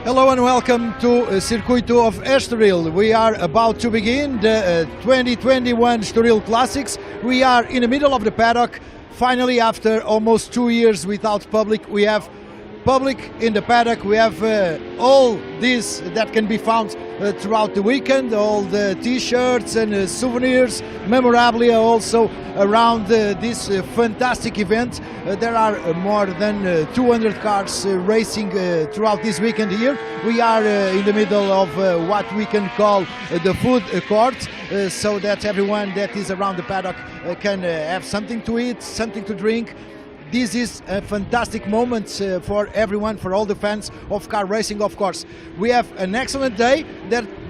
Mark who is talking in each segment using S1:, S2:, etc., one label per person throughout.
S1: Hello and welcome to Circuito of Estoril. We are about to begin the 2021 Estoril Classics. We are in the middle of the paddock. Finally, after almost 2 years without public, we have public in the paddock. We have all this that can be found throughout the weekend, all the t-shirts and souvenirs, memorabilia also around this fantastic event. There are more than 200 cars racing throughout this weekend here. We are in the middle of what we can call the food court, so that everyone that is around the paddock can have something to eat, something to drink. This is a fantastic moment for everyone, for all the fans of car racing, of course. We have an excellent day.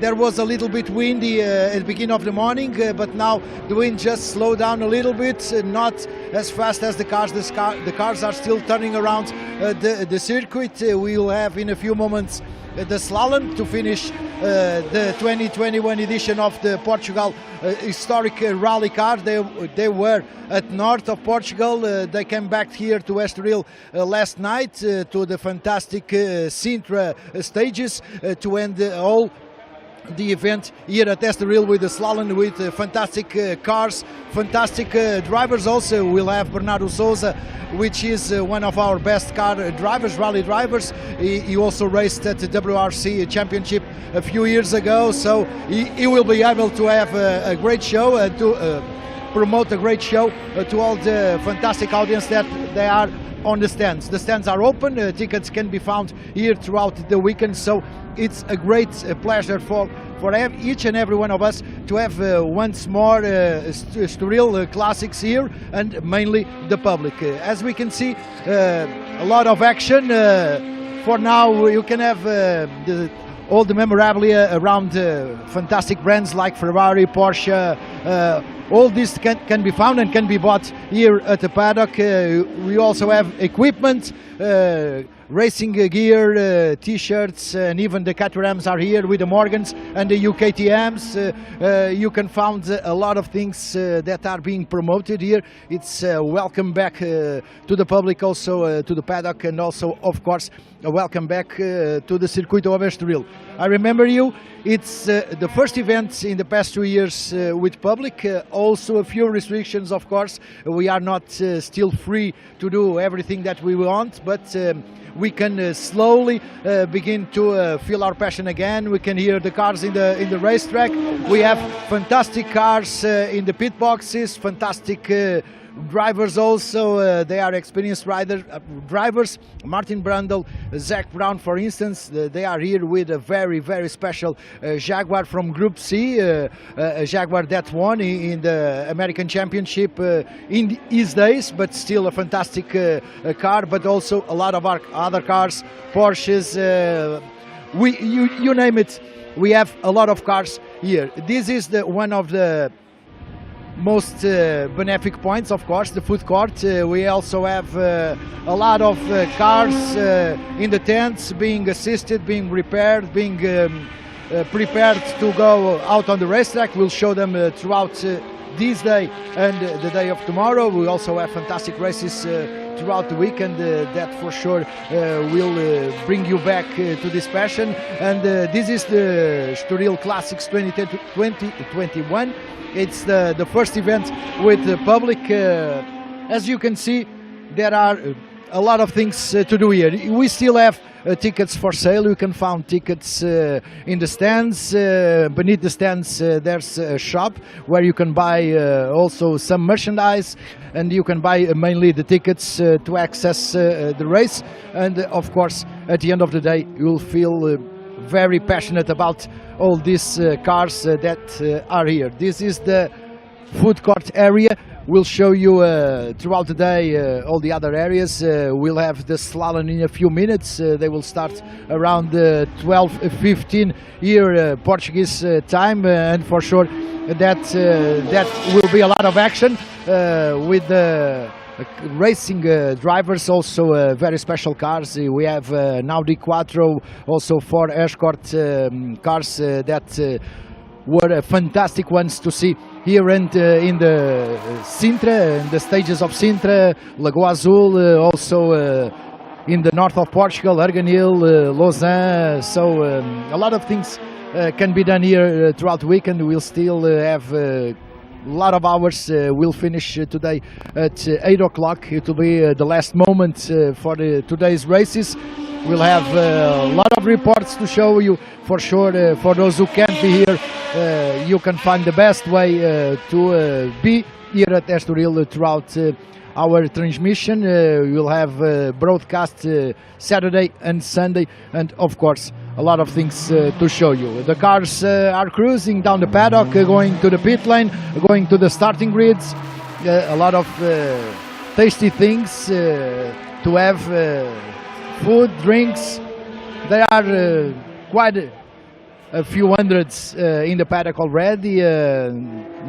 S1: There was a little bit windy at the beginning of the morning, but now the wind just slowed down a little bit, not as fast as the cars. The cars are still turning around the circuit. We will have in a few moments the slalom to finish the 2021 edition of the Portugal historic rally car. They were at north of Portugal. They came back here to Estoril last night to the fantastic Sintra stages to end all the event here at Estoril with the slalom, with fantastic cars, fantastic drivers. Also we'll have Bernardo Souza, which is one of our best car drivers, rally drivers. He also raced at the WRC Championship a few years ago, so he will be able to have a great show and to promote a great show to all the fantastic audience that they are on the stands. The stands are open, tickets can be found here throughout the weekend, so it's a great pleasure for each and every one of us to have once more Estoril Classics here, and mainly the public. As we can see, a lot of action. For now you can have all the memorabilia around fantastic brands like Ferrari, Porsche. All this can be found and can be bought here at the paddock. We also have equipment, racing gear, t-shirts, and even the Caterhams are here with the Morgans and the UKTMs. You can find a lot of things that are being promoted here. It's welcome back to the public, also to the paddock, and also, of course, a welcome back to the Circuito of Estoril. I remember you, it's the first event in the past 2 years with public, also a few restrictions, of course. We are not still free to do everything that we want, but we can slowly begin to feel our passion again. We can hear the cars in the racetrack. We have fantastic cars in the pit boxes, fantastic drivers also. They are experienced drivers. Martin Brundle, Zach Brown, for instance, they are here with a very, very special Jaguar from Group C, a Jaguar that won in the American Championship in his days, but still a fantastic car. But also a lot of our other cars, Porsches, you name it. We have a lot of cars here. This is one of the most benefic points, of course, the food court. We also have a lot of cars in the tents being assisted, being repaired, being prepared to go out on the racetrack. We'll show them throughout this day and the day of tomorrow. We also have fantastic races throughout the weekend that for sure will bring you back to this passion. And this is the Estoril Classics 2021. It's the first event with the public. As you can see, there are a lot of things to do here. We still have tickets for sale. You can find tickets in the stands. Beneath the stands there's a shop where you can buy also some merchandise, and you can buy mainly the tickets to access the race. And of course, at the end of the day, you'll feel very passionate about all these cars that are here. This is the food court area. We'll show you throughout the day all the other areas. We'll have the slalom in a few minutes. They will start around 12:15 here Portuguese time, and for sure that will be a lot of action with the racing drivers, also very special cars. We have an Audi Quattro, also 4 Escort cars that were fantastic ones to see here and in the Sintra, in the stages of Sintra, Lagoa Azul, also in the north of Portugal, Arganil, Lausanne. So a lot of things can be done here throughout the weekend. We'll still have a lot of hours. We'll finish today at 8 o'clock. It will be the last moment for today's races. We'll have a lot of reports to show you for sure. For those who can't be here, you can find the best way to be here at Estoril throughout our transmission. We'll have broadcast Saturday and Sunday, and of course a lot of things to show you. The cars are cruising down the paddock, going to the pit lane, going to the starting grids. A lot of tasty things to have, food, drinks. There are quite a few hundreds in the paddock already,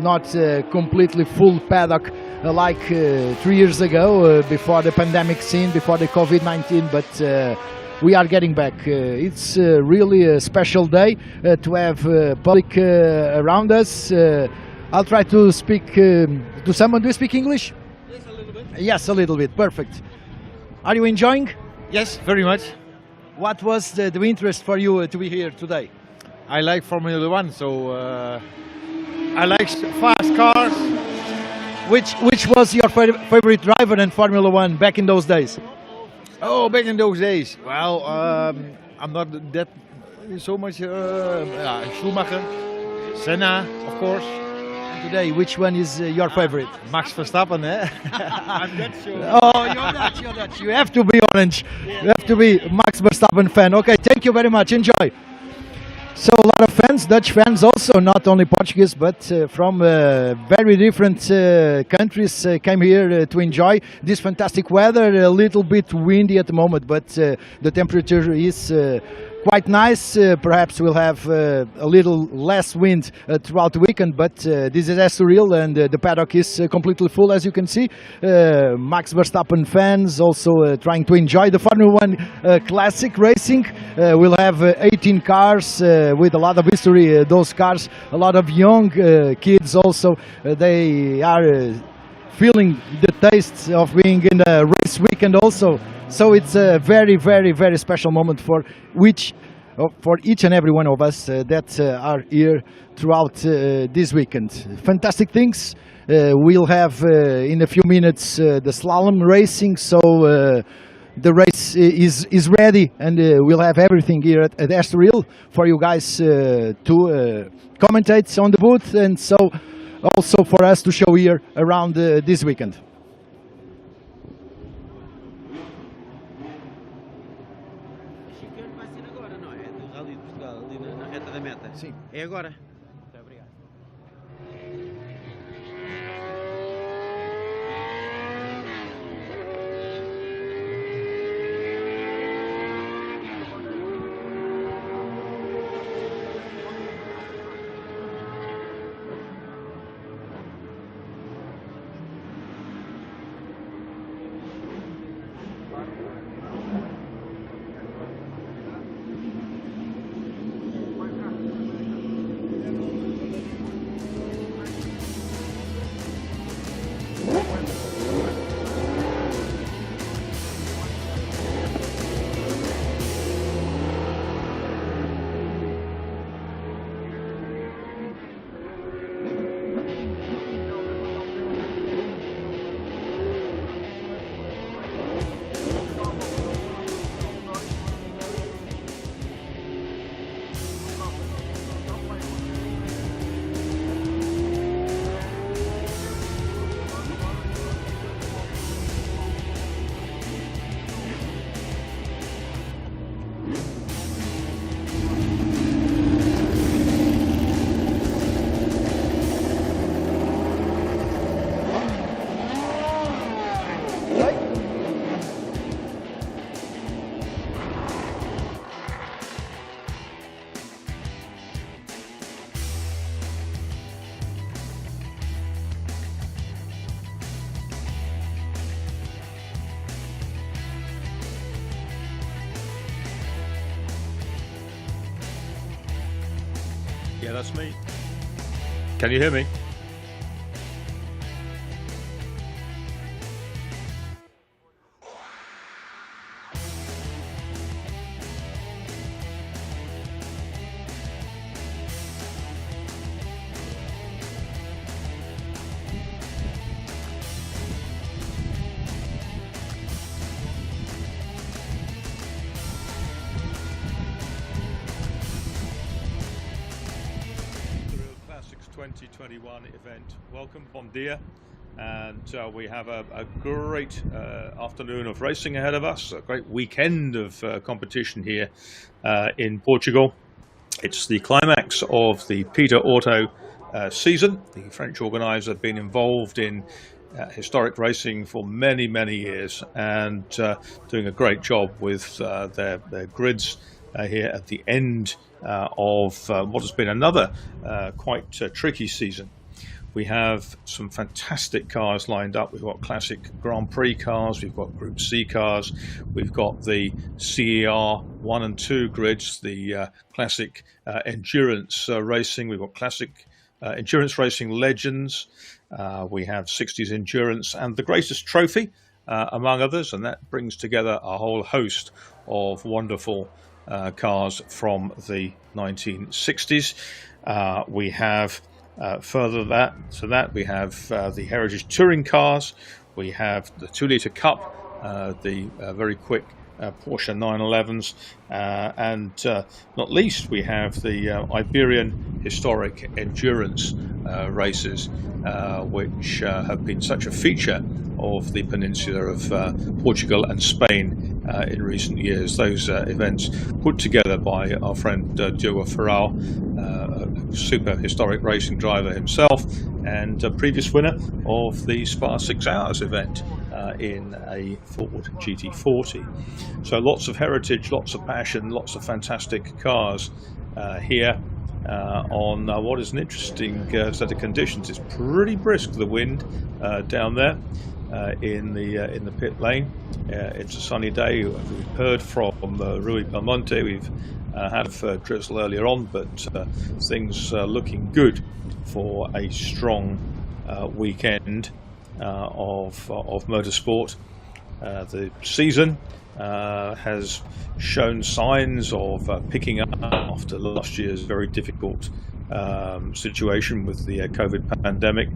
S1: not completely full paddock like 3 years ago, before the pandemic scene, before the COVID-19, but we are getting back. It's really a special day to have public around us. I'll try to speak to someone. Do you speak English?
S2: Yes, a little bit.
S1: Yes, a little bit. Perfect. Are you enjoying?
S2: Yes, very much.
S1: What was the interest for you to be here today?
S2: I like Formula One, so I like fast cars.
S1: Which was your favorite driver in Formula One back in those days?
S2: Oh, back in those days. Well, I'm not that so much. Schumacher, Senna, of course.
S1: And today, which one is your favorite?
S2: Max Verstappen, eh? I'm not sure.
S1: Oh, you're Dutch. You have to be orange. You have to be Max Verstappen fan. Okay, thank you very much. Enjoy. So a lot of fans, Dutch fans also, not only Portuguese, but from very different countries came here to enjoy this fantastic weather. A little bit windy at the moment, but the temperature is quite nice. Perhaps we'll have a little less wind throughout the weekend, but this is Estoril and the paddock is completely full, as you can see. Max Verstappen fans also trying to enjoy the Formula One classic racing. We'll have 18 cars with a lot of history. Those cars, a lot of young kids also. They are feeling the taste of being in a race weekend also. So it's a very, very, very special moment for each and every one of us that are here throughout this weekend. Fantastic things. We'll have in a few minutes the slalom racing, so the race is ready, and we'll have everything here at Estoril for you guys to commentate on the booth, and so also for us to show here around this weekend.
S3: Vai ser agora, não é? Do Rally de Portugal, ali na reta da meta.
S1: Sim.
S3: É agora.
S4: Yeah, that's me. Can you hear me? 2021 event. Welcome, bon dia. And we have a great afternoon of racing ahead of us, a great weekend of competition here in Portugal. It's the climax of the Peter Auto season. The French organiser have been involved in historic racing for many, many years and doing a great job with their grids here at the end of what has been another quite tricky season. We have some fantastic cars lined up. We've got classic Grand Prix cars, we've got Group C cars, we've got the CER 1 and 2 grids, the classic endurance racing, we've got classic endurance racing legends, we have 60s endurance and the greatest trophy, among others, and that brings together a whole host of wonderful cars from the 1960s. We have further to that, we have the Heritage Touring cars, we have the 2-litre Cup, the very quick Porsche 911s, and not least we have the Iberian historic endurance races, which have been such a feature of the peninsula of Portugal and Spain in recent years. Those events put together by our friend Diogo Ferral, a super historic racing driver himself and a previous winner of the Spa 6 Hours event in a Ford GT40. So lots of heritage, lots of passion, lots of fantastic cars here on what is an interesting set of conditions. It's pretty brisk, the wind down there in the pit lane. It's a sunny day. We've heard from Rui Belmonte. We've had a drizzle earlier on, but things looking good for a strong weekend of motorsport. The season has shown signs of picking up after last year's very difficult situation with the COVID pandemic.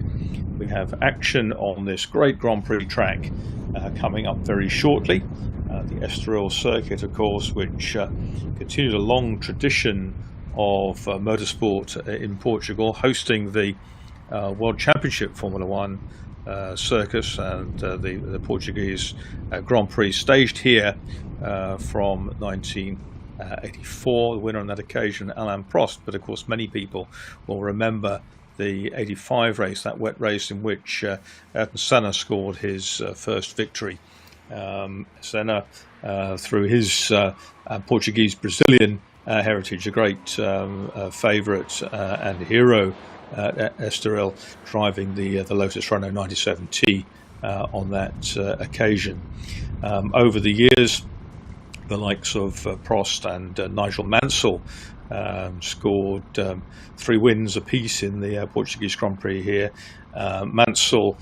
S4: We have action on this great Grand Prix track coming up very shortly. The Estoril circuit, of course, which continues a long tradition of motorsport in Portugal, hosting the World Championship Formula One circus and the Portuguese Grand Prix, staged here from 1984. The winner on that occasion, Alain Prost, but of course many people will remember the 85 race, that wet race in which Ayrton Senna scored his first victory. Senna, through his Portuguese-Brazilian heritage, a great favourite and hero at Estoril, driving the Lotus Renault 97T on that occasion. Over the years, the likes of Prost and Nigel Mansell scored 3 wins apiece in the Portuguese Grand Prix here. Mansell,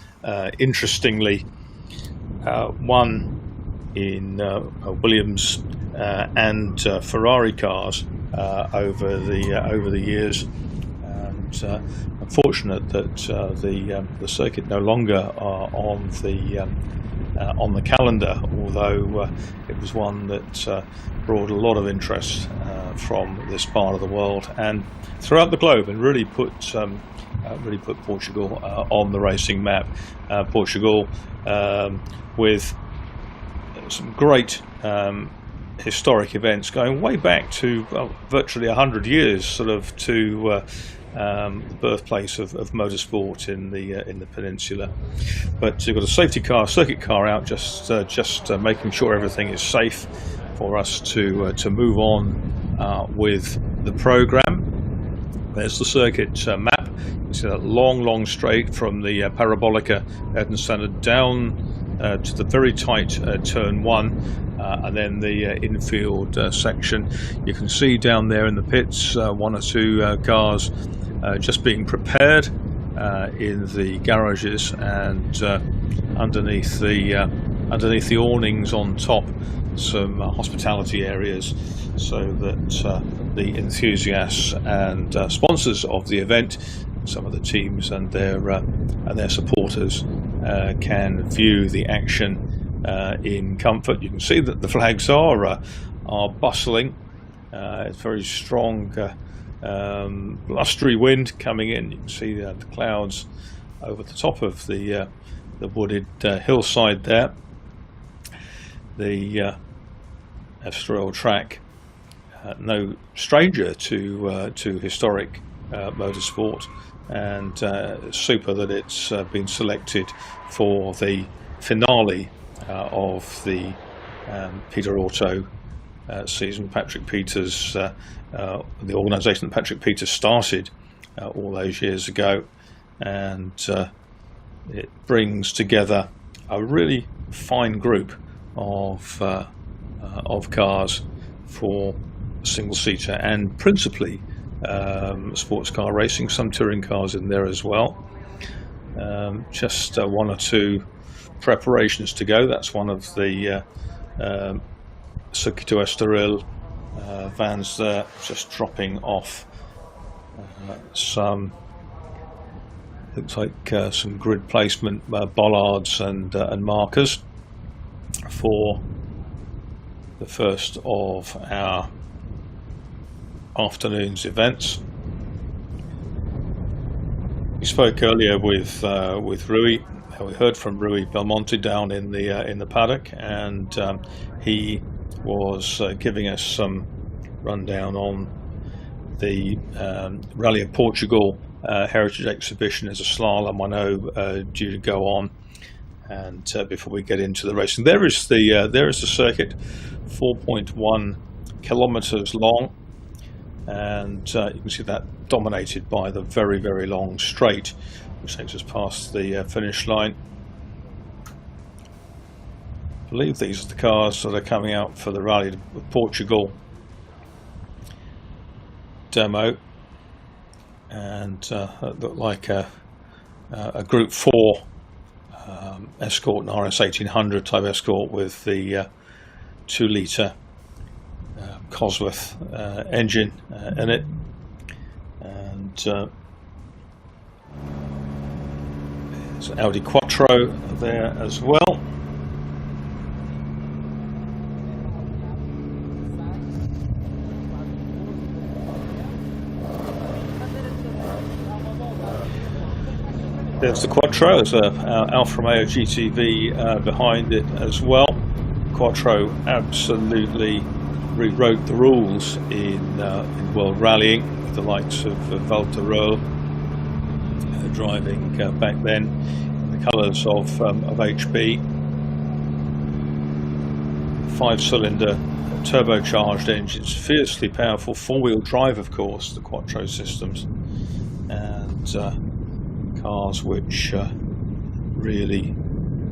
S4: interestingly, won in Williams and Ferrari cars over the years. Unfortunate that the circuit no longer are on the calendar, although it was one that brought a lot of interest from this part of the world and throughout the globe, and really put Portugal on the racing map. Portugal with some great historic events going way back to virtually 100 years, sort of to the birthplace of motorsport in the peninsula. But you've got a safety car, circuit car out, just making sure everything is safe for us to move on with the program. There's the circuit map. You can see that long straight from the Parabolica Ayrton Senna down to the very tight turn 1, and then the infield section. You can see down there in the pits 1 or 2 cars just being prepared in the garages, and underneath the awnings on top, some hospitality areas, so that the enthusiasts and sponsors of the event, some of the teams and their supporters, can view the action in comfort. You can see that the flags are bustling. It's very strong blustery wind coming in. You can see the clouds over the top of the wooded hillside there. The Estoril track, no stranger to historic motorsport, and super that it's been selected for the finale of the Peter Auto season. Patrick Peters, the organisation that Patrick Peters started all those years ago, and it brings together a really fine group of cars for single-seater and principally sports car racing, some touring cars in there as well. Just one or two preparations to go. That's one of the Circuito Estoril vans there, just dropping off some, looks like some grid placement bollards and markers for the first of our afternoon's events. We spoke earlier with Rui. We heard from Rui Belmonte down in the paddock, and he was giving us some rundown on the Rally of Portugal Heritage Exhibition as a slalom, I know, due to go on. And before we get into the racing, there is the circuit, 4.1 kilometers long, and you can see that dominated by the very, very long straight, which takes us past the finish line. I believe these are the cars that are coming out for the Rally of Portugal demo, and look like a Group 4 Escort, an RS 1800 type Escort with the 2-litre Cosworth engine in it, and there's an Audi Quattro there as well. There's the Quattro, there's a Alfa Romeo GTV behind it as well. Quattro absolutely rewrote the rules in world rallying, with the likes of Valterol driving back then in the colours of HB. 5-cylinder turbocharged engines, fiercely powerful, 4-wheel drive, of course, the Quattro systems, and cars which really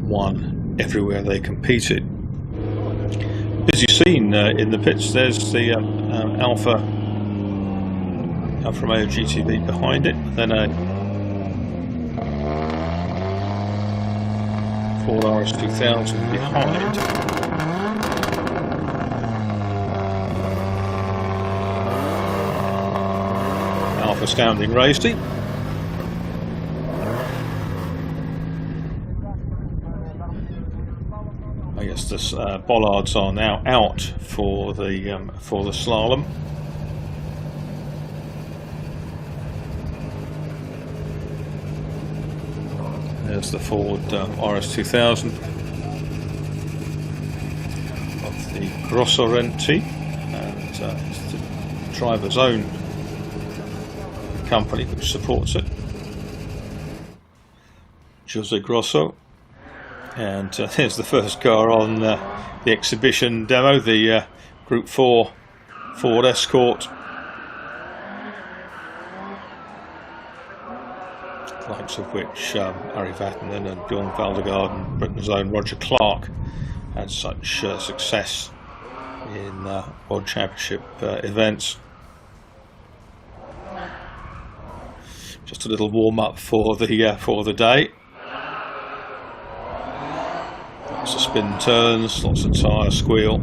S4: won everywhere they competed. Busy scene in the pits. There's the Alfa Romeo GTV behind it, then a Ford RS2000 behind. Alfa Standing Racing. I guess the bollards are now out for the slalom. There's the Ford RS2000 of the Grosso Renti, and it's the driver's own company which supports it, Jose Grosso. And there's the first car on the exhibition demo, the Group 4 Ford Escort, the likes of which Ari Vatanen and Bjorn Valdegaard and Britain's own Roger Clark had such success in World Championship events. Just a little warm up for the day. Lots of spin turns, lots of tyre squeal.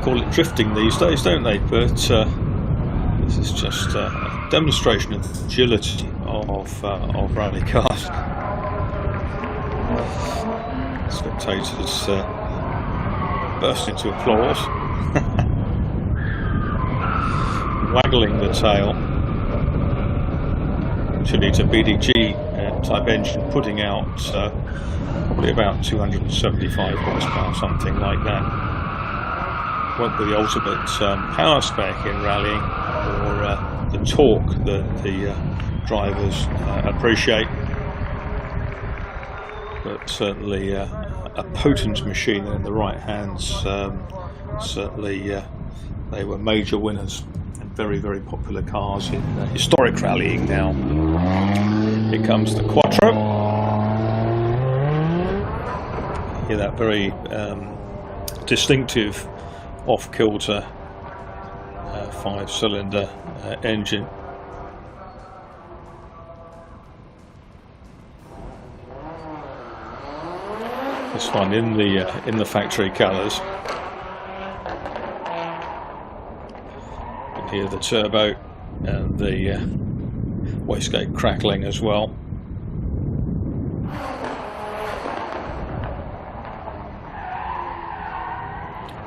S4: Call it drifting these days, don't they? But this is just a demonstration of the agility of rally cars. Spectators burst into applause, waggling the tail, which needs a BDG type engine, putting out probably about 275 horsepower, something like that. Won't be the ultimate power spec in rallying, or the torque that the drivers appreciate, but certainly a potent machine in the right hands. Certainly they were major winners and very, very popular cars in historic rallying now. Here comes the Quattro. Hear that very distinctive off-kilter 5-cylinder engine. This one in the factory colours. You can hear the turbo and the wastegate crackling as well.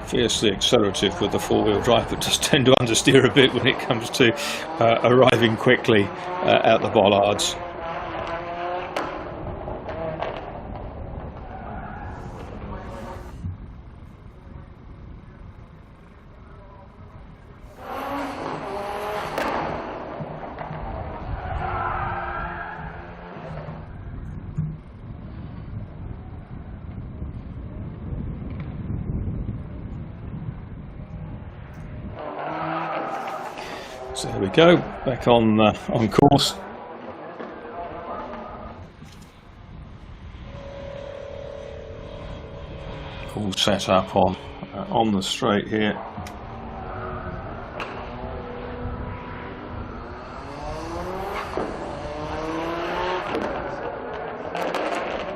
S4: Fiercely accelerative with the four-wheel drive, but does tend to understeer a bit when it comes to arriving quickly at the bollards. So there we go, back on course. All set up on the straight here.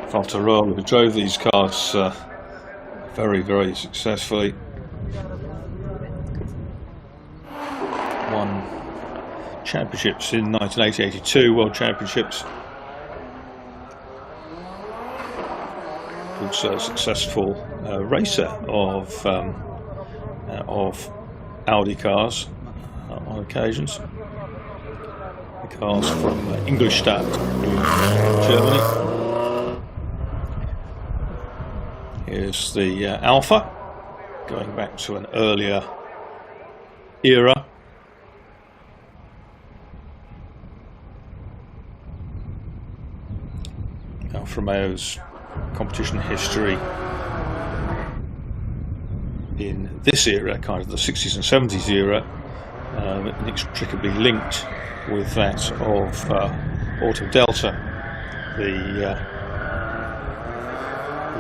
S4: Valterol, who drove these cars very, very successfully. Won championships in 1982, World Championships. Also a successful racer of Audi cars on occasions. The cars from Ingolstadt, Germany. Here's the Alpha, going back to an earlier era. Alfa Romeo's competition history in this era, kind of the 60s and 70s era, inextricably linked with that of Auto Delta,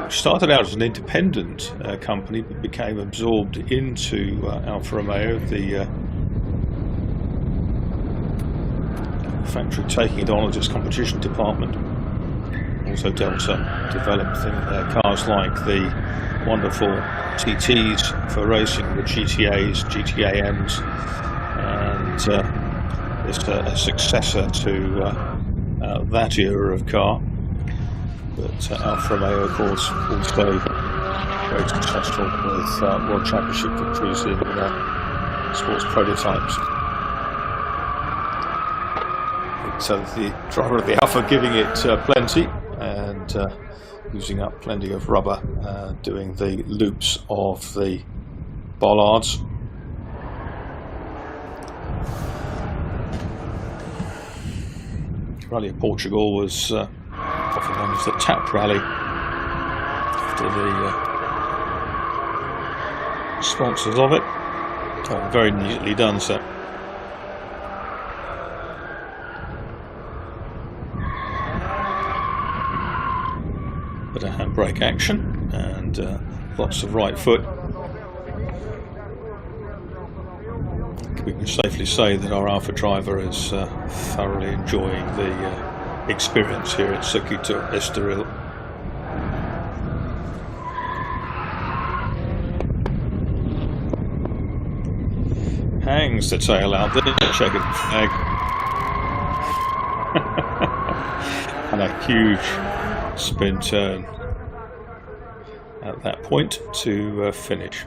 S4: which started out as an independent company but became absorbed into Alfa Romeo, the factory taking it on as its competition department. Also Delta developed cars like the wonderful TTs for racing, the GTAs, GTAMs, and it's a successor to that era of car. But Alfa Romeo, of course, also very successful with World Championship victories in sports prototypes. So the driver of the Alpha giving it plenty, and using up plenty of rubber, doing the loops of the bollards. Rally of Portugal was often known as the Tap Rally, after the sponsors of it. Very neatly done, so. Bit of handbrake action and lots of right foot. We can safely say that our Alpha driver is thoroughly enjoying the experience here at Circuito Estoril. Hangs the tail out there, checkered flag. And a huge spin turn. at that point to finish.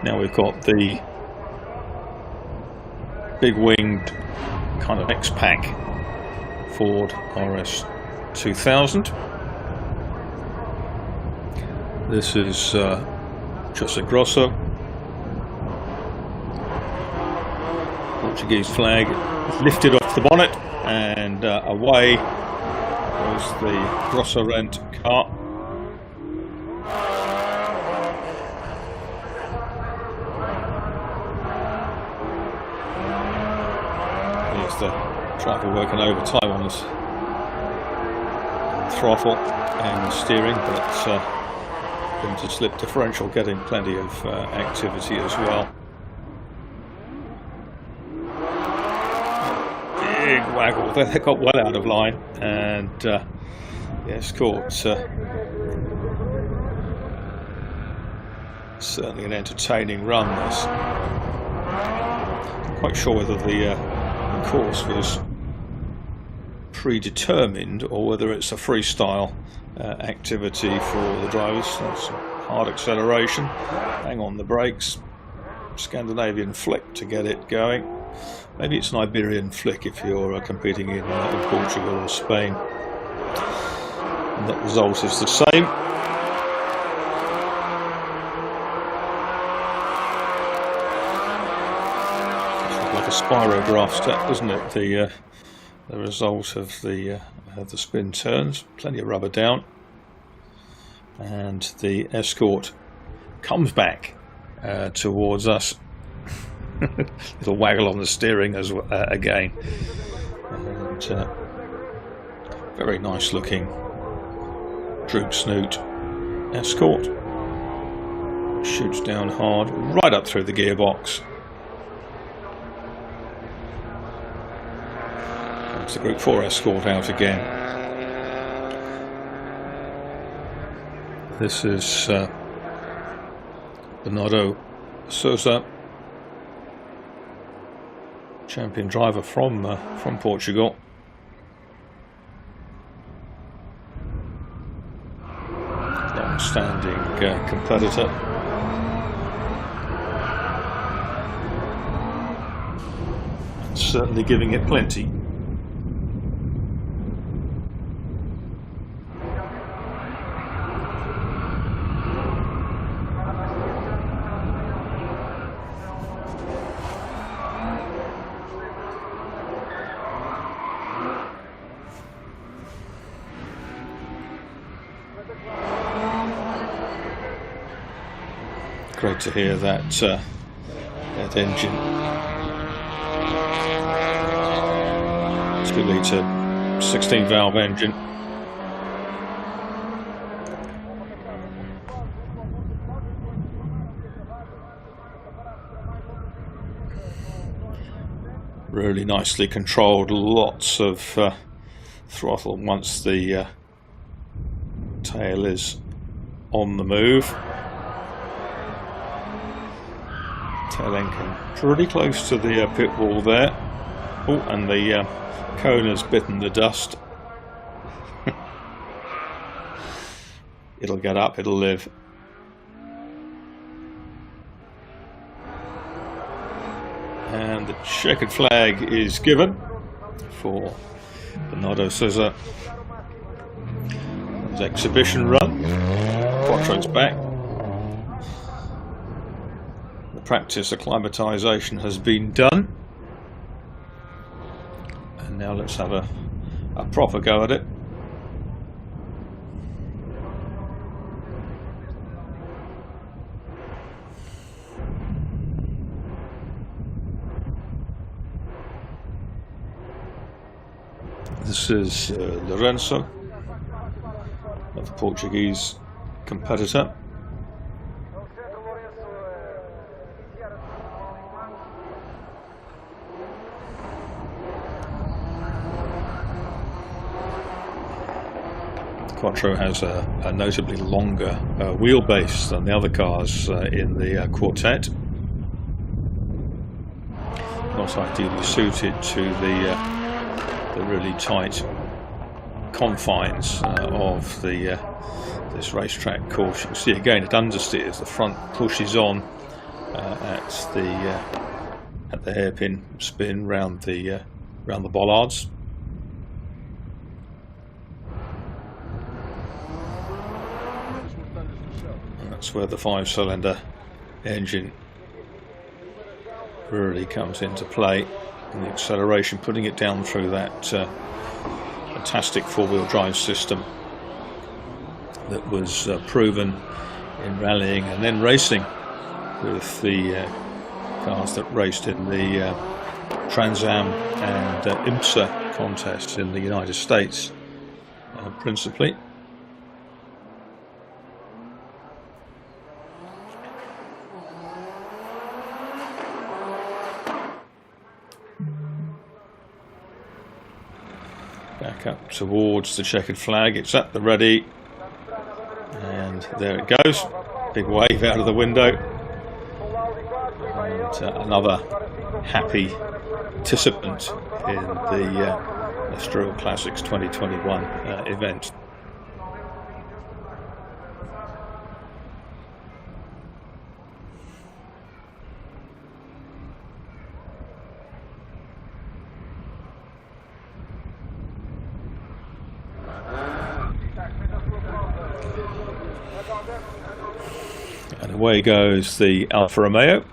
S4: Now we've got the big winged kind of X-Pack Ford RS 2000. This is José Grosso. Portuguese flag lifted off the bonnet, and away goes the Grosso Rent car. Here's the driver working overtime on his throttle and the steering, but into slip differential getting plenty of activity as well. Big waggle, they got well out of line, and yes, caught certainly an entertaining run this. Not quite sure whether the course was predetermined or whether it's a freestyle activity for the drivers. That's hard acceleration, hang on the brakes, Scandinavian flick to get it going. Maybe it's an Iberian flick if you're competing in Portugal or Spain. And that result is the same. It's like a spirograph step, isn't it? The result of the spin turns. Plenty of rubber down, and the Escort comes back towards us. Little waggle on the steering as again, and very nice looking droop snoot Escort. Shoots down hard right up through the gearbox. It's the Group 4 Escort out again. This is Bernardo Sousa, champion driver from Portugal. Long-standing competitor. Certainly giving it plenty. Great to hear that that engine. 2-litre 16-valve engine. Really nicely controlled. Lots of throttle once the tail is on the move. Tail end came pretty close to the pit wall there. Oh, and the cone has bitten the dust. It'll get up, it'll live. And the checkered flag is given for Bernardo Sousa. His exhibition run. Quattro's back. The practice acclimatization has been done. And now let's have a proper go at it. This is Lorenzo, the Portuguese competitor. Quattro has a notably longer wheelbase than the other cars in the quartet. Not ideally suited to the the really tight confines of the this racetrack course. You can see again it understeers. The front pushes on at the hairpin spin round the bollards. And that's where the 5-cylinder engine really comes into play, and the acceleration, putting it down through that fantastic four-wheel drive system that was proven in rallying and then racing with the cars that raced in the Trans Am and IMSA contests in the United States principally. Back up towards the checkered flag, it's at the ready, and there it goes, big wave out of the window, and another happy participant in the Estoril Classics 2021 event. And away goes the Alfa Romeo.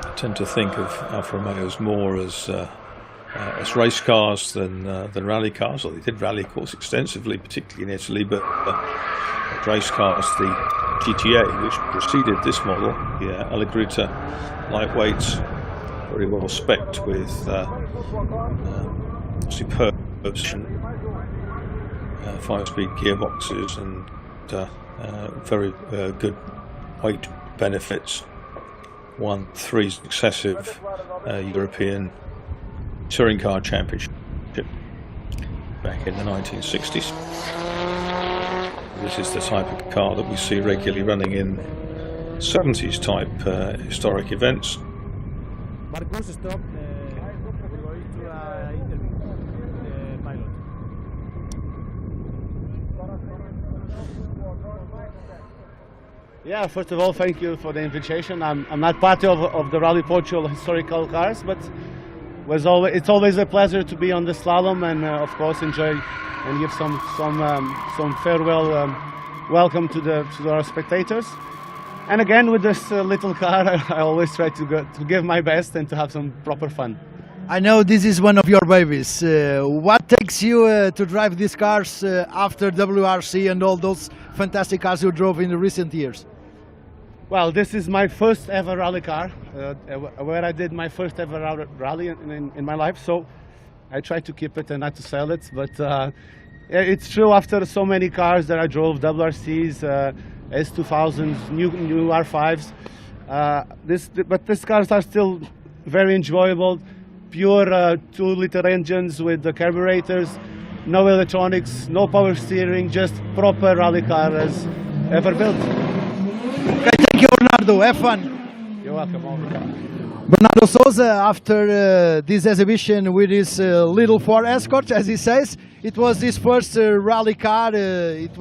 S4: I tend to think of Alfa Romeos more as race cars than rally cars. Well, they did rally, of course, extensively, particularly in Italy, but race cars, the GTA, which preceded this model, yeah, Allegrita, lightweights, very well specced with superb 5-speed gearboxes and very good weight benefits. Won 3 successive European touring car championship back in the 1960s. This is the type of car that we see regularly running in 70s type historic events.
S5: Marcus, stop. We're going to interview the pilot. Yeah, first of all, thank you for the invitation. I'm not part of the Rally Portugal historical cars, but it's always a pleasure to be on the slalom and of course enjoy and give some farewell welcome to our spectators. And again, with this little car, I always try to give my best and to have some proper fun.
S1: I know this is one of your babies. What takes you to drive these cars after WRC and all those fantastic cars you drove in the recent years?
S5: Well, this is my first ever rally car, where I did my first ever rally in my life, so I try to keep it and not to sell it. But it's true, after so many cars that I drove, WRCs, S2000s, new R5s, but these cars are still very enjoyable. Pure 2-liter engines with the carburetors, no electronics, no power steering, just proper rally car as ever built.
S1: Okay, thank you, Bernardo. Have fun.
S5: You're welcome.
S1: Bernardo Souza, after this exhibition with his little Ford Escort, as he says, it was his first rally car. It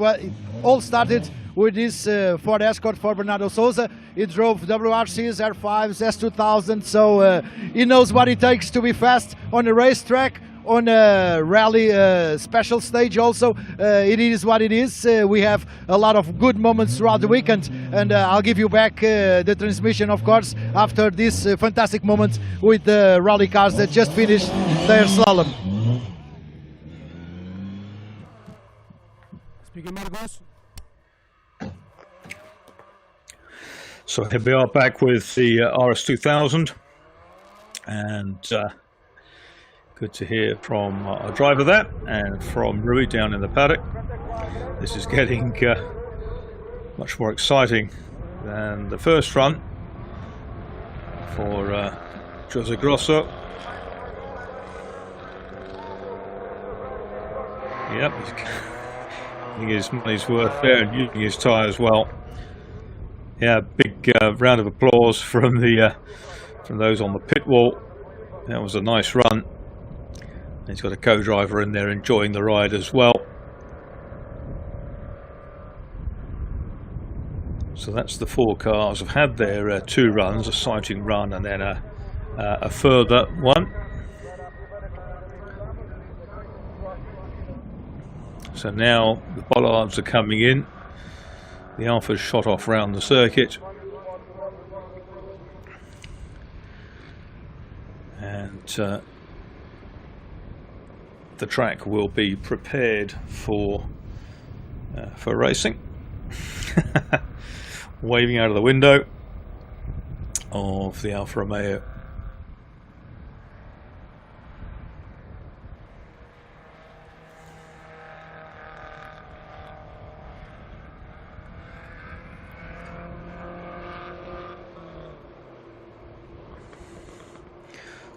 S1: all started with this Ford Escort for Bernardo Souza. He drove WRCs, R5s, S2000, so he knows what it takes to be fast on a racetrack, on a rally special stage also. It is what it is. We have a lot of good moments throughout the weekend, and I'll give you back the transmission, of course, after this fantastic moment with the rally cars that just finished their slalom.
S5: Speaking Marcos.
S4: So here we are back with the RS2000, and good to hear from our driver there and from Rui down in the paddock. This is getting much more exciting than the first run for Jose Grosso. Yep, he's getting his money's worth there and using his tyre as well. Yeah, big round of applause from the from those on the pit wall. That was a nice run. He's got a co-driver in there enjoying the ride as well. So that's the 4 cars have had their 2 runs, a sighting run and then a further one. So now the bollards are coming in. The Alpha's shot off round the circuit. And the track will be prepared for racing. Waving out of the window of the Alfa Romeo.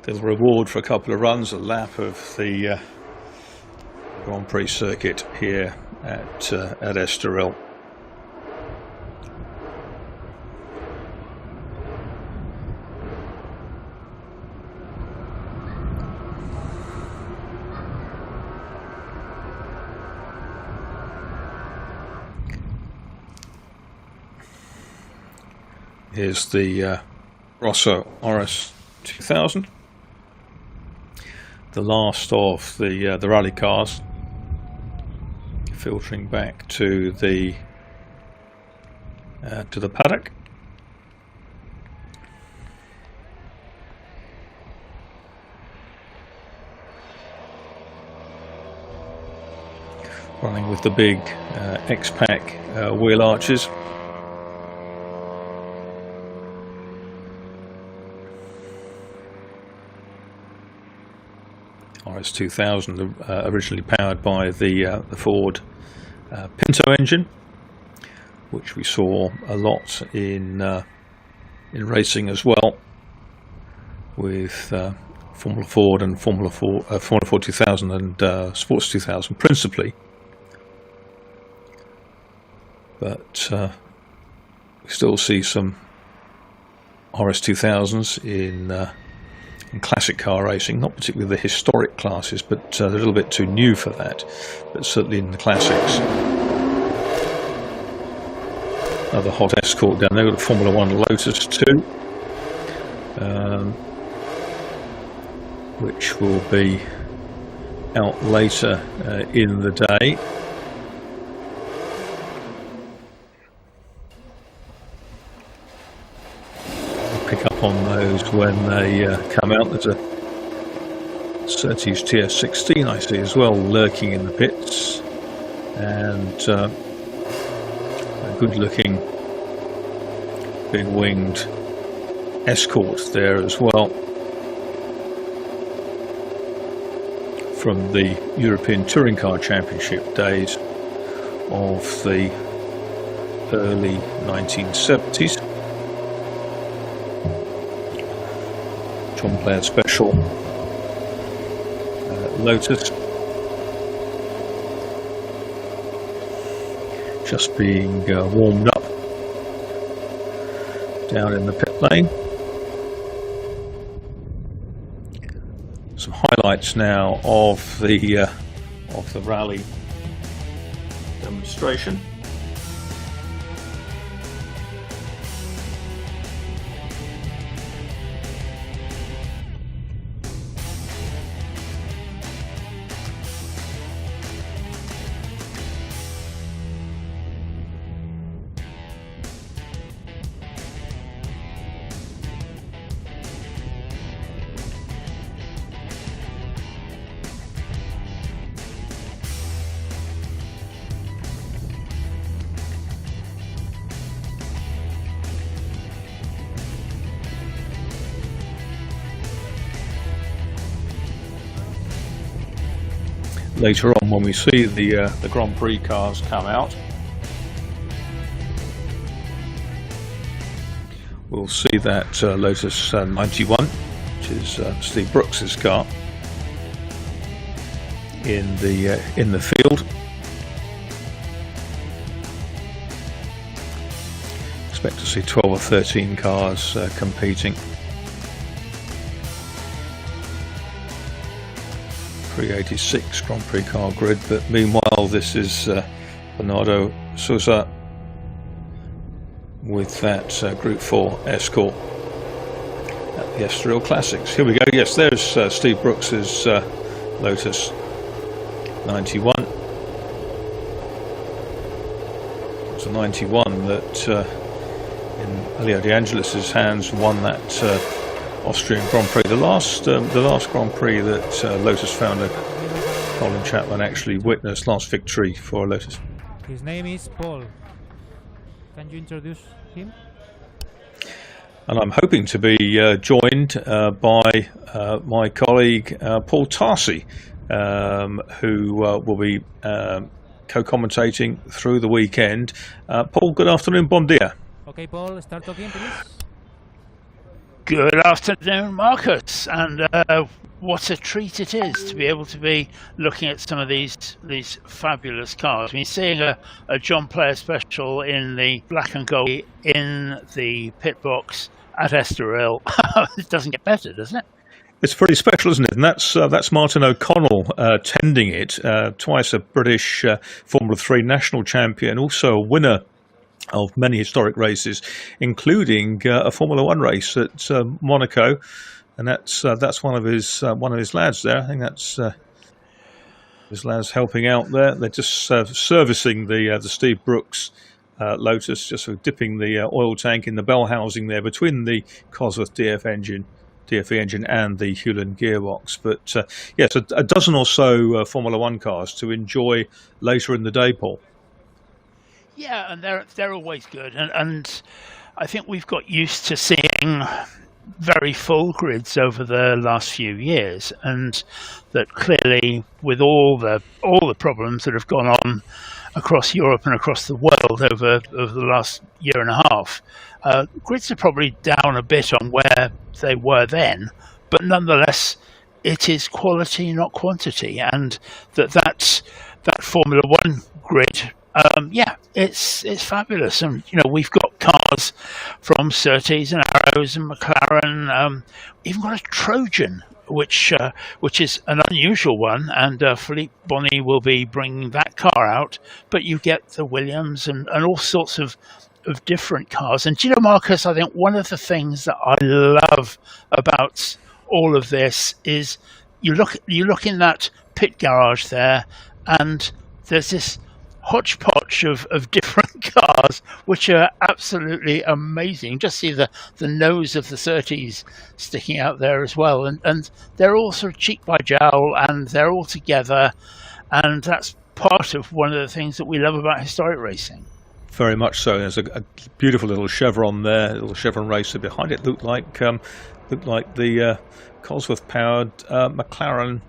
S4: The reward for a couple of runs, a lap of the Grand Prix circuit here at Estoril. Here's the Rosso RS 2000, the last of the rally cars, filtering back to the paddock. Running with the big X-Pack wheel arches. RS 2000, originally powered by the Ford Pinto engine, which we saw a lot in racing as well, with Formula Ford and Formula Ford 2000 and Sports 2000 principally. But we still see some RS 2000s in classic car racing, not particularly the historic classes, but they're a little bit too new for that, but certainly in the classics. Another hot Escort down there with a Formula 1 Lotus 2, which will be out later in the day. Pick up on those when they come out. There's a Surtees TS16 I see as well lurking in the pits, and a good looking big winged Escort there as well, from the European Touring Car Championship days of the early 1970s. John Player Special Lotus, just being warmed up down in the pit lane. Some highlights now of the rally demonstration. Later on, when we see the Grand Prix cars come out, we'll see that Lotus 91, which is Steve Brooks's car, in the field. Expect to see 12 or 13 cars competing 386 Grand Prix car grid, but meanwhile this is Bernardo Souza with that Group 4 Escort at the Estoril Classics. Here we go. Yes, there's Steve Brooks's Lotus 91. It's a 91 that in Elio De Angelis's hands won that Austrian Grand Prix. The last Grand Prix that Lotus founder Colin Chapman actually witnessed, last victory for Lotus.
S6: His name is Paul. Can you introduce him?
S4: And I'm hoping to be joined by my colleague Paul Tarsi, who will be co-commentating through the weekend. Paul, good afternoon, bon dia.
S6: Okay, Paul, start talking, please.
S7: Good afternoon, Marcus, and what a treat it is to be able to be looking at some of these fabulous cars. I mean, seeing a John Player special in the black and gold in the pit box at Estoril, it doesn't get better, does it?
S4: It's pretty special, isn't it? And that's Martin O'Connell tending it, twice a British Formula 3 national champion, also a winner of many historic races, including a Formula 1 race at Monaco, and that's one of his lads there. I think that's his lads helping out there. They're just servicing the Steve Brooks Lotus, just sort of dipping the oil tank in the bell housing there between the Cosworth DFE engine and the Hewland gearbox. But yes, a dozen or so Formula 1 cars to enjoy later in the day, Paul.
S7: Yeah, and they're always good, and I think we've got used to seeing very full grids over the last few years, and that clearly with all the problems that have gone on across Europe and across the world over the last year and a half, grids are probably down a bit on where they were then, but nonetheless it is quality, not quantity, and that Formula 1 grid, it's fabulous. And we've got cars from Surtees and Arrows and McLaren, even got a Trojan, which is an unusual one, and Philippe Bonny will be bringing that car out. But you get the Williams and all sorts of different cars. And Marcus, I think one of the things that I love about all of this is you look in that pit garage there, and there's this hodgepodge of different cars which are absolutely amazing. Just see the nose of the Surtees sticking out there as well, and they're all sort of cheek by jowl, and they're all together, and that's part of one of the things that we love about historic racing.
S4: Very much so. There's a beautiful little chevron there, a little chevron racer behind it. Looked like the Cosworth powered McLaren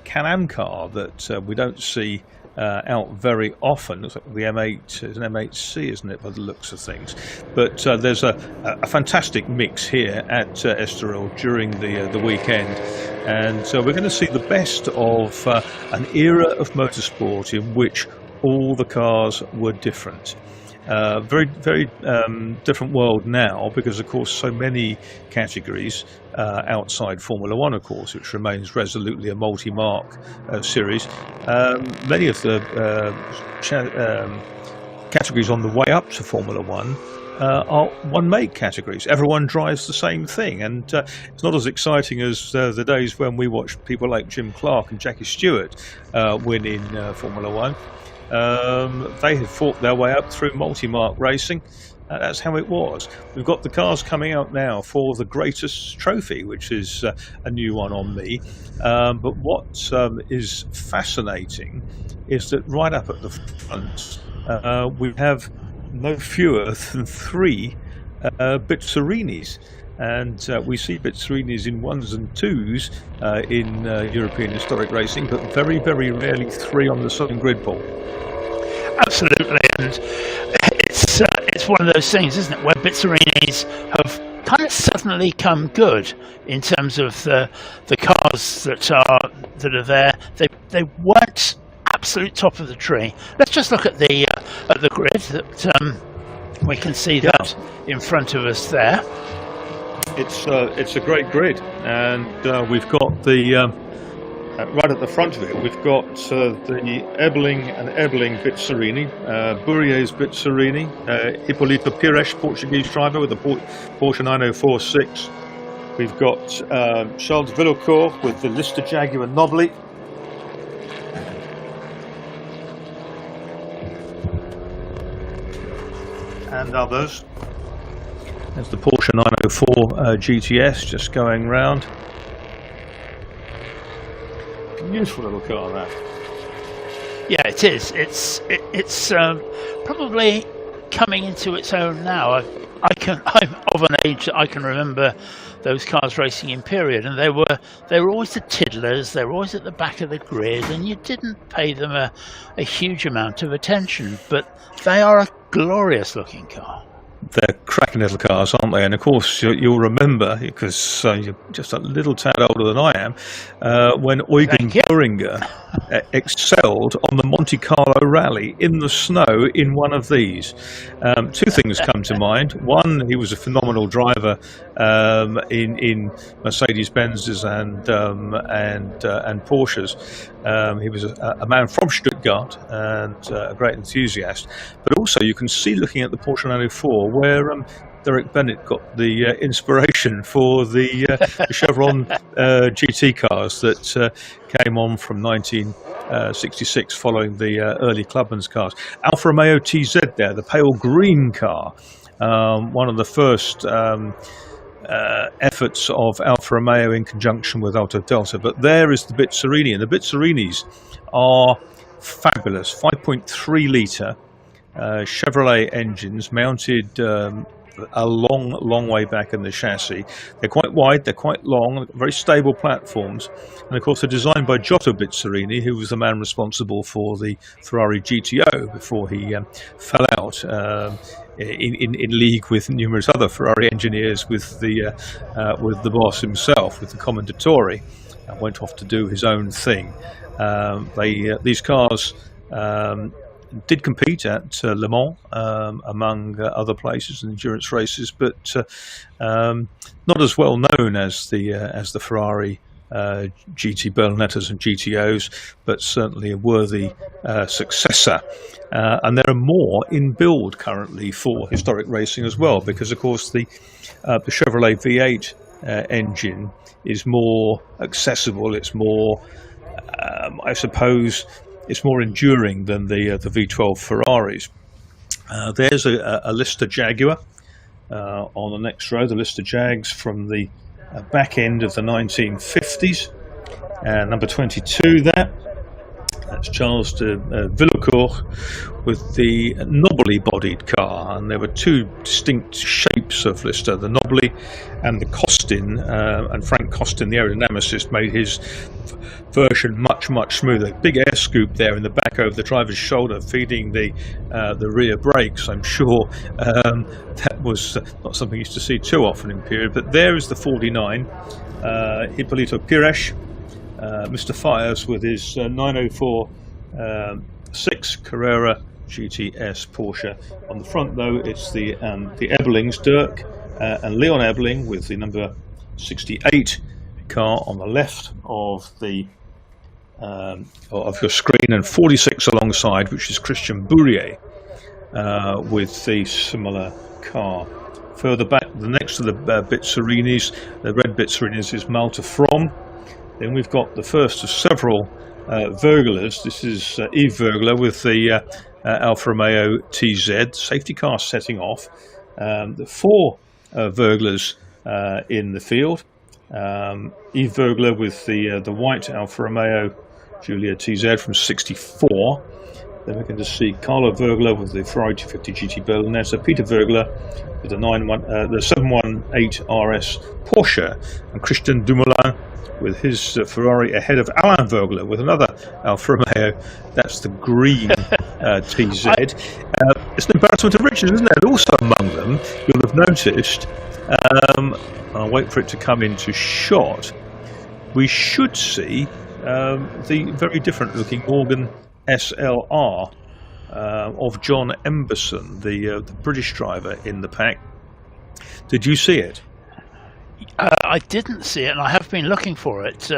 S4: Can-Am car that we don't see out very often. Looks like the M8 is an M8C, isn't it, by the looks of things? But there's a fantastic mix here at Estoril during the weekend, and we're going to see the best of an era of motorsport in which all the cars were different. Very, very different world now, because of course so many categories outside Formula 1, of course, which remains resolutely a multi-mark series. Many of the categories on the way up to Formula 1 are one-make categories. Everyone drives the same thing, and it's not as exciting as the days when we watched people like Jim Clark and Jackie Stewart win in Formula 1. They had fought their way up through multi-mark racing. That's how it was. We've got the cars coming out now for the greatest trophy, which is a new one on me. But what is fascinating is that right up at the front, we have no fewer than 3 Bizzarinis. And we see Bizzarinis in 1s and 2s in European historic racing, but very, very rarely 3 on the Southern Grid, Paul.
S7: Absolutely, and it's one of those things, isn't it, where Bizzarinis have kind of suddenly come good in terms of the cars that are there. They weren't absolute top of the tree. Let's just look at the grid that we can see that in front of us there.
S4: It's a great grid, and we've got the right at the front of it, we've got the Ebeling and Ebeling Bizzarini, Bourrier's Bizzarini, Hipólito Pires, Portuguese driver with the Porsche 9046. We've got Charles Villecourt with the Lister Jaguar Nobly. And others. There's the Porsche 904 GTS just going round. Beautiful little car, that.
S7: Yeah, it is. It's probably coming into its own now. I'm of an age that I can remember those cars racing in period, and they were always the tiddlers. They were always at the back of the grid, and you didn't pay them a huge amount of attention. But they are a glorious looking car.
S4: They're cracking little cars, aren't they? And of course, you'll remember, because you're just a little tad older than I am, when Eugen Boehringer excelled on the Monte Carlo Rally in the snow in one of these. Two things come to mind. One, he was a phenomenal driver in Mercedes-Benzes and Porsches. He was a man from Stuttgart and a great enthusiast. But also, you can see, looking at the Porsche 904, where Derek Bennett got the inspiration for the Chevron GT cars that came on from 1966 following the early Clubman's cars. Alfa Romeo TZ there, the pale green car, one of the first efforts of Alfa Romeo in conjunction with Alto Delta. But there is the Bizzarini, and the Bizzarinis are fabulous. 5.3 litre Chevrolet engines mounted a long way back in the chassis. They're quite wide, they're quite long, very stable platforms, and of course they're designed by Giotto Bizzarini, who was the man responsible for the Ferrari GTO before he fell out in league with numerous other Ferrari engineers, with the boss himself, with the Commendatore, and went off to do his own thing. These cars did compete at Le Mans, among other places in endurance races, but not as well known as the Ferrari GT Berlinettas and GTOs, but certainly a worthy successor. And there are more in build currently for historic racing as well, because of course the Chevrolet V8 engine is more accessible. It's more, I suppose, it's more enduring than the V12 Ferraris. There's a Lister Jaguar on the next row, the Lister Jags from the back end of the 1950s. Number 22 there. That's Charles de Villecourt with the Nobly-bodied car, and there were two distinct shapes of Lister, the Nobly and the Costin, and Frank Costin, the aerodynamicist, made his version much smoother. Big air scoop there in the back over the driver's shoulder, feeding the rear brakes. I'm sure that was not something you used to see too often in period. But there is the 49, Hipólito Pires, Mr. Fires with his 904 6 Carrera GTS Porsche. On the front, though, it's the Ebelings, Dirk and Leon Ebeling, with the number 68 car on the left of your screen, and 46 alongside, which is Christian Bourrier with the similar car. Further back, the next to the Bizzarinis, the red Bizzarinis, is Malte From. Then we've got the first of several Vöglers. This is Yves Vögler with the Alfa Romeo TZ. Safety car setting off. The four Vöglers in the field. Yves Vögler with the white Alfa Romeo Giulia TZ from 64. Then we can just see Carlo Vögler with the Ferrari 250 GT Berlinetta, Peter Vögler with the 718 RS Porsche, and Christian Dumoulin with his Ferrari ahead of Alain Vögler with another Alfa Romeo. That's the green TZ. It's an embarrassment of riches, isn't it? Also among them, you'll have noticed, I'll wait for it to come into shot, we should see the very different looking Morgan SLR of John Emberson, the British driver in the pack. Did you see it?
S7: I didn't see it, and I have been looking for it,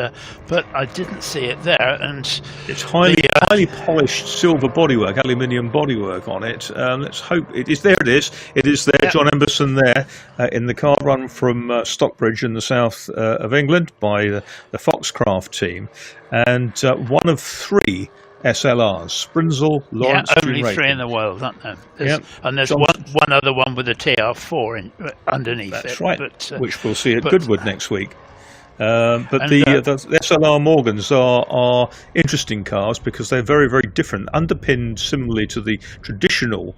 S7: but I didn't see it there. And
S4: it's highly polished silver bodywork, aluminium bodywork on it. Let's hope it is there. It is. It is there.
S7: Yeah.
S4: John Emberson there in the car run from Stockbridge in the south of England by the Foxcraft team, and one of 3 SLRs, Sprinzel, Lawrence,
S7: only 3 in the world, aren't there? And there's
S4: John,
S7: one other one with a TR4 underneath it.
S4: That's right,
S7: but,
S4: which we'll see at Goodwood next week. But the SLR Morgans are interesting cars because they're very, very different, underpinned similarly to the traditional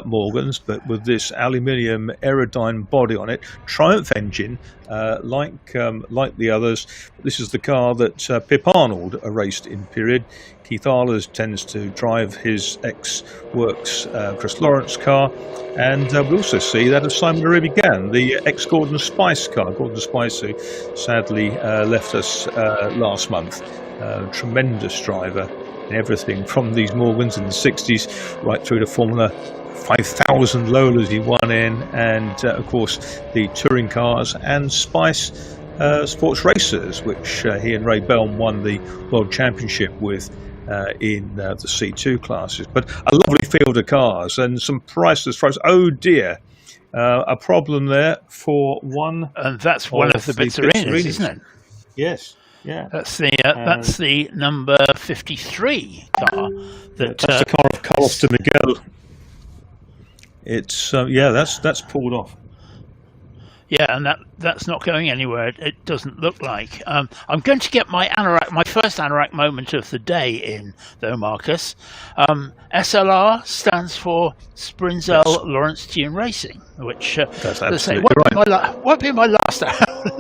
S4: Morgans, but with this aluminium Aerodyne body on it, Triumph engine, like the others. This is the car that Pip Arnold raced in period. Keith Arlers tends to drive his ex-Works Chris Lawrence car, and we also see that of Simon Uribe Gann, the ex-Gordon Spice car. Gordon Spice, who sadly left us last month. Tremendous driver in everything from these Morgans in the 60s right through to Formula 5,000 Lolas he won in, and of course the touring cars and Spice Sports Racers, which he and Ray Belm won the World Championship with in the C2 classes. But a lovely field of cars and some priceless photos. Oh dear, a problem there for one.
S7: And that's one of the Bizzarinis, isn't it?
S4: Yes. Yeah.
S7: That's the number 53 car.
S4: That's the car of Carlos de Miguel. It's that's pulled off.
S7: Yeah, and that's not going anywhere. It doesn't look like. I'm going to get my first anorak moment of the day in, though, Marcus. SLR stands for Sprinzel Lawrence Tune Racing, which
S4: that's absolutely right.
S7: Won't be my last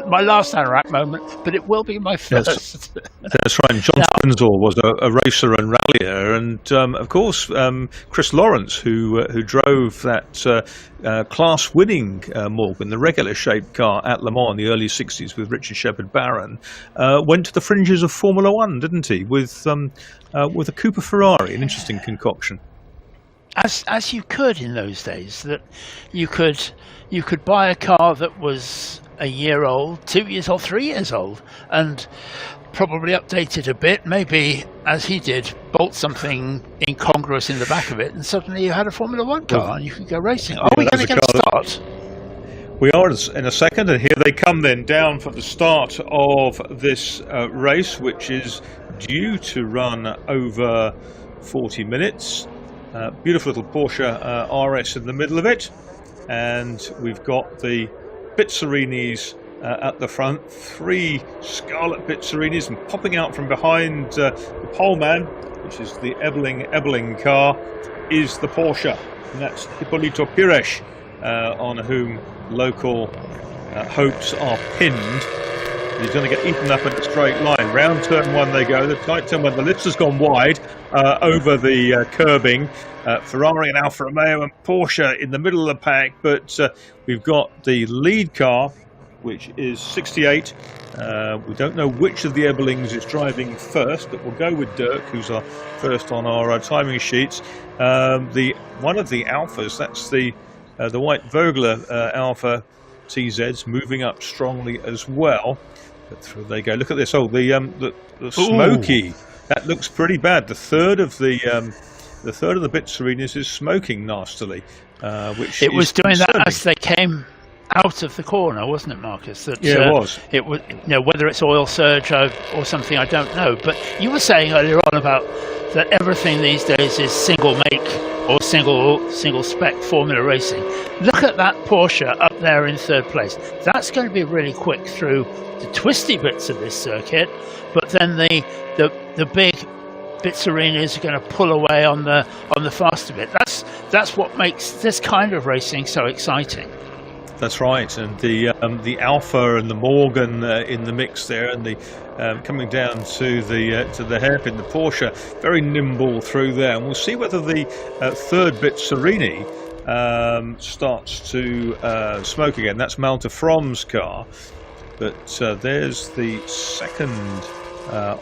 S7: my last anorak moment, but it will be my first.
S4: That's right. John Sprinzel was a racer and rallier, and of course Chris Lawrence, who drove that class-winning Morgan, the regular-shaped car at Le Mans in the early 60s with Richard Shepherd Barron, went to the fringes of Formula One, didn't he? With a Cooper Ferrari, an interesting concoction.
S7: As you could in those days, that you could buy a car that was a year old, 2 years old, 3 years old, and probably update it a bit, maybe, as he did, bolt something incongruous in the back of it, and suddenly you had a Formula One car and you could go racing. Are we going to get a start?
S4: We are in a second, and here they come then down for the start of this race, which is due to run over 40 minutes. Beautiful little Porsche RS in the middle of it, and we've got the Bizzarinis at the front, 3 scarlet Bizzarinis, and popping out from behind the poleman, which is the Ebeling car, is the Porsche, and that's Hipólito Pires, on whom local hopes are pinned. He's going to get eaten up in a straight line. Round turn 1 they go, the tight turn 1, the lift has gone wide over the curbing. Ferrari and Alfa Romeo and Porsche in the middle of the pack, but we've got the lead car, which is 68. We don't know which of the Ebelings is driving first, but we'll go with Dirk, who's our first on our timing sheets. One of the Alphas, that's the white Vogler Alpha TZs, moving up strongly as well. But through they go. Look at this. Oh, the smoky. That looks pretty bad. The third of the Bizzarinis is smoking nastily, which
S7: it was doing
S4: concerning.
S7: that as they came out of the corner, wasn't it, Marcus? That,
S4: yeah, it was.
S7: It was, whether it's oil surge or something, I don't know. But you were saying earlier on about that everything these days is single make or single spec Formula racing. Look at that Porsche up there in third place. That's going to be really quick through the twisty bits of this circuit, but then the big Bizzarinis are going to pull away on the faster bit. That's what makes this kind of racing so exciting.
S4: That's right, and the Alpha and the Morgan in the mix there, and the coming down to the hairpin, the Porsche very nimble through there, and we'll see whether the third Bizzarini starts to smoke again. That's Malte From's car, but there's the second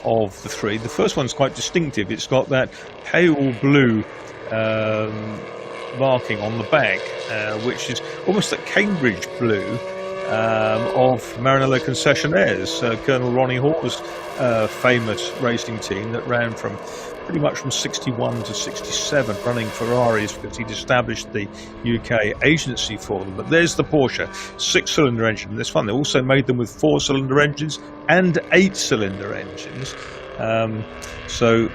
S4: of the 3. The first one's quite distinctive. It's got that pale blue marking on the back, which is almost a Cambridge blue, of Maranello Concessionaires, Colonel Ronnie Hawes' famous racing team that ran from pretty much from 61 to 67, running Ferraris because he'd established the UK agency for them. But there's the Porsche 6-cylinder engine. This one, they also made them with 4-cylinder engines and 8-cylinder engines. So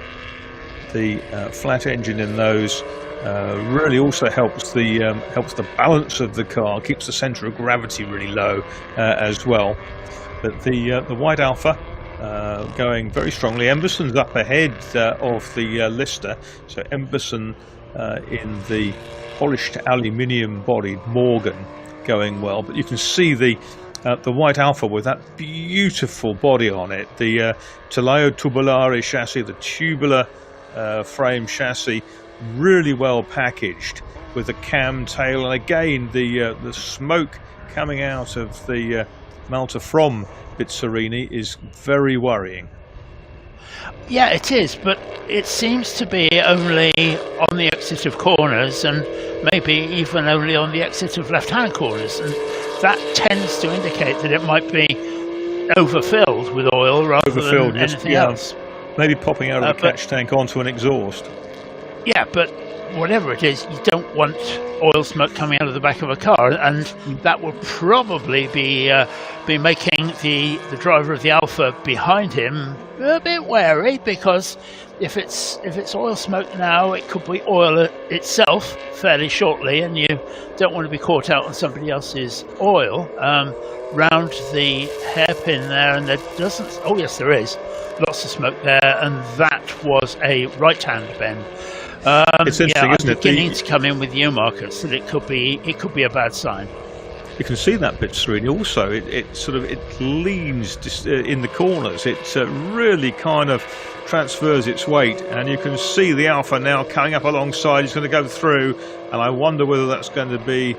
S4: the flat engine in those really also helps the balance of the car, keeps the centre of gravity really low as well. But the White Alpha going very strongly. Emberson's up ahead of the Lister, so Emberson in the polished aluminium bodied Morgan going well, but you can see the White Alpha with that beautiful body on it, the Telaio Tubulare chassis, the tubular frame chassis, really well packaged with the cam tail, and again the smoke coming out of the Malta from Bizzarini is very worrying.
S7: Yeah, it is, but it seems to be only on the exit of corners and maybe even only on the exit of left-hand corners, and that tends to indicate that it might be overfilled with oil rather than anything else.
S4: Maybe popping out of the catch tank onto an exhaust.
S7: Yeah, but whatever it is, you don't want oil smoke coming out of the back of a car, and that will probably be making the driver of the Alpha behind him a bit wary, because if it's oil smoke now, it could be oil itself fairly shortly, and you don't want to be caught out on somebody else's oil round the hairpin there. And there doesn't. Oh yes, there is lots of smoke there, and that was a right-hand bend.
S4: It's interesting, isn't it?
S7: Beginning to come in with U markers that it could be a bad sign.
S4: You can see that bit, Serene. Also, it leans in the corners. It really kind of transfers its weight, and you can see the Alpha now coming up alongside. It's going to go through, and I wonder whether that's going to be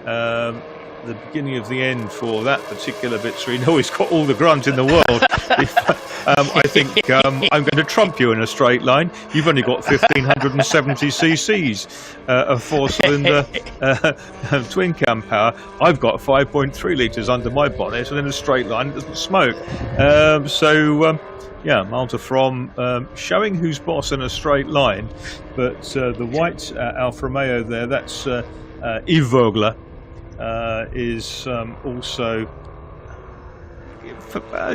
S4: the beginning of the end for that particular bit, Serene. Oh, he's got all the grunt in the world. I think I'm going to trump you in a straight line. You've only got 1,570 cc's of 4-cylinder twin cam power. I've got 5.3 litres under my bonnet, and in a straight line it doesn't smoke. Yeah, Malta from showing who's boss in a straight line. But the white Alfa Romeo there, that's Yves Vogler, is also...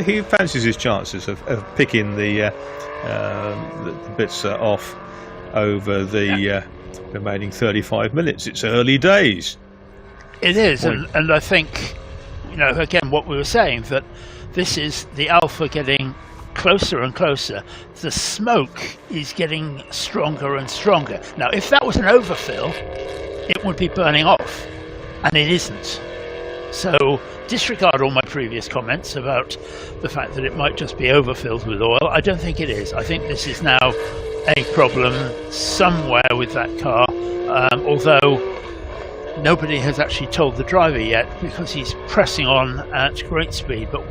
S4: he fancies his chances of picking the bits off over the remaining 35 minutes. It's early days.
S7: It is, and I think, again, what we were saying, that this is the Alpha getting closer and closer. The smoke is getting stronger and stronger. Now, if that was an overfill, it would be burning off, and it isn't. So disregard all my previous comments about the fact that it might just be overfilled with oil. I don't think it is. I think this is now a problem somewhere with that car, although nobody has actually told the driver yet, because he's pressing on at great speed. But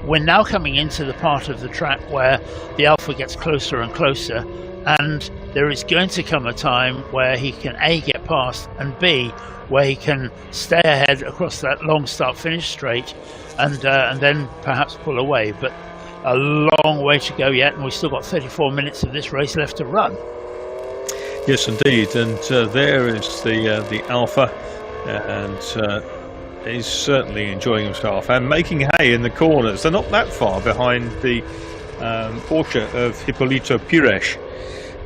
S7: we're now coming into the part of the track where the Alpha gets closer and closer, and there is going to come a time where he can A, get past, and B, where he can stay ahead across that long start-finish straight, and then perhaps pull away. But a long way to go yet, and we've still got 34 minutes of this race left to run.
S4: Yes, indeed, and there is the Alpha, and he's certainly enjoying himself and making hay in the corners. They're not that far behind the Porsche of Hipólito Pires,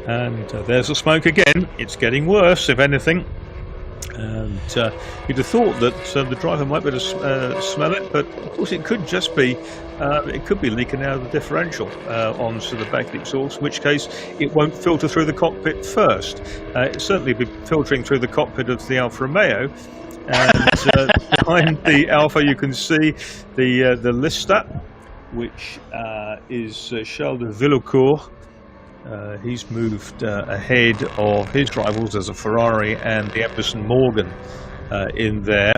S4: and there's the smoke again. It's getting worse, if anything. And you'd have thought that the driver might be able to smell it, but of course it could just be leaking out of the differential onto the back exhaust, in which case it won't filter through the cockpit first. It'll certainly be filtering through the cockpit of the Alfa Romeo, and behind the Alpha you can see the Lister, which is Charles de Villencourt. He's moved ahead of his rivals as a Ferrari and the Epperson Morgan in there.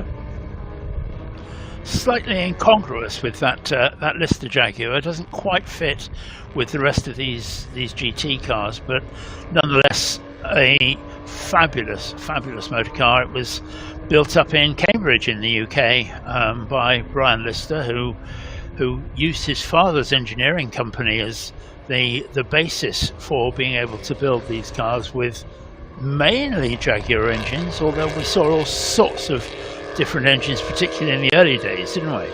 S7: Slightly incongruous with that Lister Jaguar. It doesn't quite fit with the rest of these GT cars, but nonetheless a fabulous, fabulous motor car. It was built up in Cambridge in the UK by Brian Lister, who used his father's engineering company as the basis for being able to build these cars with mainly Jaguar engines, although we saw all sorts of different engines, particularly in the early days, didn't we?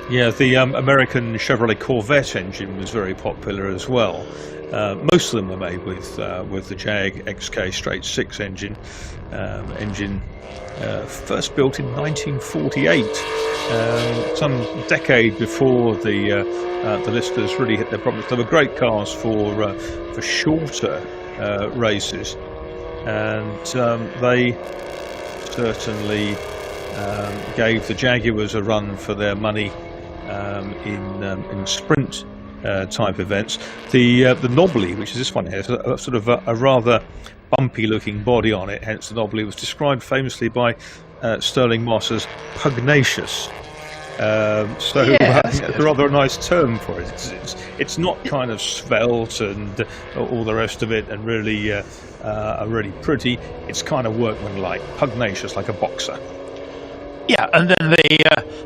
S4: Yeah, the American Chevrolet Corvette engine was very popular as well. Most of them were made with the Jag XK straight 6 engine. First built in 1948, some decade before the Listers really hit their problems. They were great cars for shorter races, and they certainly gave the Jaguars a run for their money in sprint type events. The Knobbly, which is this one, has a sort of a rather bumpy looking body on it, hence the Knobbly. Was described famously by Sterling Moss as pugnacious. That's rather a nice term for it. It's not kind of svelte and all the rest of it and really pretty. It's kind of workmanlike, pugnacious, like a boxer.
S7: Yeah, and then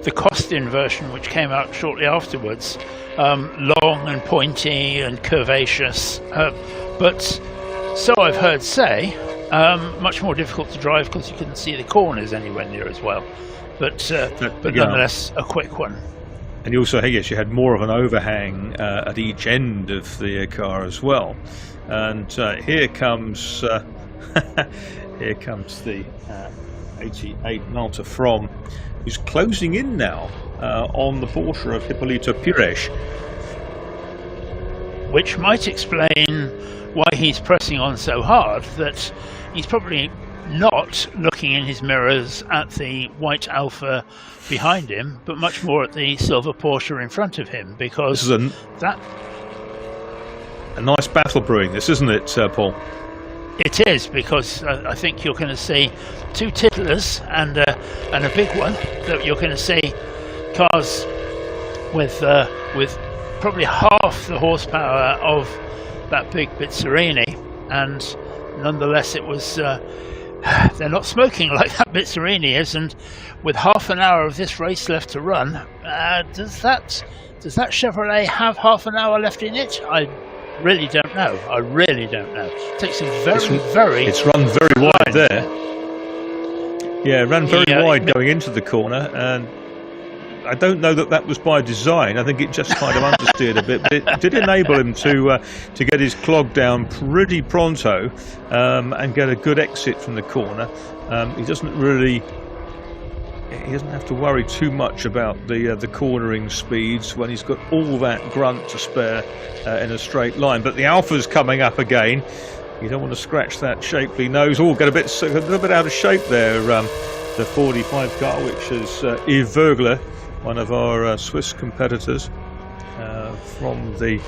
S7: the Costin version, which came out shortly afterwards, long and pointy and curvaceous, but so I've heard say, much more difficult to drive because you couldn't see the corners anywhere near as well. But nonetheless, a quick one.
S4: And you also, you had more of an overhang at each end of the car as well. And here comes the 88 Malta From, who's closing in now on the Porsche of Hipólito Pires.
S7: Which might explain why he's pressing on so hard, that he's probably not looking in his mirrors at the white Alfa behind him, but much more at the silver Porsche in front of him, because
S4: this is a nice battle brewing, this, isn't it, Paul?
S7: It is, because I think you're going to see 2 tiddlers and a big one. That you're going to see cars with probably half the horsepower of that big Bizzarini, and nonetheless it was they're not smoking like that Bizzarini is, and with half an hour of this race left to run, does that Chevrolet have half an hour left in it? I really don't know. It takes a very
S4: it's run very wide there. Yeah, it ran very wide going into the corner, and I don't know that was by design. I think it just kind of understeered a bit, but it did enable him to get his clog down pretty pronto and get a good exit from the corner. He doesn't have to worry too much about the cornering speeds when he's got all that grunt to spare in a straight line. But the Alfa's coming up again. You don't want to scratch that shapely nose. Oh, get a little bit out of shape there. The 45 car, which is Yves Vogler, one of our Swiss competitors from a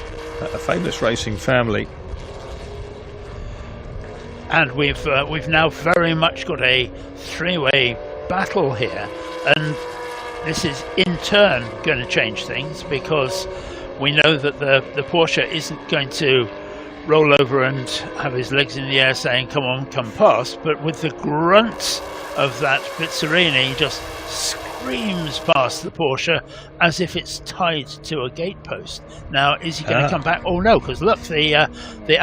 S4: famous racing family.
S7: And we've now very much got a 3-way battle here, and this is in turn going to change things, because we know that the Porsche isn't going to roll over and have his legs in the air saying come on, come past, but with the grunt of that Bizzarini just screams past the Porsche as if it's tied to a gate post. Now, is he going to come back? Oh no, because look, the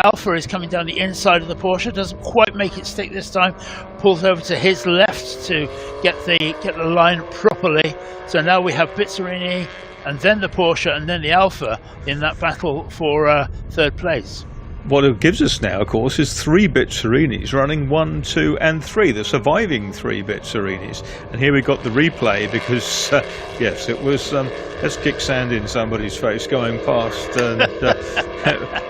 S7: Alfa is coming down the inside of the Porsche, doesn't quite make it stick this time, pulls over to his left to get the line properly. So now we have Bizzarini and then the Porsche and then the Alfa in that battle for third place.
S4: What it gives us now, of course, is 3 Bizzarinis running 1, 2 and 3, the surviving 3 Bizzarinis. And here we got the replay because, yes, it was, let's kick sand in somebody's face going past and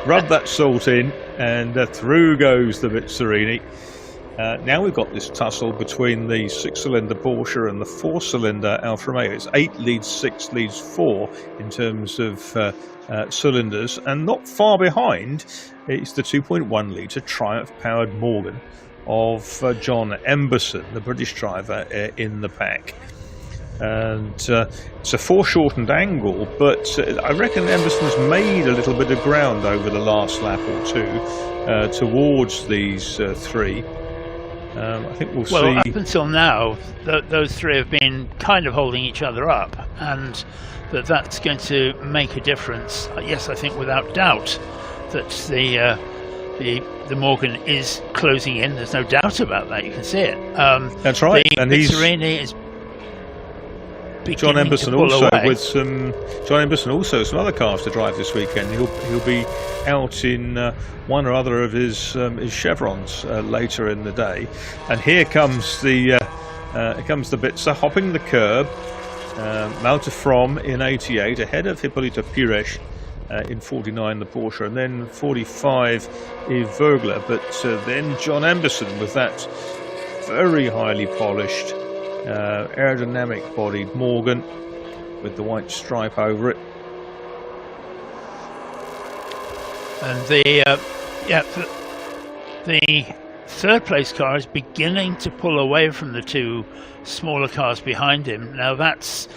S4: rub that salt in, and through goes the Bizzarini. Now we've got this tussle between the 6-cylinder Porsche and the 4-cylinder Alfa Romeo. It's 8 leads 6 leads 4 in terms of cylinders, and not far behind it's the 2.1 litre Triumph powered Morgan of John Emberson, the British driver, in the pack. And it's a foreshortened angle, but I reckon Emberson's made a little bit of ground over the last lap or two towards these 3. I think we'll
S7: Well,
S4: see.
S7: up until now, those three have been kind of holding each other up, and that's going to make a difference. Yes, I think without doubt that the Morgan is closing in. There's no doubt about that. You can see it.
S4: That's right,
S7: The
S4: and he's
S7: Bizzarini is
S4: John
S7: beginning to
S4: Emberson
S7: pull
S4: also
S7: away.
S4: with some other cars to drive this weekend. He'll be out in one or other of his chevrons later in the day. And here comes the Bitsa hopping the curb. Malta From in 88 ahead of Hippolyta Pires in 49 the Porsche, and then 45 Yves Vogler. But then John Emberson with that very highly polished aerodynamic bodied Morgan with the white stripe over it.
S7: And the third place car is beginning to pull away from the two smaller cars behind him. Now that's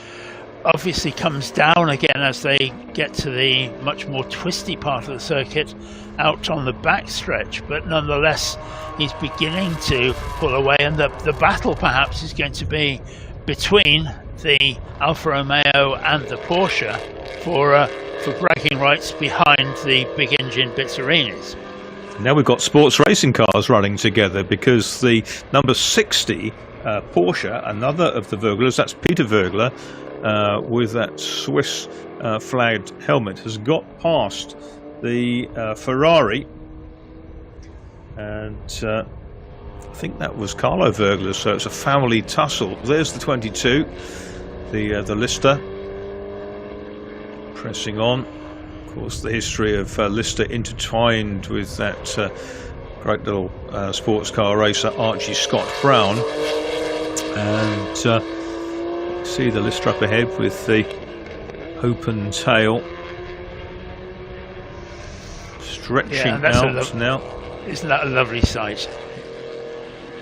S7: obviously comes down again as they get to the much more twisty part of the circuit out on the back stretch, but nonetheless he's beginning to pull away, and the battle perhaps is going to be between the Alfa Romeo and the Porsche for bragging rights behind the big engine Bizzarinis.
S4: Now we've got sports racing cars running together, because the number 60 Porsche, another of the Vöglers, that's Peter Vögler with that Swiss flagged helmet, has got past the Ferrari, and I think that was Carlo Vögler, so it's a family tussle. There's the 22, the Lister pressing on. Of course, the history of Lister intertwined with that great little sports car racer Archie Scott Brown. And see the Lister up ahead with the open tail stretching out now.
S7: Isn't that a lovely sight?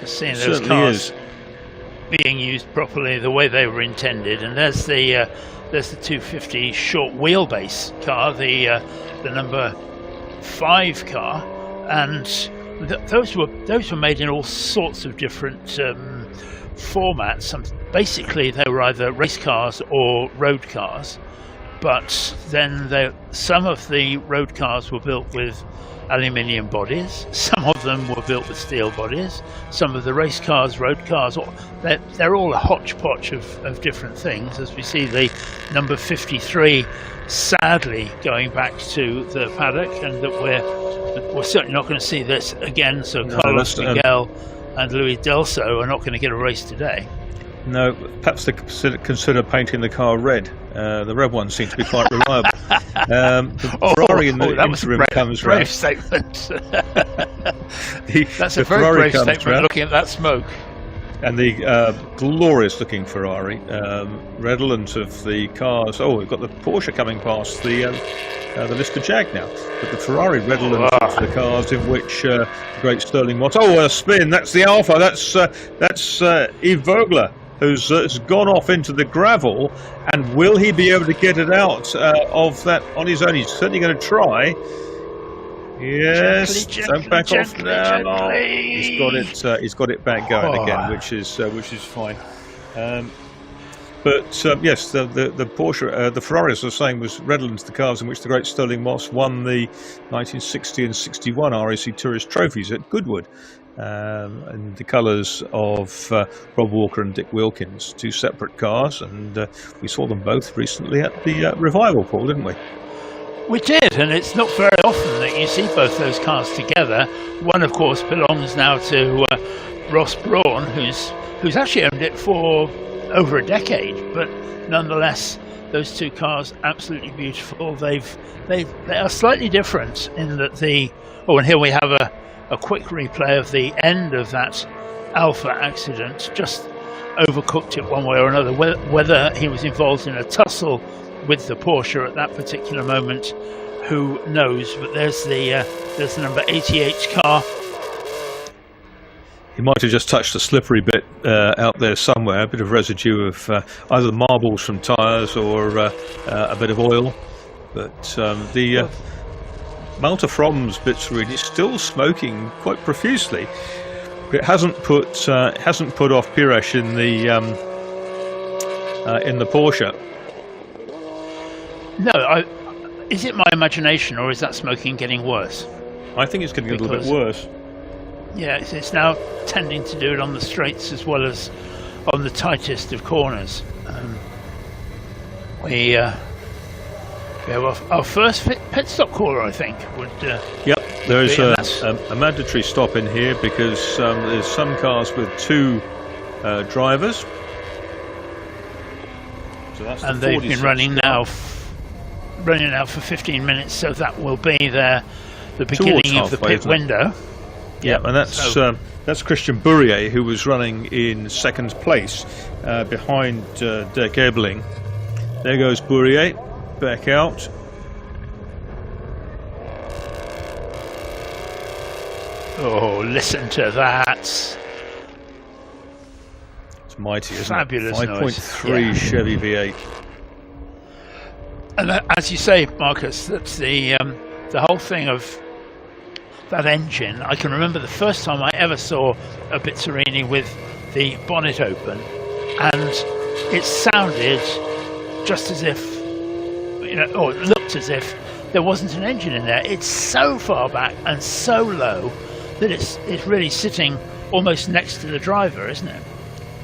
S7: Just seeing those
S4: Certainly
S7: cars
S4: is.
S7: being used properly the way they were intended. And there's the 250 short wheelbase car, the number 5 car, and those were made in all sorts of different formats. Basically, they were either race cars or road cars, but then some of the road cars were built with aluminium bodies, some of them were built with steel bodies, some of the race cars, road cars, they're all a hodgepodge of different things, as we see the number 53 sadly going back to the paddock, and that we're certainly not going to see this again, so
S4: No,
S7: Carlos Miguel and Louis Delso are not going to get a race today.
S4: No, perhaps they consider painting the car red. The red ones seem to be quite reliable. The Ferrari in the interim comes round.
S7: Brave statement. That's
S4: the
S7: a very
S4: Ferrari
S7: brave
S4: comes
S7: statement,
S4: round,
S7: looking at that smoke.
S4: and the glorious-looking Ferrari, redolent of the cars. Oh, we've got the Porsche coming past the Lister Jag now, but the Ferrari redolent of the cars in which the great Sterling Moss. Oh, a spin! That's the Alpha. That's Yves Vogler, who's gone off into the gravel, and will he be able to get it out of that on his own? He's certainly going to try. Yes, don't back off now. He's got it back going again, which is fine. But yes, the Porsche, the Ferrari, as I was saying, was redolent to the cars in which the great Sterling Moss won the 1960 and 61 RAC Tourist trophies at Goodwood. And the colours of Rob Walker and Dick Wilkins, two separate cars, and we saw them both recently at the Revival, Paul, didn't we?
S7: We did, and it's not very often that you see both those cars together. One, of course, belongs now to Ross Brawn, who's actually owned it for over a decade, but nonetheless, those two cars absolutely beautiful. They are slightly different in that and here we have a quick replay of the end of that Alpha accident. Just overcooked it one way or another. Whether he was involved in a tussle with the Porsche at that particular moment, who knows? But there's the number 88 car.
S4: He might have just touched a slippery bit out there somewhere, a bit of residue of either marbles from tyres or a bit of oil. But the Malta From's Bizzarrini is still smoking quite profusely. It hasn't put off Pires in the Porsche.
S7: No, is it my imagination, or is that smoking getting worse?
S4: I think it's getting a little bit worse.
S7: Yeah, it's now tending to do it on the straights as well as on the tightest of corners. We have our first pit stop caller, I think.
S4: Yep, there's a mandatory stop in here because there's some cars with two drivers. So that's
S7: and they've been running now for 15 minutes, so that will be the beginning of the pit window.
S4: Yeah, and that's Christian Bourrier, who was running in second place behind Dirk Ebeling. There goes Bourrier, back out.
S7: Oh, listen to that.
S4: It's mighty, isn't
S7: Fabulous
S4: it? 5.3 Chevy V8.
S7: And as you say, Marcus, that's the whole thing of that engine. I can remember the first time I ever saw a Bizzarini with the bonnet open, and it sounded just as if, or it looked as if there wasn't an engine in there. It's so far back and so low that it's really sitting almost next to the driver, isn't it?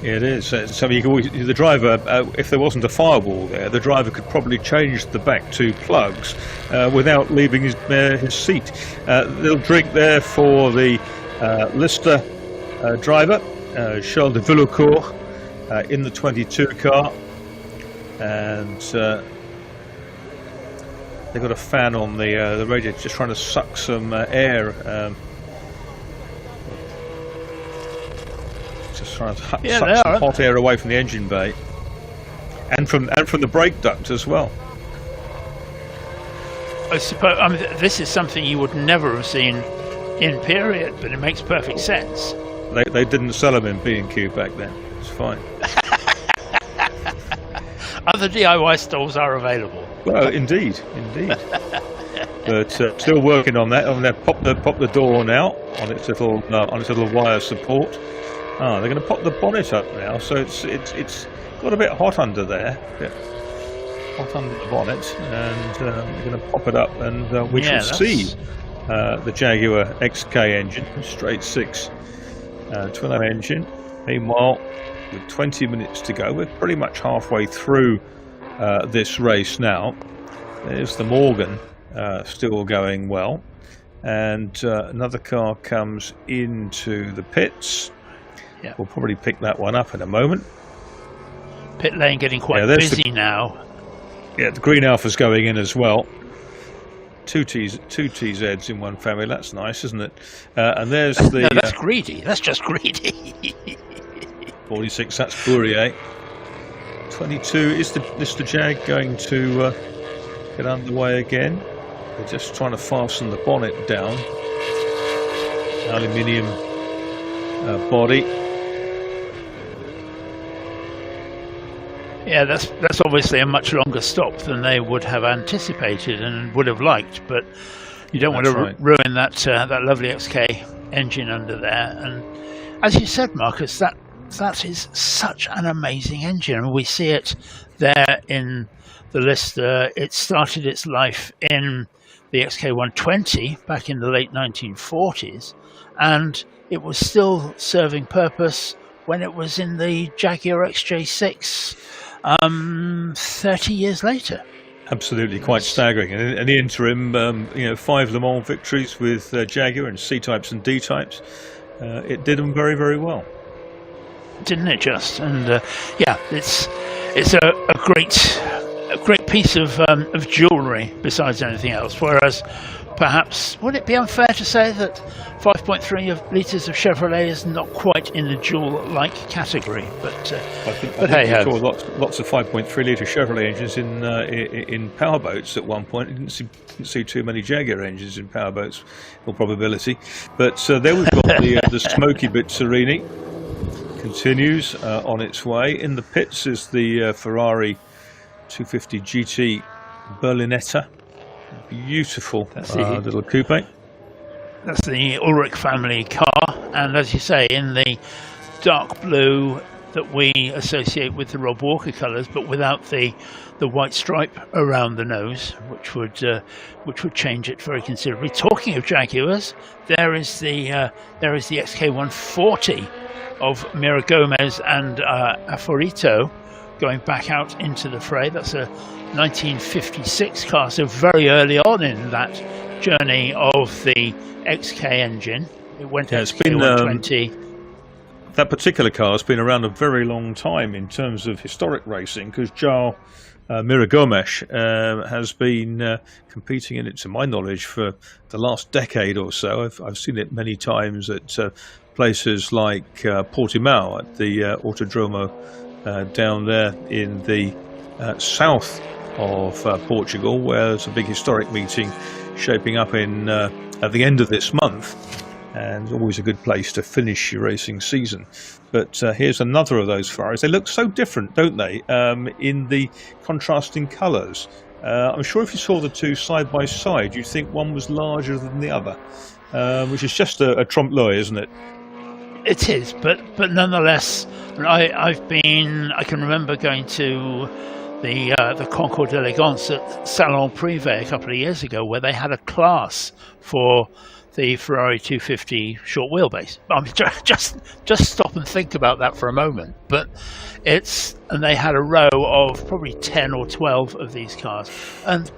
S4: Yeah, it is. So you can the driver, if there wasn't a firewall there, the driver could probably change the back two plugs without leaving his seat. They'll drink there for the Lister driver, Charles de Villancourt, in the 22 car, and they've got a fan on the radiator, just trying to suck some air. Just trying to suck some hot air away from the engine bay, and from the brake duct as well.
S7: I suppose. I mean, this is something you would never have seen in period, but it makes perfect sense.
S4: They didn't sell them in B&Q back then. It's fine.
S7: Other DIY stores are available.
S4: Well, indeed. But still working on that. Pop the door now on its little wire support. They're going to pop the bonnet up now, so it's got a bit hot under there, a bit hot under the bonnet, and they're going to pop it up, and we shall see the Jaguar XK engine, straight six twin engine. Meanwhile, with 20 minutes to go, we're pretty much halfway through this race now. There's the Morgan still going well, and another car comes into the pits.
S7: Yeah.
S4: We'll probably pick that one up in a moment.
S7: Pit lane getting quite busy now.
S4: Yeah, the Green Alpha's going in as well. Two TZs in one family. That's nice, isn't it? And there's the.
S7: No, that's greedy. That's just greedy.
S4: 46. That's Bourrier. 22. Is the Jag going to get underway again? They're just trying to fasten the bonnet down. Aluminium body.
S7: Yeah, that's obviously a much longer stop than they would have anticipated and would have liked, but you don't want to ruin that lovely XK engine under there. And as you said, Marcus, that is such an amazing engine, and we see it there in the Lister. It started its life in the XK120 back in the late 1940s, and it was still serving purpose when it was in the Jaguar XJ6 30 years later.
S4: Absolutely, quite staggering. And in the interim, 5 Le Mans victories with Jaguar and C-types and D-types. It did them very, very well.
S7: Didn't it just? And it's a great piece of jewellery besides anything else. Whereas perhaps, would it be unfair to say that 5.3 litres of Chevrolet is not quite in the jewel-like category? But
S4: I think we saw lots of 5.3 litre Chevrolet engines in powerboats at one point. You didn't see too many Jaguar engines in powerboats, all probability. But there we've got the smoky Bizzarini. Continues on its way. In the pits is the Ferrari 250 GT Berlinetta. Beautiful little coupe.
S7: That's the Ulrich family car, and as you say, in the dark blue that we associate with the Rob Walker colours, but without the white stripe around the nose, which would change it very considerably. Talking of Jaguars, there is the XK140 of Mira Gomez and Aforito going back out into the fray. That's a 1956 car, so very early on in that journey of the XK engine. It went XK120.
S4: That particular car has been around a very long time in terms of historic racing, because João Mira Gomes has been competing in it, to my knowledge, for the last decade or so. I've seen it many times at places like Portimão, at the Autodromo down there in the south of Portugal, where there's a big historic meeting shaping up in at the end of this month. And always a good place to finish your racing season. But here's another of those Ferraris. They look so different, don't they, in the contrasting colours. I'm sure if you saw the two side by side, you'd think one was larger than the other, which is just a trompe-l'oeil, isn't it?
S7: It is, but nonetheless, I can remember going to the Concours d'Elegance at Salon Privé a couple of years ago, where they had a class for the Ferrari 250 short wheelbase. Just stop and think about that for a moment. But and they had a row of probably 10 or 12 of these cars, and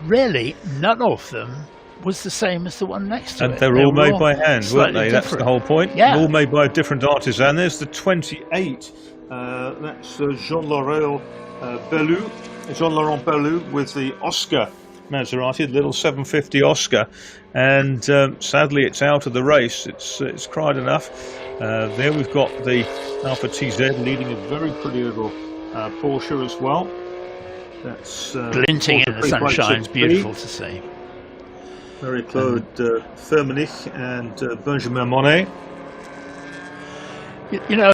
S7: really none of them was the same as the one next to it.
S4: And they're all made by hand, weren't they? That's the whole point.
S7: Yeah.
S4: All made by a different artisan. There's the 28. That's Jean-Laurent Bellu with the Oscar Maserati, the little 750 Oscar, and sadly it's out of the race. It's cried enough. There we've got the Alfa TZ leading a very pretty little Porsche as well. That's
S7: glinting in the sunshine. Beautiful to see.
S4: Marie-Claude Firmenich and Benjamin Monet.
S7: You know,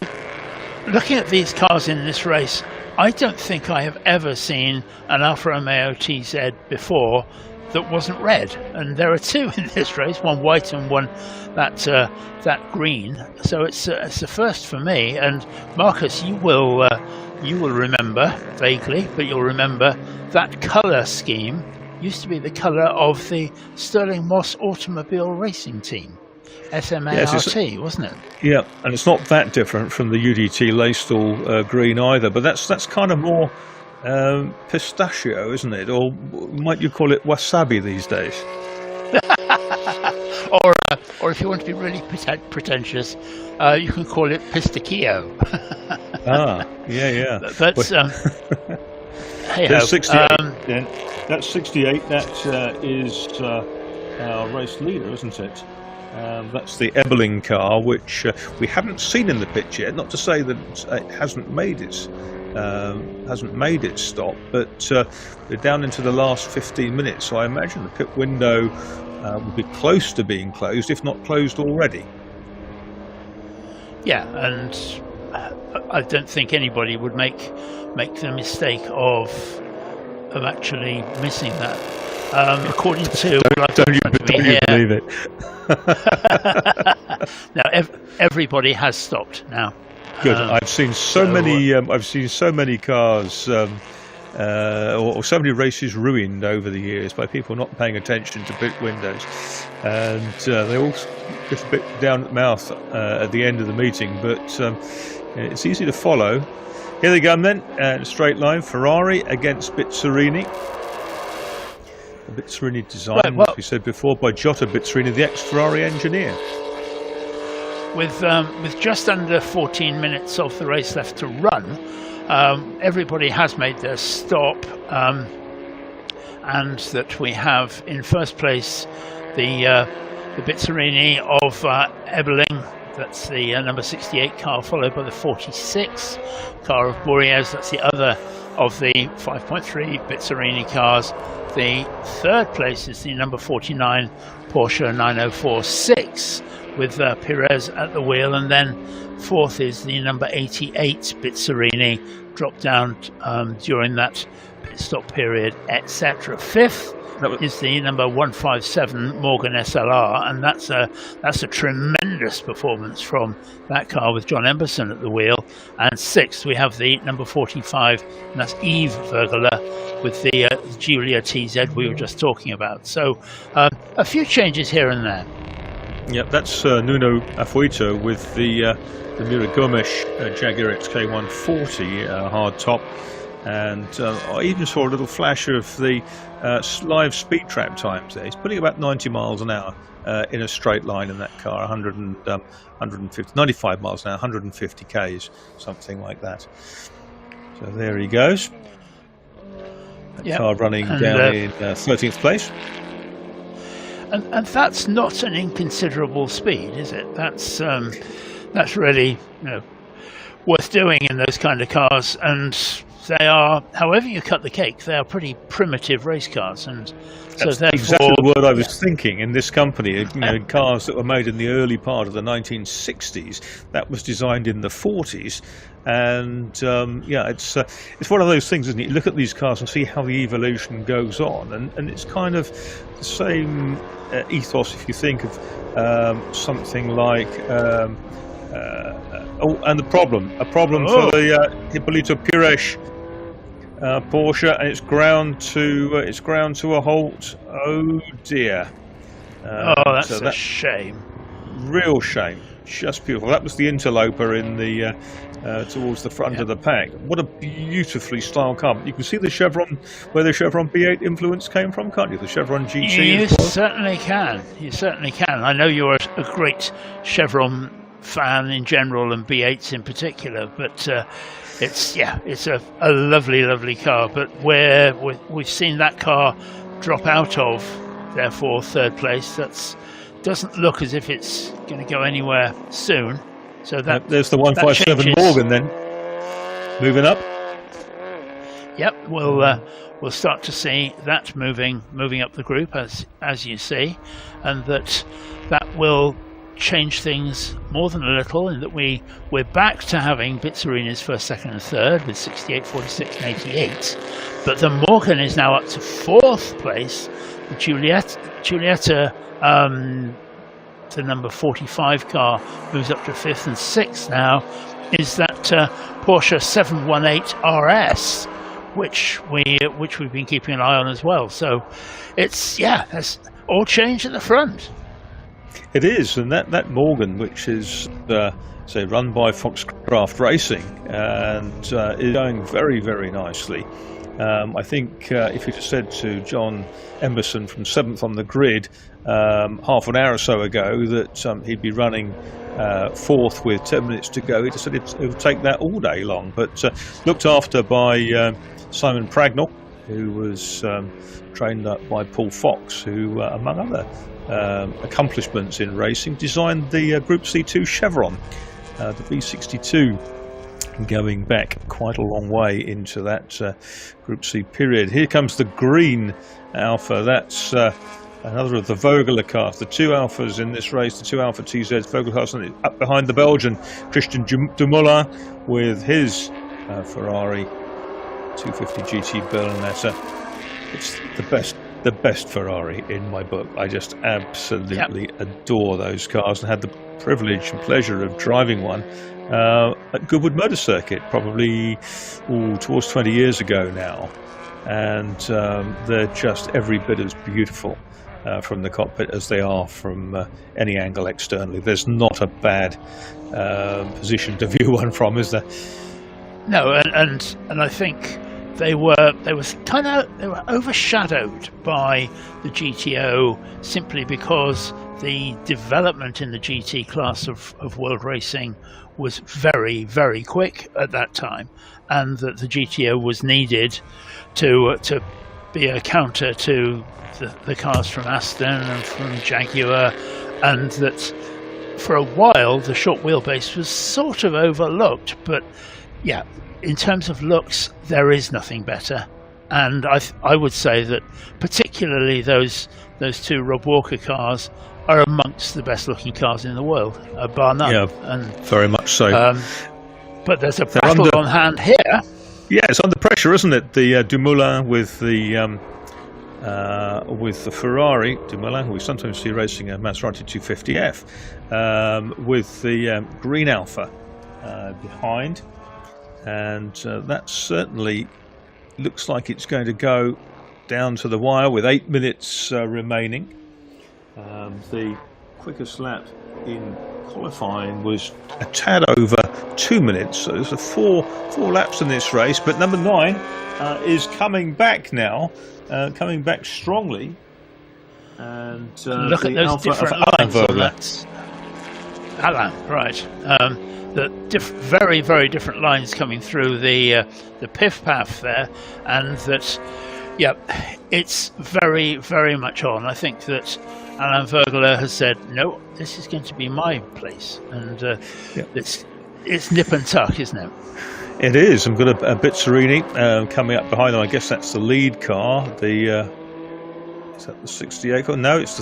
S7: looking at these cars in this race, I don't think I have ever seen an Alfa Romeo TZ before that wasn't red, and there are two in this race, one white and one that green. So it's a first for me. And Marcus, you will remember vaguely, but you'll remember that colour scheme used to be the colour of the Stirling Moss Automobile Racing Team. SMART, wasn't it?
S4: Yeah, and it's not that different from the UDT Laystall green either, but that's kind of more pistachio, isn't it? Or might you call it wasabi these days?
S7: or if you want to be really pretentious, you can call it pistachio.
S4: Yeah.
S7: But hey ho.
S4: 68. That's 68. That is our race leader, isn't it? That's the Ebeling car, which we haven't seen in the pit yet. Not to say that it hasn't made its stop, but we're down into the last 15 minutes. So I imagine the pit window will be close to being closed, if not closed already.
S7: Yeah, and I don't think anybody would make the mistake of actually missing that. According to
S4: don't you believe it?
S7: Now everybody has stopped now.
S4: Good. I've seen so many cars or so many races ruined over the years by people not paying attention to pit windows, and they all get a bit down at the mouth at the end of the meeting. But it's easy to follow. Here they go then, in a straight line. Ferrari against Bizzarini. The Bizzarini design, as we said before, by Giotto Bizzarini, the ex-Ferrari engineer.
S7: With just under 14 minutes of the race left to run, everybody has made their stop, and that we have in first place the Bizzarini of Ebeling. That's the number 68 car, followed by the 46 car of Bourriez. That's the other of the 5.3 Bizzarini cars. The third place is the number 49 Porsche 9046 with Perez at the wheel, and then fourth is the number 88 Bizzarini, dropped down during that pit stop period, etc. Fifth is the number 157 Morgan SLR, and that's a tremendous performance from that car with John Emberson at the wheel. And sixth, we have the number 45, and that's Yves Vergler with the Giulia TZ we were just talking about. So a few changes here and there.
S4: Yeah, that's Nuno Afuito with the Mira Gomes Jaguar XK140 hard top, and I even saw a little flash of the live speed trap times there. He's putting about 90 miles an hour in a straight line in that car, 95 miles an hour, 150 k's, something like that. So there he goes. That car running down in 13th place.
S7: And that's not an inconsiderable speed, is it? That's really worth doing in those kind of cars. And they are, however you cut the cake, they are pretty primitive race cars. And so
S4: that's exactly the word I was thinking in this company. Cars that were made in the early part of the 1960s, that was designed in the 40s. And it's one of those things, isn't it? You look at these cars and see how the evolution goes on, and it's kind of the same ethos if you think of something like and a problem for the Hipólito Pires Porsche, and it's ground to a halt. Oh dear!
S7: That's a shame.
S4: Real shame. Just beautiful. That was the interloper in the towards the front of the pack. What a beautifully styled car. You can see the chevron, where the Chevron B8 influence came from, can't you? The Chevron GT.
S7: You certainly can. You certainly can. I know you're a great Chevron fan in general, and B8s in particular. But it's a lovely, lovely car. But where we've seen that car drop out of, therefore third place, that's doesn't look as if it's going to go anywhere soon. So
S4: there's the 157 Morgan then moving up.
S7: Yep, we'll start to see that moving up the group as you see, and that will change things more than a little, in that we're back to having Bizzarini's first, second, and third with 68, 46, and 88. But the Morgan is now up to fourth place. The Giulietta, the number 45 car, moves up to fifth, and sixth now is that Porsche 718 RS, which we've been keeping an eye on as well. So there's all change at the front.
S4: It is, and that Morgan, which is run by Foxcraft Racing, and is going very, very nicely. I think if you'd have said to John Emberson from 7th on the grid half an hour or so ago that he'd be running 4th with 10 minutes to go, he'd have said it would take that all day long. But looked after by Simon Pragnell, who was trained up by Paul Fox, who, among other accomplishments in racing, designed the Group C2 Chevron, the V62. Going back quite a long way into that Group C period. Here comes the green Alpha. That's another of the Vogler cars. The two Alphas in this race, the two Alpha TZs, Vogler cars, and up behind the Belgian Christian Dumoulin with his Ferrari 250 GT Berlinetta. It's the best Ferrari in my book. I just absolutely adore those cars, and had the privilege and pleasure of driving one at Goodwood Motor Circuit probably towards 20 years ago now, and they're just every bit as beautiful from the cockpit as they are from any angle externally. There's not a bad position to view one from, is there?
S7: No, and I think they were overshadowed by the GTO simply because the development in the GT class of world racing was very, very quick at that time, and that the GTO was needed to be a counter to the cars from Aston and from Jaguar, and that for a while the short wheelbase was sort of overlooked. But yeah, in terms of looks, there is nothing better, and I would say that particularly those two Rob Walker cars are amongst the best looking cars in the world, bar none.
S4: Yeah, and very much so.
S7: But there's a battle on hand here.
S4: Yeah, it's under pressure, isn't it? The Dumoulin with the with the Ferrari de Milan. We sometimes see racing a Maserati 250F with the green Alfa behind, and that certainly looks like it's going to go down to the wire with 8 minutes remaining. The quickest lap in qualifying was a tad over 2 minutes, so there's four laps in this race, but number 9 is coming back now, coming back strongly, and
S7: look at those different lines on that. Alain, right. The very, very different lines coming through the piff path there, and that, yeah, it's very, very much on. I think that Alain Vergler has said, no, this is going to be my place, and it's nip and tuck, isn't it?
S4: It is. I've got a Bizzarini coming up behind them. I guess that's the lead car. Is that the 68 car? No, it's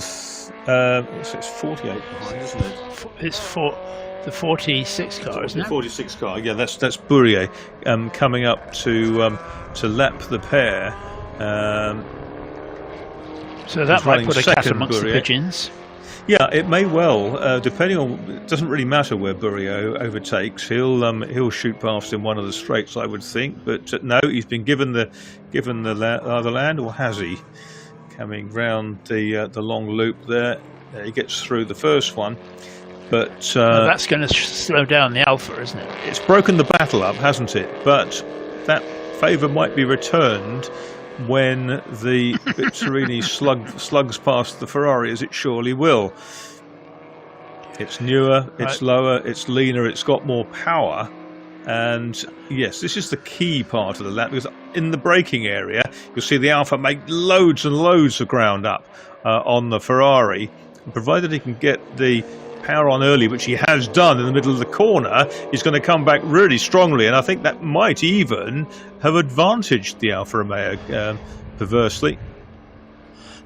S4: it's 48 behind, isn't it?
S7: It's the 46 car, isn't it?
S4: The 46 car. Yeah, that's Bourrier coming up to lap the pair.
S7: So that might put a cat amongst the pigeons.
S4: Yeah, it may well. Depending on, it doesn't really matter where Bourrier overtakes. He'll shoot past in one of the straights, I would think. But no, he's been given the land, or has he? Coming round the long loop there, he gets through the first one. But
S7: that's going to slow down the Alfa, isn't it?
S4: It's broken the battle up, hasn't it? But that favour might be returned when the Bizzarini slugs past the Ferrari, as it surely will. It's newer, it's lower, it's leaner, it's got more power. And yes, this is the key part of the lap, because in the braking area, you'll see the Alfa make loads and loads of ground up on the Ferrari. And provided he can get the power on early, which he has done in the middle of the corner, he's going to come back really strongly, and I think that might even have advantaged the Alfa Romeo perversely.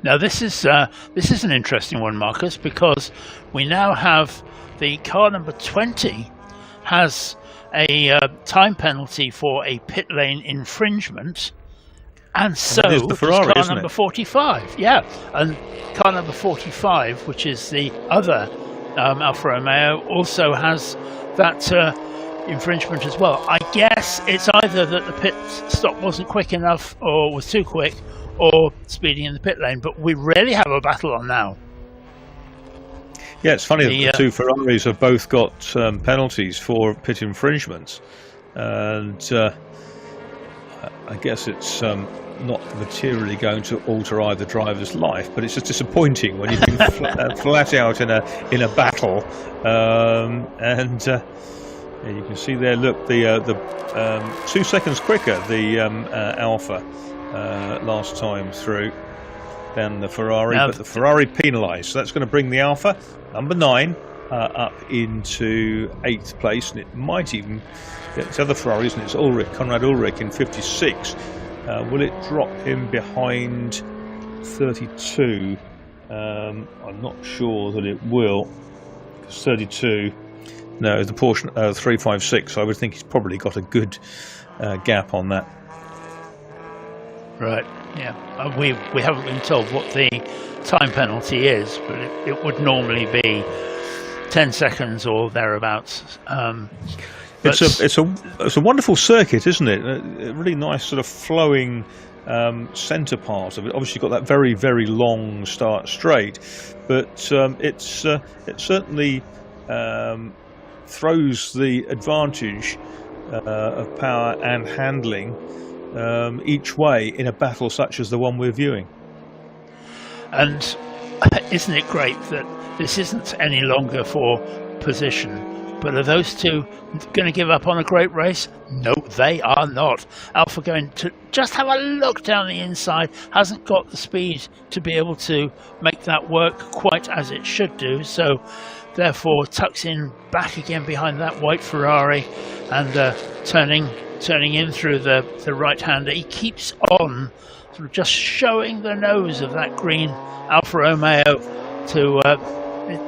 S7: Now this is an interesting one, Marcus, because we now have the car number 20 has a time penalty for a pit lane infringement, and so
S4: does the Ferrari,
S7: car number 45. Yeah, and car number 45, which is the other Alfa Romeo, also has that infringement as well. I guess it's either that the pit stop wasn't quick enough, or was too quick, or speeding in the pit lane, but we really have a battle on now.
S4: Yeah, it's funny that the two Ferraris have both got penalties for pit infringements, and I guess it's not materially going to alter either driver's life, but it's just disappointing when you've been flat out in a battle, and you can see there. Look, the 2 seconds quicker the Alfa last time through than the Ferrari, but the Ferrari penalised. So that's going to bring the Alfa number 9 up into 8th place, and it might even get the other Ferrari, isn't it? It's Conrad Ulrich in 56. Will it drop him behind 32? I'm not sure that it will, because 32, no, the Porsche 356, I would think he's probably got a good gap on that.
S7: Right, yeah. We haven't been told what the time penalty is, but it would normally be 10 seconds or thereabouts.
S4: It's a wonderful circuit, isn't it? A really nice sort of flowing centre part of it. Obviously, you've got that very, very long start straight, but it certainly throws the advantage of power and handling each way in a battle such as the one we're viewing.
S7: And isn't it great that this isn't any longer for position? But are those two going to give up on a great race? No, they are not. Alfa going to just have a look down the inside, hasn't got the speed to be able to make that work quite as it should do, so therefore tucks in back again behind that white Ferrari, and turning in through the right-hander. He keeps on sort of just showing the nose of that green Alfa Romeo to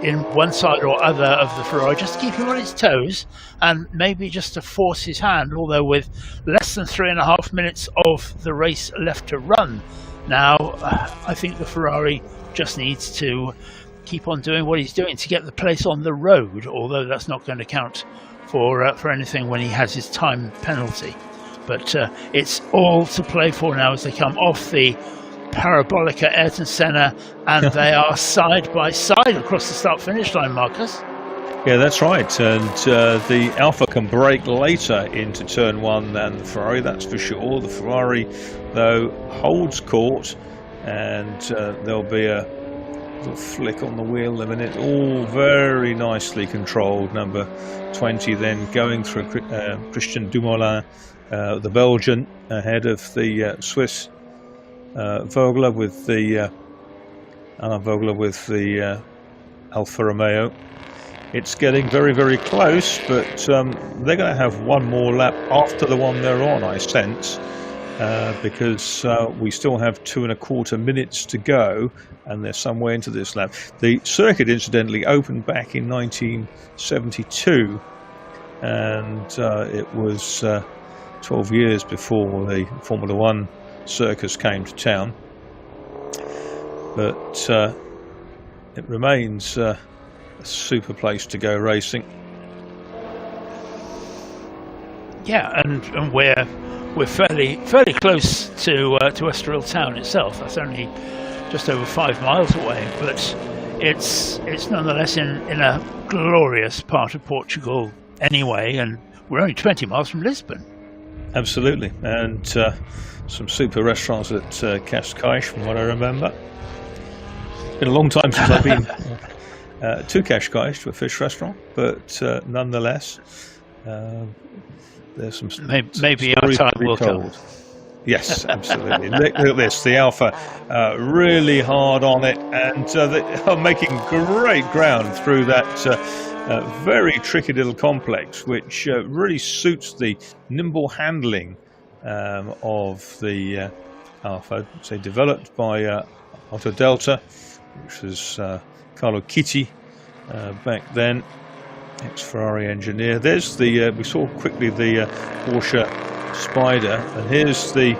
S7: in one side or other of the Ferrari, just to keep him on his toes, and maybe just to force his hand, although with less than 3.5 minutes of the race left to run, Now, I think the Ferrari just needs to keep on doing what he's doing to get the place on the road, although that's not going to count for anything when he has his time penalty. But it's all to play for now as they come off the Parabolica Ayrton Senna, and they are side by side across the start-finish line, Marcus.
S4: Yeah, that's right. And the Alfa can brake later into turn one than the Ferrari, that's for sure. The Ferrari, though, holds court, and there'll be a little flick on the wheel in a minute. All very nicely controlled. Number 20 then going through Christian Dumoulin, the Belgian, ahead of the Swiss Vogler with the Alain Vogler with the Alfa Romeo. It's getting very, very close, but they're going to have one more lap after the one they're on, I sense, because we still have 2.25 minutes to go, and they're somewhere into this lap. The circuit, incidentally, opened back in 1972, and it was 12 years before the Formula One circus came to town. But it remains a super place to go racing.
S7: Yeah, and we're fairly close to Estoril town itself. That's only just over 5 miles away, but it's nonetheless in a glorious part of Portugal anyway, and we're only 20 miles from Lisbon.
S4: Absolutely, and some super restaurants at Cascais, from what I remember. It's been a long time since I've been to Cascais, to a fish restaurant, but nonetheless, there's some
S7: maybe our time will come.
S4: Yes, absolutely. Look at this, the Alfa really hard on it, and they are making great ground through that very tricky little complex, which really suits the nimble handling of the Alfa. So developed by Auto Delta, which was Carlo Chitti back then, ex-Ferrari engineer. There's the we saw quickly the Porsche Spider, and here's the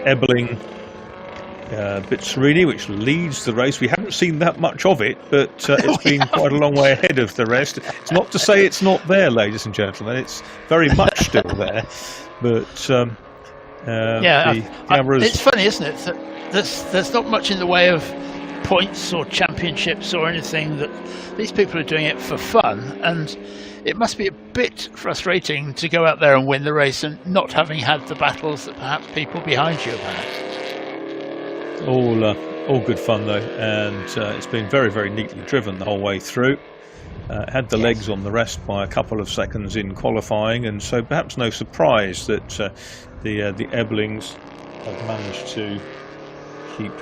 S4: Ebling Bizzarini, which leads the race. We haven't seen that much of it, but it's been quite a long way ahead of the rest. It's not to say it's not there, ladies and gentlemen. It's very much still there, but
S7: it's funny, isn't it, that there's not much in the way of points or championships or anything. That these people are doing it for fun, and it must be a bit frustrating to go out there and win the race and not having had the battles that perhaps people behind you have had.
S4: All good fun though, and it's been very, very neatly driven the whole way through. Had the legs on the rest by a couple of seconds in qualifying, and so perhaps no surprise that the Eblings have managed to keep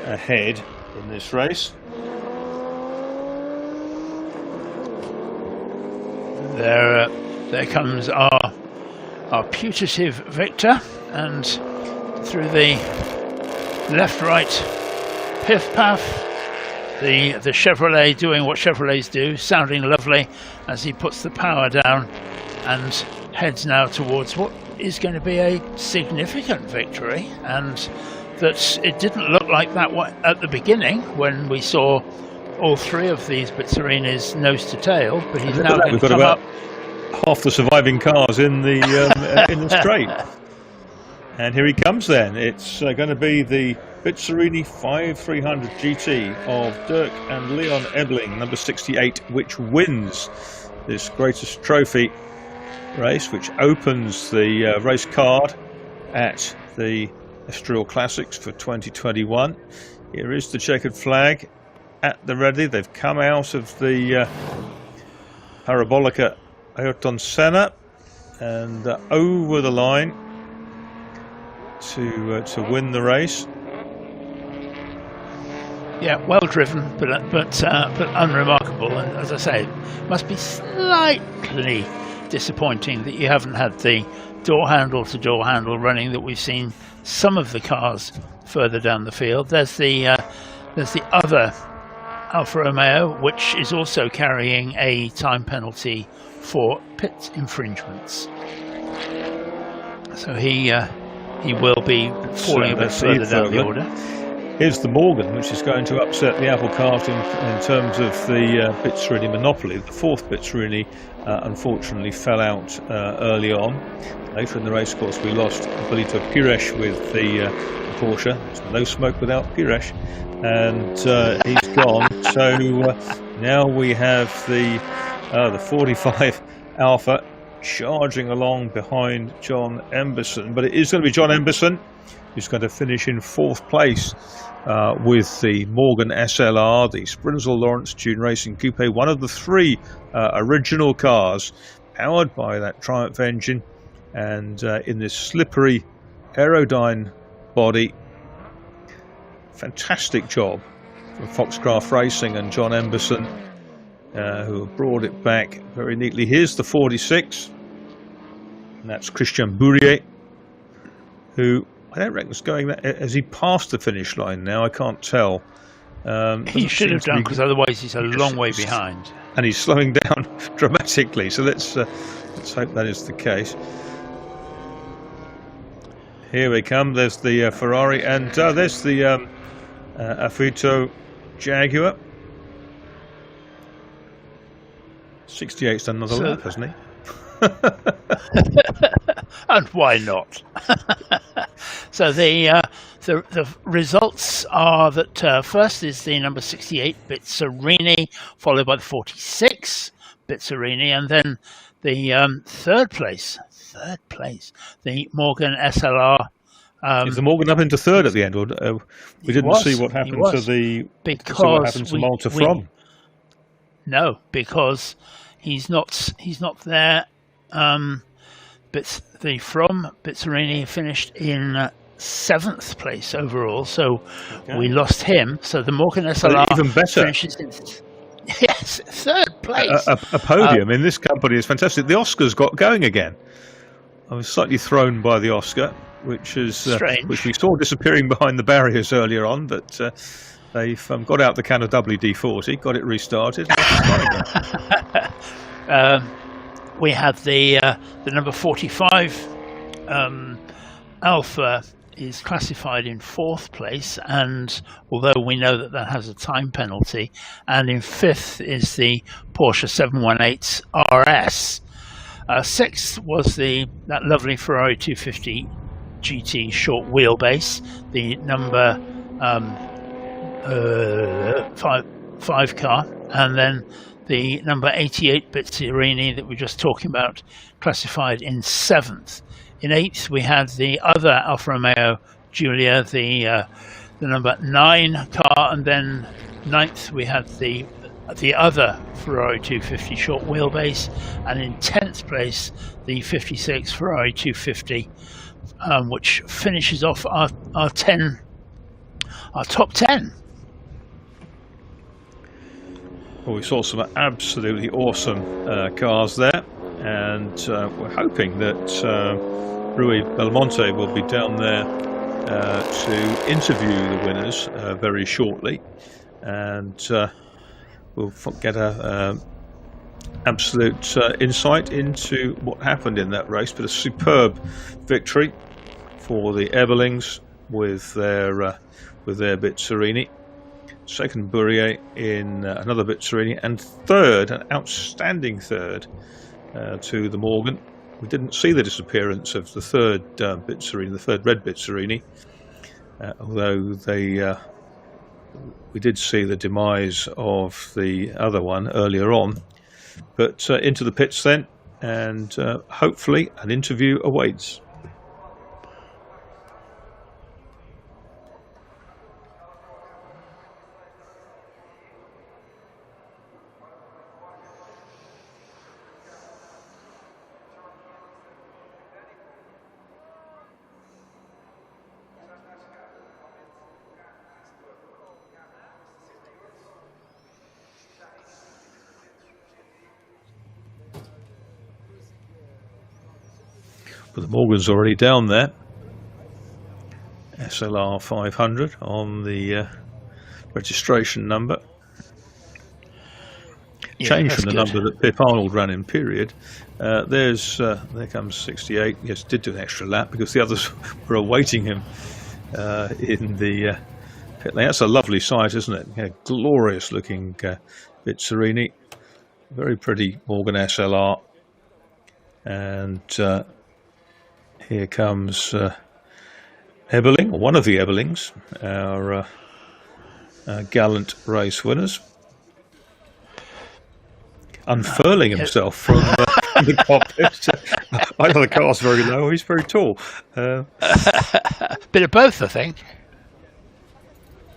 S4: ahead in this race.
S7: There comes our putative victor, and through the left-right piff-paff, the Chevrolet doing what Chevrolets do, sounding lovely as he puts the power down and heads now towards what is going to be a significant victory. And that it didn't look like that at the beginning when we saw all three of these Bizzarinis nose to tail, but he's now going to come up.
S4: Half the surviving cars in the in the straight, and here he comes. Then it's going to be the Bizzarini 5300 GT of Dirk and Leon Ebling, number 68, which wins this greatest trophy race, which opens the race card at the Estoril Classics for 2021. Here is the checkered flag at the ready. They've come out of the Parabolica Ayrton Senna and over the line to win the race.
S7: Yeah, well driven, but unremarkable. And as I say, it must be slightly disappointing that you haven't had the door handle to door handle running that we've seen some of the cars further down the field. There's the other Alfa Romeo, which is also carrying a time penalty for pit infringements. So he he will be falling a bit
S4: let's see
S7: further down the
S4: further.
S7: order.
S4: Here's the Morgan, which is going to upset the apple cart in terms of the Bizzarini monopoly. The fourth Bizzarini unfortunately fell out early on. Later in the race, of course, we lost Bolito Pires with the Porsche. There's no smoke without Pires, and he's gone. So now we have the 45 Alpha charging along behind John Emberson, but it is going to be John Emberson who's going to finish in fourth place with the Morgan SLR, the Sprinzel Lawrence Tune Racing Coupe, one of the three original cars powered by that Triumph engine, and in this slippery Aerodyne body. Fantastic job from Foxcraft Racing and John Emberson, who have brought it back very neatly. Here's the 46, and that's Christian Bourrier, who I don't reckon is going that. Has he passed the finish line now? I can't tell.
S7: He should have done, because otherwise he's a long way behind.
S4: And he's slowing down dramatically. So let's hope that is the case. Here we come. There's the Ferrari, and there's the Affito Jaguar. 68's done another lap, hasn't he?
S7: And why not? So the results are that first is the number 68 Bizzarini, followed by the 46 Bizzarini, and then the third place, the Morgan SLR.
S4: Is the Morgan up into third at the end? Or, we didn't see what happened to the.
S7: Because
S4: what happened to Malta from.
S7: No, because he's not there. The from Bizzarini finished in seventh place overall, so we lost him. So the Morgan SLR
S4: even better
S7: finishes in third place.
S4: A podium in this company is fantastic. The Oscar's got going again. I was slightly thrown by the Oscar, which is which we saw disappearing behind the barriers earlier on, but they've got out the can of WD-40, got it restarted.
S7: We have the number 45 Alpha is classified in fourth place, and although we know that that has a time penalty, and in fifth is the Porsche 718 RS. Sixth was that lovely Ferrari 250 GT short wheelbase, the number 5 car, and then the number 88 Bizzarini that we were just talking about, classified in seventh. In eighth, we had the other Alfa Romeo Giulia, the number 9 car, and then ninth we had the other Ferrari 250 short wheelbase, and in 10th place the 56 Ferrari 250, which finishes off our top 10.
S4: Well, we saw some absolutely awesome cars there, and we're hoping that Rui Belmonte will be down there to interview the winners very shortly, and we'll get a absolute insight into what happened in that race. But a superb victory for the Everlings with their Bizzarini. Second, Bourrier in another Bizzarini, and third, an outstanding third to the Morgan. We didn't see the disappearance of the third Bizzarini, the third red Bizzarini, although we did see the demise of the other one earlier on. But into the pits then, and hopefully an interview awaits. But the Morgan's already down there. SLR 500 on the registration number. changed
S7: that's
S4: from the
S7: good.
S4: number that Pip Arnold ran in period. There comes 68. Yes, did do an extra lap because the others were awaiting him in the pit lane. That's a lovely sight, isn't it? Yeah, glorious looking Bizzarini. Very pretty Morgan SLR. And here comes Eberling, or one of the Eberlings, our gallant race winners, unfurling himself from the cockpit. I know the car's very low, he's very tall.
S7: Bit of both, I think.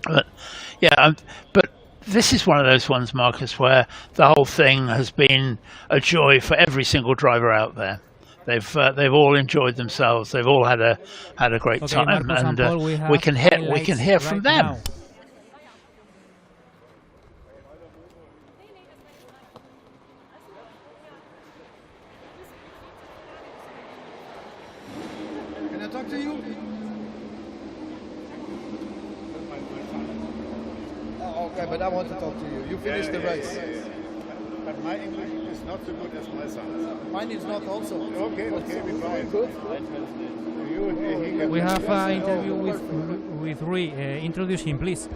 S7: But yeah, but this is one of those ones, Marcus, where the whole thing has been a joy for every single driver out there. They've all enjoyed themselves. They've all had a great time,
S6: Marcus
S7: and
S6: Paul,
S7: we can hear from
S6: right
S7: them.
S6: now.
S1: Can I talk to you? Oh, okay, but I want to talk to you. You finished the race.
S2: But my English is not so good as my son's.
S1: Mine is not also.
S2: Okay, we try.
S1: Good.
S6: We have an interview with Rui. Introduce him, please.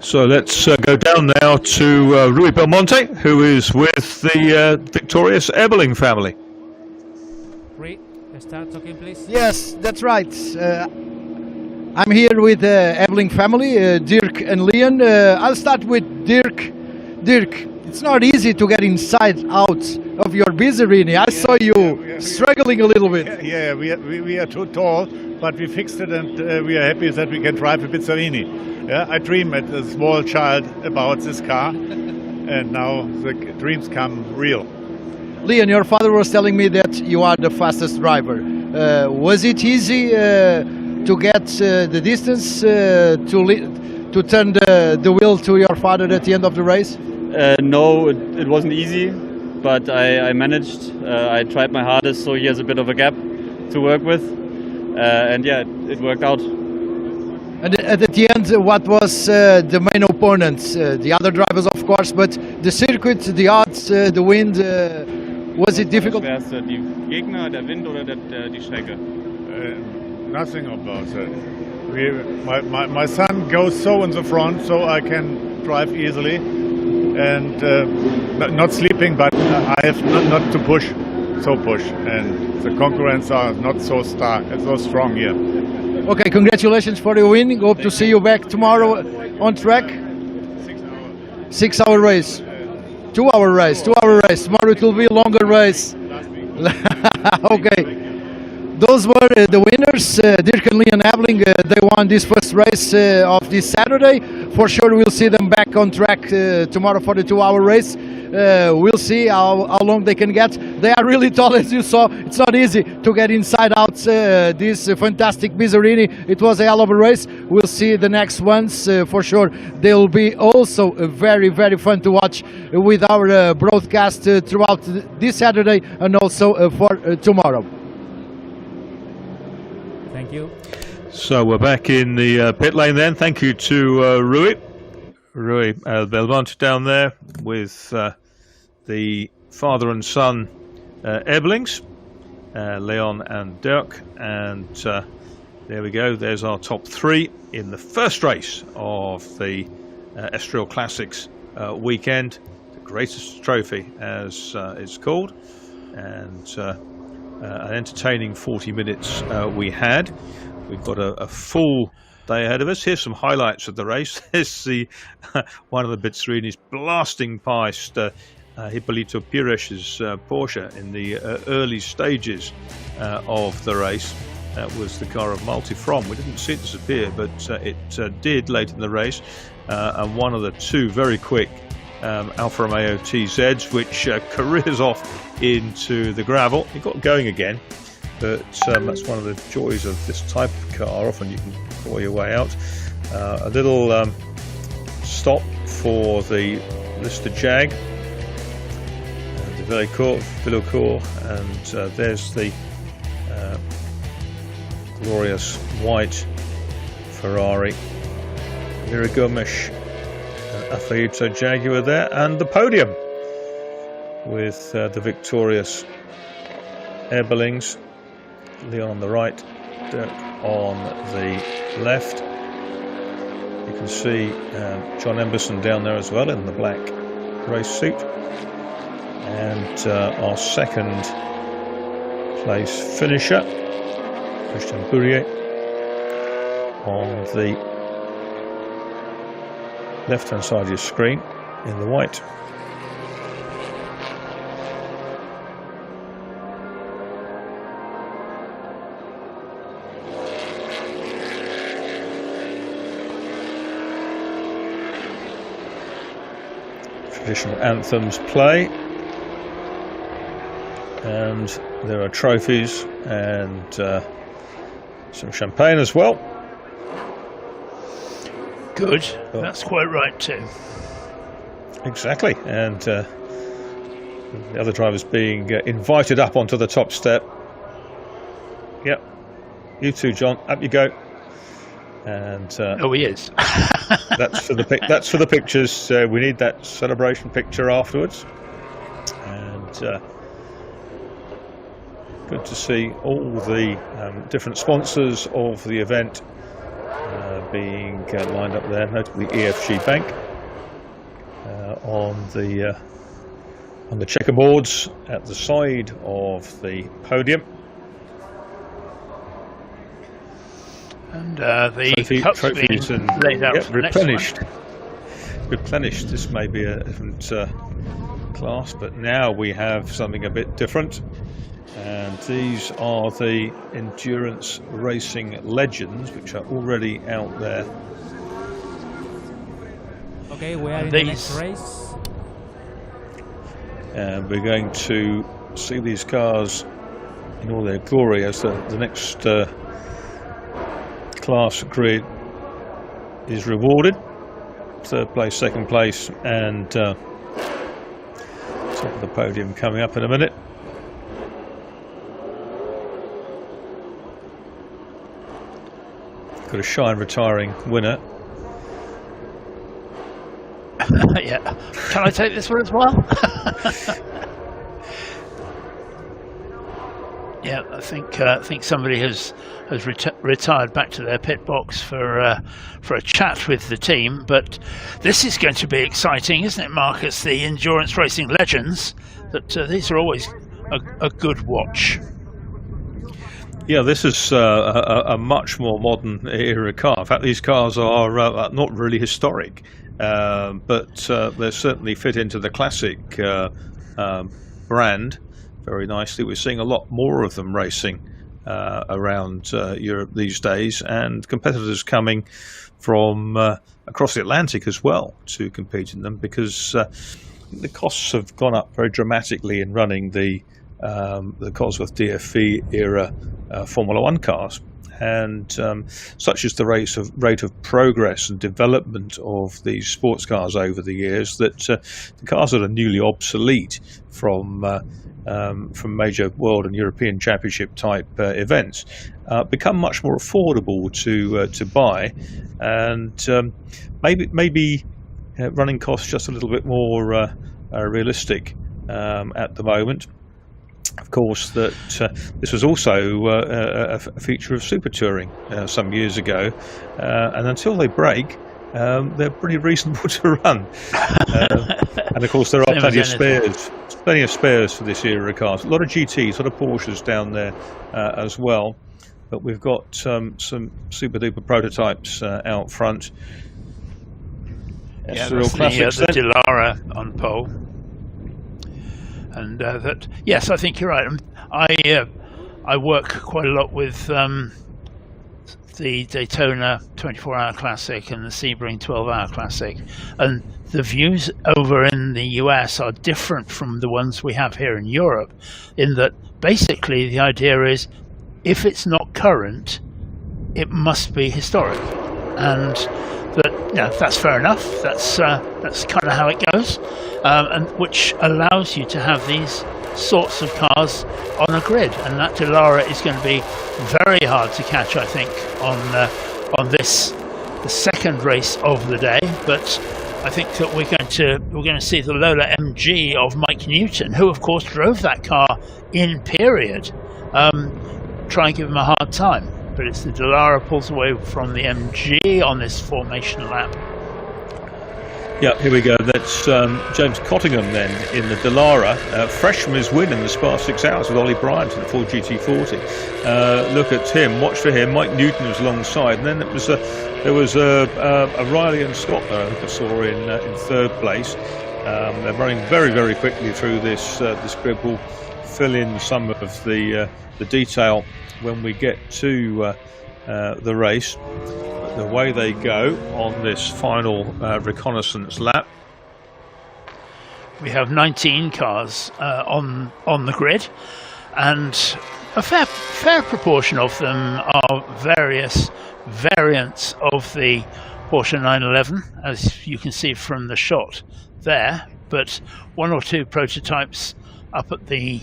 S4: So let's go down now to Rui Belmonte, who is with the victorious Eberling family.
S6: Rui, start talking, please.
S1: Yes, that's right. I'm here with the Ebeling family, Dirk and Leon. I'll start with Dirk. Dirk, it's not easy to get inside out of your Bizzarini. I saw you struggling a little bit.
S2: Yeah, we are too tall, but we fixed it, and we are happy that we can drive a Bizzarini. Yeah, I dream as a small child about this car, and now the dreams come real.
S1: Leon, your father was telling me that you are the fastest driver. Was it easy to get the distance to turn the wheel to your father at the end of the race?
S8: No, it wasn't easy, but I managed. I tried my hardest, so he has a bit of a gap to work with, and yeah, it worked out.
S1: And at the end, what was the main opponent? The other drivers, of course, but the circuit, the odds, the wind, was it difficult?
S8: Wer ist die Gegner, der Wind oder die Strecke?
S2: Nothing about that. My son goes so in the front, so I can drive easily, and not sleeping, but I have not to push, and the concurrents are not so strong here.
S1: Okay, congratulations for your winning. Hope to see you back tomorrow on track. 6 hour race. 2 hour race. 2 hour race. Tomorrow it will be a longer race. Okay. Those were the winners, Dirk and Leon Ebeling. They won this first race of this Saturday. For sure we'll see them back on track tomorrow for the 2 hour race. We'll see how long they can get. They are really tall, as you saw. It's not easy to get inside out this fantastic Bizzarini. It was a hell of a race. We'll see the next ones for sure. They'll be also very, very fun to watch with our broadcast throughout this Saturday and also for tomorrow.
S6: Thank you.
S4: So we're back in the pit lane then. Thank you to Rui Belmonte down there with the father and son Ebelings, Leon and Dirk. And there we go. There's our top three in the first race of the Estoril Classics weekend. The greatest trophy, as it's called. And an entertaining 40 minutes we had. We've got a full day ahead of us. Here's some highlights of the race. There's the one of the Bizzarini's blasting past Hipólito Piros's Porsche in the early stages of the race. That was the car of Malte From. We didn't see it disappear, but it did late in the race. And one of the two very quick Alfa Romeo TZs, which careers off into the gravel. It got going again, but that's one of the joys of this type of car. Often you can claw your way out. A little stop for the Lister Jag, the Villancourt, and there's the glorious white Ferrari. Mira Gomes a Fiat Jaguar there, and the podium with the victorious Airberlings. Leon on the right, Dirk on the left. You can see John Emberson down there as well in the black race suit. And our second place finisher, Christian Bourrier, on the left hand side of your screen in the white. Traditional anthems play, and there are trophies and some champagne as well.
S7: Good, that's quite right too.
S4: Exactly, and the other drivers being invited up onto the top step. Yep, you too, John, up you go. And
S7: oh, he is.
S4: that's for the pictures. We need that celebration picture afterwards. And good to see all the different sponsors of the event being lined up there. Notably EFG Bank on the checkerboards at the side of the podium. And the cups trophies being laid out for replenished. This may be a different class, but now we have something a bit different. And these are the endurance racing legends, which are already out there.
S6: Okay, we are in the next race.
S4: And we're going to see these cars in all their glory as the next class grid is rewarded. Third place, second place, and top of the podium coming up in a minute. Got a Shine retiring winner.
S7: Yeah. Can I take this one as well? Yeah, I think somebody has retired back to their pit box for a chat with the team. But this is going to be exciting, isn't it, Marcus? The endurance racing legends. That these are always a good watch.
S4: Yeah, this is a much more modern era car. In fact, these cars are not really historic, but they certainly fit into the classic brand very nicely. We're seeing a lot more of them racing around Europe these days, and competitors coming from across the Atlantic as well to compete in them, because the costs have gone up very dramatically in running the Cosworth DFV era Formula One cars, and such is the rate of progress and development of these sports cars over the years that the cars that are newly obsolete from major world and European championship type events become much more affordable to buy, and maybe running costs just a little bit more realistic at the moment. Of course, that this was also a feature of Super Touring some years ago, and until they break, they're pretty reasonable to run. And of course, there are plenty of spares for this era of cars. A lot of GTs, a lot of Porsches down there as well. But we've got some super duper prototypes out front.
S7: Yeah, that's the Delara on pole. And that, yes, I think you're right. I work quite a lot with the Daytona 24-hour Classic and the Sebring 12-hour Classic, and the views over in the US are different from the ones we have here in Europe, in that basically the idea is if it's not current, it must be historic, and that, you know, that's fair enough. That's kind of how it goes, and which allows you to have these sorts of cars on a grid, and that Delara is going to be very hard to catch, I think, on this, the second race of the day. But I think that we're going to see the Lola MG of Mike Newton, who of course drove that car in period, try and give him a hard time. But it's the Dallara pulls away from the MG on this formation lap.
S4: Yeah, here we go. That's James Cottingham then in the Dallara, fresh from his win in the Spa 6 Hours with Ollie Bryant in the Ford GT40. Look at him, watch for him. Mike Newton was alongside, and then there was a Riley and Scott there, I think I saw in third place. They're running very, very quickly through this grid. We'll fill in some of the detail when we get to the race. The way they go on this final reconnaissance lap.
S7: We have 19 cars on the grid, and a fair proportion of them are various variants of the Porsche 911, as you can see from the shot there. But one or two prototypes up at the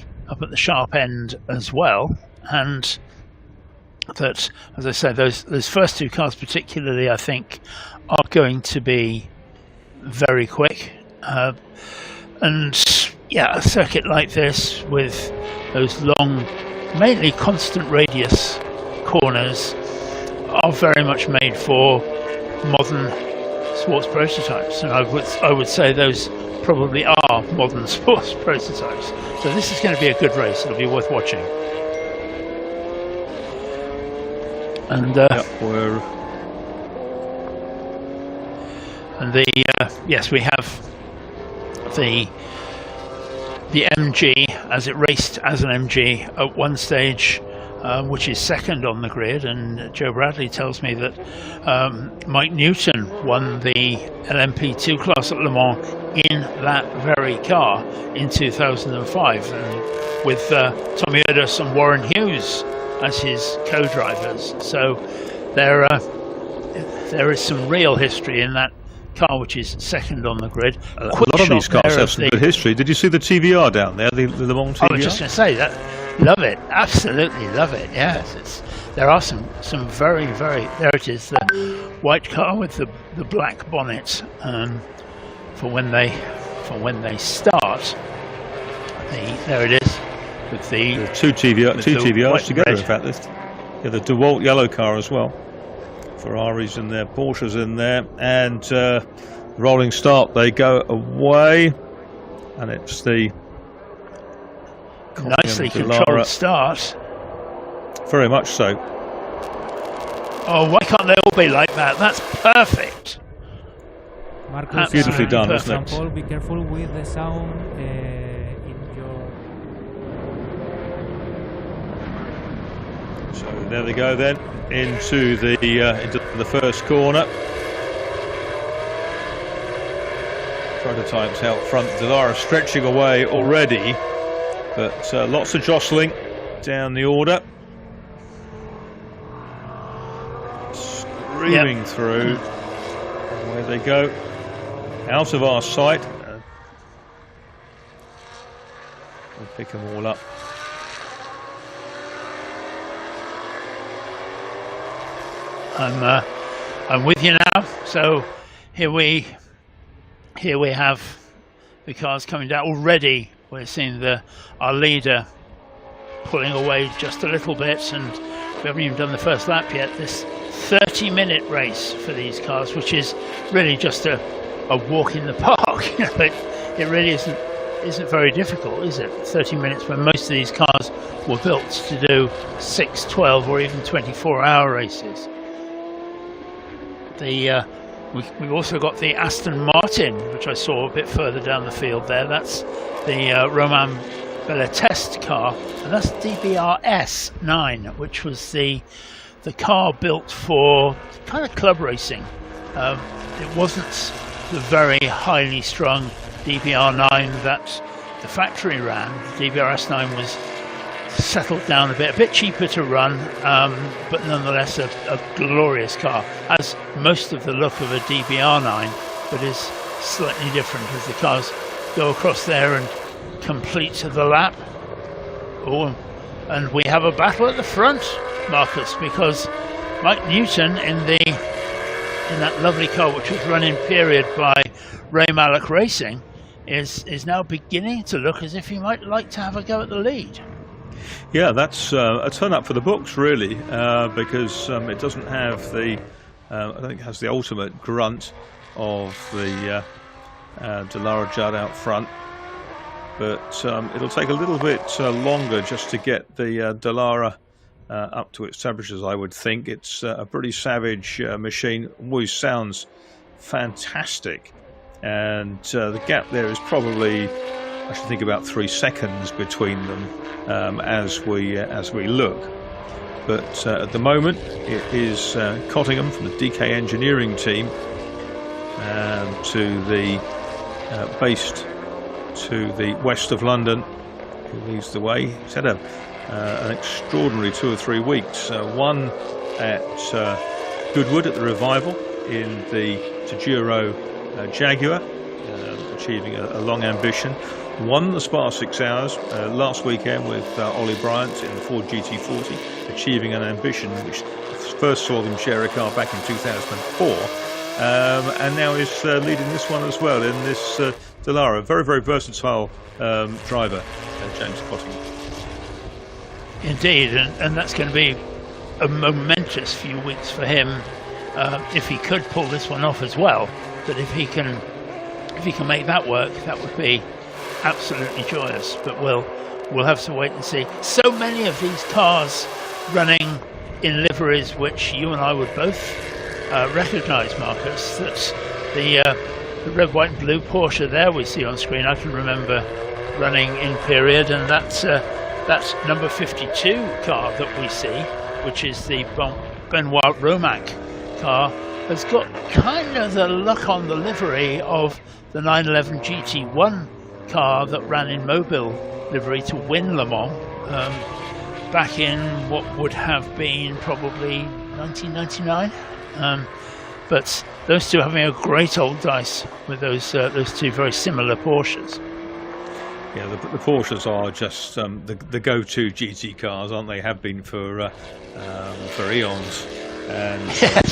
S7: sharp end as well, and that, as I say, those first two cars particularly, I think, are going to be very quick. And yeah, a circuit like this with those long, mainly constant radius corners are very much made for modern sports prototypes, and I would say those probably are modern sports prototypes. So this is going to be a good race. It'll be worth watching. And yes, we have the MG as it raced as an MG at one stage, which is second on the grid, and Joe Bradley tells me that Mike Newton won the LMP2 class at Le Mans in that very car in 2005, and with Tommy Erdős and Warren Hughes as his co-drivers. So there is some real history in that car, which is second on the grid.
S4: A lot of these cars have some good history. Did you see the TVR down there, the Le Mans TVR?
S7: I was just going to say that. Love it, absolutely love it. Yes, there are some very, very. There it is, the white car with the black bonnet for when they start. There it is. With the
S4: two TVRs together, in fact. The DeWalt yellow car as well. Ferraris in there, Porsches in there, and rolling start. They go away, and it's the
S7: nicely controlled start.
S4: Very much so.
S7: Oh, why can't they all be like that? That's perfect.
S6: Marcus,
S4: beautifully done, isn't it?
S6: Paul, be careful with the sound in your.
S4: So there they go then into the first corner. Prototypes out front. Dallara stretching away already, but lots of jostling down the order. Screaming through. Away they go. Out of our sight. We'll pick them all up.
S7: I'm with you now. So here we have the cars coming down already. We're seeing our leader pulling away just a little bit, and we haven't even done the first lap yet. This 30-minute race for these cars, which is really just a walk in the park. You know, it really isn't very difficult, is it? 30 minutes when most of these cars were built to do 6, 12 or even 24-hour races. We've also got the Aston Martin, which I saw a bit further down the field there. That's the Romain Belleteste car, and that's DBRS 9, which was the car built for kind of club racing. It wasn't the very highly strung DBR9 that the factory ran. The DBRS 9 was settled down a bit cheaper to run, but nonetheless a glorious car. Has most of the look of a DBR9, but is slightly different as the cars go across there and complete the lap. Oh, and we have a battle at the front, Marcus, because Mike Newton in that lovely car, which was run in period by Ray Mallock Racing is now beginning to look as if he might like to have a go at the lead.
S4: Yeah, that's a turn up for the books, really, because it doesn't have the, I don't think it has the ultimate grunt of the Dallara Judd out front, but it'll take a little bit longer just to get the Dallara up to its temperatures, I would think. It's a pretty savage machine, always sounds fantastic, and the gap there is probably, I should think, about 3 seconds between them as we look. But at the moment, it is Cottingham from the DK Engineering team to the based to the west of London, who leads the way. He's had an extraordinary 2 or 3 weeks. One at Goodwood at the Revival in the Tagiro Jaguar, achieving a long ambition. Won the Spa 6 Hours last weekend with Ollie Bryant in the Ford GT40, achieving an ambition which first saw them share a car back in 2004, and now is leading this one as well in this Dallara. Very, very versatile driver, James Cottingham.
S7: Indeed, and that's going to be a momentous few weeks for him if he could pull this one off as well. But if he can make that work, that would be absolutely joyous. But we'll have to wait and see. So many of these cars running in liveries which you and I would both recognise, Marcus. That's the red, white and blue Porsche there we see on screen. I can remember running in period, and that's number 52 car that we see, which is the Benoit Romac car, has got kind of the look on the livery of the 911 GT1 car that ran in Mobile livery to win Le Mans back in what would have been probably 1999. But those two having a great old dice with those two very similar Porsches.
S4: Yeah, the Porsches are just the go-to GT cars, aren't they? Have been for eons, and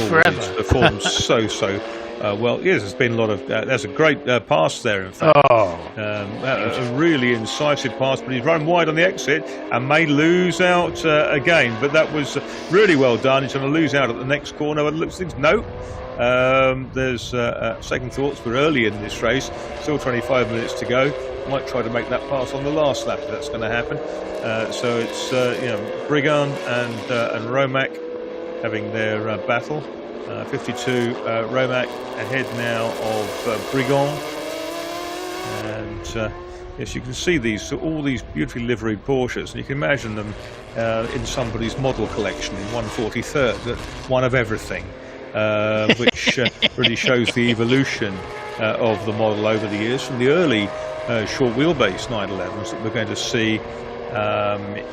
S7: forever.
S4: Performed so well. Yes, there's been a lot of. There's a great pass there, in fact. A really incisive pass, but he's run wide on the exit and may lose out again. But that was really well done. He's going to lose out at the next corner. But it looks no. There's second thoughts. We're early in this race, still 25 minutes to go. Might try to make that pass on the last lap if that's going to happen. So it's Brigand and Romac having their battle. 52 Romac ahead now of Brigand, and yes, you can see all these beautifully liveried Porsches, and you can imagine them in somebody's model collection in 143rd, that one of everything, which really shows the evolution of the model over the years, from the early short wheelbase 911s that we're going to see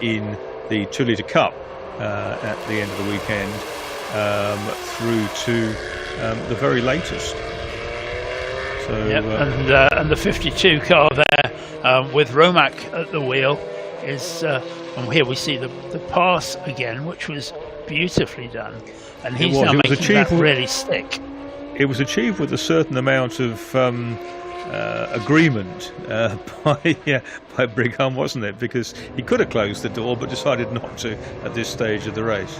S4: in the 2-litre Cup at the end of the weekend, through to the very latest. So,
S7: yep, and the 52 car there with Romac at the wheel is, and here we see the pass again, which was beautifully done, and he's now making that really stick.
S4: It was achieved with a certain amount of agreement by Brigham, wasn't it? Because he could have closed the door, but decided not to at this stage of the race.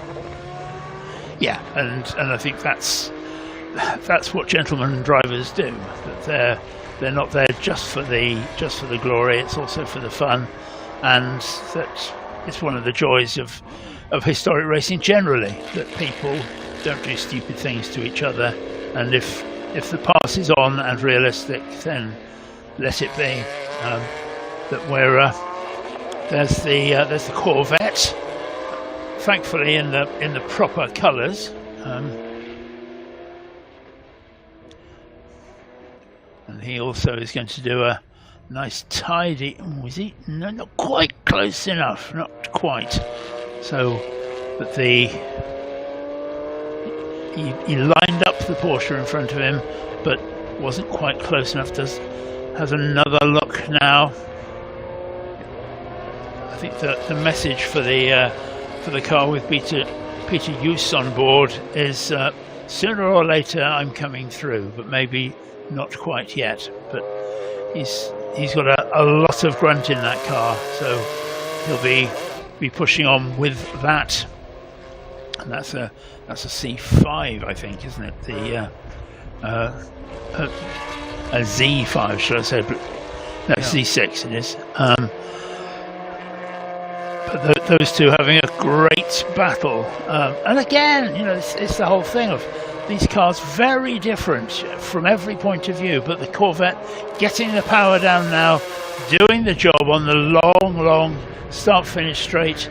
S7: Yeah, and I think that's what gentlemen drivers do. That they're not there just for the glory. It's also for the fun, and that it's one of the joys of historic racing generally, that people don't do stupid things to each other. And if the pass is on and realistic, then let it be. There's the Corvette, thankfully in the proper colours, and he also is going to do a nice tidy. Oh, is he? No, not quite close enough. Not quite. So, but he lined up the Porsche in front of him, but wasn't quite close enough. Has another look now. I think the message for the car with Peter Hughes on board is sooner or later I'm coming through, but maybe not quite yet, but he's got a lot of grunt in that car, so he'll be pushing on with that. And that's a C5, I think, isn't it? The a Z5, should I say? But no, Z6 it is. But those two having a great battle, and again, you know, it's the whole thing of these cars very different from every point of view. But the Corvette getting the power down now, doing the job on the long start-finish straight,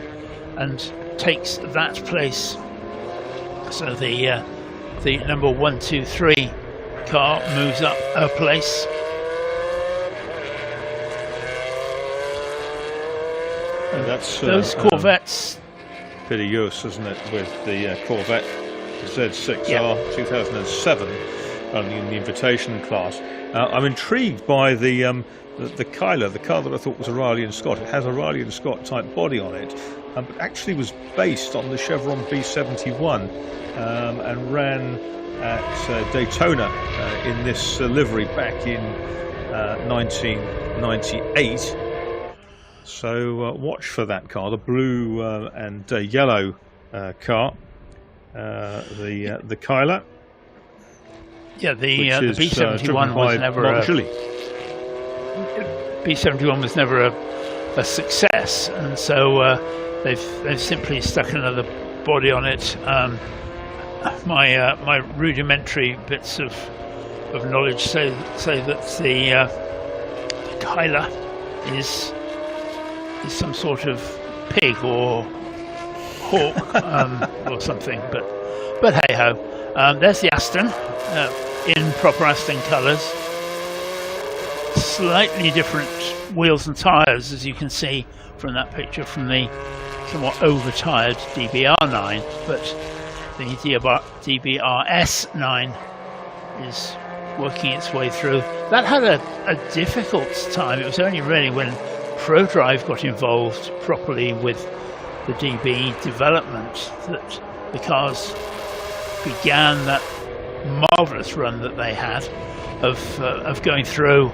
S7: and takes that place. So the number 1, 2, 3 car moves up a place.
S4: And that's
S7: those Corvettes.
S4: bit of use, isn't it, with the Corvette Z6R 2007, only in the invitation class. I'm intrigued by the Kyla, the car that I thought was a Riley and Scott. It has a Riley and Scott type body on it, but actually was based on the Chevron B71 and ran at Daytona in this livery back in 1998. So watch for that car, the blue and yellow car, the Kyla.
S7: Yeah, the B71 was never B71 was never a success, and so they've simply stuck another body on it. My rudimentary bits of knowledge say that the Kyla is some sort of pig or hawk or something, but hey ho. There's the Aston in proper Aston colours. Slightly different wheels and tyres, as you can see from that picture from the somewhat overtired DBR9, but the DBRS9 is working its way through. That had a difficult time. It was only really when ProDrive got involved properly with the DB development that the cars began that marvellous run that they had of going through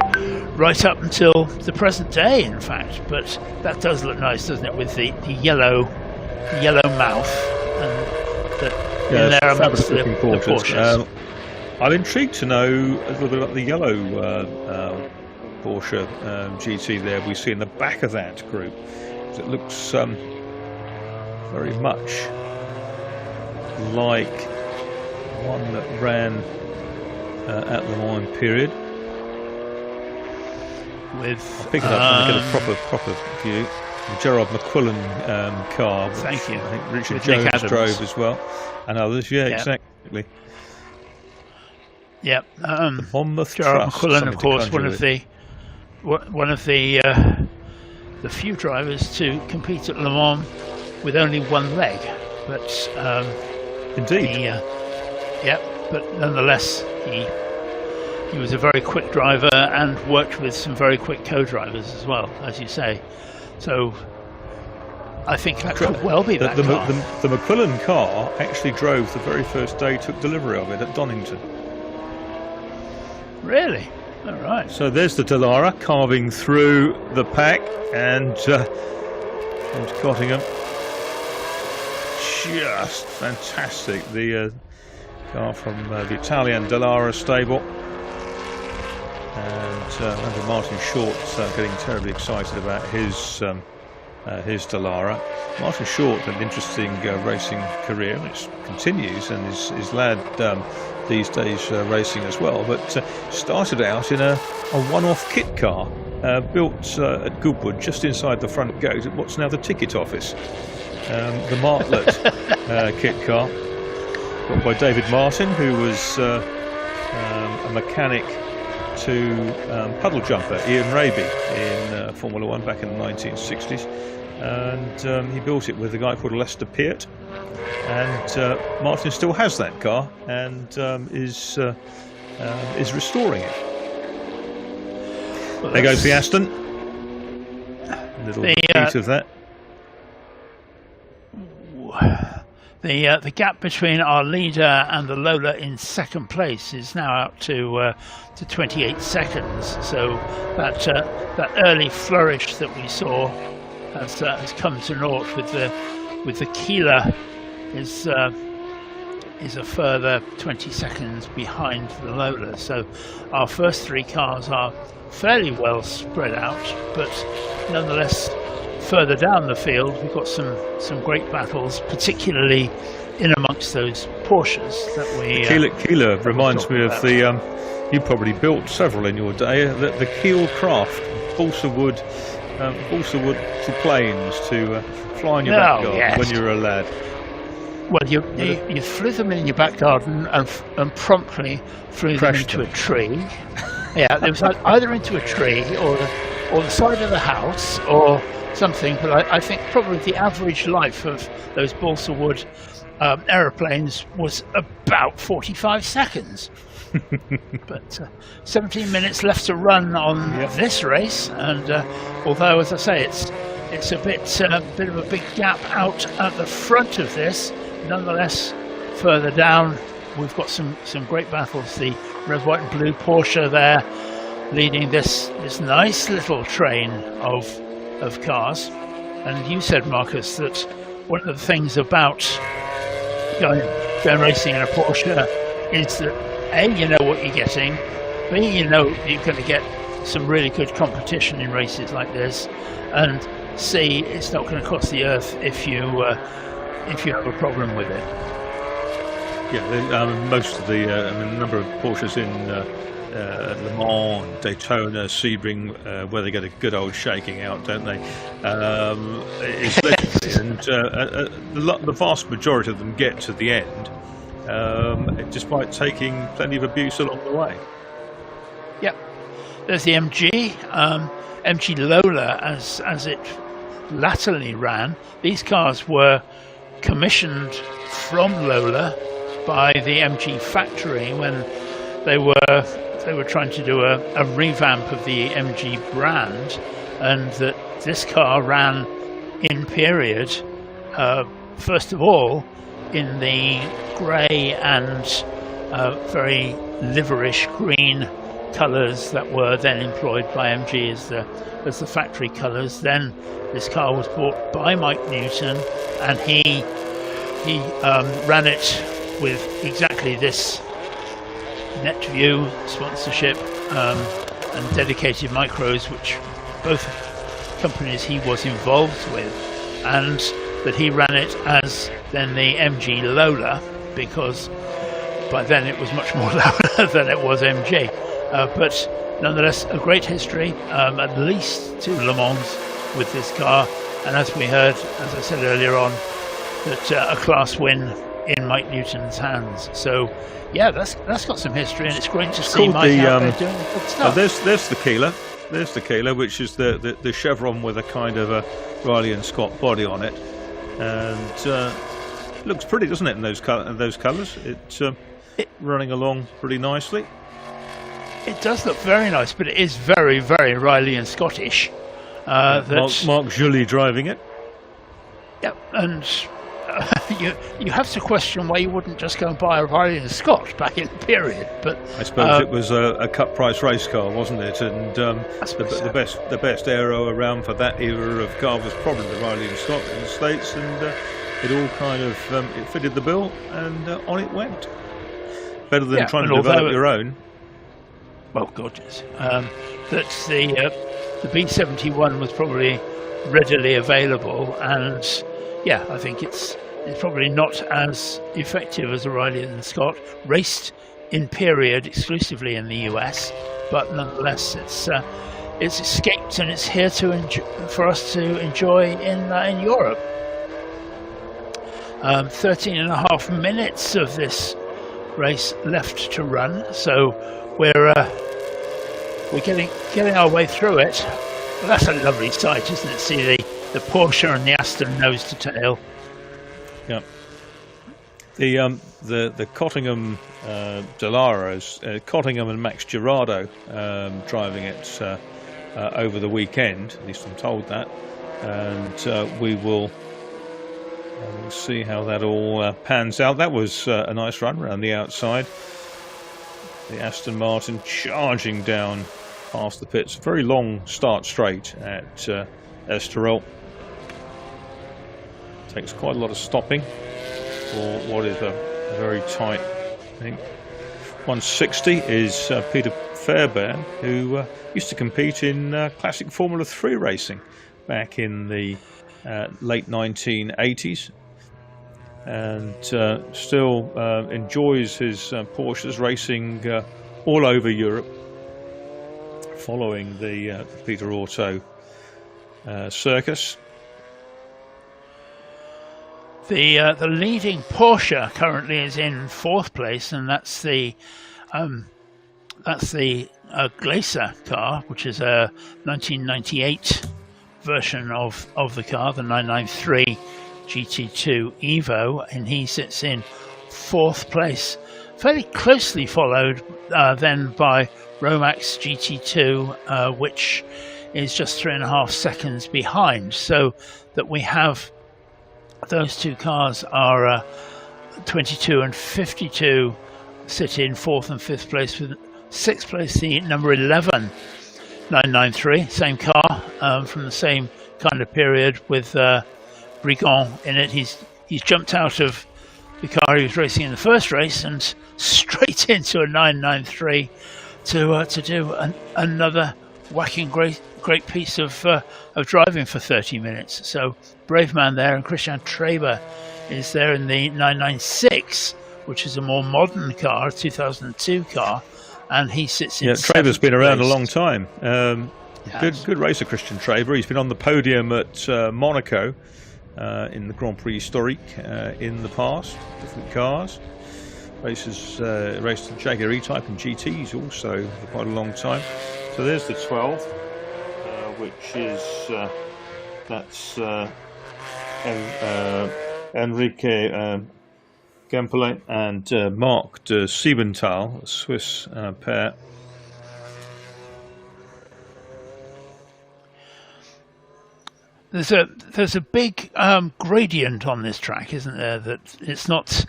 S7: right up until the present day, in fact. But that does look nice, doesn't it, with the yellow mouth and in there amongst the Porsches.
S4: I'm intrigued to know a little bit about the yellow Porsche GT there we see in the back of that group. It looks very much like one that ran at the Mans period.
S7: With
S4: I'll pick it up and get a proper view. The Gerard McQuillan car, which
S7: thank you.
S4: I think Richard
S7: With
S4: Jones drove as well, and others. Yeah, exactly.
S7: Yeah,
S4: Monmouth
S7: Gerard
S4: Trust,
S7: McQuillan, of course, one of the few drivers to compete at Le Mans with only one leg, but
S4: indeed,
S7: but nonetheless, he was a very quick driver and worked with some very quick co-drivers as well, as you say. So I think that could well be that car.
S4: The McQuillan car actually drove the very first day, took delivery of it at Donington.
S7: Really? All right.
S4: So there's the Dallara carving through the pack, and James Cottingham, just fantastic. The car from the Italian Dallara stable, and under Martin Short getting terribly excited about his Dallara. Martin Short had an interesting racing career, which continues, and is lad these days racing as well, but started out in a one-off kit car built at Goodwood, just inside the front gate at what's now the ticket office. The Martlet kit car, built by David Martin, who was a mechanic to puddle jumper Ian Raby in Formula One back in the 1960s, and he built it with a guy called Lester Peart, and Martin still has that car and is restoring it. Well, there goes the Aston. A little piece of that.
S7: The gap between our leader and the Lola in second place is now out to 28 seconds. So that early flourish that we saw has come to naught with the Keeler is a further 20 seconds behind the Lola. So our first three cars are fairly well spread out, but nonetheless further down the field we've got some great battles, particularly in amongst those Porsches that we
S4: Keeler reminds me of the you probably built several in your day, the Keel Craft balsa wood planes to fly in your back garden when you were a lad.
S7: Well, you flew them in your back garden and promptly flew them into a tree. Yeah, it was either into a tree or the side of the house or something. But I think probably the average life of those balsa wood aeroplanes was about 45 seconds. But 17 minutes left to run on this race, and although, as I say, it's a bit of a big gap out at the front of this, nonetheless, further down we've got some great battles. The red, white, and blue Porsche there, leading this nice little train of cars. And you said, Marcus, that one of the things about going racing in a Porsche is that A, you know what you're getting, B, you know you're going to get some really good competition in races like this, and C, it's not going to cost the earth if you have a problem with it.
S4: Yeah, most of the a number of Porsches in Le Mans, Daytona, Sebring, where they get a good old shaking out, don't they? It's legendary, and the vast majority of them get to the end, despite taking plenty of abuse along the way.
S7: Yep. There's the MG Lola as it latterly ran. These cars were commissioned from Lola by the MG factory when they were trying to do a revamp of the MG brand, and that this car ran in period first of all in the grey and very liverish green colours that were then employed by MG as the factory colours. Then this car was bought by Mike Newton, and he ran it with exactly this NetView sponsorship and dedicated micros, which both companies he was involved with, and that he ran it as then the MG Lola, because by then it was much more Lola than it was MG. But nonetheless, a great history, at least to Le Mans with this car, and as we heard, as I said earlier on, that a class win in Mike Newton's hands. So yeah, that's got some history, and it's great to see Mike out there doing good stuff.
S4: There's the Keeler. There's the Keeler, which is the chevron with a kind of a Riley and Scott body on it, and looks pretty, doesn't it? In those colours, it's running along pretty nicely.
S7: It does look very nice, but it is very, very Riley and Scottish.
S4: Mark Julie driving it.
S7: Yep, and you have to question why you wouldn't just go and buy a Riley and Scott back in the period. But
S4: I suppose it was a cut price race car, wasn't it? And the best aero around for that era of car was probably the Riley and Scott in the States, and it all kind of it fitted the bill, and on it went. Better than trying to develop your own.
S7: Well, gorgeous. That the B71 was probably readily available, and yeah, I think it's probably not as effective as a Riley and Scott, raced in period exclusively in the US, but nonetheless it's escaped and it's here for us to enjoy in Europe. 13 and a half minutes of this race left to run, so we're getting our way through it. Well, that's a lovely sight, isn't it? See the Porsche and the Aston nose to tail.
S4: Yeah. The Cottingham Delaras, Cottingham and Max Girardo driving it over the weekend. At least I'm told that, and we will And we'll see how that all pans out. That was a nice run around the outside. The Aston Martin charging down past the pits. Very long start straight at Estoril. Takes quite a lot of stopping for what is a very tight, I think 160 is Peter Fairbairn, who used to compete in classic Formula 3 racing back in the late 1980s, and still enjoys his Porsches racing all over Europe, following the Peter Auto circus.
S7: The leading Porsche currently is in 4th place, and that's the Glacier car, which is a 1998 version of the car, the 993 GT2 Evo, and he sits in 4th place, fairly closely followed then by Romax GT2, which is just 3.5 seconds behind. So that we have those two cars are 22 and 52 sit in 4th and 5th place, with 6th place the number 11 993, same car from the same kind of period, with Brigand in it. He's jumped out of the car he was racing in the first race and straight into a 993 to do another whacking great piece of driving for 30 minutes. So brave man there, and Christian Traber is there in the 996, which is a more modern car, a 2002 car, and he sits in. Yeah,
S4: Traber's been around a long time. Good racer, Christian Traber. He's been on the podium at Monaco in the Grand Prix Historique in the past, different cars. Raced the Jaguar E-Type and GTs also for quite a long time. So there's the 12, which is that's Enrique Gempele and Marc de Siebenthal, a Swiss pair.
S7: There's a big gradient on this track, isn't there? That it's not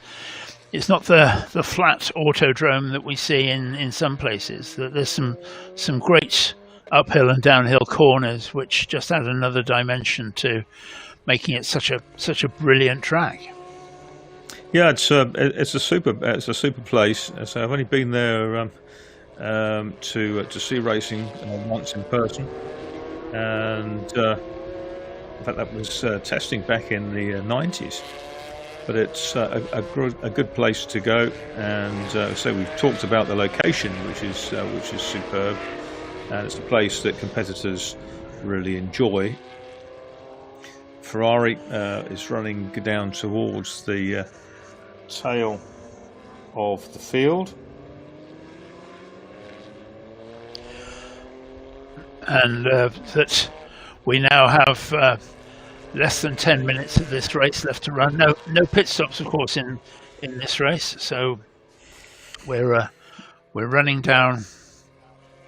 S7: the flat autodrome that we see in some places. That there's some great uphill and downhill corners, which just add another dimension to making it such a brilliant track.
S4: Yeah, it's a super place. So I've only been there to see racing once in person, and in fact that was testing back in the 90s. But it's a good place to go, and so we've talked about the location, which is superb, and it's a place that competitors really enjoy. Ferrari is running down towards the tail of the field,
S7: and that we now have less than 10 minutes of this race left to run. No pit stops, of course, in this race. So we're running down,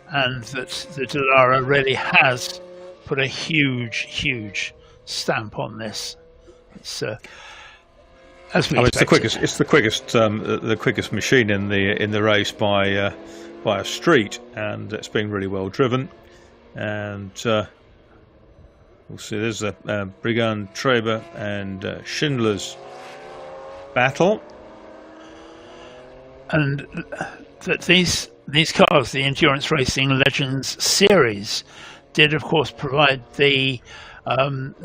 S7: and that Dallara really has put a huge stamp on this. It's as we expected.
S4: It's the quickest machine in the race by a street, and it's being really well driven. And we'll see. There's a Brigand, Traber, and Schindler's battle, and that these cars, the Endurance Racing Legends series, did of course provide the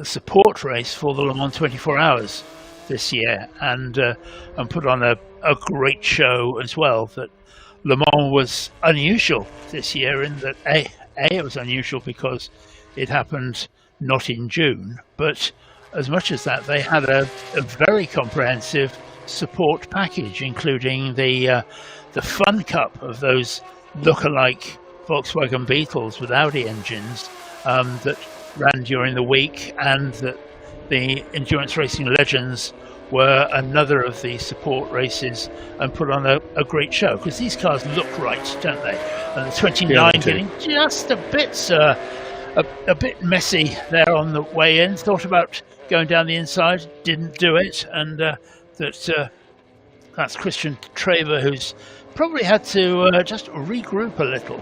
S4: support race for the Le Mans 24 Hours this year, and put on a great show as well. That Le Mans was unusual this year in that it was unusual because it happened not in June, but as much as that, they had a very comprehensive support package, including the Fun Cup of those look-alike Volkswagen Beetles with Audi engines that ran during the week, and that the Endurance Racing Legends were another of the support races, and put on a great show, because these cars look right, don't they? And the 29 getting just a bit
S7: a bit messy there on the way in. Thought about going down the inside, didn't do it, and that's Christian Traver, who's probably had to just regroup a little.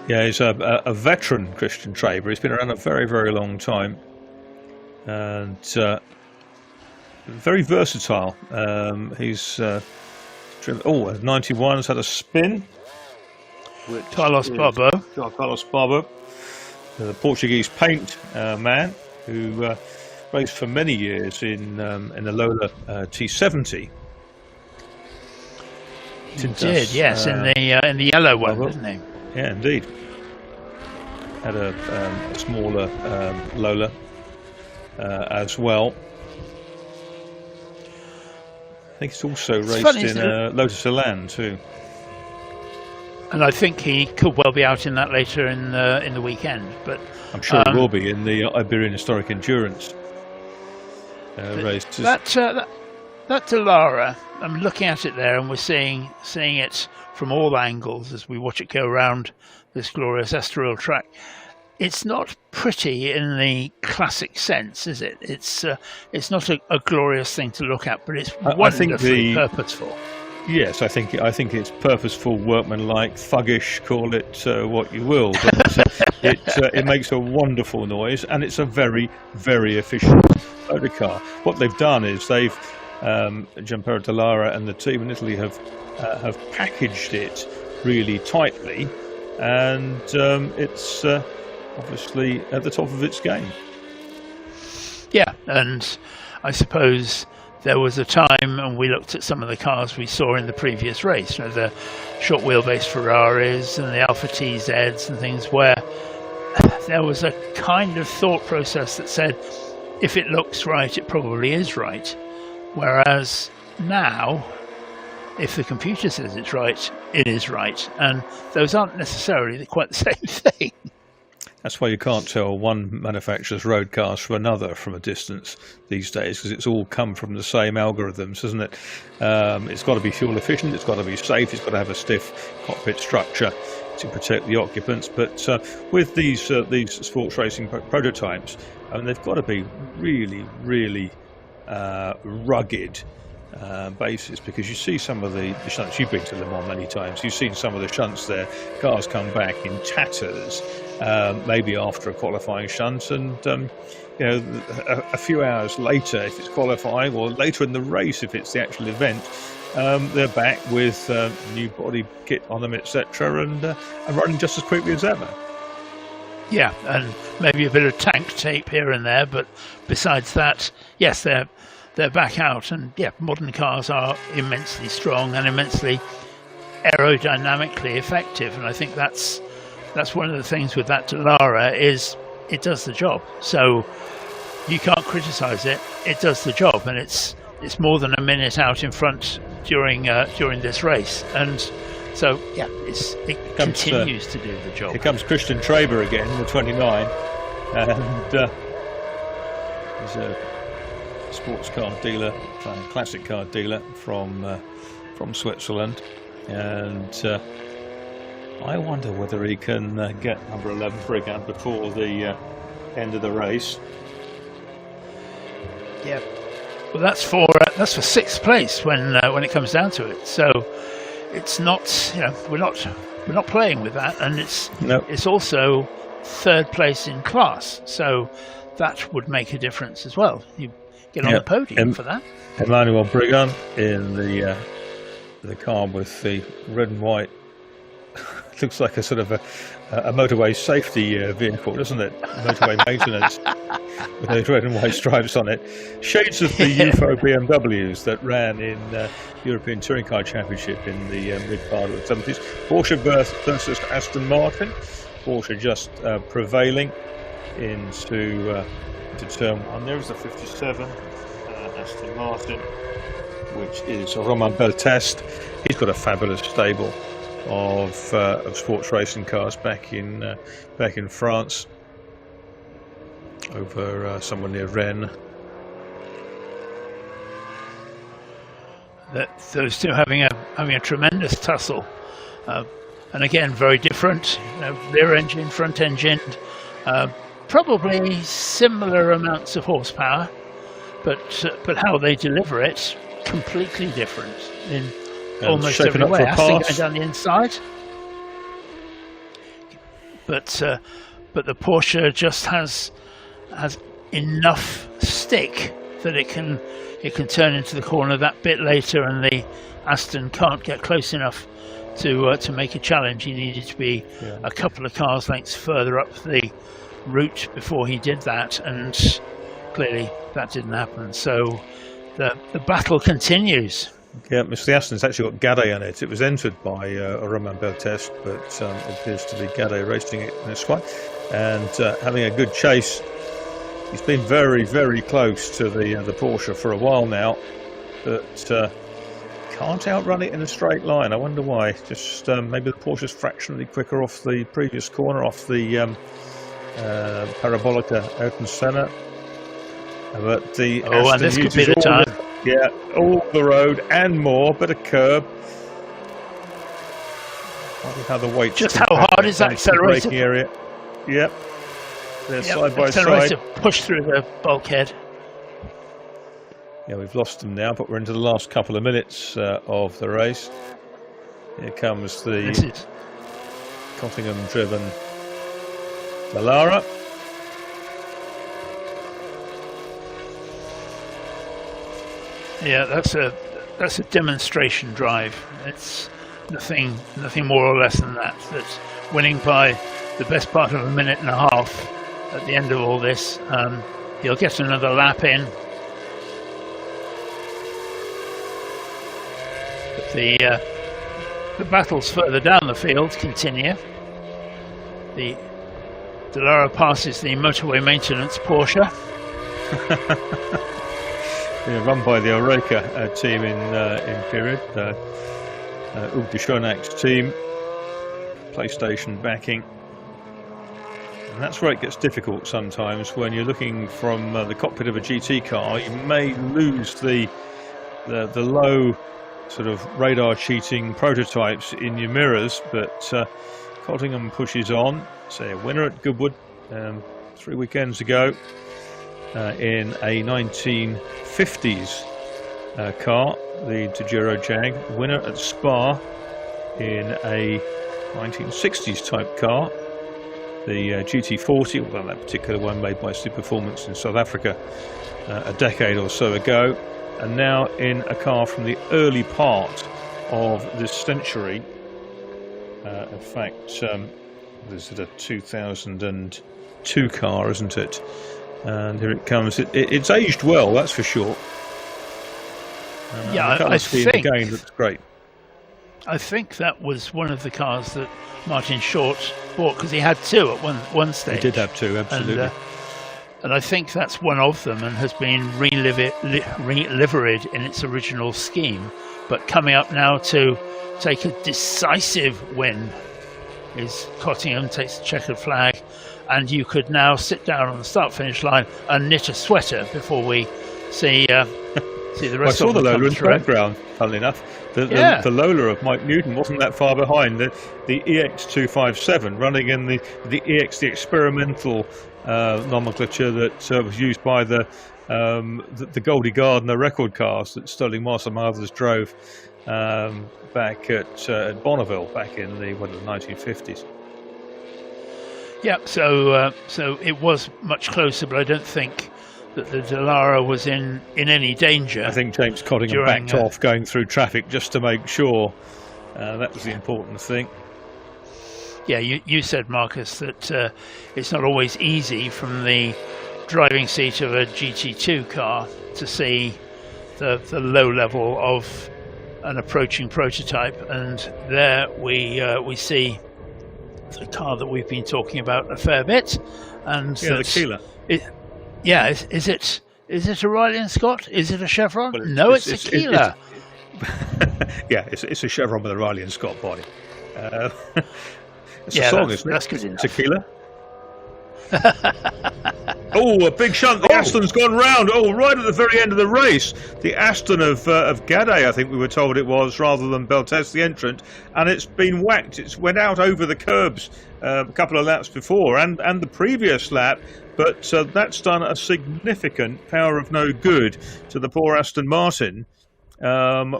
S4: Yeah, he's a veteran, Christian Traver. He's been around a very, very long time, and very versatile. He's driven, 91, has had a spin.
S7: Carlos Barbo,
S4: the Portuguese paint man, who raced for many years in the Lola T70.
S7: He did, yes, in the yellow one, didn't he?
S4: Yeah, indeed. Had a smaller Lola as well. I think he's also raced in Lotus Elan too.
S7: And I think he could well be out in that later in the weekend. But
S4: I'm sure he will be in the Iberian Historic Endurance race.
S7: That Dallara, I'm looking at it there, and we're seeing it from all angles as we watch it go around this glorious Estoril track. It's not pretty in the classic sense, is it? It's not a glorious thing to look at, but it's wonderfully purposeful.
S4: Yes, I think it's purposeful, workmanlike, thuggish, call it what you will, but it makes a wonderful noise, and it's a very, very efficient motor car. What they've done is they've Gianpiero Dallara and the team in Italy have packaged it really tightly, and it's obviously at the top of its game.
S7: Yeah, and I suppose there was a time, and we looked at some of the cars we saw in the previous race, the short wheelbase Ferraris and the Alpha TZs and things, where there was a kind of thought process that said, if it looks right, it probably is right. Whereas now, if the computer says it's right, it is right. And those aren't necessarily quite the same thing.
S4: That's why you can't tell one manufacturer's road cars from another from a distance these days, because it's all come from the same algorithms, isn't it? It's got to be fuel efficient, it's got to be safe, it's got to have a stiff cockpit structure to protect the occupants. But with these sports racing prototypes, they've got to be really, really rugged bases, because you see some of the shunts. You've been to Le Mans many times. You've seen some of the shunts there. Cars come back in tatters, maybe after a qualifying shunt, and a few hours later, if it's qualifying, or later in the race, if it's the actual event, they're back with new body kit on them, etc., and running just as quickly as ever.
S7: Yeah, and maybe a bit of tank tape here and there, but besides that, yes, they're back out, and yeah, modern cars are immensely strong and immensely aerodynamically effective, and I think that's one of the things with that Dallara is it does the job. So you can't criticise it; it does the job, and it's more than a minute out in front during this race, and so yeah, it continues to do the job.
S4: Here comes Christian Traver again, the 29, and he's a sports car dealer, classic car dealer from Switzerland, and I wonder whether he can get number 11 for again before the end of the race.
S7: Yeah, well, that's for sixth place when it comes down to it. So it's not, we're not playing with that, and it's also third place in class. So that would make a difference as well. You get on the podium for that.
S4: Emmanuel Brigan in the car with the red and white. Looks like a sort of a motorway safety vehicle, doesn't it? Motorway maintenance with those red and white stripes on it. Shades of the UFO BMWs that ran in European Touring Car Championship in the mid part of the 70s. Porsche versus Aston Martin. Porsche just prevailing into turn one. There's the 57 Aston Martin, which is Romain Beltest. He's got a fabulous stable of sports racing cars back in France, over somewhere near Rennes.
S7: Those two having a tremendous tussle. and again very different. Rear engine, front engine, probably similar amounts of horsepower, but how they deliver it completely different in almost every way. Aston going down the inside, but the Porsche just has enough stick that it can turn into the corner that bit later, and the Aston can't get close enough to make a challenge. He needed to be a couple of cars lengths further up the route before he did that, and clearly that didn't happen. So the battle continues.
S4: Yeah, Mr. Aston's actually got Gade on it. It was entered by Romain Bertest, but it appears to be Gade racing it in this one, and having a good chase. He's been very, very close to the Porsche for a while now, but can't outrun it in a straight line. I wonder why. Just maybe the Porsche's fractionally quicker off the previous corner, off the Parabolica out in Senna. But the Aston
S7: and this could be
S4: uses
S7: the time.
S4: all the road and more, but a curb. I wonder how the weight.
S7: Just how hard is that accelerator?
S4: Area. Yep. They're side by
S7: accelerator
S4: side.
S7: Push through the bulkhead.
S4: Yeah, we've lost them now, but we're into the last couple of minutes of the race. Here comes the Cottingham-driven Dallara.
S7: Yeah, that's a demonstration drive. It's nothing more or less than that. That's winning by the best part of a minute and a half at the end of all this. He'll get another lap in. But the battles further down the field continue. The Dallara passes the motorway maintenance Porsche.
S4: Yeah, run by the Oreca team in period. Hugues de Schonach's team, PlayStation backing. And that's where it gets difficult sometimes when you're looking from the cockpit of a GT car. You may lose the low sort of radar cheating prototypes in your mirrors, but Cottingham pushes on. Say a winner at Goodwood 3 weekends ago in a 1950s car, the Tagiro Jag. Winner at Spa in a 1960s type car, the GT40, although that particular one made by Superformance in South Africa a decade or so ago, and now in a car from the early part of this century. In fact, this is a 2002 car, isn't it? And here it comes. It's aged well, that's for sure.
S7: Yeah,
S4: I think the game looks great.
S7: I think that was one of the cars that Martin Short bought, because he had two at one stage.
S4: He did have two, absolutely.
S7: And I think that's one of them, and has been re-liveried in its original scheme. But coming up now to take a decisive win is Cottingham, takes the checkered flag, and you could now sit down on the start-finish line and knit a sweater before we see the rest of them. I saw the
S4: Lola in the background, funnily enough. The Lola of Mike Newton wasn't that far behind. The EX257 running in the EX, the experimental nomenclature that was used by the Goldie Gardner record cars that Sterling Marshall Mathers drove back at Bonneville back in the 1950s.
S7: Yeah, so it was much closer, but I don't think that the Dallara was in any danger.
S4: I think James Cottingham backed off going through traffic just to make sure. That was the important thing.
S7: Yeah, you said, Marcus, that it's not always easy from the driving seat of a GT2 car to see the low level of an approaching prototype, and there we see the car that we've been talking about a fair bit, and
S4: the Keeler.
S7: Is it a Riley and Scott? Is it a Chevron? Well, no, it's a Keeler.
S4: It's a Chevron with a Riley and Scott body. It's a song, isn't it?
S7: That's good enough.
S4: Tequila. Oh, a big shunt. The Aston's gone round. Oh, right at the very end of the race. The Aston of Gade, I think we were told it was, rather than Beltes, the entrant. And it's been whacked. It's went out over the curbs a couple of laps before and the previous lap. But that's done a significant power of no good to the poor Aston Martin,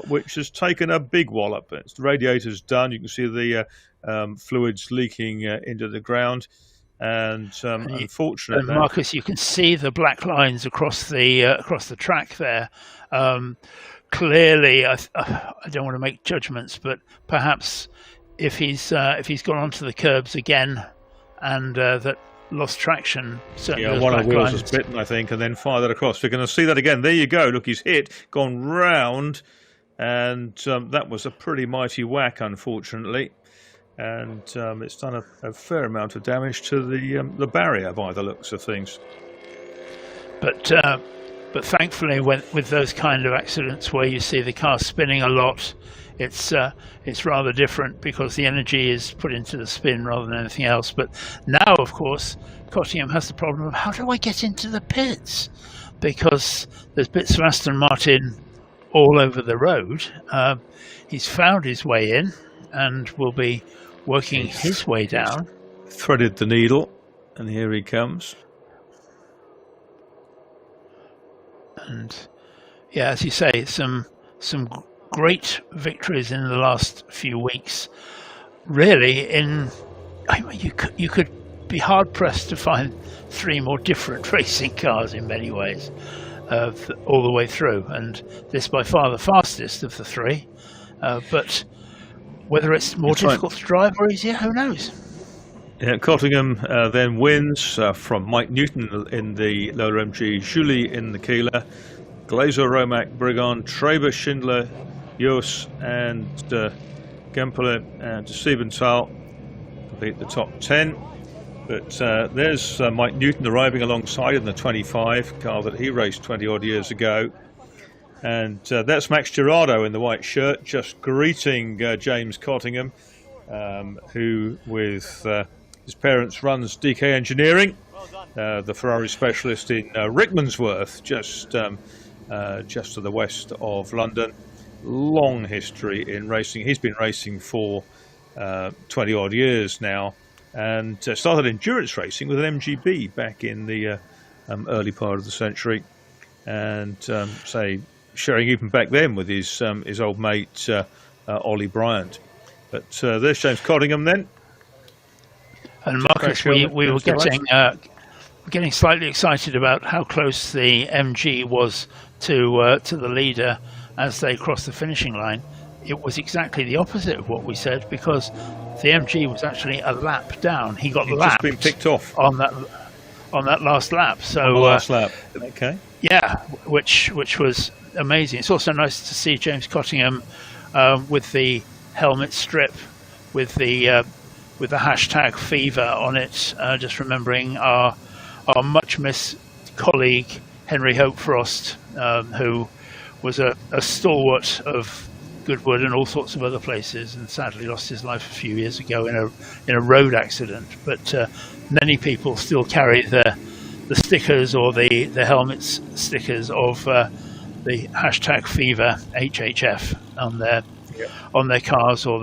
S4: which has taken a big wallop. The radiator's done. You can see the fluids leaking into the ground. And unfortunately,
S7: and Marcus, you can see the black lines across the track there. Clearly, I don't want to make judgments, but perhaps if he's gone onto the curbs again, and that lost traction.
S4: Yeah, one of the wheels was bitten, I think, and then fired that across. We're going to see that again. There you go. Look, he's hit, gone round, and that was a pretty mighty whack, unfortunately. And it's done a fair amount of damage to the barrier by the looks of things.
S7: But thankfully, with those kind of accidents where you see the car spinning a lot, it's rather different because the energy is put into the spin rather than anything else. But now, of course, Cottingham has the problem of how do I get into the pits, because there's bits of Aston Martin all over the road. He's found his way in and will be working his way down.
S4: Threaded the needle, and here he comes.
S7: And yeah, as you say, some great victories in the last few weeks. Really, you could be hard pressed to find three more different racing cars in many ways, all the way through. And this by far the fastest of the three, but. Whether it's more difficult to drive or easier, who knows?
S4: Yeah, Cottingham then wins from Mike Newton in the lower MG, Julie in the Keeler, Glazer, Romack, Brigand, Traber, Schindler, Jos and Gempele and Siebenthal beat the top 10. But there's Mike Newton arriving alongside in the 25 car that he raced 20 odd years ago. And that's Max Girardo in the white shirt, just greeting James Cottingham, who with his parents runs DK Engineering, the Ferrari specialist in Rickmansworth, just to the west of London. Long history in racing. He's been racing for 20 odd years now, and started endurance racing with an MGB back in the early part of the century, and sharing even back then with his old mate Ollie Bryant. But there's James Cottingham then.
S7: And Marcus, we were getting slightly excited about how close the MG was to the leader as they crossed the finishing line. It was exactly the opposite of what we said, because the MG was actually a lap down. He got lapped,
S4: just been picked off
S7: on that last lap. So
S4: on the last lap. Okay.
S7: Yeah, which was amazing. It's also nice to see James Cottingham with the helmet strip with the hashtag fever on it, just remembering our much missed colleague Henry Hope Frost, who was a stalwart of Goodwood and all sorts of other places, and sadly lost his life a few years ago in a road accident. But many people still carry the stickers or the helmets stickers of the hashtag fever HHF on their cars or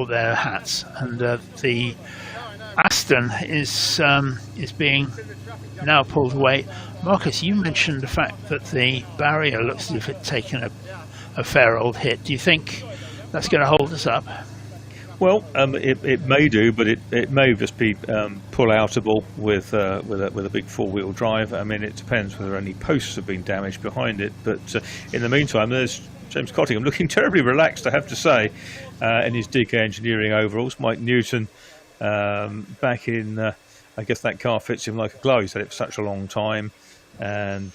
S7: their hats. And the Aston is being now pulled away. Marcus, you mentioned the fact that the barrier looks as if it's taken a fair old hit. Do you think that's going to hold us up?
S4: Well, it may do, but it may just be pull-outable with a big four-wheel drive. I mean, it depends whether any posts have been damaged behind it. But in the meantime, there's James Cottingham looking terribly relaxed, I have to say, in his DK Engineering overalls. Mike Newton back in, I guess that car fits him like a glove. He's had it for such a long time, and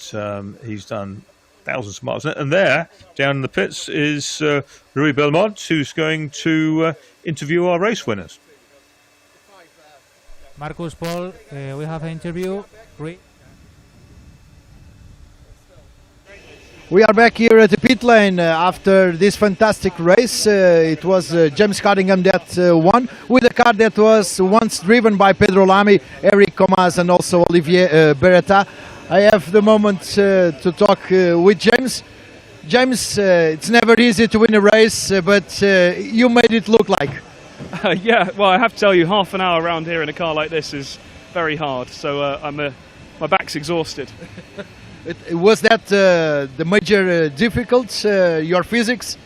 S4: he's done thousands of miles. And there, down in the pits, is Rui Belmont, who's going to interview our race winners.
S6: Marcus, Paul, we have an interview.
S1: We are back here at the pit lane after this fantastic race. It was James Cottingham that won with a car that was once driven by Pedro Lamy, Eric Comas and also Olivier Beretta. I have the moment to talk with James. James, it's never easy to win a race, but you made it look like.
S9: Yeah, well, I have to tell you, half an hour around here in a car like this is very hard, so my back's exhausted.
S1: Was that the major difficulty, your physics?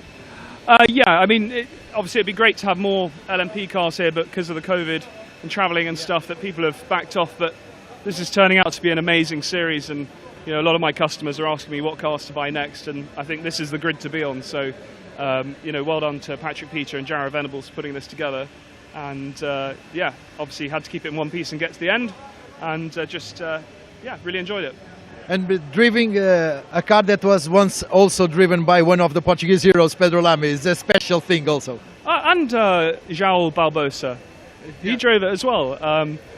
S9: Yeah, I mean, obviously it'd be great to have more LMP cars here, but because of the COVID and travelling and stuff, that people have backed off. But this is turning out to be an amazing series, and you know, a lot of my customers are asking me what cars to buy next, and I think this is the grid to be on. So, you know, well done to Patrick Peter and Jarrah Venables for putting this together. And yeah, obviously had to keep it in one piece and get to the end, and yeah, really enjoyed it.
S1: And driving a car that was once also driven by one of the Portuguese heroes, Pedro Lamy, is a special thing also.
S9: And João Barbosa, he drove it as well.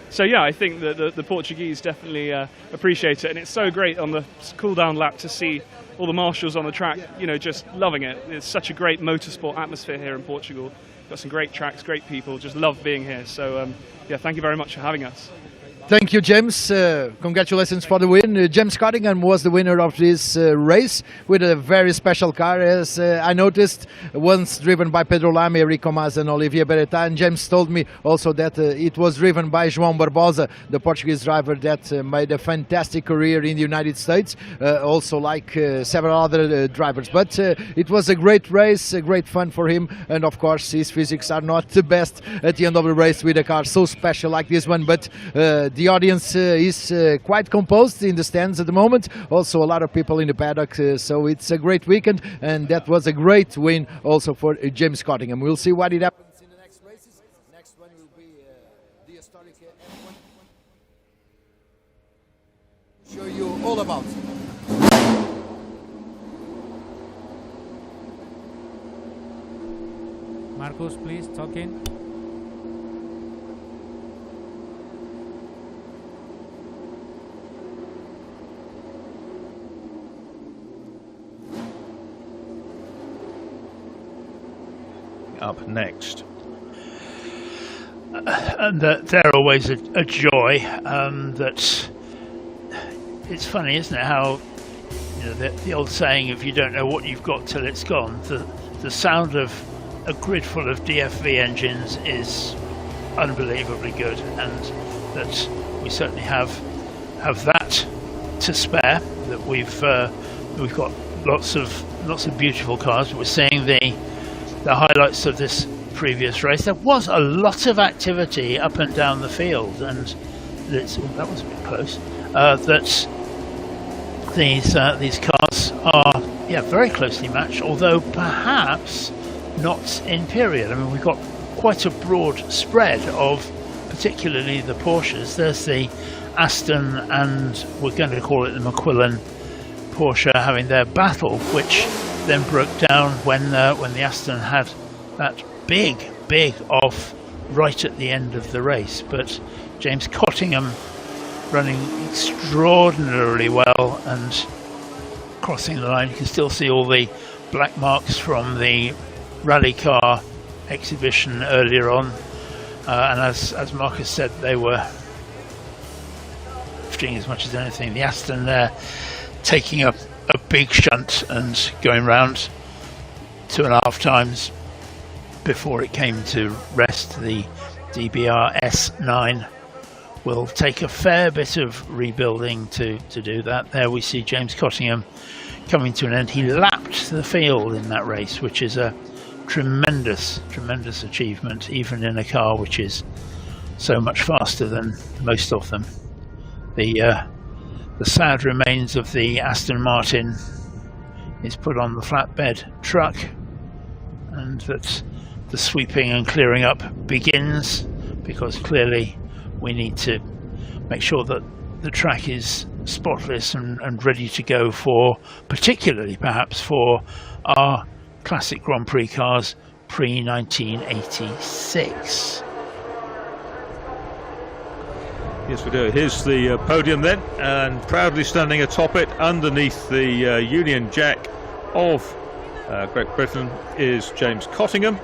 S9: So yeah, I think that the Portuguese definitely appreciate it, and it's so great on the cool-down lap to see all the marshals on the track, you know, just loving it. It's such a great motorsport atmosphere here in Portugal. Got some great tracks, great people, just love being here. So yeah, thank you very much for having us.
S1: Thank you, James. Congratulations for the win. James Cottingham was the winner of this race with a very special car, as I noticed, once driven by Pedro Lamy, Eric Comas and Olivier Beretta. And James told me also that it was driven by João Barbosa, the Portuguese driver that made a fantastic career in the United States, also like several other drivers. But it was a great race, a great fun for him. And of course, his physics are not the best at the end of the race with a car so special like this one. But the audience is quite composed in the stands at the moment. Also a lot of people in the paddock, so it's a great weekend, and that was a great win also for James Cottingham. We'll see what it happens in the next races. Next one will be the Estoril F1. Show you all about.
S6: Marcus, please, talking.
S4: Up next.
S7: And they're always a joy. That it's funny, isn't it? How, you know, the old saying, "If you don't know what you've got till it's gone." The sound of a grid full of DFV engines is unbelievably good, and that we certainly have that to spare. That we've got lots of beautiful cars. We're seeing the highlights of this previous race. There was a lot of activity up and down the field, and that was a bit close. That these cars are very closely matched, although perhaps not in period. I mean, we've got quite a broad spread of particularly the Porsches. There's the Aston, and we're going to call it the McQuillan Porsche, having their battle, which then broke down when the Aston had that big off right at the end of the race. But James Cottingham running extraordinarily well and crossing the line. You can still see all the black marks from the rally car exhibition earlier on, and as Marcus said, they were drifting as much as anything. The Aston there taking a big shunt and going round 2.5 times before it came to rest. The DBR S9 will take a fair bit of rebuilding to do that. There we see James Cottingham coming to an end. He lapped the field in that race, which is a tremendous achievement, even in a car which is so much faster than most of them. The sad remains of the Aston Martin is put on the flatbed truck, and that the sweeping and clearing up begins, because clearly we need to make sure that the track is spotless and ready to go for, particularly perhaps for our classic Grand Prix cars pre-1986.
S4: Yes, we do. Here's the podium then, and proudly standing atop it, underneath the Union Jack of Great Britain, is James Cottingham.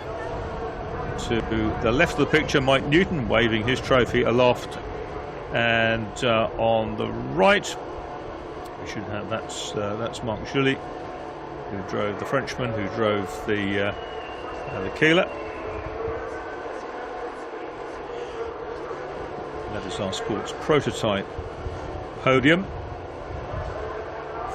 S4: To the left of the picture, Mike Newton waving his trophy aloft, and on the right, we should have that's Marc Julie, who drove the Frenchman, who drove the Keeler. That is our sports prototype podium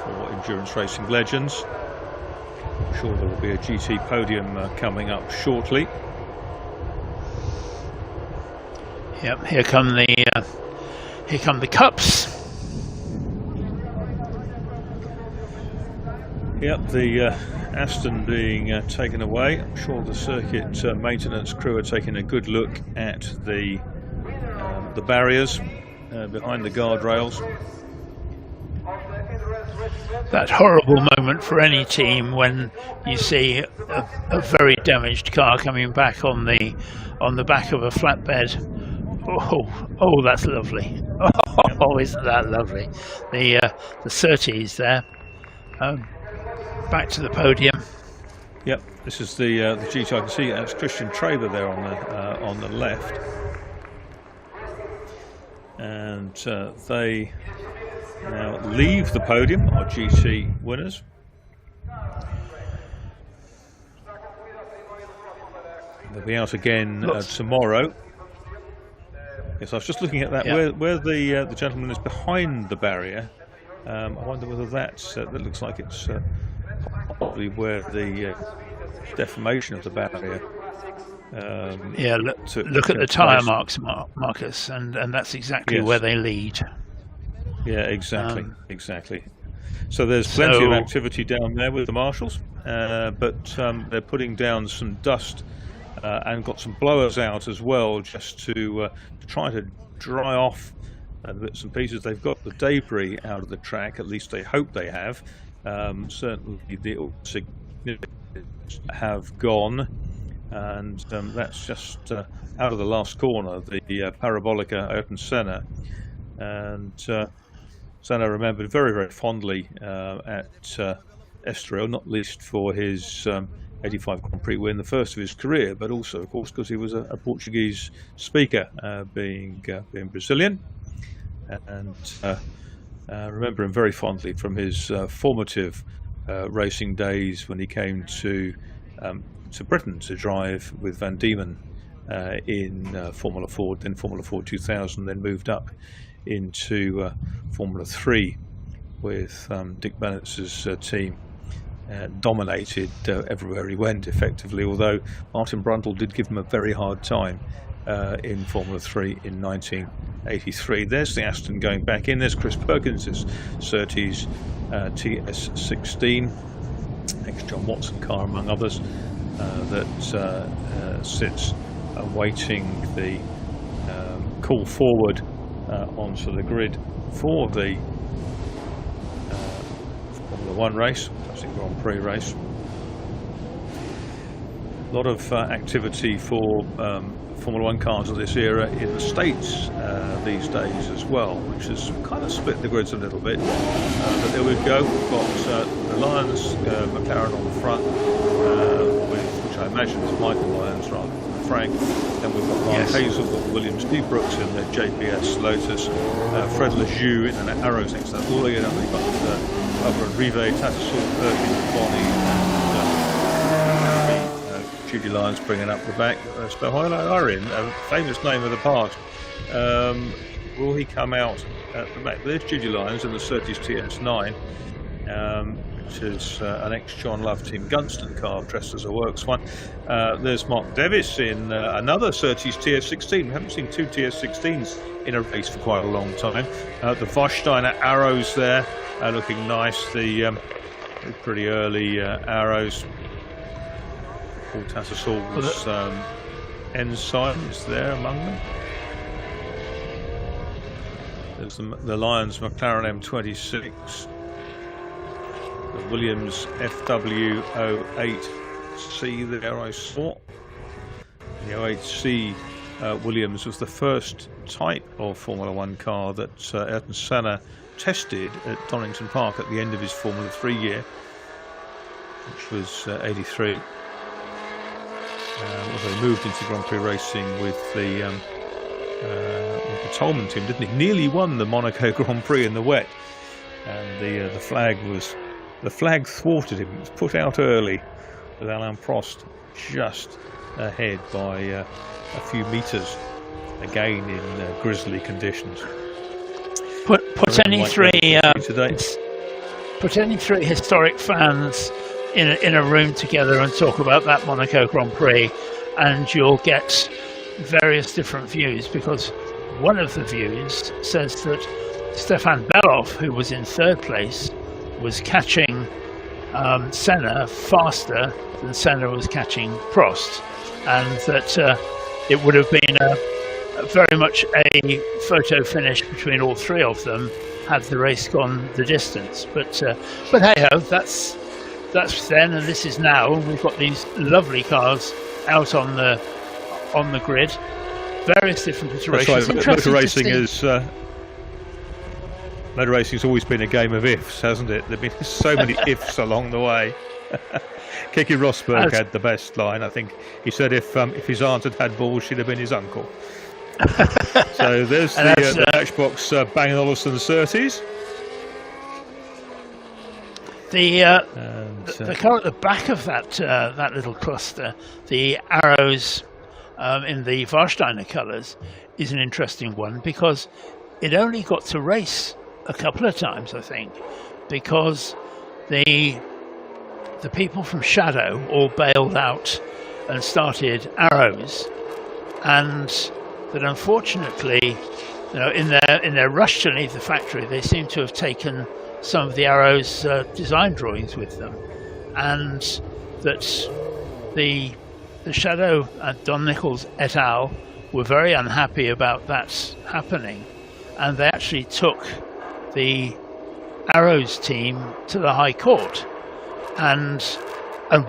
S4: for endurance racing legends. I'm sure there will be a GT podium coming up shortly.
S7: Yep, here come the cups.
S4: Yep, the Aston being taken away. I'm sure the circuit maintenance crew are taking a good look at the barriers behind the guardrails.
S7: That horrible moment for any team when you see a very damaged car coming back on the back of a flatbed. Oh, that's lovely. Oh, isn't that lovely? The Surtees there. Back to the podium.
S4: Yep, this is the GT. I can see that's Christian Traber there on the left, and they now leave the podium. Our GT winners. They'll be out again tomorrow. Yes, I was just looking at that.
S7: Yep.
S4: Where the gentleman is behind the barrier. I wonder whether that looks like it's probably where the deformation of the barrier.
S7: Look at the tyre marks, Marcus, and that's exactly where they lead.
S4: Yeah, exactly. So there's plenty of activity down there with the marshals, but they're putting down some dust and got some blowers out as well, just to try to dry off the bits and pieces. They've got the debris out of the track, at least they hope they have. Certainly the significant have gone, and that's just out of the last corner, the Parabolica Ayrton Senna. And Senna remembered very, very fondly at Estoril, not least for his 85 Grand Prix win, the first of his career, but also, of course, because he was a Portuguese speaker, being Brazilian, and remember him very fondly from his formative racing days when he came to Britain to drive with Van Diemen in Formula Ford, then Formula Ford 2000, then moved up into Formula 3 with Dick Bennett's team. Dominated everywhere he went, effectively, although Martin Brundle did give him a very hard time in Formula 3 in 1983. There's the Aston going back in. There's Chris Perkins' Surtees TS16, ex-John Watson car among others, that sits awaiting the call forward onto the grid for the Formula 1 race, classic Grand Prix race. A lot of activity for Formula 1 cars of this era in the States these days as well, which has kind of split the grids a little bit. But there we go. We've got the Lyons McLaren on the front, which I imagine is Michael Lyons rather than Frank. Then we've got Mark Hazel, we've got Williams, Steve Brooks in the JPS Lotus, Fred Lejeune in an Arrows next to that. All the way down we've got Barbara and Rive, Tattersall, Perkins, Bonnie, and Judy Lyons bringing up the back. Spohilo Irene, a famous name of the past. Will he come out at the back? There's Judy Lyons in the Surtees TS9, which is an ex-John Love Team Gunston car dressed as a works one. There's Mark Davis in another Surtees TS16. We haven't seen two TS16s in a race for quite a long time. The Vosteiner Arrows there looking nice. The pretty early Arrows. Paul Tattersall's ensign is there among them. There's the Lyons McLaren M26, the Williams FW08C there I saw. The 08C Williams was the first type of Formula One car that Ayrton Senna tested at Donington Park at the end of his Formula 3 year, which was 83. Also he moved into Grand Prix racing with the Tolman team, didn't he? Nearly won the Monaco Grand Prix in the wet, and the flag thwarted him. It was put out early with Alain Prost just ahead by a few metres, again in grisly conditions.
S7: Put any three historic fans in a room together and talk about that Monaco Grand Prix, and you'll get various different views, because one of the views says that Stefan Belov, who was in third place, was catching Senna faster than Senna was catching Prost, and that it would have been very much a photo finish between all three of them had the race gone the distance. But hey ho, that's then, and this is now, and we've got these lovely cars out on the grid, various different iterations.
S4: That's right. Motor racing's always been a game of ifs, hasn't it? There've been so many ifs along the way. Keke Rosberg had the best line. I think he said if his aunt had balls, she'd have been his uncle. So there's the Matchbox Bang & Olufsen Surtees.
S7: The car at the back of that little cluster, the arrows in the Warsteiner colours, is an interesting one, because it only got to race a couple of times, I think, because the people from Shadow all bailed out and started arrows, and that unfortunately, in their rush to leave the factory, they seem to have taken some of the arrows design drawings with them, and that the Shadow and Don Nichols et al. Were very unhappy about that happening, and they actually took the Arrows team to the High Court and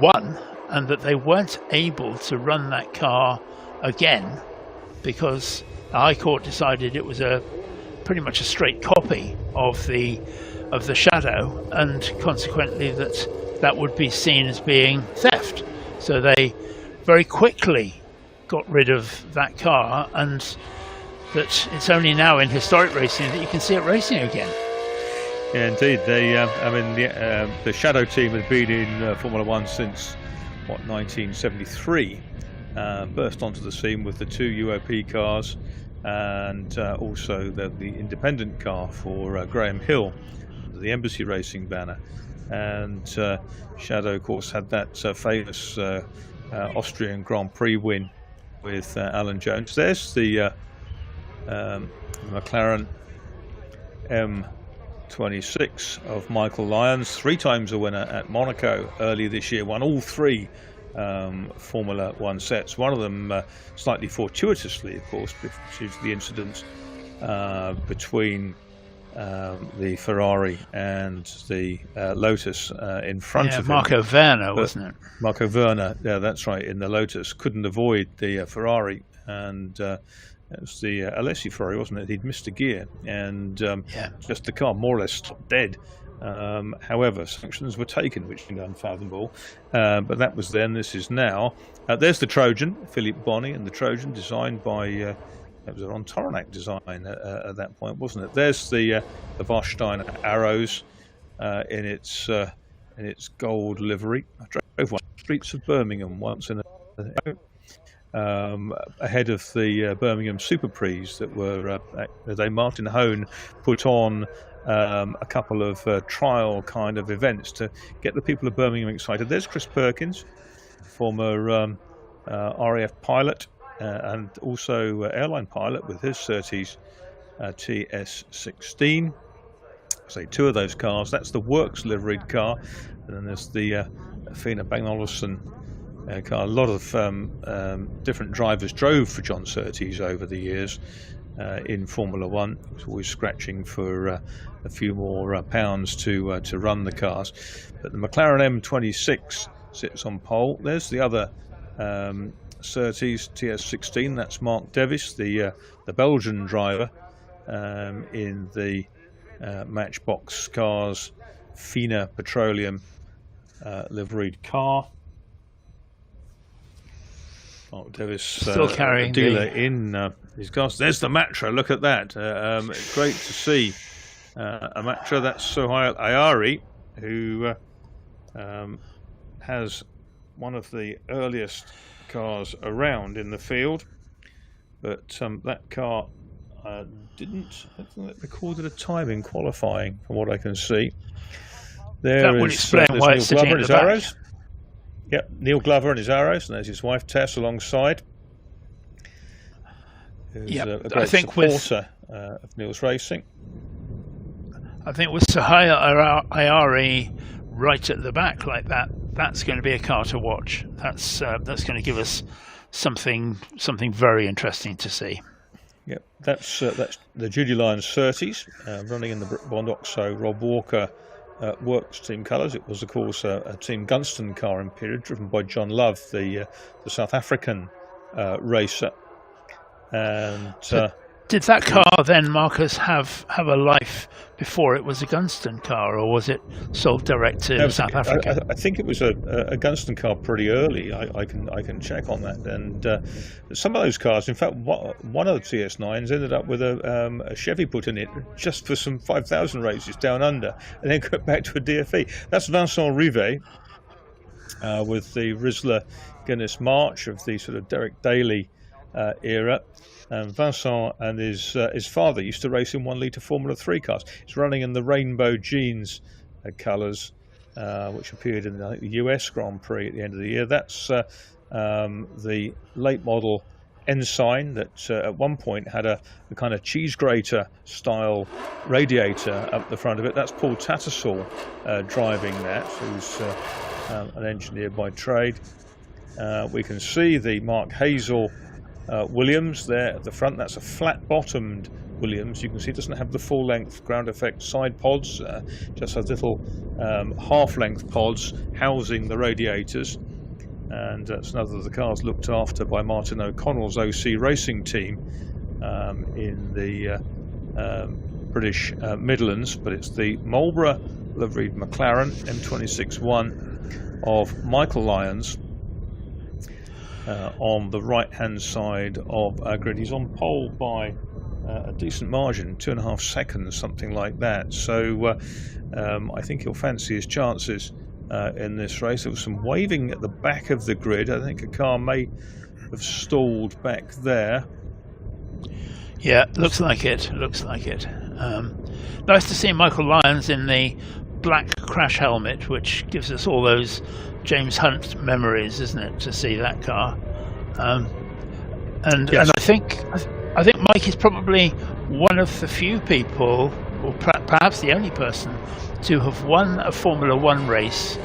S7: won, and that they weren't able to run that car again because the High Court decided it was pretty much a straight copy of the Shadow, and consequently that would be seen as being theft. So they very quickly got rid of that car, and that it's only now in historic racing that you can see it racing again.
S4: Yeah, indeed. The Shadow team had been in Formula One since 1973. Burst onto the scene with the two UOP cars, and also the independent car for Graham Hill, the Embassy Racing banner. And Shadow, of course, had that famous Austrian Grand Prix win with Alan Jones. There's the McLaren M26 of Michael Lyons, 3 times a winner at Monaco earlier this year, won all 3 Formula One sets. One of them slightly fortuitously, of course, which is the incident between the Ferrari and the Lotus in front of him.
S7: Marco Werner, wasn't it?
S4: Marco Werner, yeah, that's right, in the Lotus. Couldn't avoid the Ferrari, and it was the Alessi Ferrari, wasn't it? He'd missed a gear, and just the car more or less stopped dead. However, sanctions were taken, which seemed unfathomable. But that was then, this is now. There's the Trojan, Philippe Boni, and the Trojan, designed by... It was a Ron Toronac design at that point, wasn't it? There's the Warsteiner Arrows in its gold livery. I drove one streets of Birmingham once in ahead of the Birmingham Super Prix that were Martin Hone put on a couple of trial kind of events to get the people of Birmingham excited. There's Chris Perkins, former RAF pilot. And also airline pilot with his Surtees TS16. So 2 of those cars. That's the Works liveried car, and then there's the Fina Bang & Olufsen car. A lot of different drivers drove for John Surtees over the years in Formula One. He was always scratching for a few more pounds to run the cars. But the McLaren M26 sits on pole. There's the other Surtees TS16. That's Mark Devis, the Belgian driver, in the Matchbox Cars Fina Petroleum liveried car. Mark Davis,
S7: Still carrying
S4: dealer in his cars. There's the Matra. Look at that. Great to see a Matra. That's Sohail Ayari, who has one of the earliest cars around in the field. But that car didn't recorded a time in qualifying, from what I can see.
S7: That would explain why it's sitting at the back.
S4: Yep, Neil Glover and his Arrows, and there's his wife Tess alongside. Who's a great supporter of Neil's racing.
S7: I think with Sahaya Ayari right at the back like that, that's going to be a car to watch. That's going to give us something very interesting to see.
S4: Yep, that's the Judy Lyons Surtees running in the Bond Oxo Rob Walker Works team colours. It was, of course, a Team Gunston car in period, driven by John Love, the South African racer. And
S7: did that car then, Marcus, have a life before it was a Gunston car, or was it sold direct to South Africa?
S4: I think it was a Gunston car pretty early. I can check on that. And some of those cars, in fact, one of the TS9s ended up with a Chevy put in it just for some 5,000 races down under, and then got back to a DFE. That's Vincent Rivet with the Rizzler Guinness March of the sort of Derek Daly era. And Vincent and his father used to race in 1 litre Formula 3 cars. He's running in the Rainbow Jeans colours, which appeared in the US Grand Prix at the end of the year. That's the late model Ensign that at one point had a kind of cheese grater style radiator up the front of it. That's Paul Tattersall driving that, who's an engineer by trade. We can see the Mark Hazel Williams there at the front. That's a flat-bottomed Williams. You can see it doesn't have the full-length ground effect side pods, just has little half-length pods housing the radiators. And it's another of the cars looked after by Martin O'Connell's OC racing team in the British Midlands. But it's the Marlborough liveried McLaren M26-1 of Michael Lyons. On the right-hand side of our grid. He's on pole by a decent margin, 2.5 seconds, something like that. So I think he'll fancy his chances in this race. There was some waving at the back of the grid. I think a car may have stalled back there.
S7: Yeah, looks like it. Nice to see Michael Lyons in the black crash helmet, which gives us all those James Hunt memories, isn't it, to see that car? And I think Mike is probably one of the few people, or perhaps the only person, to have won a Formula One race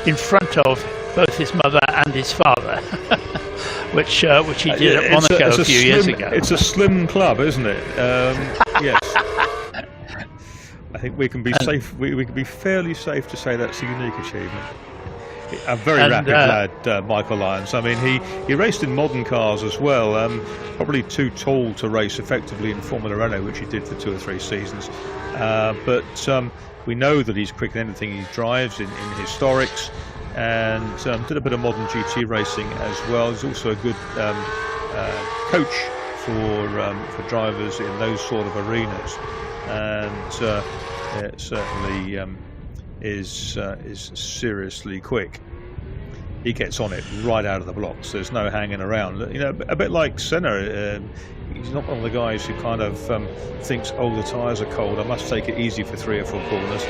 S7: in front of both his mother and his father, which he did at Monaco a few years ago.
S4: It's a slim club, isn't it? Yes. I think we can be safe. We can be fairly safe to say that's a unique achievement. A very rapid lad, Michael Lyons. I mean, he raced in modern cars as well. Probably too tall to race effectively in Formula Renault, which he did for 2 or 3 seasons. But we know that he's quick in anything he drives in historics, and did a bit of modern GT racing as well. He's also a good coach for drivers in those sort of arenas, and it certainly is seriously quick. He gets on it right out of the blocks. There's no hanging around. You know, a bit like Senna. He's not one of the guys who kind of thinks, "Oh, the tyres are cold. I must take it easy for 3 or 4 corners."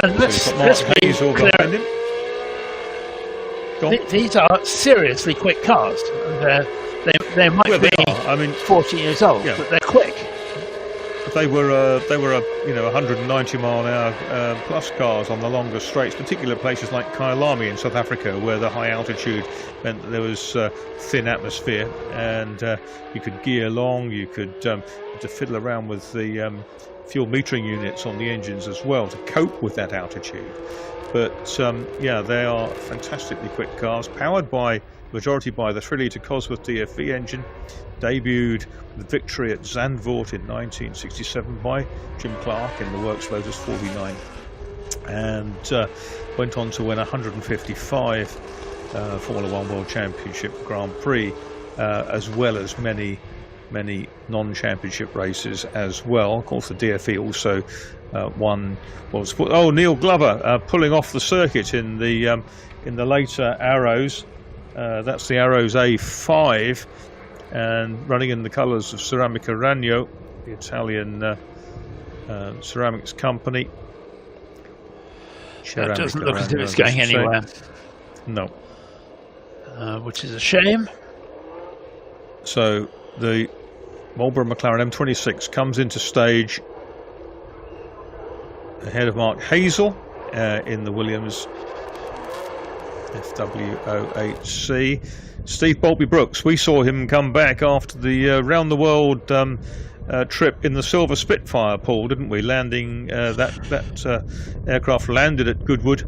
S7: And let's be clear. These are seriously quick cars. They might be 40 years old, but they're quick.
S4: They were 190 mile an hour plus cars on the longer straights, particularly places like Kyalami in South Africa, where the high altitude meant that there was thin atmosphere, and you could gear long. You could to fiddle around with the fuel metering units on the engines as well to cope with that altitude. But yeah, they are fantastically quick cars, powered by majority by the 3-litre Cosworth DFV engine, debuted with victory at Zandvoort in 1967 by Jim Clark in the Works Lotus 49, and went on to win 155 Formula One World Championship Grand Prix, as well as many non-championship races as well. Of course, the DFE also won. Neil Glover pulling off the circuit in the later Arrows. That's the Arrows A5, and running in the colours of Ceramica Ragno, the Italian ceramics company.
S7: It doesn't look as if it's going anywhere.
S4: No.
S7: Which is a shame.
S4: So the Marlboro McLaren M26 comes into stage ahead of Mark Hazel in the Williams FW08C. Steve Bolby Brooks, we saw him come back after the round the world trip in the Silver Spitfire, Paul, didn't we? Landing that aircraft landed at Goodwood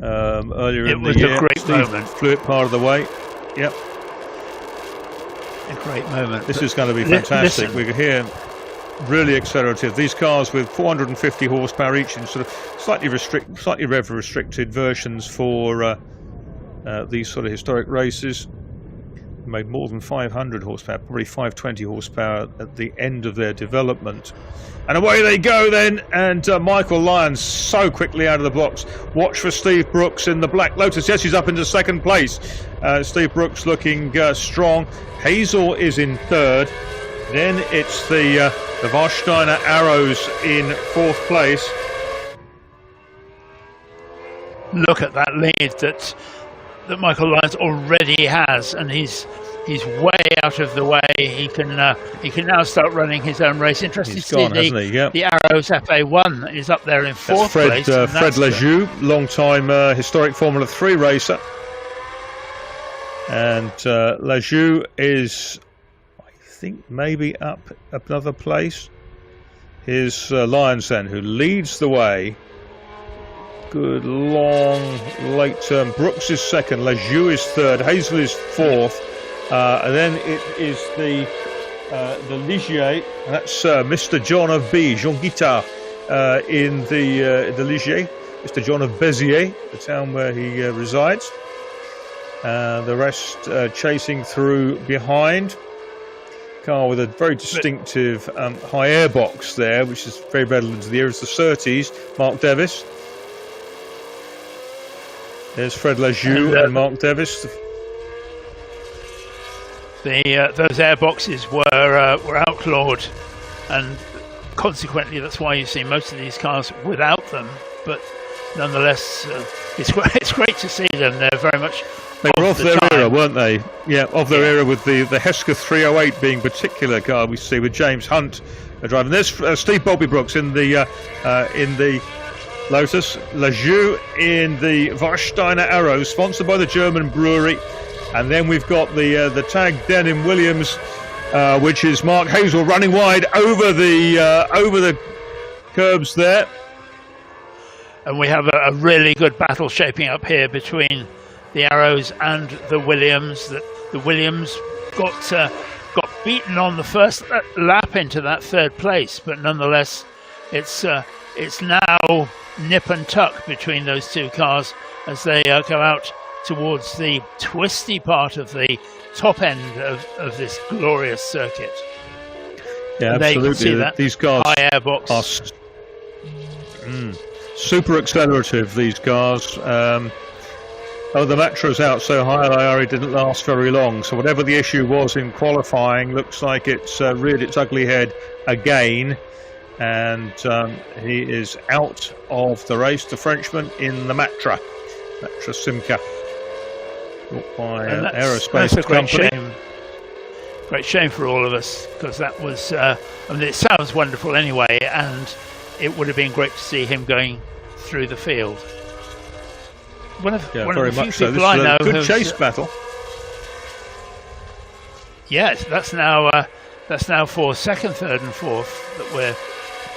S4: earlier in the year.
S7: It was a great
S4: Steve
S7: moment.
S4: Flew it part of the way. Yep.
S7: A great moment.
S4: This is going to be fantastic.
S7: Listen.
S4: We're here really accelerative. These cars with 450 horsepower each in sort of slightly rev restricted versions for these sort of historic races. Made more than 500 horsepower, probably 520 horsepower at the end of their development. And away they go then, and Michael Lyons so quickly out of the blocks. Watch for Steve Brooks in the Black Lotus. Yes, he's up into second place. Steve Brooks looking strong. Hazel is in third. Then it's the Warsteiner Arrows in fourth place.
S7: Look at that lead that Michael Lyons already has, and he's way out of the way. He can now start running his own race. Interesting to see the Arrows FA1 is up there in fourth place.
S4: Fred Lejeune, long-time historic Formula 3 racer. And Lejeune is, I think, maybe up another place. Here's Lyons then, who leads the way. Good long late turn. Brooks is second, Lejeune is third, Hazel is fourth, and then it is the Ligier, and that's Mr. John of B, Jean Guittard, in the Ligier. Mr. John of Béziers, the town where he resides. The rest chasing through behind. Car with a very distinctive high air box there, which is very relevant to the era. It's the Surtees, Mark Davis. There's Fred Lejeune and Mark Davis.
S7: Those airboxes were outlawed, and consequently that's why you see most of these cars without them. But nonetheless, it's great to see them. They're very much.
S4: They were of their era, weren't they? Yeah, of their era, with the Hesketh 308 being particular car we see with James Hunt driving. There's Steve Bolby Brooks in the Lotus, Lejeune in the Warsteiner Arrow, sponsored by the German brewery, and then we've got the tag Denim Williams, which is Mark Hazel running wide over the curbs there,
S7: and we have a really good battle shaping up here between the Arrows and the Williams. The Williams got beaten on the first lap into that third place, but nonetheless, it's now nip and tuck between those two cars as they go out towards the twisty part of the top end of this glorious circuit.
S4: Yeah,
S7: and
S4: absolutely. These cars
S7: high airbox
S4: are super accelerative. These cars. The Matra's out so high, it didn't last very long. So whatever the issue was in qualifying, looks like it's reared its ugly head again. And he is out of the race, the Frenchman in the Matra Simca, bought by Aerospace Company.
S7: Great shame for all of us, because that was, it sounds wonderful anyway, and it would have been great to see him going through the field. One of the few people I know.
S4: Good chase battle.
S7: Yes, that's now for second, third, and fourth that we're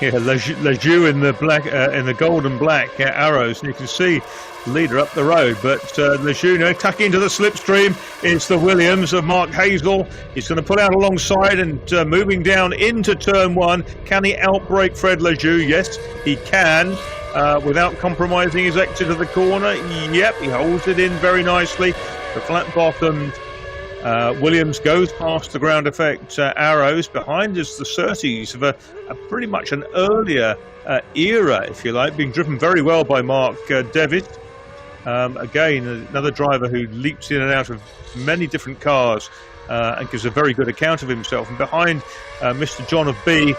S4: Yeah, Lejeune in the black, in the gold and black arrows, and you can see the leader up the road. But Lejeune tucking into the slipstream is the Williams of Mark Hazel. He's going to pull out alongside and moving down into turn one. Can he outbrake Fred Lejeune? Yes, he can. Without compromising his exit of the corner. Yep, he holds it in very nicely. The flat-bottomed Williams goes past the ground effect arrows. Behind is the Surtees of a pretty much an earlier era, if you like, being driven very well by Mark Devitt. Again, another driver who leaps in and out of many different cars and gives a very good account of himself. And behind Mr. John of B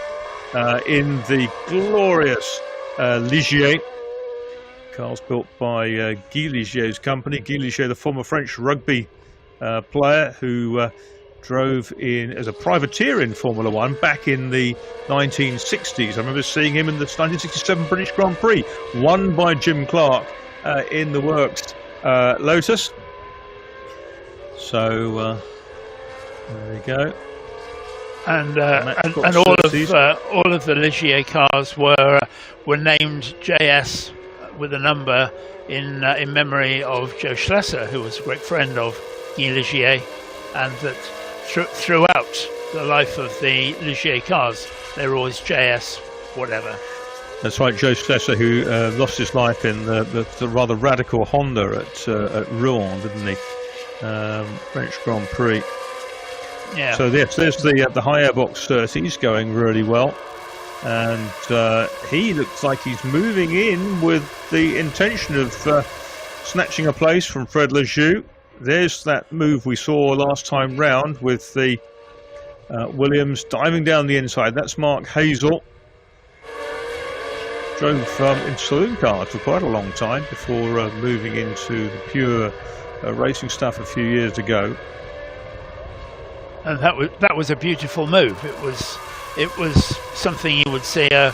S4: in the glorious Ligier. Car's built by Guy Ligier's company. Guy Ligier, the former French rugby player who drove in as a privateer in Formula One back in the 1960s. I remember seeing him in the 1967 British Grand Prix, won by Jim Clark in the works Lotus. So there we go.
S7: And all of the Ligier cars were named JS with a number in memory of Joe Schlesser, who was a great friend of Guy Ligier, and that throughout the life of the Ligier cars, they were always JS whatever.
S4: That's right, Joe Schlesser, who lost his life in the rather radical Honda at Rouen, didn't he? French Grand Prix.
S7: Yeah.
S4: So yes, there's the high airbox 30s going really well, and he looks like he's moving in with the intention of snatching a place from Fred Lejeune. There's that move we saw last time round with the Williams diving down the inside. That's Mark Hazel. Drove in saloon cars for quite a long time before moving into the pure racing stuff a few years ago.
S7: And that was a beautiful move. It was something you would see a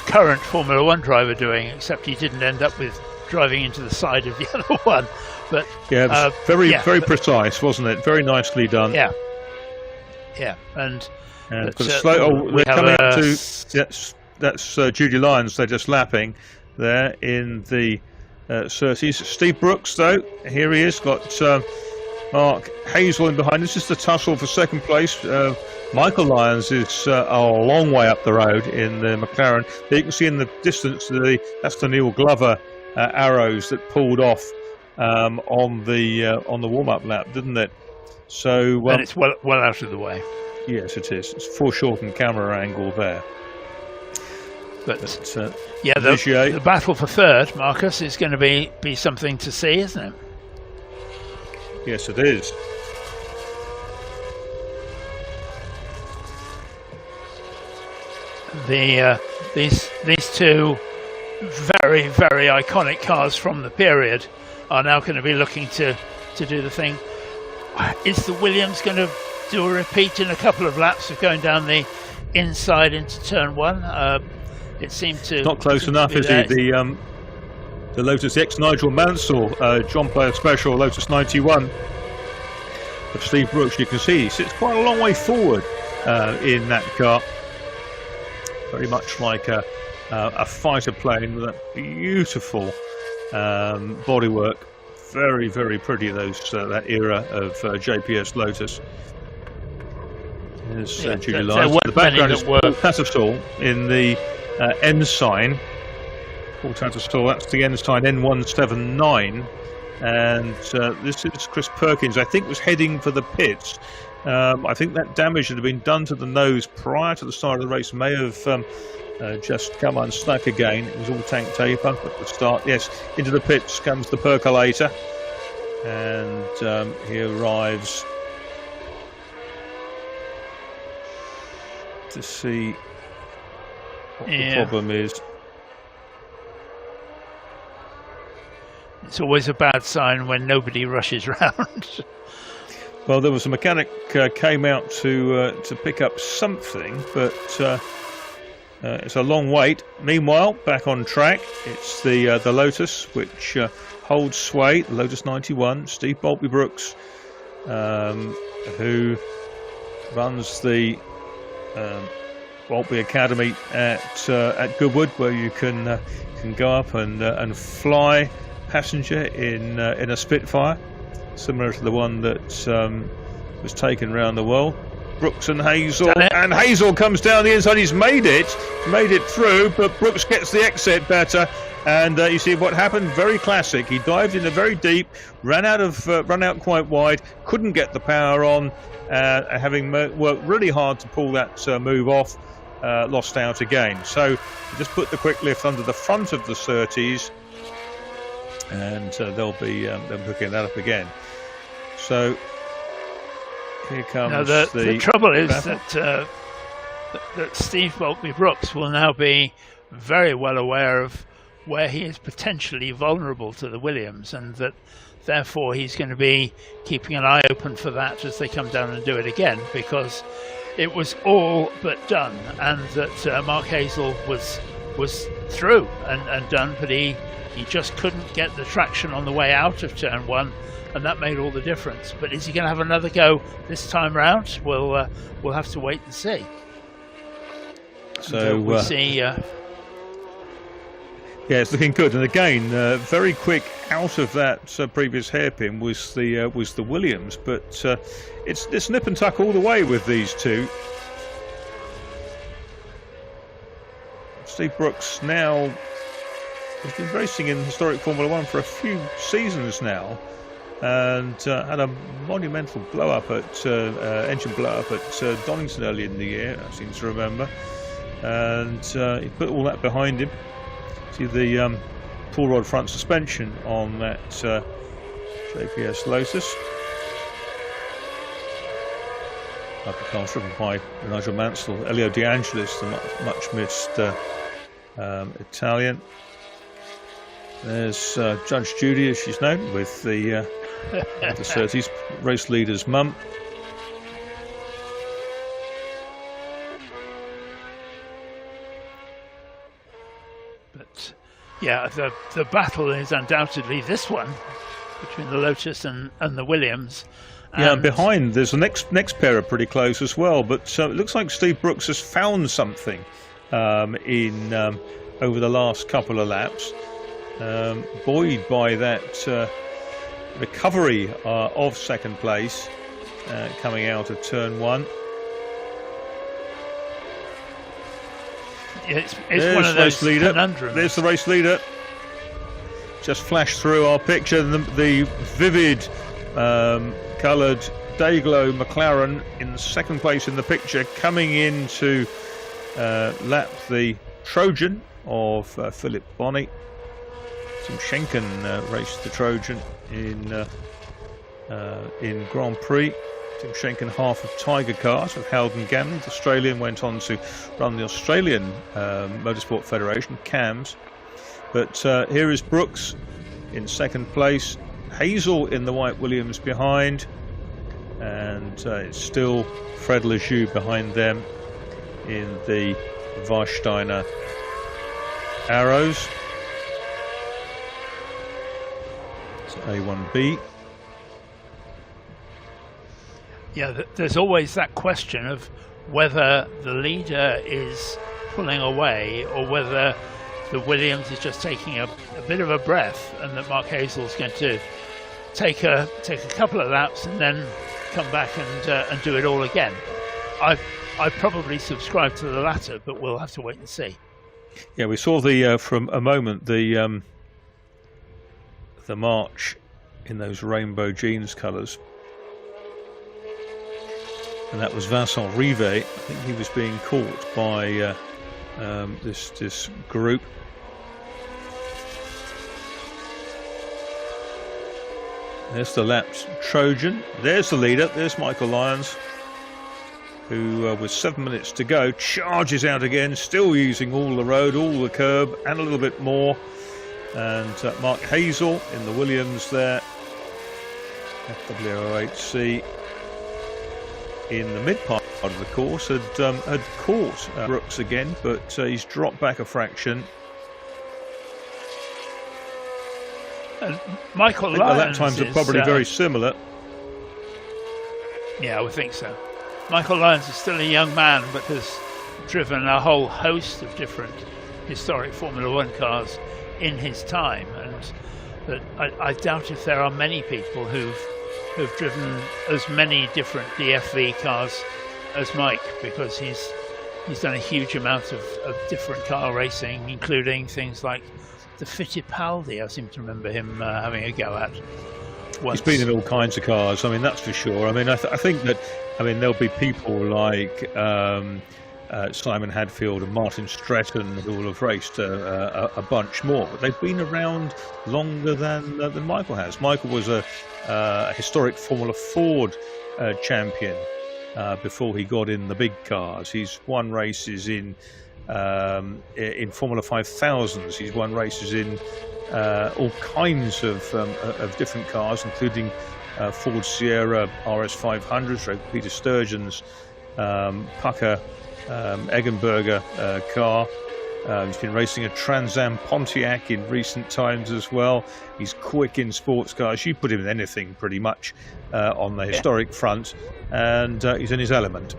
S7: current Formula One driver doing, except he didn't end up with driving into the side of the other one. But
S4: yeah, it was very precise, wasn't it? Very nicely done.
S7: Yeah, and
S4: they're coming up to that's Judy Lyons. They're just lapping there in the Surtees. Steve Brooks, though, here he is, got Mark Hazel in behind. This is the tussle for second place. Michael Lyons is a long way up the road in the McLaren. But you can see in the distance that's the Neil Glover arrows that pulled off on the warm-up lap, didn't it? So
S7: and it's well out of the way.
S4: Yes, it is. It's foreshortened camera angle there.
S7: But the battle for third, Marcus, is going to be something to see, isn't it?
S4: Yes, it is.
S7: These two very, very iconic cars from the period are now going to be looking to do the thing. Is the Williams going to do a repeat in a couple of laps of going down the inside into turn one? It seemed to
S4: not close enough, is he? The Lotus X Nigel Mansell John Player Special Lotus 91 of Steve Brooks. You can see he sits quite a long way forward in that car, very much like a fighter plane with that beautiful bodywork. Very, very pretty, that era of JPS Lotus. There's Julie Lyons. The background is Paul Tattersall in the Ensign. Paul Tattersall, that's the Ensign N179. And this is Chris Perkins, I think was heading for the pits. I think that damage that had been done to the nose prior to the start of the race may have just come unstuck again. It was all tank taper at the start. Yes, into the pits comes the percolator, and he arrives to see what the problem is.
S7: It's always a bad sign when nobody rushes round.
S4: Well, there was a mechanic came out to pick up something, but it's a long wait. Meanwhile, back on track, it's the Lotus, which holds sway. The Lotus 91, Steve Boltby Brooks, who runs the Waltby Academy at Goodwood, where you can go up and fly passenger in a Spitfire, similar to the one that was taken around the world. Brooks and Hazel, and Hazel comes down the inside. He's made it through, but Brooks gets the exit better. And you see what happened. Very classic. He dived in very deep, ran out quite wide, couldn't get the power on, having worked really hard to pull that move off, lost out again. So he just put the quick lift under the front of the Surtees, and they'll be picking that up again. So here comes
S7: now the trouble is that Steve Maltby Brooks will now be very well aware of where he is potentially vulnerable to the Williams, and that therefore he's going to be keeping an eye open for that as they come down and do it again, because it was all but done, and that Mark Hazel was through and done, but he just couldn't get the traction on the way out of turn one, and that made all the difference. But is he going to have another go this time round? We'll have to wait and see.
S4: So
S7: we'll see.
S4: Yeah, it's looking good. And again, very quick out of that previous hairpin was the Williams, but it's nip and tuck all the way with these two. Steve Brooks now has been racing in historic Formula One for a few seasons now, and had a monumental engine blow up at Donington early in the year, I seem to remember, and he put all that behind him. See the pull rod front suspension on that JPS Lotus. Hypercars driven by Nigel Mansell, Elio De Angelis, the much missed Italian. There's Judge Judy, as she's known, with the Surtees race leader's mum.
S7: But yeah, the battle is undoubtedly this one between the Lotus and the Williams.
S4: Yeah, and behind there's the next pair are pretty close as well. But it looks like Steve Brooks has found something in over the last couple of laps, buoyed by that recovery of second place coming out of turn one.
S7: It's one of those conundrums.
S4: There's the race leader. Just flashed through our picture. The vivid coloured Dayglow McLaren in second place in the picture, coming in to lap the Trojan of Philip Bonney. Tim Schenken raced the Trojan in Grand Prix. Tim Schenken, half of Tiger Cars with Howden Gannon. The Australian went on to run the Australian Motorsport Federation, CAMS. But here is Brooks in second place. Hazel in the white Williams behind. And it's still Fred Lejeune behind them in the Warsteiner Arrows. It's A1B.
S7: Yeah, there's always that question of whether the leader is pulling away or whether the Williams is just taking a bit of a breath, and that Mark Hazel's going to take a couple of laps and then come back and do it all again. I probably subscribe to the latter, but we'll have to wait and see.
S4: Yeah, we saw from a moment the march in those rainbow jeans colours. And that was Vincent Rivet. I think he was being caught by this group. There's the lapped Trojan. There's the leader. There's Michael Lyons, who with 7 minutes to go charges out again, still using all the road, all the curb, and a little bit more. And Mark Hazel in the Williams there, FW08C. In the mid part of the course had caught Brooks again, but he's dropped back a fraction.
S7: Michael Lyons,
S4: the lap times are probably very similar.
S7: Yeah, I would think so. Michael Lyons is still a young man, but has driven a whole host of different historic Formula One cars in his time, and that I doubt if there are many people who've driven as many different DFV cars as Mike, because he's done a huge amount of different car racing, including things like the Fittipaldi. I seem to remember him having a go at once.
S4: He's been in all kinds of cars. I mean, that's for sure. I mean, I think that, I mean, there'll be people like Simon Hadfield and Martin Stretton who will have raced a bunch more, but they've been around longer than Michael has. Michael was a historic Formula Ford champion before he got in the big cars. He's won races in Formula 5000s. He's won races in all kinds of different cars, including Ford Sierra RS 500s, Peter Sturgeon's Pucker Eggenberger car. He's been racing a Trans Am Pontiac in recent times as well. He's quick in sports cars. You put him in anything pretty much on the historic front, and he's in his element.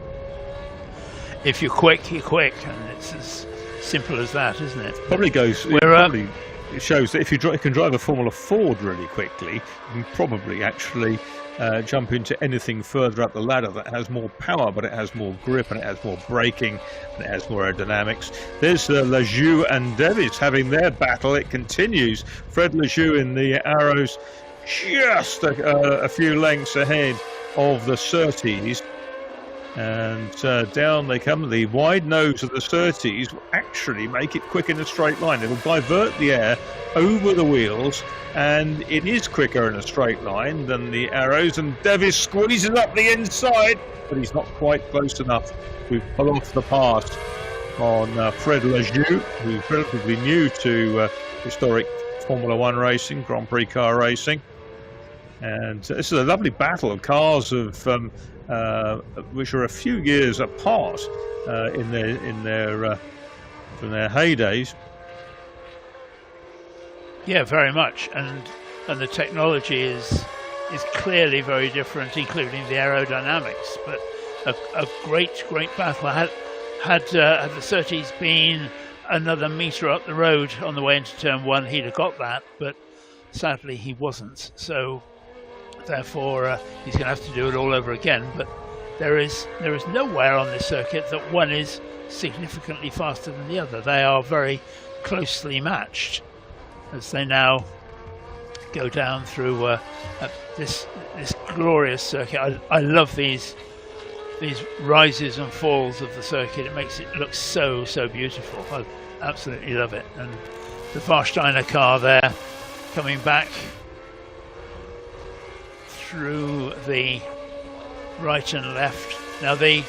S7: If you're quick, you're quick, and it's as simple as that, isn't it?
S4: Probably goes. It shows that if you can drive a Formula Ford really quickly, you can probably actually jump into anything further up the ladder that has more power, but it has more grip and it has more braking and it has more aerodynamics. There's Lejeune and Davis having their battle. It continues. Fred Lejeune in the Arrows, just a few lengths ahead of the Surtees. And down they come. The wide nose of the Surtees will actually make it quick in a straight line. It'll divert the air over the wheels, and it is quicker in a straight line than the Arrows. And Davis squeezes up the inside, but he's not quite close enough to pull off the pass on Fred Lejeune, who's relatively new to historic Formula One racing, Grand Prix car racing. And this is a lovely battle of cars which are a few years apart from their heydays.
S7: Yeah, very much, and the technology is clearly very different, including the aerodynamics. But a great battle. Had the Surtees been another metre up the road on the way into turn one, he'd have got that, but sadly he wasn't. So therefore he's going to have to do it all over again. But there is nowhere on this circuit that one is significantly faster than the other. They are very closely matched as they now go down through this glorious circuit. I love these rises and falls of the circuit. It makes it look so beautiful. I absolutely love it. And the Warsteiner car there coming back through the right and left. Now the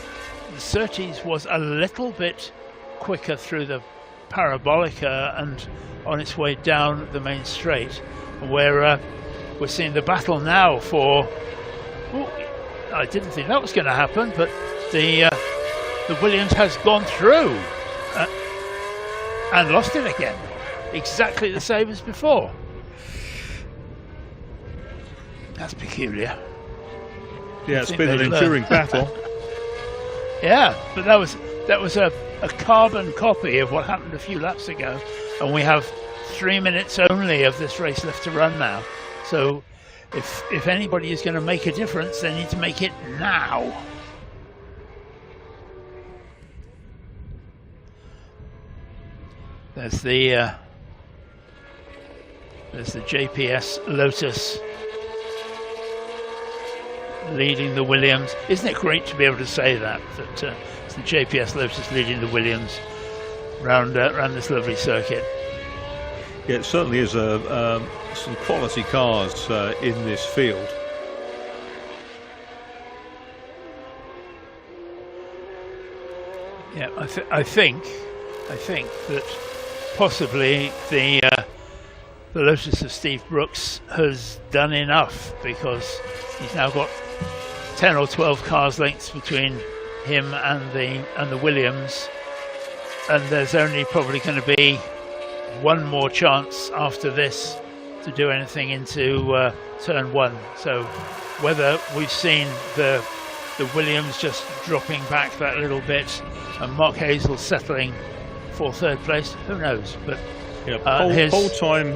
S7: Surtees was a little bit quicker through the Parabolica and on its way down the main straight, where we're seeing the battle now for. I didn't think that was going to happen, but the Williams has gone through and lost it again, exactly the same as before. That's peculiar.
S4: Yeah, it's been an enduring battle.
S7: Yeah, but that was a carbon copy of what happened a few laps ago, and we have 3 minutes only of this race left to run now. So if anybody is going to make a difference, they need to make it now. There's the JPS Lotus leading the Williams. Isn't it great to be able to say that it's the JPS Lotus leading the Williams round this lovely circuit?
S4: Yeah, it certainly is some quality cars in this field.
S7: Yeah, I think that possibly the Lotus of Steve Brooks has done enough, because he's now got 10 or 12 cars lengths between him and the Williams, and there's only probably going to be one more chance after this to do anything into turn one. So whether we've seen the the Williams just dropping back that little bit, and Mark Hazel settling for third place. Who knows? But
S4: yeah, pole time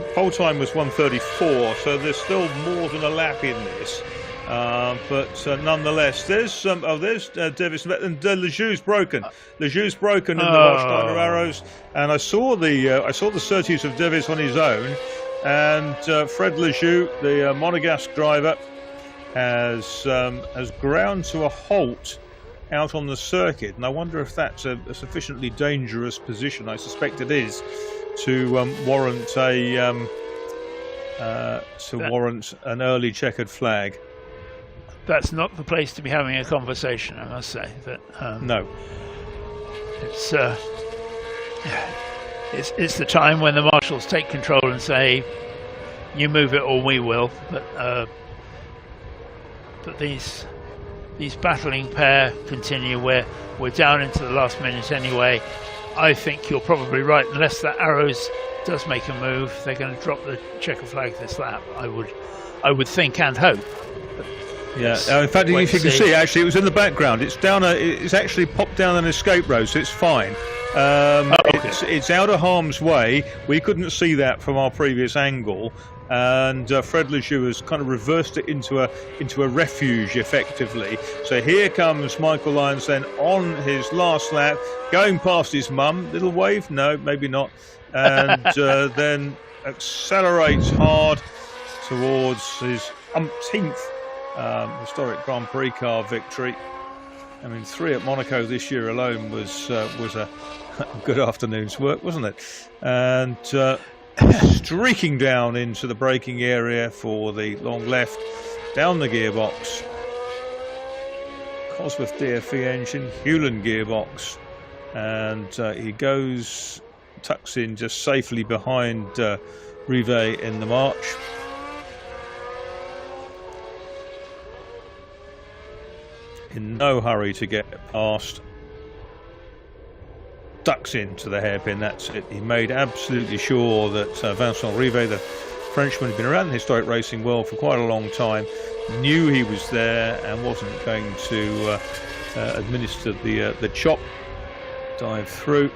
S4: was 1:34, so there's still more than a lap in this. But nonetheless, there's Davis, and Lejeu's broken. Lejeu's broken in the Waldsteiner Arrows, and I saw the Surtees of Davis on his own, and Fred Lejeu, the Monegasque driver, has ground to a halt out on the circuit, and I wonder if that's a sufficiently dangerous position. I suspect it is to warrant warrant an early checkered flag.
S7: That's not the place to be having a conversation, I must say. But
S4: no,
S7: it's the time when the marshals take control and say, "You move it or we will." But these battling pair continue. We're down into the last minute anyway. I think you're probably right. Unless that Arrows does make a move, they're going to drop the checker flag this lap. I would think and hope.
S4: Yeah, in fact, if you can see, actually, it was in the background. It's down. It's actually popped down an escape road, so it's fine.
S7: Okay.
S4: It's out of harm's way. We couldn't see that from our previous angle, and Fred Lejeu has kind of reversed it into a refuge, effectively. So here comes Michael Lyons then on his last lap, going past his mum. Little wave? No, maybe not. And then accelerates hard towards his umpteenth historic Grand Prix car victory. I mean, 3 at Monaco this year alone was a good afternoon's work, wasn't it? And streaking down into the braking area for the long left, down the gearbox, Cosworth DFE engine, Hewland gearbox, and he tucks in just safely behind Rivet in the march. In no hurry to get past, ducks into the hairpin. That's it. He made absolutely sure that Vincent Rivet, the Frenchman, had been around the historic racing world for quite a long time, knew he was there and wasn't going to administer the chop, dive through.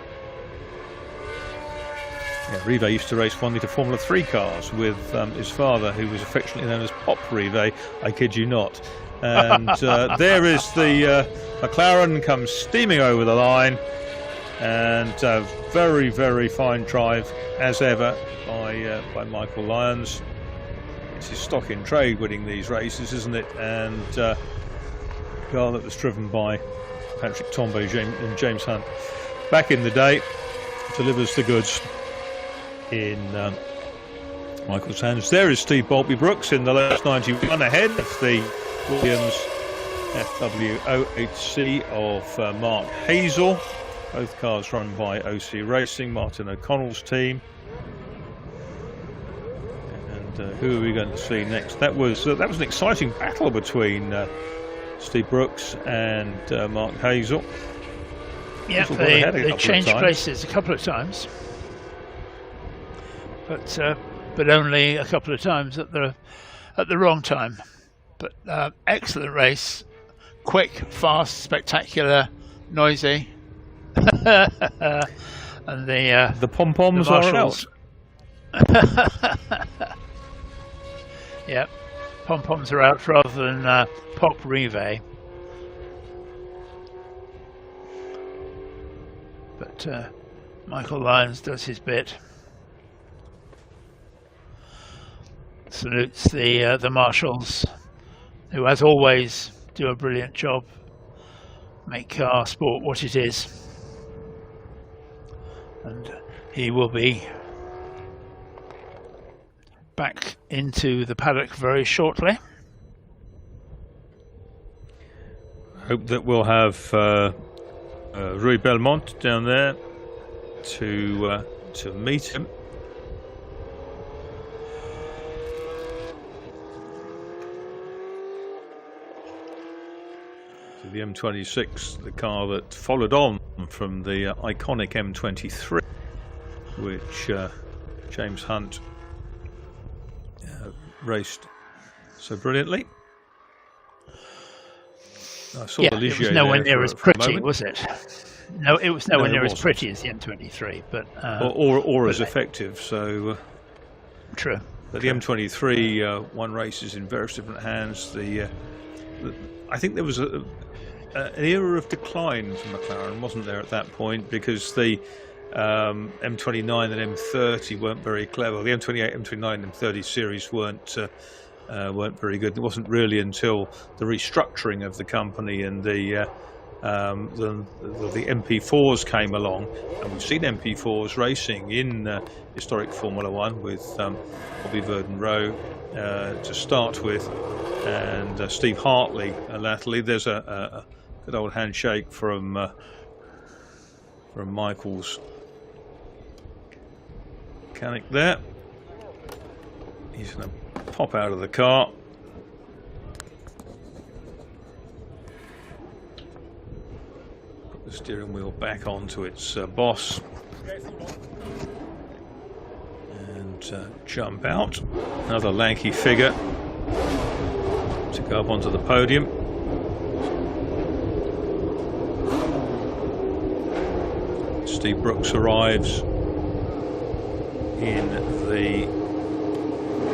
S4: Yeah, Rivet used to race fondly to Formula 3 cars with his father, who was affectionately known as Pop Rivet, I kid you not. And there is the McLaren comes steaming over the line, and very, very fine drive as ever by Michael Lyons. It's his stock in trade winning these races, isn't it? And car that was driven by Patrick Tombaugh and James Hunt back in the day delivers the goods in Michael's hands. There is Steve Boltby-Brooks in the last 91 ahead of the Williams FW08C of Mark Hazel. Both cars run by OC Racing, Martin O'Connell's team. And who are we going to see next? That was an exciting battle between Steve Brooks and Mark Hazel.
S7: Yeah, they changed places a couple of times, but only a couple of times at the wrong time. But excellent race, quick, fast, spectacular, noisy, and
S4: the pom-poms are out.
S7: Yeah, pom-poms are out rather than Pop Rivet. But Michael Lyons does his bit. Salutes the marshals, who, as always, do a brilliant job, make car sport what it is. And he will be back into the paddock very shortly.
S4: Hope that we'll have Rui Belmont down there to meet him. The M26, the car that followed on from the iconic M23, which James Hunt raced so brilliantly. I saw
S7: Yeah,
S4: the
S7: it
S4: Ligier
S7: was nowhere
S4: there
S7: near as
S4: for a
S7: pretty,
S4: moment.
S7: was it? No, it was nowhere
S4: No, it
S7: near as
S4: wasn't.
S7: pretty as the M23, but
S4: or as effective. So
S7: true.
S4: but the M23 won races in various different hands. I think there was an era of decline for McLaren, wasn't there, at that point, because the M29 and M30 weren't very clever. The M28, M29, and M30 series weren't very good. It wasn't really until the restructuring of the company and the MP4s came along, and we've seen MP4s racing in historic Formula One with Bobby Verden-Rowe to start with, and Steve Hartley latterly. There's a good old handshake from Michael's mechanic there. He's going to pop out of the car. Put the steering wheel back onto its boss. And jump out. Another lanky figure to go up onto the podium. Steve Brooks arrives in the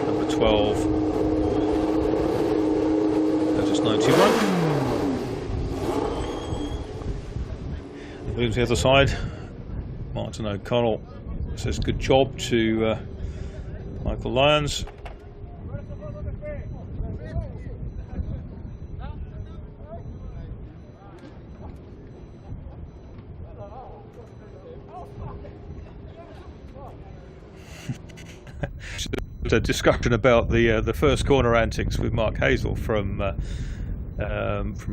S4: number 12 Lotus 91. Moving to the other side, Martin O'Connell says good job to Michael Lyons. A discussion about the first corner antics with Mark Hazel from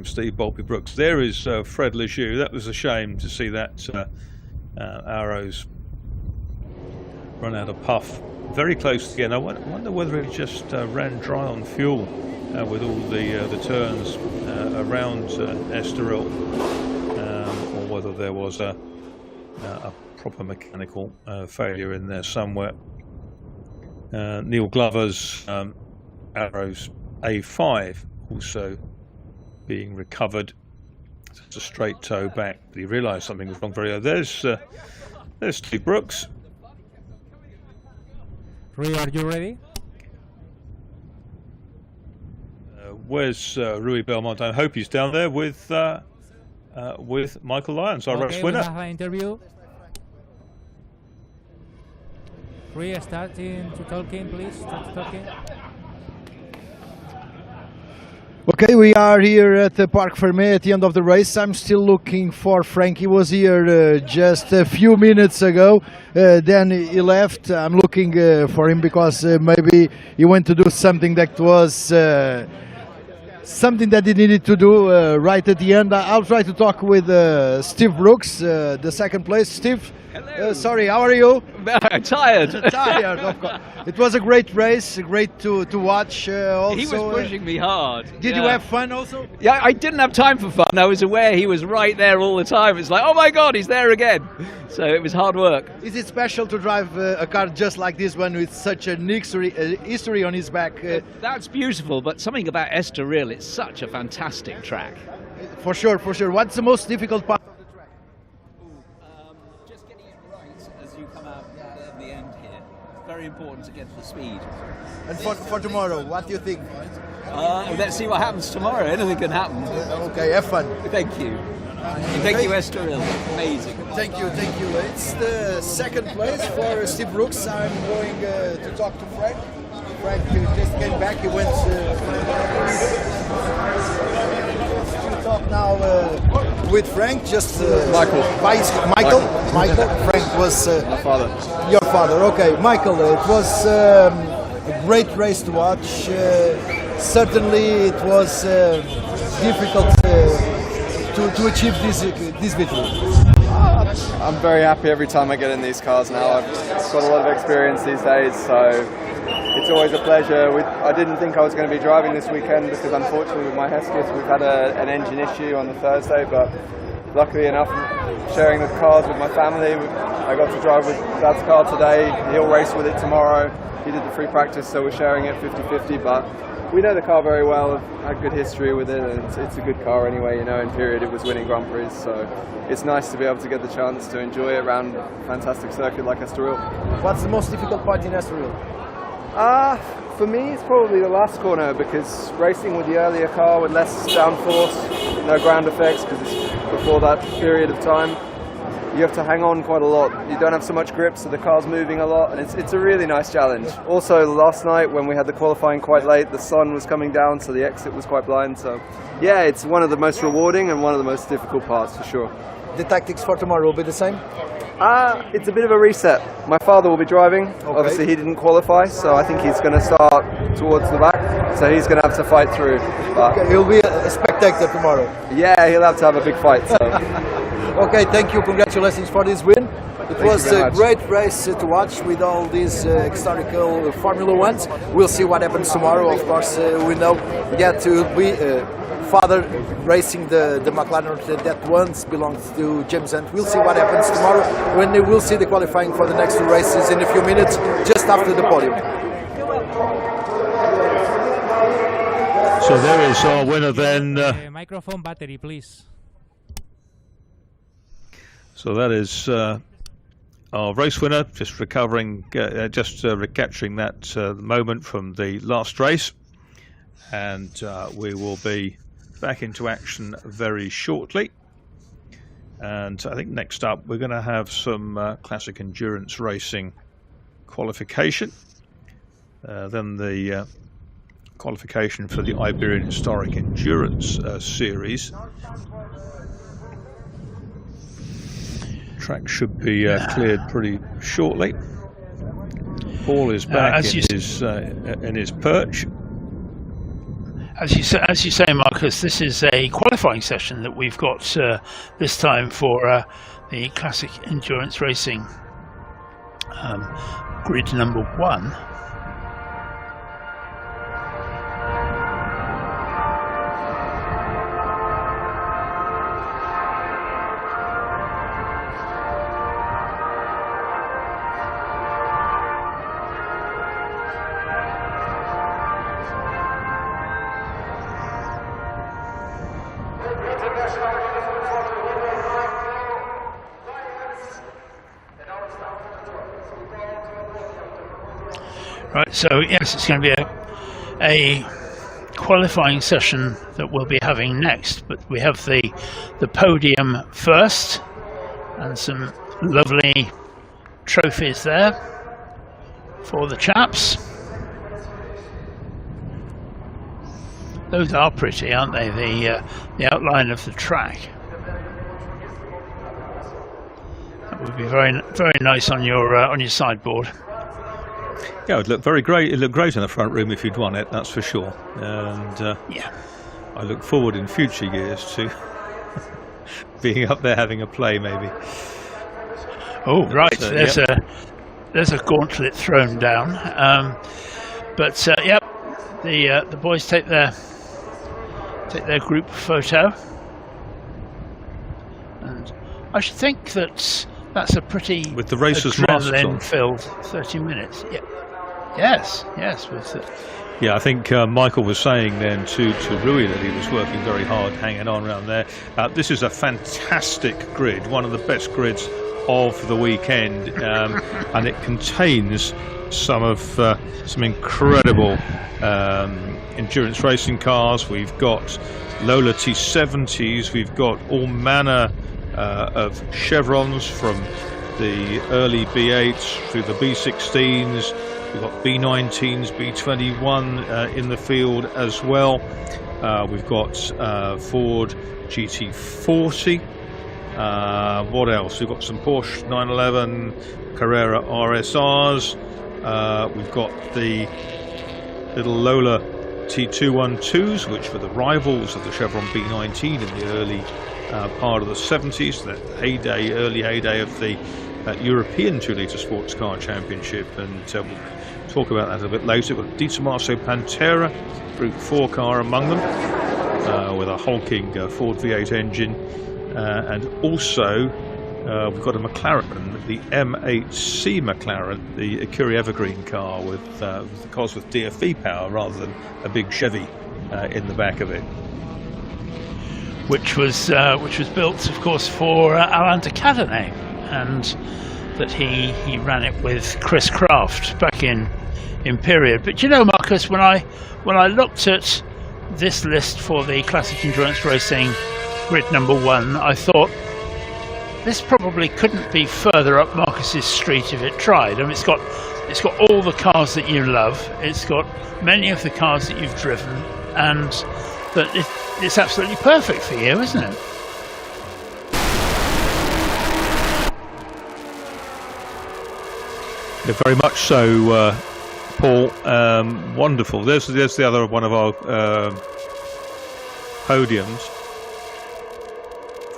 S4: Steve Bolby Brooks. There is Fred Lejeune. That was a shame to see that Arrows run out of puff very close again. I wonder whether it just ran dry on fuel with all the turns around Estoril, or whether there was a proper mechanical failure in there somewhere. Neil Glover's Arrows A5 also being recovered. It's a straight toe back, but he realised something was wrong very early. There's Steve Brooks.
S6: Rui, are you ready?
S4: Where's Rui Belmont? I hope he's down there with Michael Lyons, our race winner.
S6: We have an interview. Rui, starting to talking, please. Start talking.
S1: Okay, we are here at the Parc Fermé at the end of the race. I'm still looking for Frank. He was here just a few minutes ago. Then he left. I'm looking for him because maybe he went to do something that was something that he needed to do right at the end. I'll try to talk with Steve Brooks, the second place. Steve, sorry, how are you?
S10: Tired.
S1: Tired, of course. It was a great race, great to watch. Also,
S10: he was pushing me hard.
S1: Did you have fun also?
S10: Yeah, I didn't have time for fun. I was aware he was right there all the time. It's like, oh my God, he's there again. So it was hard work.
S1: Is it special to drive a car just like this one with such a history on his back?
S10: That's beautiful, but something about Estoril, it's such a fantastic track.
S1: For sure, for sure. What's the most difficult part of the track?
S10: Just getting it right as you come out at the end here. Very important to get the speed.
S1: And for tomorrow, what do you think?
S10: Let's see what happens tomorrow. Anything can happen.
S1: Okay, have fun.
S10: Thank you. Thank you, Estoril. Amazing.
S1: Thank you, thank you. It's the second place for Steve Brooks. I'm going to talk to Frank. Frank just came back. He went to talk now with Frank. Just
S11: Michael.
S1: Michael. Frank was
S11: my father.
S1: Your father. Okay, Michael. It was a great race to watch. Certainly, it was difficult to achieve this victory.
S11: I'm very happy every time I get in these cars now. I've got a lot of experience these days, so it's always a pleasure. I didn't think I was going to be driving this weekend because unfortunately with my Hesketh we've had an engine issue on the Thursday, but luckily enough sharing the cars with my family. I got to drive with Dad's car today. He'll race with it tomorrow. He did the free practice, so we're sharing it 50-50, but we know the car very well. I've had good history with it, and it's a good car anyway. You know, in period it was winning Grand Prix, so it's nice to be able to get the chance to enjoy it around a fantastic circuit like Estoril.
S1: What's the most difficult part in Estoril?
S11: For me, it's probably the last corner, because racing with the earlier car with less downforce, no ground effects, because it's before that period of time, you have to hang on quite a lot. You don't have so much grip, so the car's moving a lot, and it's a really nice challenge. Also, last night when we had the qualifying quite late, the sun was coming down, so the exit was quite blind. So, yeah, it's one of the most rewarding and one of the most difficult parts for sure.
S1: The tactics for tomorrow will be the same?
S11: It's a bit of a reset. My father will be driving. Okay. Obviously, he didn't qualify, so I think he's going to start towards the back. So he's going to have to fight through.
S1: Okay, he'll be a spectator tomorrow.
S11: Yeah, he'll have to have a big fight. So.
S1: Okay, thank you. Congratulations for this win. It was a great race to watch with all these historical Formula Ones. We'll see what happens tomorrow. Of course, we know yet to be father racing the McLaren that once belonged to James Hunt. We'll see what happens tomorrow when we'll see the qualifying for the next two races in a few minutes, just after the podium.
S4: So there is our winner then.
S6: Microphone battery, please.
S4: So that is our race winner, just recovering, recapturing that moment from the last race. And we will be back into action very shortly. And I think next up we're going to have some classic endurance racing qualification. Then the qualification for the Iberian Historic Endurance Series. Track should be cleared pretty shortly. Paul is back in his perch.
S7: As you say, Marcus, this is a qualifying session that we've got this time for the Classic Endurance Racing grid number 1. Right, so yes, it's going to be a qualifying session that we'll be having next, but we have the podium first and some lovely trophies there for the chaps. Those are pretty, aren't they? The outline of the track. That would be very nice on your sideboard.
S4: Yeah, it would look very great. It looked great in the front room if you'd won it, that's for sure. And
S7: yeah,
S4: I look forward in future years to being up there having a play, maybe.
S7: Oh, right. There's a gauntlet thrown down. Yep, the boys take their group photo, and I should think that's a pretty
S4: with the racers' masks on.
S7: Filled 30 minutes. Yeah. Yes. With it.
S4: Yeah, I think Michael was saying then to Rui that he was working very hard, hanging on around there. This is a fantastic grid, one of the best grids of the weekend, and it contains some incredible endurance racing cars. We've got Lola T70s, we've got all manner of chevrons from the early B8s through the B16s. We've got B19s, B21 in the field as well. We've got Ford GT40. What else? We've got some Porsche 911 Carrera RSRs. We've got the little Lola T212s, which were the rivals of the Chevron B19 in the early part of the 70s, the early heyday of the European 2-litre sports car championship, and we'll talk about that a bit later. We've got Di Tommaso Pantera, Group 4 car among them, with a hulking Ford V8 engine, and also we've got a McLaren, the M8C McLaren, the Curie Evergreen car with the cars with DFE power rather than a big Chevy in the back of it.
S7: Which was built, of course, for Alain de Cadenet, and that he ran it with Chris Craft back in period. But you know, Marcus, when I looked at this list for the Classic Endurance Racing grid number 1, I thought this probably couldn't be further up Marcus's street if it tried. I mean, it's got all the cars that you love. It's got many of the cars that you've driven, and that it's absolutely perfect for you, isn't it?
S4: Yeah, very much so, Paul. Wonderful. There's the other one of our podiums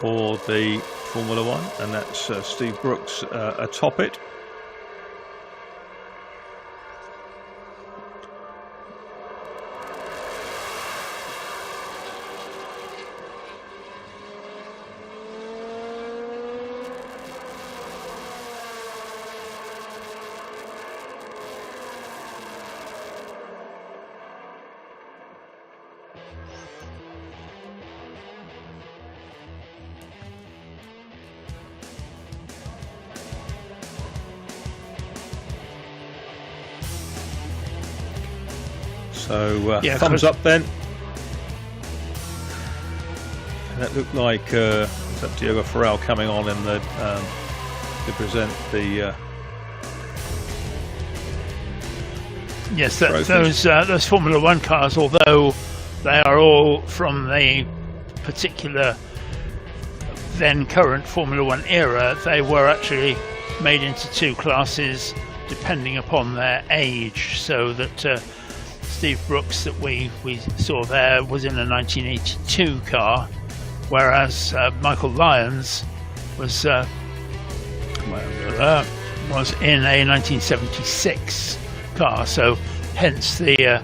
S4: for the Formula One, and that's Steve Brooks atop it. So thumbs up then. And that looked like is that Diogo Farrell coming on in the to present the.
S7: Yes, those Formula One cars, although they are all from the particular then current Formula One era, they were actually made into two classes depending upon their age, so that Steve Brooks that we saw there was in a 1982 car, whereas Michael Lyons was in a 1976 car. So hence the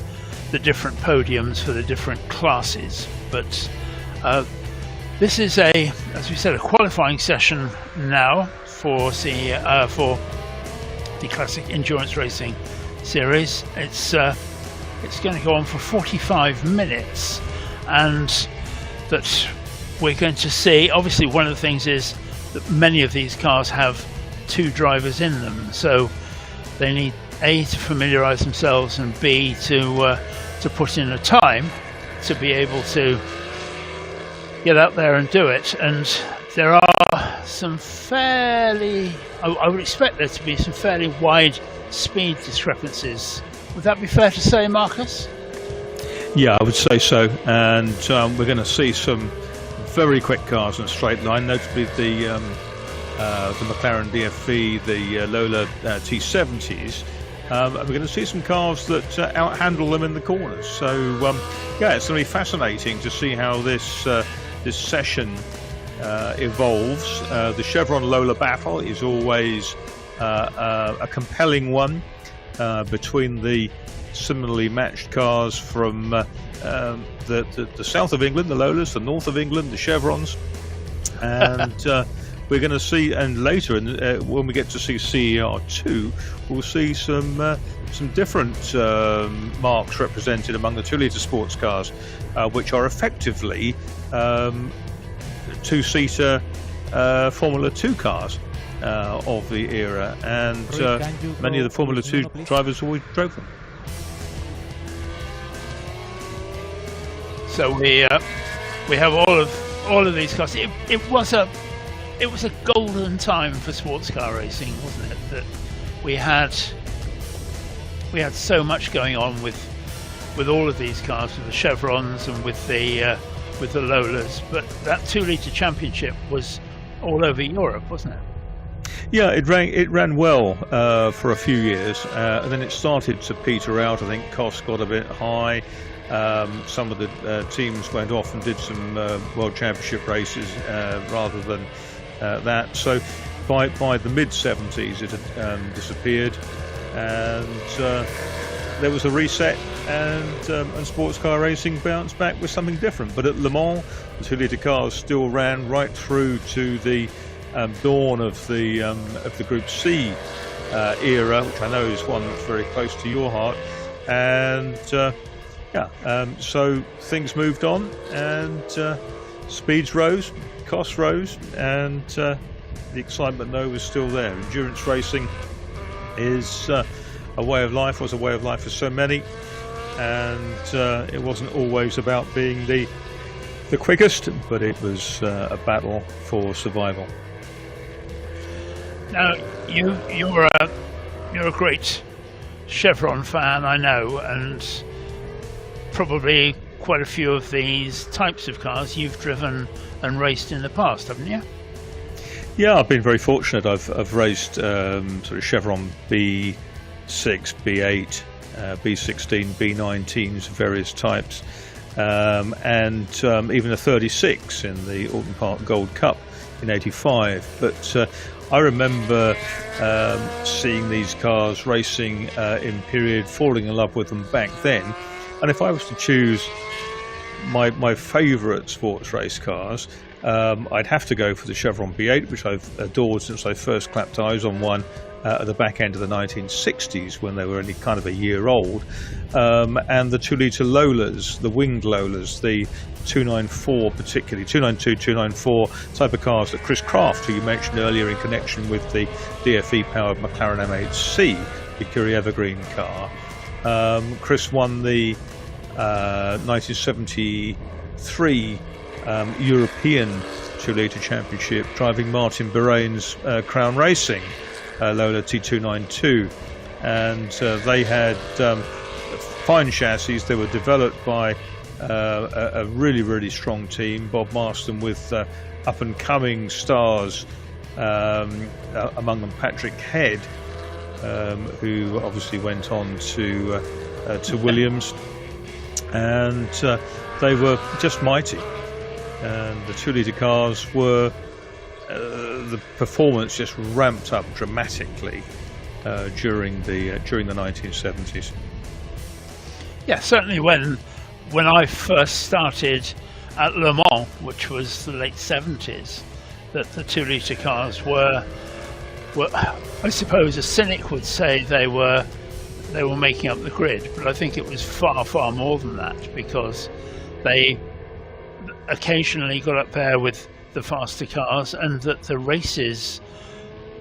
S7: different podiums for the different classes. But this is as we said, a qualifying session now for the Classic Endurance Racing Series. It's going to go on for 45 minutes, and that we're going to see, obviously one of the things is that many of these cars have two drivers in them, so they need A, to familiarise themselves, and B, to put in a time to be able to get out there and do it. And there are some fairly, I would expect there to be some fairly wide speed discrepancies. Would that be fair to say, Marcus?
S4: Yeah, I would say so. And we're going to see some very quick cars in a straight line, notably the McLaren DFV, the Lola T70s. We're going to see some cars that out-handle them in the corners. So, yeah, it's going to be fascinating to see how this session evolves. The Chevron Lola battle is always a compelling one. Between the similarly matched cars from the south of England, the Lolas, the north of England, the Chevrons, and we're going to see, and later when we get to see CER2, we'll see some different marks represented among the 2-litre sports cars, which are effectively two-seater Formula 2 cars. Of the era, and many of the Formula 2 drivers always drove them.
S7: So we have all of these cars. It was a golden time for sports car racing, wasn't it? That we had so much going on with all of these cars, with the Chevrons and with the Lolas. But that 2-litre championship was all over Europe, wasn't it?
S4: Yeah, it ran well for a few years, and then it started to peter out. I think costs got a bit high. Some of the teams went off and did some World Championship races rather than that. So by the mid-70s it had disappeared, and there was a reset, and sports car racing bounced back with something different. But at Le Mans, the 2-litre cars still ran right through to the dawn of the Group C era, which I know is one that's very close to your heart, and so things moved on, and speeds rose, costs rose, and the excitement though was still there. Endurance racing is a way of life, was a way of life for so many, and it wasn't always about being the quickest, but it was a battle for survival.
S7: Now, you're a great Chevron fan, I know, and probably quite a few of these types of cars you've driven and raced in the past, haven't you?
S4: Yeah, I've been very fortunate. I've raced sort of Chevron B6, B8, B16, B19s, various types, and even a 36 in the Alton Park Gold Cup in '85. But I remember seeing these cars racing in period, falling in love with them back then. And if I was to choose my favourite sports race cars, I'd have to go for the Chevron B8, which I've adored since I first clapped eyes on one at the back end of the 1960s when they were only kind of a year old, and the 2-litre Lolas, the winged Lolas, the 294 particularly, 292, 294 type of cars that Chris Craft, who you mentioned earlier in connection with the DFE-powered McLaren M8C, the Curie Evergreen car. Chris won the 1973 European 2-litre Championship driving Martin Bahrain's Crown Racing Lola T292, and they had fine chassis. They were developed by a really strong team, Bob Marston, with up-and-coming stars, among them Patrick Head, who obviously went on to Williams, and they were just mighty. And the 2-litre cars were the performance just ramped up dramatically during the 1970s.
S7: Yeah, certainly when I first started at Le Mans, which was the late 70s, that the 2-litre cars were, I suppose a cynic would say they were making up the grid, but I think it was far more than that, because they occasionally got up there with the faster cars, and that the races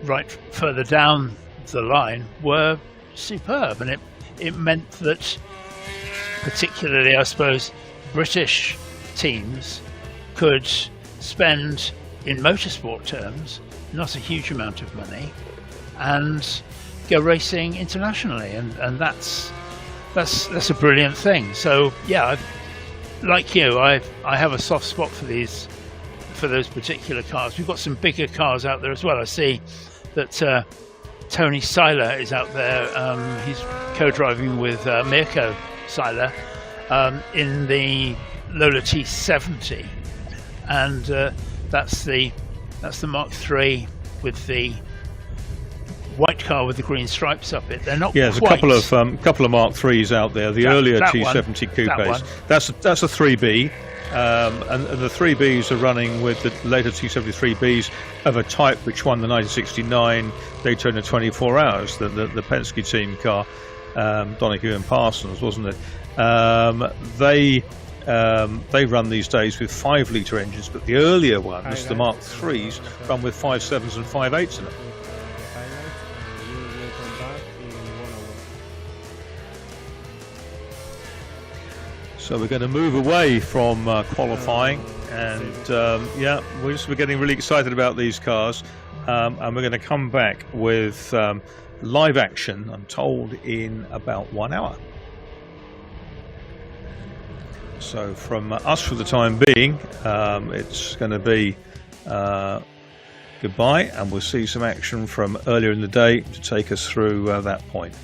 S7: right further down the line were superb, and it meant that particularly, I suppose, British teams could spend, in motorsport terms, not a huge amount of money and go racing internationally, and that's a brilliant thing. So yeah, like you, I have a soft spot for those particular cars. We've got some bigger cars out there as well. I see that Tony Seiler is out there. He's co-driving with Mirko Seiler in the Lola T70, and that's the Mark III with the white car with the green stripes up it. They're not.
S4: Yeah, there's
S7: quite...
S4: a couple of Mark IIIs out there. The earlier T70 coupes. That's a 3B, and the 3Bs are running with the later T73Bs of a type which won the 1969 Daytona 24 Hours, the Penske team car, Donahue and Parsons, wasn't it? They run these days with 5-litre engines, but the earlier ones, the Mark IIIs, run with 5.7s and 5.8s in them. So we're going to move away from qualifying, and we're getting really excited about these cars, and we're going to come back with live action, I'm told, in about 1 hour. So from us for the time being, it's going to be goodbye, and we'll see some action from earlier in the day to take us through that point.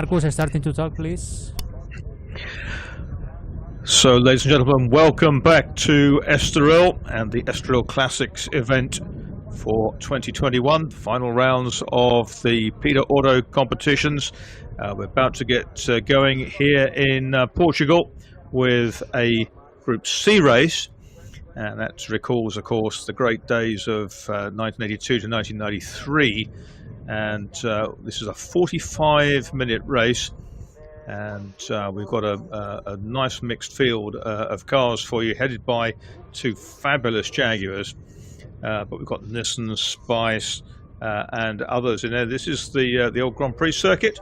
S6: Marcus, starting to talk, please.
S4: So, ladies and gentlemen, welcome back to Estoril and the Estoril Classics event for 2021, final rounds of the Peter Auto competitions. We're about to get going here in Portugal with a Group C race, and that recalls, of course, the great days of 1982 to 1993, and this is a 45-minute race. And we've got a nice mixed field of cars for you, headed by two fabulous Jaguars. But we've got Nissan, Spice, and others in there. This is the old Grand Prix circuit,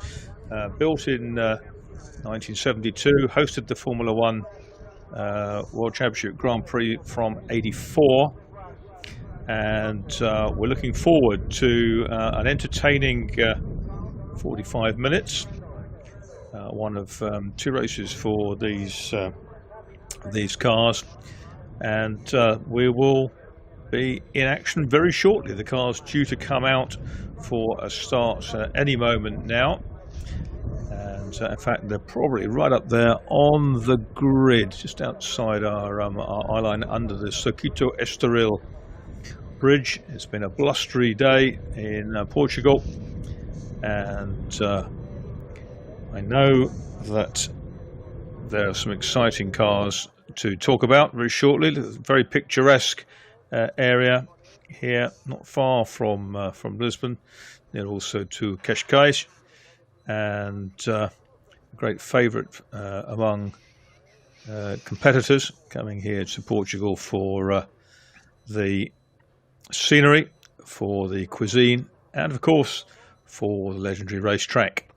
S4: built in 1972, hosted the Formula One World Championship Grand Prix from '84. And we're looking forward to an entertaining 45 minutes. One of two races for these cars, and we will be in action very shortly. The car's due to come out for a start any moment now, and in fact they're probably right up there on the grid, just outside our eye line under the Circuito Estoril bridge. It's been a blustery day in Portugal, and I know that there are some exciting cars to talk about very shortly. Very picturesque area here, not far from Lisbon, near also to Cascais, and a great favourite among competitors coming here to Portugal for the scenery, for the cuisine, and of course for the legendary racetrack.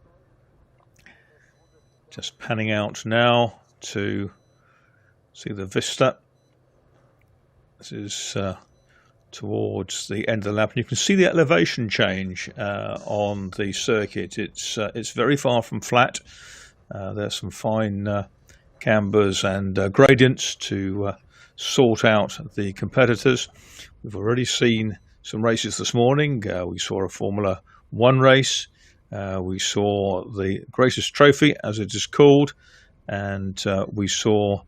S4: Just panning out now to see the vista. This is towards the end of the lap, and you can see the elevation change on the circuit. It's very far from flat. There's some fine cambers and gradients to sort out the competitors. We've already seen some races this morning. We saw a Formula One race. We saw the Greatest Trophy, as it is called, and we saw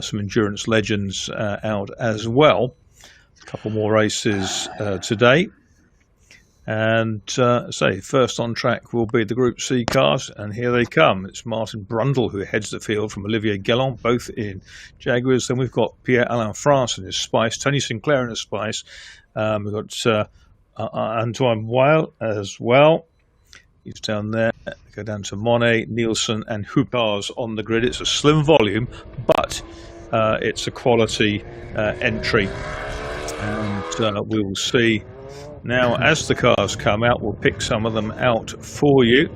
S4: some endurance legends out as well. A couple more races today. And say, first on track will be the Group C cars, and here they come. It's Martin Brundle who heads the field from Olivier Guélan, both in Jaguars. Then we've got Pierre-Alain France in his Spice, Tony Sinclair in his Spice. We've got Antoine Weil as well. He's down there. Go down to Monet, Nielsen, and Hoopars on the grid. It's a slim volume, but it's a quality entry. And we will see now as the cars come out. We'll pick some of them out for you.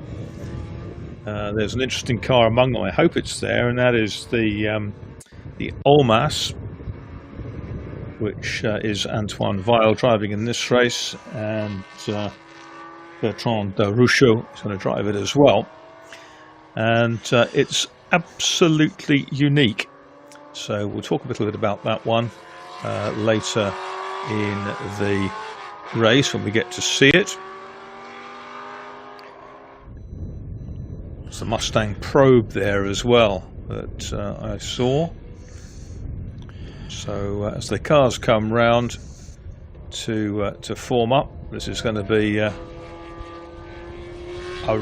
S4: There's an interesting car among them. I hope it's there, and that is the Olmas, which is Antoine Weil driving in this race, and Bertrand Rousseau is going to drive it as well, and it's absolutely unique. So we'll talk a little bit about that one later in the race when we get to see it. It's the Mustang Probe there as well that I saw. So as the cars come round to form up, this is going to be a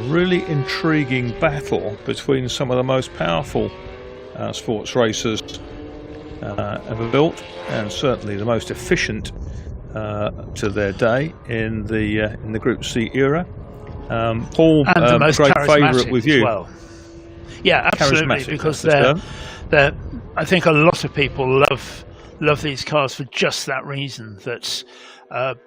S4: really intriguing battle between some of the most powerful sports racers ever built, and certainly the most efficient to their day in the Group C era. Paul,
S7: and the most
S4: great favourite with you.
S7: Well. Yeah, absolutely, because they're I think a lot of people love these cars for just that reason, that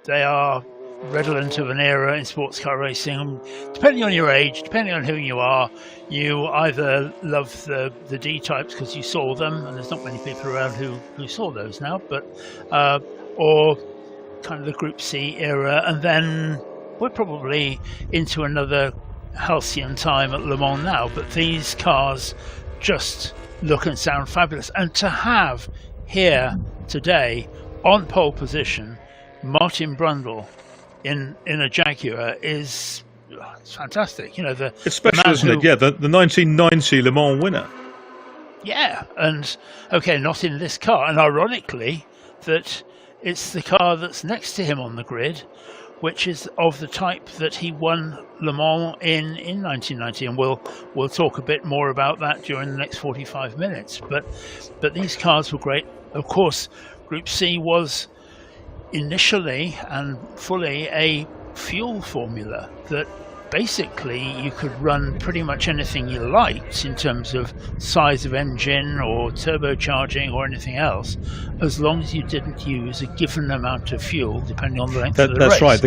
S7: they are redolent of an era in sports car racing. Depending on your age, depending on who you are, you either love the D types because you saw them, and there's not many people around who saw those now, but or kind of the Group C era, and then we're probably into another halcyon time at Le Mans now, but these cars just look and sound fabulous. And to have here today on pole position Martin Brundle in a Jaguar is it's fantastic. You know,
S4: it's special, isn't it? Yeah, the 1990 Le Mans winner.
S7: Yeah, and okay, not in this car, and ironically, that it's the car that's next to him on the grid, which is of the type that he won Le Mans in 1990, and we'll talk a bit more about that during the next 45 minutes. But these cars were great. Of course, Group C was initially and fully a fuel formula that basically you could run pretty much anything you liked in terms of size of engine or turbocharging or anything else, as long as you didn't use a given amount of fuel depending on the length of the race.
S4: That's right.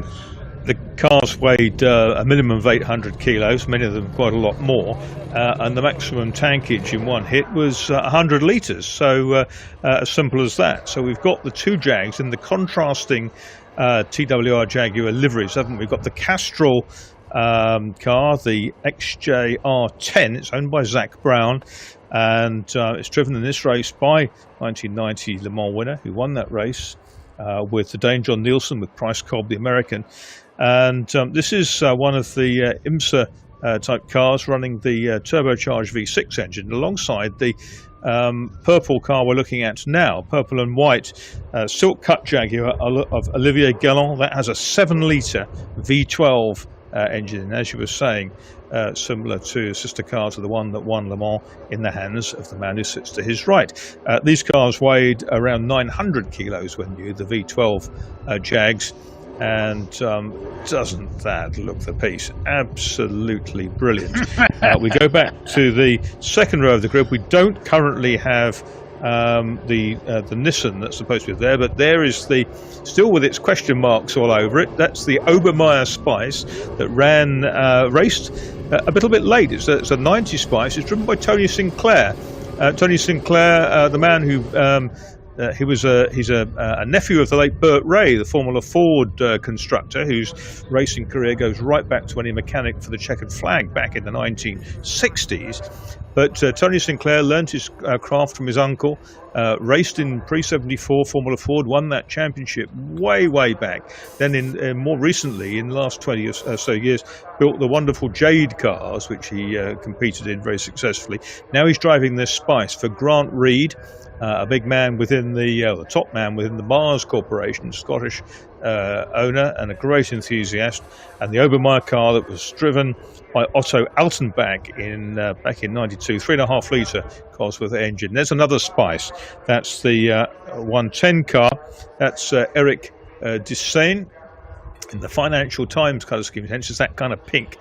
S4: The cars weighed a minimum of 800 kilos, many of them quite a lot more, and the maximum tankage in one hit was 100 litres, so as simple as that. So we've got the two Jags in the contrasting TWR Jaguar liveries, haven't we? We've got the Castrol car, the XJR10. It's owned by Zak Brown, and it's driven in this race by 1990 Le Mans winner who won that race with the Dane John Nielsen, with Price Cobb the American. And this is one of the IMSA type cars running the turbocharged V6 engine alongside the purple car we're looking at now, purple and white silk cut Jaguar of Olivier Galland. That has a 7-litre V12 engine, and as you were saying, similar to sister car to the one that won Le Mans, in the hands of the man who sits to his right. These cars weighed around 900 kilos when new, the V12 Jags, and doesn't that look the piece? Absolutely brilliant. We go back to the second row of the group. We don't currently have the Nissan that's supposed to be there, but there is still with its question marks all over it. That's the Obermeyer Spice that raced a little bit late. It's a 90 Spice. It's driven by Tony Sinclair. Tony Sinclair, the man who he's a nephew of the late Burt Ray, the Formula Ford constructor, whose racing career goes right back to when he mechanic for the checkered flag back in the 1960s. But Tony Sinclair learnt his craft from his uncle, raced in pre-74 Formula Ford, won that championship way back. Then more recently, in the last 20 or so years, built the wonderful Jade cars, which he competed in very successfully. Now he's driving this Spice for Grant Reid, a big man within the top man within the Mars Corporation, Scottish owner and a great enthusiast, and the Obermeyer car that was driven by Otto Altenbach back in '92, 3.5 litre Cosworth engine. There's another Spice. That's the 110 car. That's Eric Dessain. In the Financial Times colour scheme, hence it's that kind of pink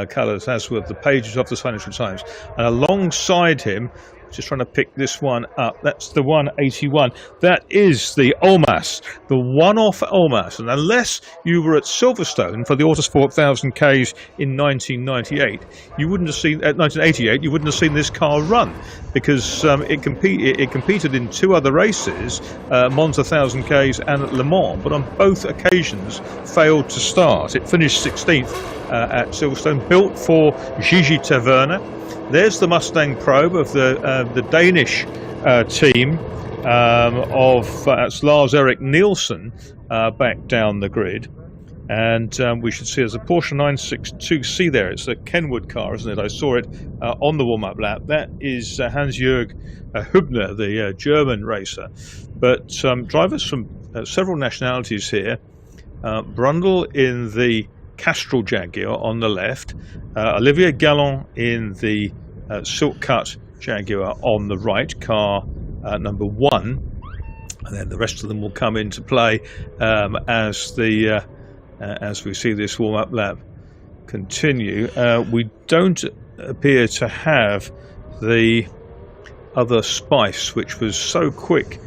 S4: colours, as with the pages of the Financial Times. And alongside him, just trying to pick this one up, that's the 181. That is the Olmas, the one-off Olmas. And unless you were at Silverstone for the Autosport 1000 Ks in 1998, you wouldn't have seen, at 1988, you wouldn't have seen this car run, because it competed in two other races, Monza 1000 Ks and at Le Mans, but on both occasions failed to start. It finished 16th at Silverstone, built for Gigi Taverna. There's the Mustang Probe of the Danish team of Lars Erik Nielsen back down the grid. And we should see there's a Porsche 962C there. It's a Kenwood car, isn't it? I saw it on the warm-up lap. That is Hans-Jörg Hübner, the German racer. But drivers from several nationalities here. Brundle in the Castrol Jaguar on the left, Olivier Galland in the silk cut Jaguar on the right, car number 1, and then the rest of them will come into play as we see this warm-up lap continue. We don't appear to have the other Spice, which was so quick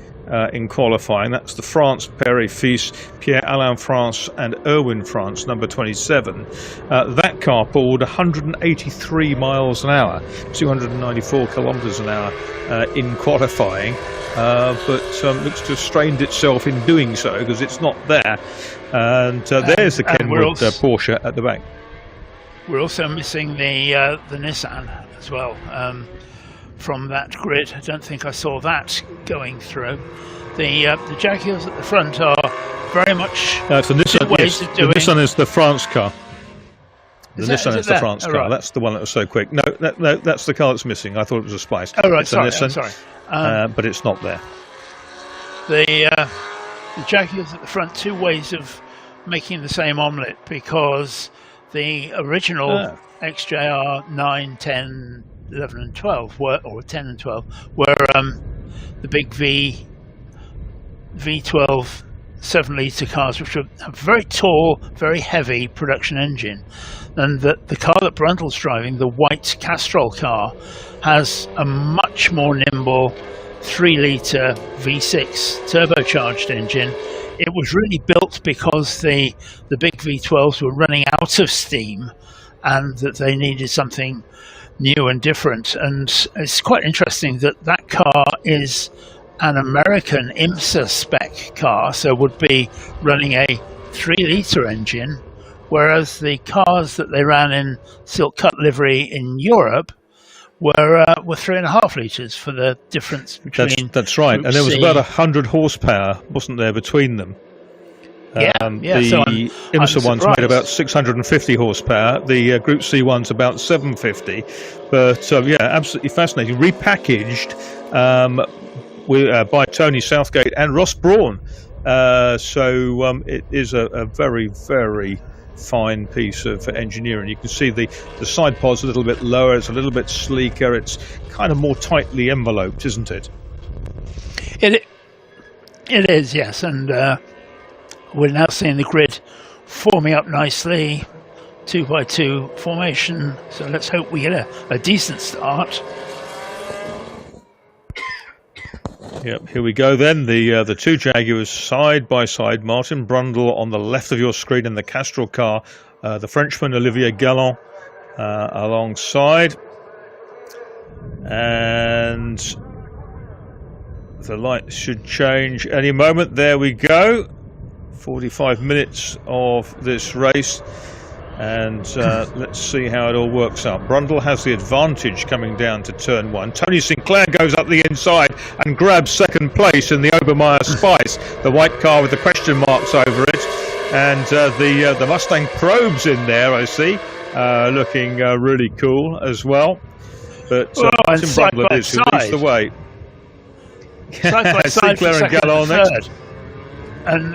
S4: in qualifying. That's the France Père et Fils, Pierre-Alain France and Erwin France, number 27. That car pulled 183 miles an hour, 294 kilometres an hour in qualifying, but looks to have strained itself in doing so, because it's not there. And there's the Kenwood Porsche at the back.
S7: We're also missing the Nissan as well. From that grid, I don't think I saw that going through. The Jaguars at the front are very much
S4: so Nissan, yes, the Nissan is the France car. The Nissan is the France car.
S7: Right.
S4: That's the one that was so quick. No, that's the car that's missing. I thought it was a Spice.
S7: Oh, right,
S4: it's
S7: sorry,
S4: a Nissan,
S7: I'm sorry.
S4: but it's not there.
S7: The Jaguars at the front, two ways of making the same omelette, because the original XJR 9, 10, 11 and 12 were, or 10 and 12 were the big V12 7-litre cars, which are a very tall, very heavy production engine. And the car that Brundle's driving, the white Castrol car, has a much more nimble 3-litre V6 turbocharged engine. It was really built because the big V12s were running out of steam and that they needed something new and different. And it's quite interesting that that car is an American IMSA spec car, so would be running a 3-litre engine, whereas the cars that they ran in silk cut livery in Europe were 3.5 litres, for the difference between.
S4: That's right,
S7: Group
S4: and there was
S7: C.
S4: about 100 horsepower, wasn't there, between them?
S7: Yeah.
S4: The
S7: So
S4: IMSA ones made
S7: surprised.
S4: about 650 horsepower. The Group C ones about 750. But yeah, absolutely fascinating. Repackaged by Tony Southgate and Ross Brawn. So it is a very, very fine piece of engineering. You can see the side pod's a little bit lower, it's a little bit sleeker, it's kind of more tightly enveloped, isn't it?
S7: It is, yes, and we're now seeing the grid forming up nicely, 2x2 formation, so let's hope we get a decent start.
S4: Yep, here we go then. The two Jaguars side by side. Martin Brundle on the left of your screen in the Castrol car. The Frenchman Olivier Galland alongside. And the light should change any moment. There we go. 45 minutes of this race. And let's see how it all works out. Brundle has the advantage coming down to turn 1. Tony Sinclair goes up the inside and grabs second place in the Obermeyer Spice, the white car with the question marks over it. And the Mustang Probe's in there, I see, looking really cool as well. But Martin Brundle is who leads the way.
S7: Side by side,
S4: Sinclair and Galland next.
S7: And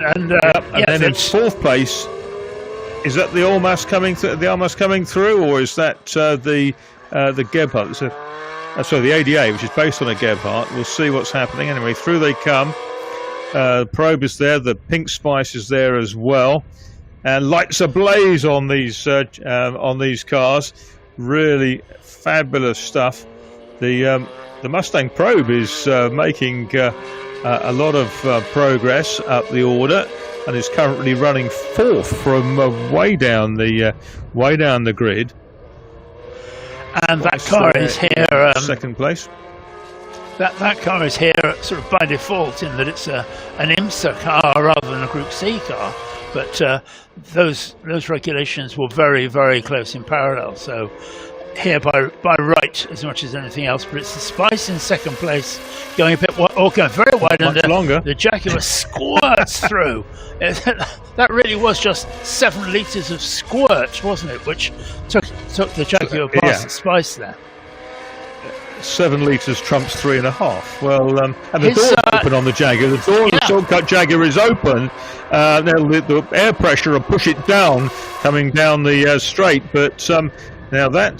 S4: then in fourth place. Is that the Almas coming through, or is that the Gebhardt? Sorry, the ADA, which is based on a Gebhardt. We'll see what's happening. Anyway, through they come. Probe is there. The Pink Spice is there as well, and lights ablaze on these cars. Really fabulous stuff. The Mustang Probe is making a lot of progress up the order, and is currently running fourth from way down the grid.
S7: And that car is here.
S4: Second place.
S7: That car is here sort of by default, in that it's an IMSA car rather than a Group C car. But those regulations were very, very close in parallel. So here by right as much as anything else. But it's the Spice in second place, going a bit going very wide, and the Jaguar squirts through. That really was just 7 litres of squirt, wasn't it? Which took the Jaguar past the Spice there.
S4: 7 litres trumps 3.5. Well, and the door's open on the Jaguar. The door of the shortcut Jaguar is open. Now the air pressure will push it down, coming down the straight. But now that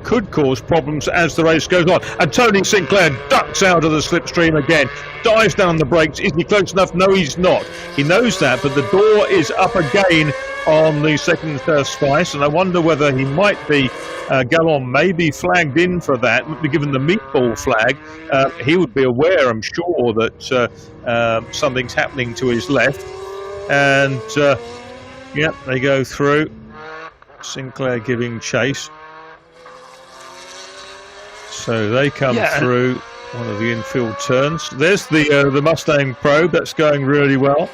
S4: could cause problems as the race goes on. And Tony Sinclair ducks out of the slipstream again, dives down the brakes. Is he close enough? No, he's not. He knows that, but the door is up again on the second Spice, and I wonder whether he might be, Galland may be flagged in for that, given the meatball flag. He would be aware, I'm sure, that something's happening to his left. And, they go through. Sinclair giving chase. So they come through one of the infield turns. There's the Mustang Probe. That's going really well.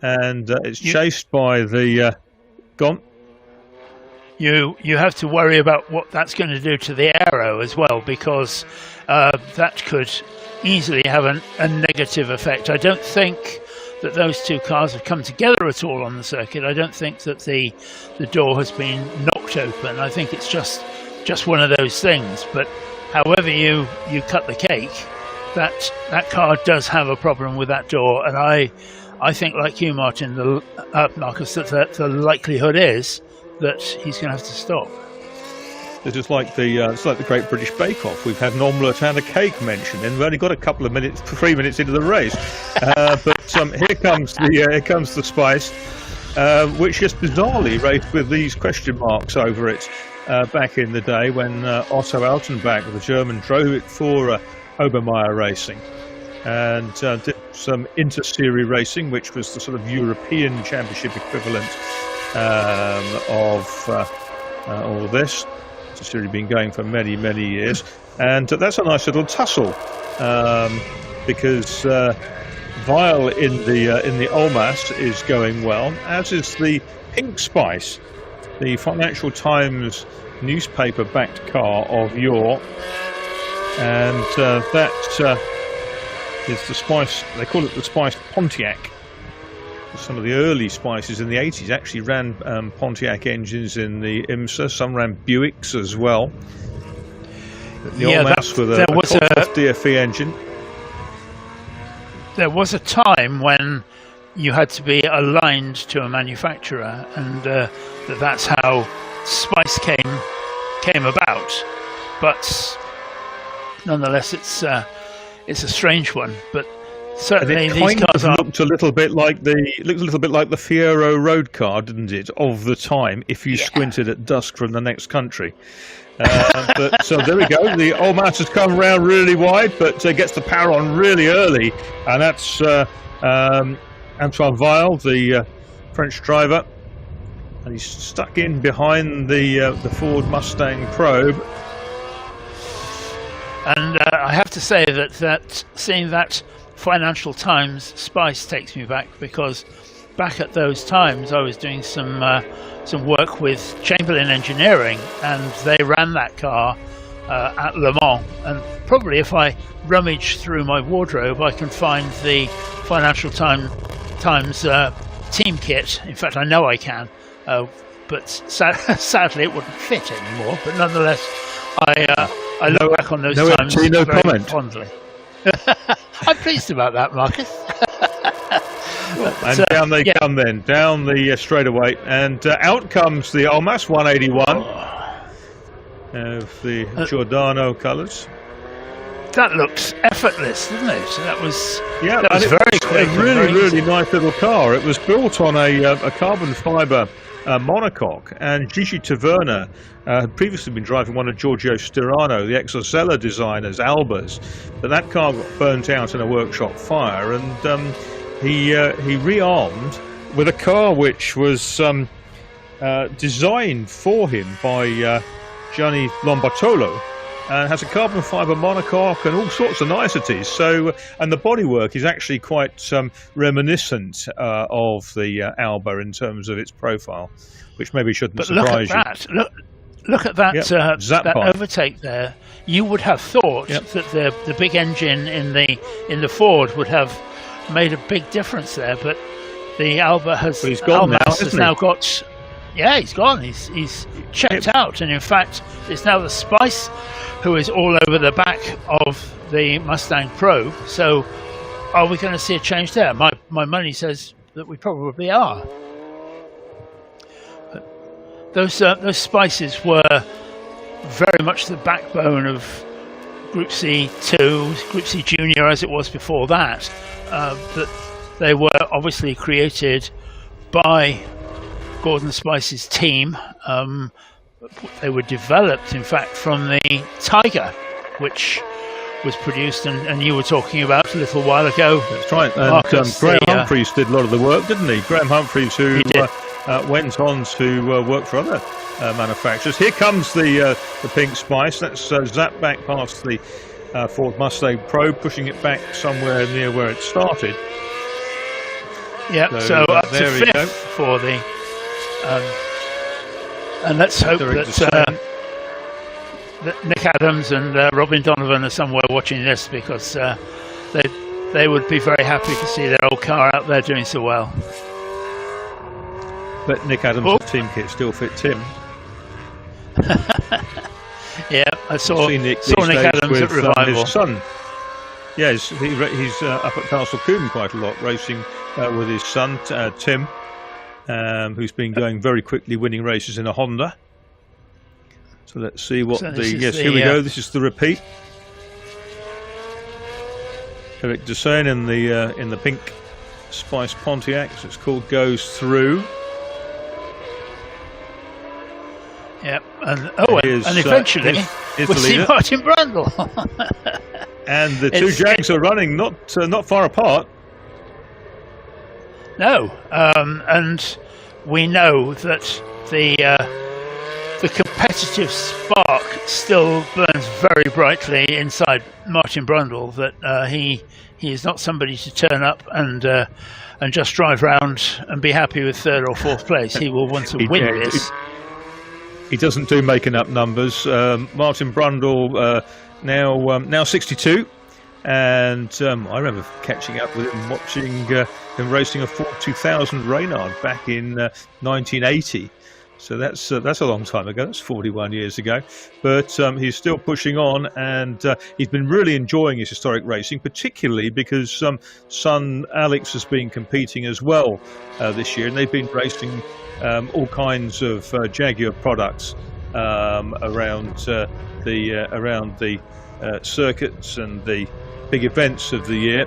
S4: And it's chased by the Gone.
S7: You have to worry about what that's going to do to the aero as well, because that could easily have a negative effect. I don't think that those two cars have come together at all on the circuit. I don't think that the door has been knocked open. I think it's just one of those things. But however you cut the cake, that car does have a problem with that door, and I think, like you, Martin, Marcus, that the likelihood is that he's going to have to stop.
S4: It's just like the Great British Bake Off. We've had an omelette and a cake mentioned, and we've only got a couple of minutes, 3 minutes into the race. But here comes the Spice, which just bizarrely raced with these question marks over it back in the day when Otto Altenbach, the German, drove it for Obermeier Racing, and did some inter-series racing, which was the sort of European Championship equivalent of all of this. It's really been going for many, many years, and that's a nice little tussle because Weil in the Olmas is going well, as is the Pink Spice, the Financial Times newspaper-backed car of yore, and that is the Spice. They call it the Spice Pontiac. Some of the early Spices in the 80s actually ran Pontiac engines in the IMSA. Some ran Buicks as well. The Olmas with a DFE engine.
S7: There was a time when you had to be aligned to a manufacturer, and that's how Spice came about. But nonetheless, it's a strange one. But certainly, these cars
S4: looked a little bit like the Fiero road car, didn't it, of the time? If you squinted at dusk from the next country. But so there we go. The Olmas has come around really wide, but gets the power on really early, and that's Antoine Weil, the French driver, and he's stuck in behind the Ford Mustang Probe.
S7: And I have to say that seeing that Financial Times Spice takes me back, because back at those times I was doing some work with Chamberlain Engineering, and they ran that car at Le Mans. And probably if I rummage through my wardrobe, I can find the Financial Times team kit. In fact, I know I can, but sadly it wouldn't fit anymore. But nonetheless, I look back on those times very fondly. I'm pleased about that, Marcus.
S4: And down they come then, down the straightaway, and out comes the Olmas 181 of the Giordano colours.
S7: That looked effortless, didn't it? That was
S4: very quick. A really nice little car. It was built on a carbon fibre monocoque, and Gigi Taverna had previously been driving one of Giorgio Stirano, the Exocella designer's Albas, but that car got burnt out in a workshop fire, and he rearmed with a car which was designed for him by Gianni Lombartolo, and has a carbon fibre monocoque and all sorts of niceties. So, and the bodywork is actually quite reminiscent of the Alba in terms of its profile, which maybe shouldn't surprise you.
S7: Look at that, that overtake there. You would have thought that the big engine in the Ford would have made a big difference there, but the Alba has.
S4: Well, he's gone now,
S7: has now got. Yeah, he's gone. He's checked out, and in fact, it's now the Spice who is all over the back of the Mustang Probe. So, are we going to see a change there? My money says that we probably are. But those Spices were very much the backbone of Group C2, Group C Junior as it was before that. But they were obviously created by Gordon Spice's team. They were developed, in fact, from the Tiger, which was produced, and you were talking about a little while ago.
S4: That's right. And Graham Humphreys did a lot of the work, didn't he? Graham Humphreys, who went on to work for other manufacturers. Here comes the Pink Spice. That's zapped back past the Ford Mustang Probe, pushing it back somewhere near where it started.
S7: Yeah, so up to fifth for the... and let's hope that Nick Adams and Robin Donovan are somewhere watching this, because they would be very happy to see their old car out there doing so well.
S4: But Nick Adams' team kit still fit Tim.
S7: Yeah, I saw Nick Adams
S4: with,
S7: at Revival.
S4: His son. Yes, he's up at Castle Coombe quite a lot, racing with his son Tim, who's been going very quickly, winning races in a Honda. So let's see what here we go. This is the repeat. Eric Desane in the pink Spice Pontiac, as it's called, goes through.
S7: Yep, and eventually we see Martin Brundle.
S4: And the two Jags are running not far apart.
S7: No, and we know that the competitive spark still burns very brightly inside Martin Brundle. That he is not somebody to turn up and just drive round and be happy with third or fourth place. He will want to win this.
S4: He doesn't do making up numbers. Martin Brundle now 62, and I remember catching up with him, watching him racing a Ford 2000 Reynard back in 1980. So that's a long time ago. That's 41 years ago. But he's still pushing on, and he's been really enjoying his historic racing, particularly because son Alex has been competing as well this year, and they've been racing all kinds of Jaguar products around the circuits and the big events of the year.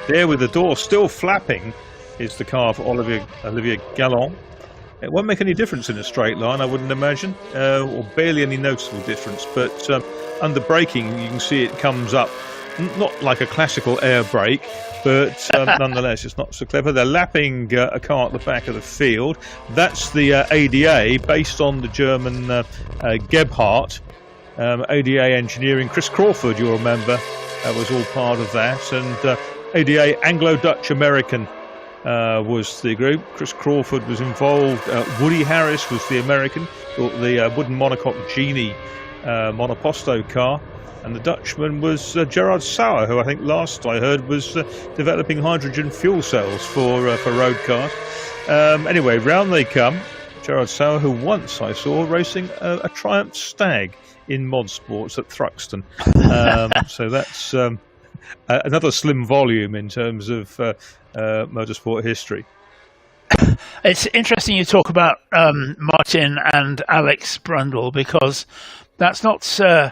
S4: There, with the door still flapping, is the car for Olivier Gallon. It won't make any difference in a straight line, I wouldn't imagine, or barely any noticeable difference. But under braking, you can see it comes up, not like a classical air brake, but nonetheless, it's not so clever. They're lapping a car at the back of the field. That's the ADA, based on the German Gebhardt. ADA engineering. Chris Crawford, you'll remember, was all part of that. And ADA, Anglo-Dutch American, was the group. Chris Crawford was involved. Woody Harris was the American, the wooden monocoque Genie monoposto car. And the Dutchman was Gerard Sauer, who I think last I heard was developing hydrogen fuel cells for road cars. Anyway, round they come. Gerard Sauer, who once I saw racing a Triumph Stag in mod sports at Thruxton. So that's another slim volume in terms of motorsport history.
S7: It's interesting you talk about Martin and Alex Brundle, because that's not a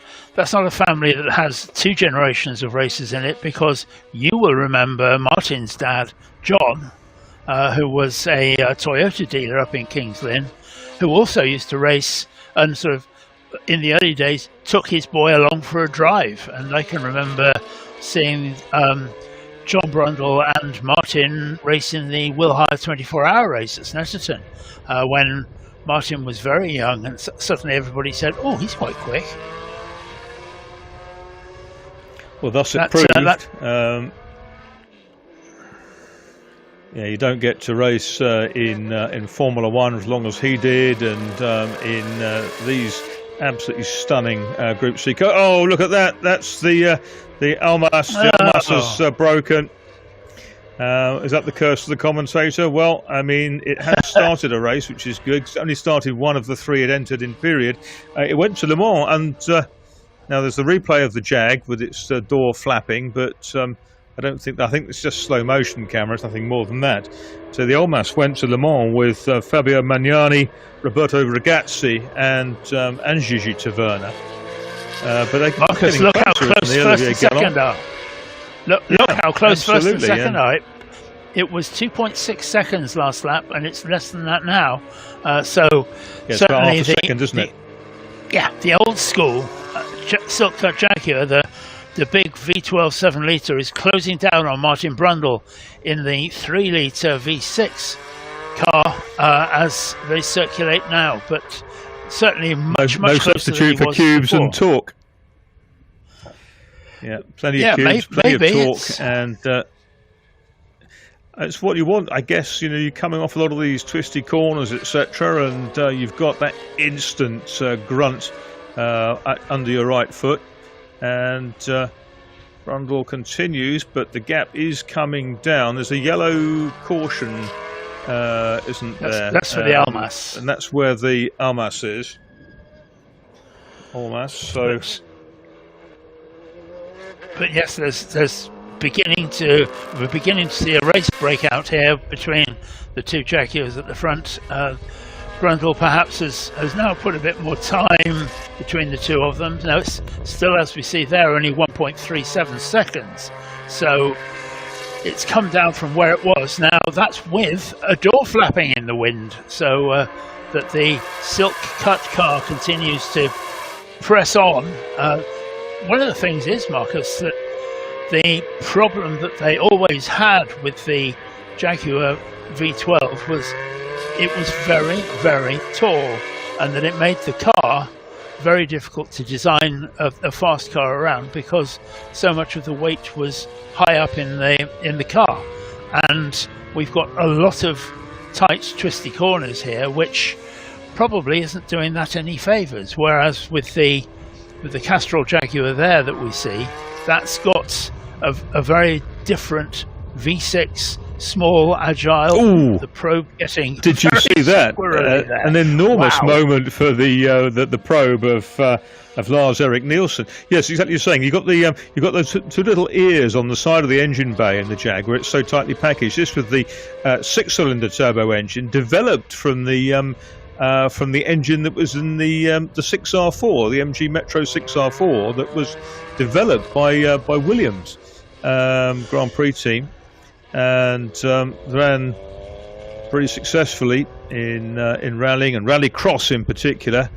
S7: family that has two generations of races in it, because you will remember Martin's dad, John, who was a Toyota dealer up in Kings Lynn, who also used to race and sort of, in the early days, took his boy along for a drive. And I can remember seeing John Brundle and Martin racing the Will Hire 24-hour race at Snetterton when Martin was very young, and suddenly everybody said, "Oh, he's quite quick."
S4: Well, thus it proved. Yeah, you don't get to race in Formula One as long as he did, and in these absolutely stunning Group C. Oh, look at that! That's the Almas. The Almas has broken. Is that the curse of the commentator? Well, I mean, it has started a race, which is good. It's only started one of the three it entered in period. It went to Le Mans, and now there's the replay of the Jag with its door flapping, but I think it's just slow motion cameras, nothing more than that. So the Almas went to Le Mans with Fabio Magnani, Roberto Ragazzi, and Gigi Taverna. But they
S7: Marcus, look how close first and second are. Look how close first and second are. It was 2.6 seconds last lap, and it's less than that now. So certainly
S4: half a second, isn't it?
S7: Yeah, the old school Silk Cut Jaguar, the big V12 7-litre, is closing down on Martin Brundle in the 3-litre V6 car as they circulate now. But certainly much
S4: no
S7: closer
S4: substitute
S7: than
S4: for cubes
S7: before.
S4: And torque. Yeah, plenty of cubes, plenty of torque, and it's what you want, I guess. You know, you're coming off a lot of these twisty corners, etc., and you've got that instant grunt under your right foot, and Brundle continues, but the gap is coming down. There's a yellow caution, isn't there?
S7: That's for the Almas.
S4: And that's where the Almas is. Almas, so...
S7: But yes, we're beginning to see a race break out here between the two Jaguars at the front. Brundle perhaps has now put a bit more time between the two of them. Now it's still, as we see there, only 1.37 seconds. So it's come down from where it was. Now that's with a door flapping in the wind, so that the silk cut car continues to press on. One of the things is, Marcus, that the problem that they always had with the Jaguar V12 was it was very, very tall, and that it made the car very difficult to design a fast car around, because so much of the weight was high up in the car. And we've got a lot of tight, twisty corners here, which probably isn't doing that any favours. Whereas with the Castrol Jaguar there that we see, that's got a very different V6, small, agile.
S4: Ooh.
S7: The probe getting.
S4: Did you see that? An enormous moment for the probe of Lars-Erik Nielsen. Yes, exactly. You're saying you got those two little ears on the side of the engine bay in the Jag, where it's so tightly packaged. This with the 6-cylinder turbo engine, developed from the engine that was in the 6R4, the MG Metro 6R4, that was developed by Williams Grand Prix team, and ran pretty successfully in rallying and rallycross in particular.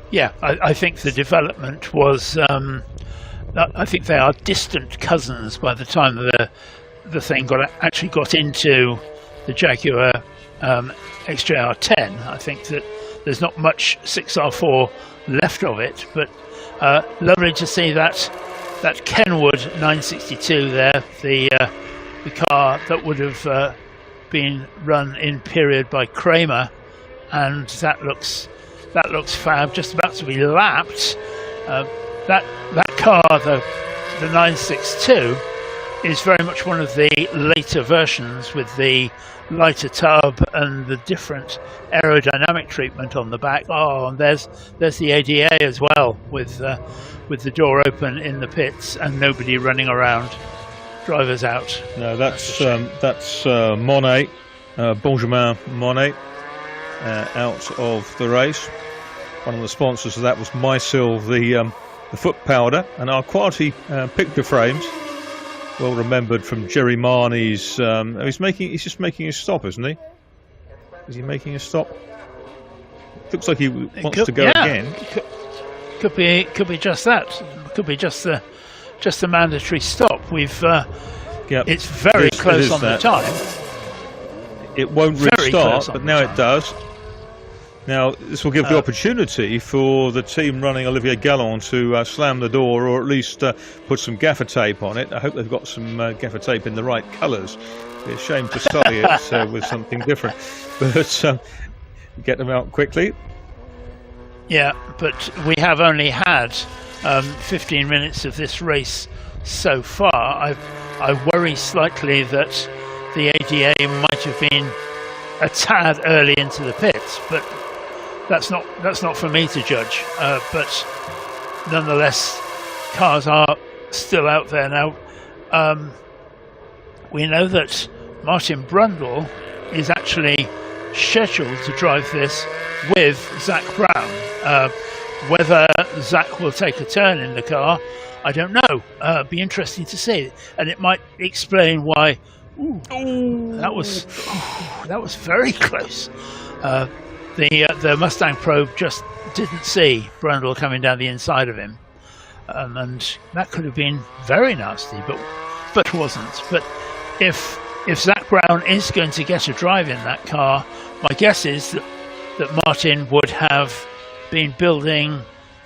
S7: Yeah, I think the development was. I think they are distant cousins by the time the thing actually got into the Jaguar XJR10. I think that there's not much 6R4 left of it, but lovely to see that Kenwood 962 there, the car that would have been run in period by Kramer, and that looks fab. Just about to be lapped. That car, the 962, is very much one of the later versions with the lighter tub and the different aerodynamic treatment on the back. Oh, and there's the ADA as well, with the door open in the pits and nobody running around. Drivers out.
S4: No, that's Monet, Benjamin Monet, out of the race. One of the sponsors of that was Mysil, the foot powder, and our Quality picture frames. Well remembered from Jerry Marnie's. He's just making a stop, isn't he? Is he making a stop? Looks like he wants to go again.
S7: Could be just that. Could be just the mandatory stop. We've. It's very close on the time.
S4: It won't restart, but now it does. Now, this will give the opportunity for the team running Olivier Gallon to slam the door, or at least put some gaffer tape on it. I hope they've got some gaffer tape in the right colours. It's a shame to sully it with something different. But get them out quickly.
S7: Yeah, but we have only had 15 minutes of this race so far. I worry slightly that the ADA might have been a tad early into the pits, but that's not for me to judge. But nonetheless, cars are still out there now. We know that Martin Brundle is actually scheduled to drive this with Zak Brown. Whether Zak will take a turn in the car, I don't know. Be interesting to see, and it might explain why. That was very close. The Mustang probe just didn't see Brundle coming down the inside of him, and that could have been very nasty, but wasn't. But if Zak Brown is going to get a drive in that car, my guess is that Martin would have been building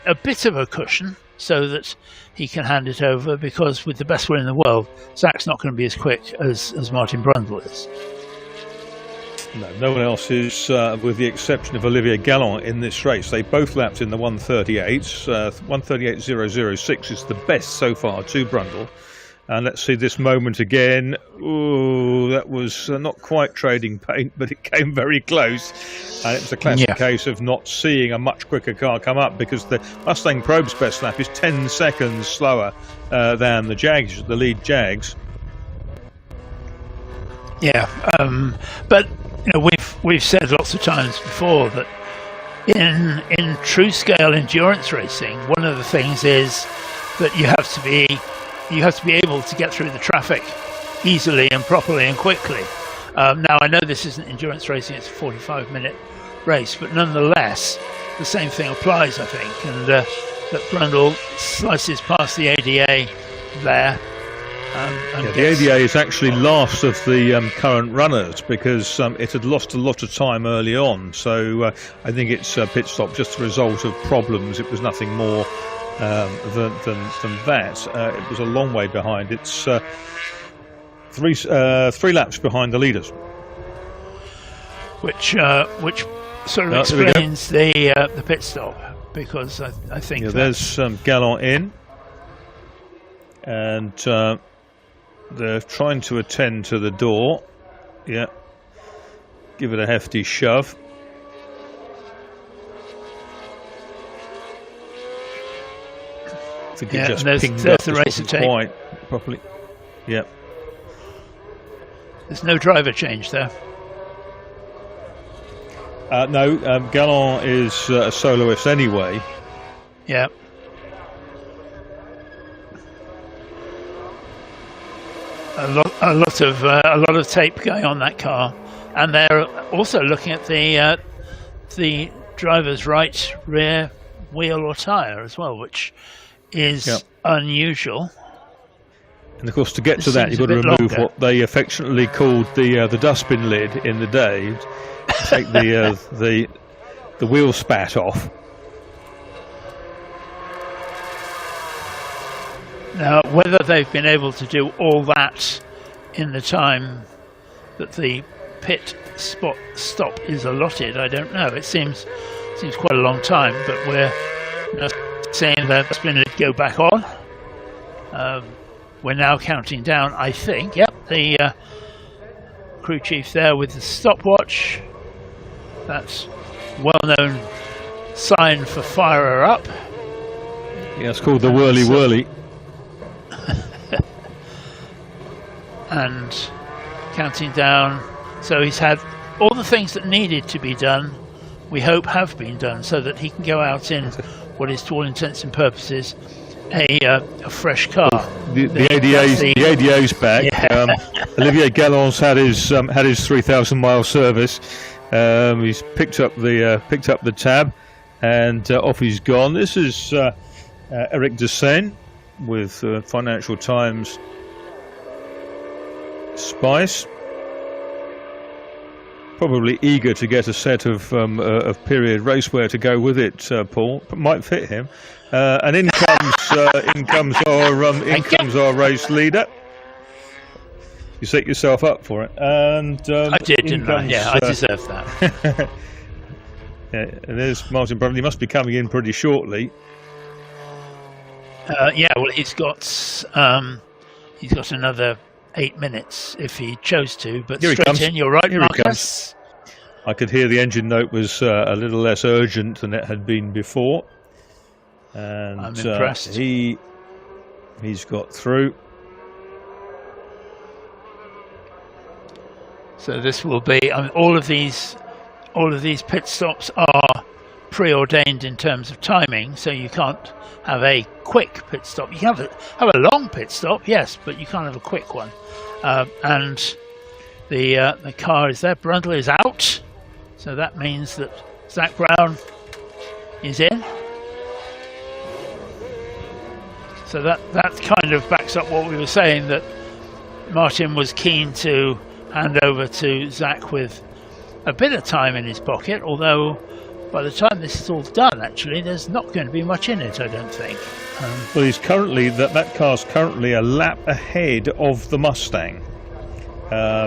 S7: a bit of a cushion so that he can hand it over, because with the best will in the world, Zak's not going to be as quick as Martin Brundle is.
S4: No one else is, with the exception of Olivier Galland, in this race. They both lapped in the 1:38s. 1:38.006 is the best so far to Brundle. And let's see this moment again. Ooh, that was not quite trading paint, but it came very close. And it was a classic case of not seeing a much quicker car come up, because the Mustang Probe's best lap is 10 seconds slower than the Jags, the lead Jags.
S7: Yeah, but you know, we've said lots of times before that in true scale endurance racing, one of the things is that you have to be able to get through the traffic easily and properly and quickly. Now, I know this isn't endurance racing; it's a 45-minute race, but nonetheless, the same thing applies, I think. And that Brundle slices past the ADA there.
S4: The ADA is actually last of the current runners, because it had lost a lot of time early on. So I think its pit stop just a result of problems. It was nothing more than that. It was a long way behind. It's three laps behind the leaders,
S7: which sort of explains the pit stop, because I think
S4: there's Galland in, and they're trying to attend to the door. Yeah, give it a hefty shove. I think it just pinged up
S7: the racer tape
S4: quite properly. Yeah.
S7: There's no driver change there.
S4: No, Galland is a soloist anyway.
S7: Yeah. A lot of tape going on that car, and they're also looking at the driver's right rear wheel or tyre as well, which is unusual.
S4: And of course, to get to that, you've got to remove what they affectionately called the dustbin lid in the day. Take the wheel spat off.
S7: Now, whether they've been able to do all that in the time that the pit stop is allotted, I don't know. It seems quite a long time, but we're saying that it's been go back on. We're now counting down, I think. Yep, the crew chief there with the stopwatch. That's well-known sign for fire her up.
S4: Yeah, it's called the whirly whirly.
S7: And counting down. So he's had all the things that needed to be done, we hope have been done, so that he can go out in what is, to all intents and purposes, a fresh car.
S4: The ADA's back. Yeah. Olivier Galland's had his 3,000-mile service. He's picked up the tab, and off he's gone. This is Eric Desain with Financial Times Spice, probably eager to get a set of period racewear to go with it. Paul, might fit him. And in comes our race leader. You set yourself up for it, and
S7: I did, didn't I? Yeah, I deserve that.
S4: Yeah, and there's Martin Brundle. He must be coming in pretty shortly.
S7: Yeah, well, he's got another 8 minutes if he chose to, but
S4: Here
S7: straight in. You're right,
S4: Here
S7: Marcus.
S4: I could hear the engine note was a little less urgent than it had been before, and
S7: I'm impressed.
S4: He's got through.
S7: So this will be. I mean, all of these pit stops are preordained in terms of timing, so you can't have a quick pit stop. You can have a long pit stop, yes, but you can't have a quick one. And the car is there. Brundle is out, so that means that Zak Brown is in. So that kind of backs up what we were saying, that Martin was keen to hand over to Zak with a bit of time in his pocket, although by the time this is all done, actually, there's not going to be much in it, I don't think.
S4: Well, he's currently that car's currently a lap ahead of the Mustang.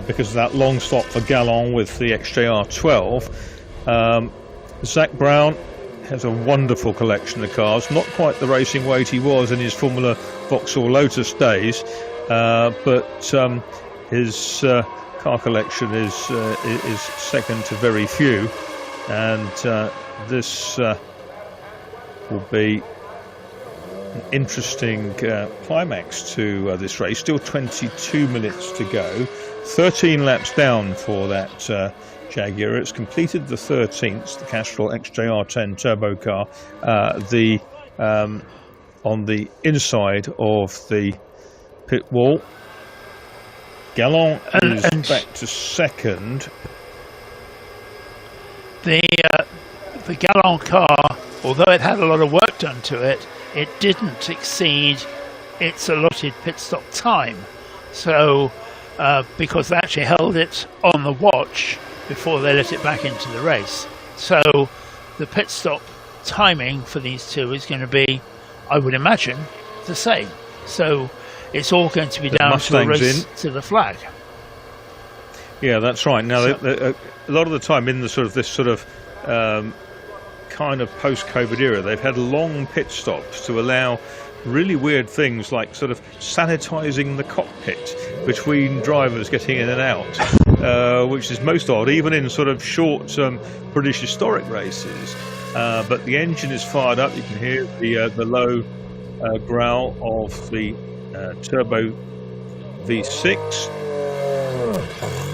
S4: because of that long stop for Gallon with the XJR12. Zach Brown has a wonderful collection of cars, not quite the racing weight he was in his Formula Vauxhall Lotus days, but his car collection is second to very few, and this will be an interesting climax to this race. Still 22 minutes to go, 13 laps down for that Jaguar. It's completed the 13th, the Castrol XJR10 turbo car, on the inside of the pit wall. Gallon is back to second.
S7: The Gallon car, although it had a lot of work done to it, it didn't exceed its allotted pit stop time. So, because they actually held it on the watch before they let it back into the race. So, the pit stop timing for these two is going to be, I would imagine, the same. So, it's all going to be down to a race to the flag.
S4: Yeah, that's right. Now, a lot of the time in the kind of post-COVID era, they've had long pit stops to allow really weird things like sort of sanitizing the cockpit between drivers getting in and out, which is most odd, even in sort of short British historic races. But the engine is fired up. You can hear the low growl of the turbo V6,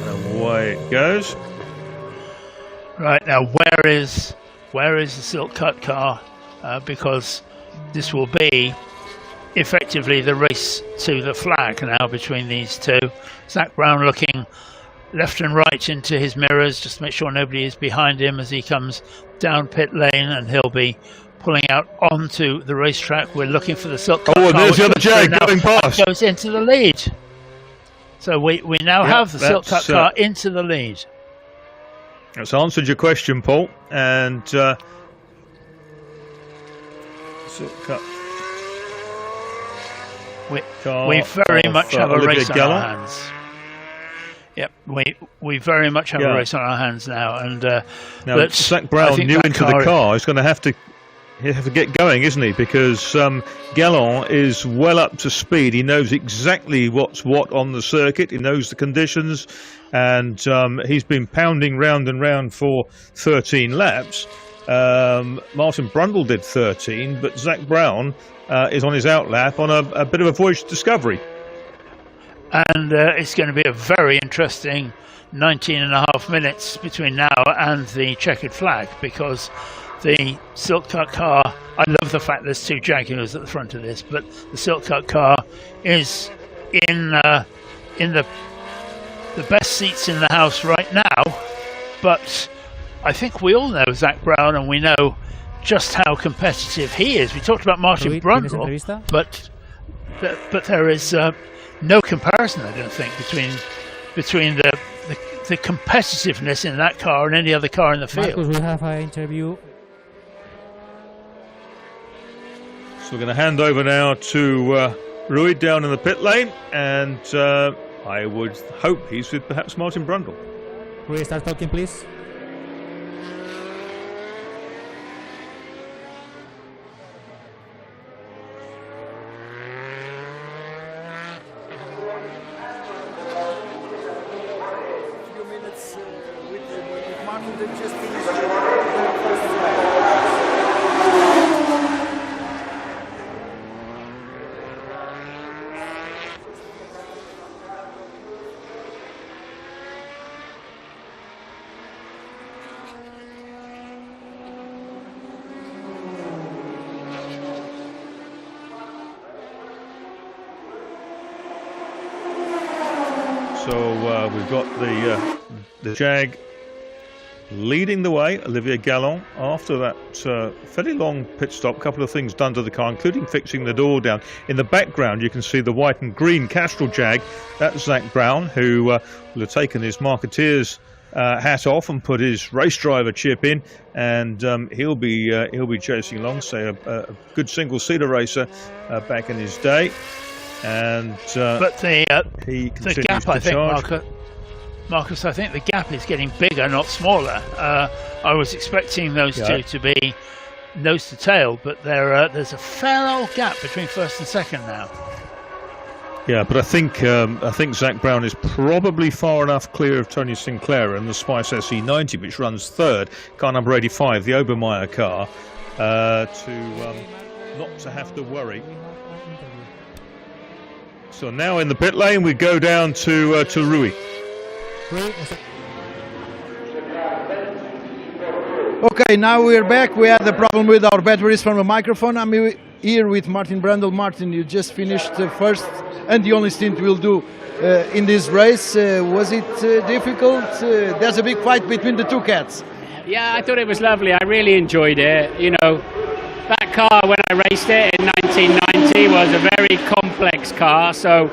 S4: and away it goes.
S7: Right, now where is the Silk Cut car? Because this will be effectively the race to the flag now between these two. Zach Brown looking left and right into his mirrors just to make sure nobody is behind him as he comes down pit lane, and he'll be pulling out onto the racetrack. We're looking for the Silk Cut car.
S4: Oh, there's the other Jag going past.
S7: Goes into the lead. So we now have the Silk Cut car into the lead.
S4: That's answered your question, Paul. And Silk Cut.
S7: We very much have a race on our hands. Yep, we very much have a race on our hands now. And
S4: now Zach Brown, new into the car, is going to have to get going, isn't he? Because Gallon is well up to speed. He knows exactly what's what on the circuit. He knows the conditions, and he's been pounding round and round for 13 laps. Martin Brundle did 13, but Zach Brown is on his outlap on a bit of a voyage to discovery.
S7: And it's going to be a very interesting 19.5 minutes between now and the checkered flag, because the Silk Cut car, I love the fact there's two Jaguars at the front of this, but the Silk Cut car is in the best seats in the house right now. But I think we all know Zach Brown, and we know just how competitive he is. We talked about Martin Brundle, but there is no comparison, I don't think, between the competitiveness in that car and any other car in the field.
S6: Marcus, we have an interview.
S4: So we're going to hand over now to Rui down in the pit lane, and I would hope he's with perhaps Martin Brundle.
S6: Rui, start talking, please.
S4: So we've got the Jag leading the way, Olivier Gallon, after that fairly long pit stop. A couple of things done to the car, including fixing the door down. In the background, you can see the white and green Castrol Jag. That's Zach Brown, who will have taken his Marketeers hat off and put his race driver chip in, and he'll be chasing along. Say a good single-seater racer back in his day. And
S7: but the gap, I think, Mark, Marcus, I think the gap is getting bigger, not smaller. I was expecting those two to be nose to tail, but there's a fair old gap between first and second now.
S4: Yeah, but I think Zach Brown is probably far enough clear of Tony Sinclair and the Spice SE90, which runs third, car number 85, the Obermeyer car, to not to have to worry. So now in the pit lane we go down to Rui.
S1: Okay, now we're back. We had the problem with our batteries from the microphone. I'm here with Martin Brundle. Martin, you just finished the first and the only stint we'll do in this race. Was it difficult? There's a big fight between the two cats.
S12: Yeah, I thought it was lovely. I really enjoyed it. You know, that car when I raced it in 1990 was a very complex car, so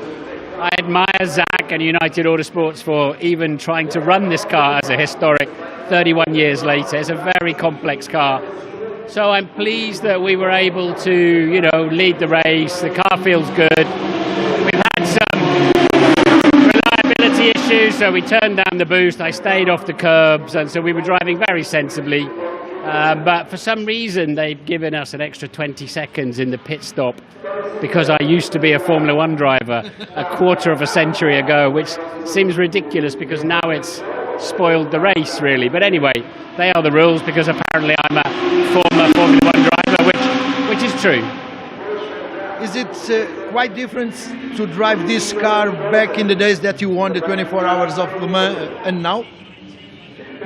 S12: I admire Zach and United Autosports for even trying to run this car as a historic 31 years later. It's a very complex car. So I'm pleased that we were able to, you know, lead the race. The car feels good. We've had some reliability issues, so we turned down the boost. I stayed off the curbs, and so we were driving very sensibly. But for some reason, they've given us an extra 20 seconds in the pit stop because I used to be a Formula One driver a quarter of a century ago, which seems ridiculous because now it's spoiled the race, really. But anyway, they are the rules because apparently I'm a former Formula One driver, which is true.
S1: Is it quite different to drive this car back in the days that you won the 24 Hours of Le Mans and now?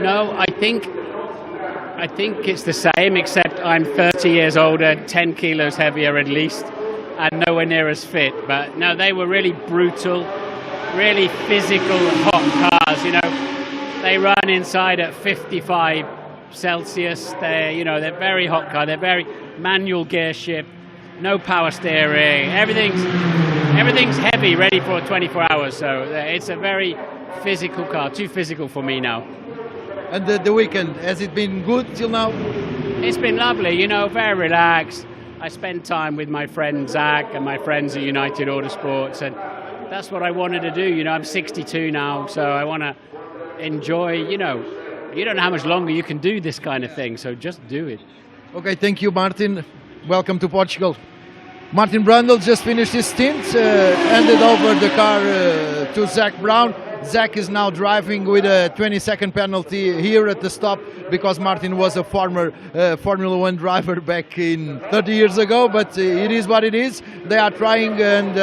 S12: No, I think it's the same, except I'm 30 years older, 10 kilos heavier at least, and nowhere near as fit. But no, they were really brutal, really physical, hot cars. You know, they run inside at 55 Celsius. They're very hot car. They're very manual gear shift, no power steering. Everything's heavy, ready for 24 hours. So it's a very physical car. Too physical for me now.
S1: And the weekend, has it been good till now?
S12: It's been lovely, you know, very relaxed. I spend time with my friend Zach and my friends at United Autosports, and that's what I wanted to do. You know, I'm 62 now, so I want to enjoy, you know, you don't know how much longer you can do this kind of thing, so just do it.
S1: Okay, thank you, Martin. Welcome to Portugal. Martin Brundle just finished his stint, handed over the car to Zach Brown. Zach is now driving with a 20-second penalty here at the stop because Martin was a former Formula One driver back in 30 years ago, but it is what it is. They are trying, and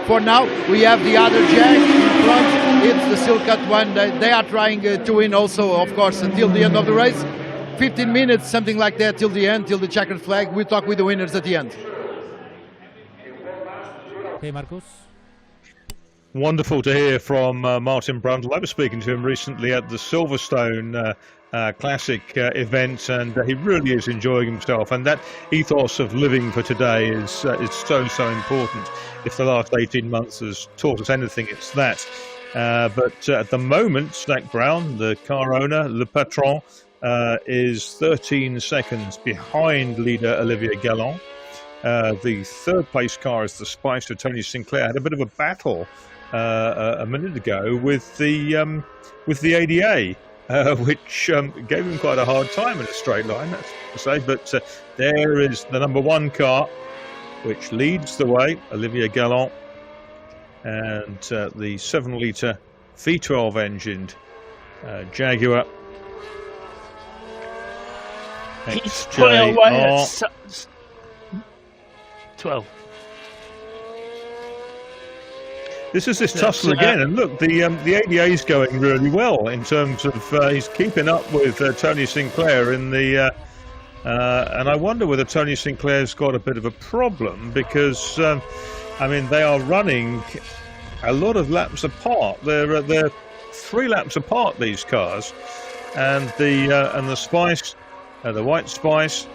S1: for now we have the other Jag in front. It's the Silcat one. They are trying to win also, of course, until the end of the race. 15 minutes, something like that, till the end, till the checkered flag. We'll talk with the winners at the end.
S6: Okay, Marcus.
S4: Wonderful to hear from Martin Brundle. I was speaking to him recently at the Silverstone Classic event, and he really is enjoying himself. And that ethos of living for today is so important. If the last 18 months has taught us anything, it's that. But at the moment, Zach Brown, the car owner, Le Patron, is 13 seconds behind leader Olivier Galland. The third place car is the Spicer. Tony Sinclair had a bit of a battle a minute ago with the ADA, which gave him quite a hard time in a straight line, that's to say. But there is the number one car, which leads the way, Olivier Galland, and the 7-litre V12 engined Jaguar.
S7: He's pulling away at 12.
S4: This is this tussle again, and look, the ADA is going really well in terms of he's keeping up with Tony Sinclair in the, and I wonder whether Tony Sinclair's got a bit of a problem because, I mean, they are running a lot of laps apart. They're 3 laps apart, these cars, and the Spice, the White Spice,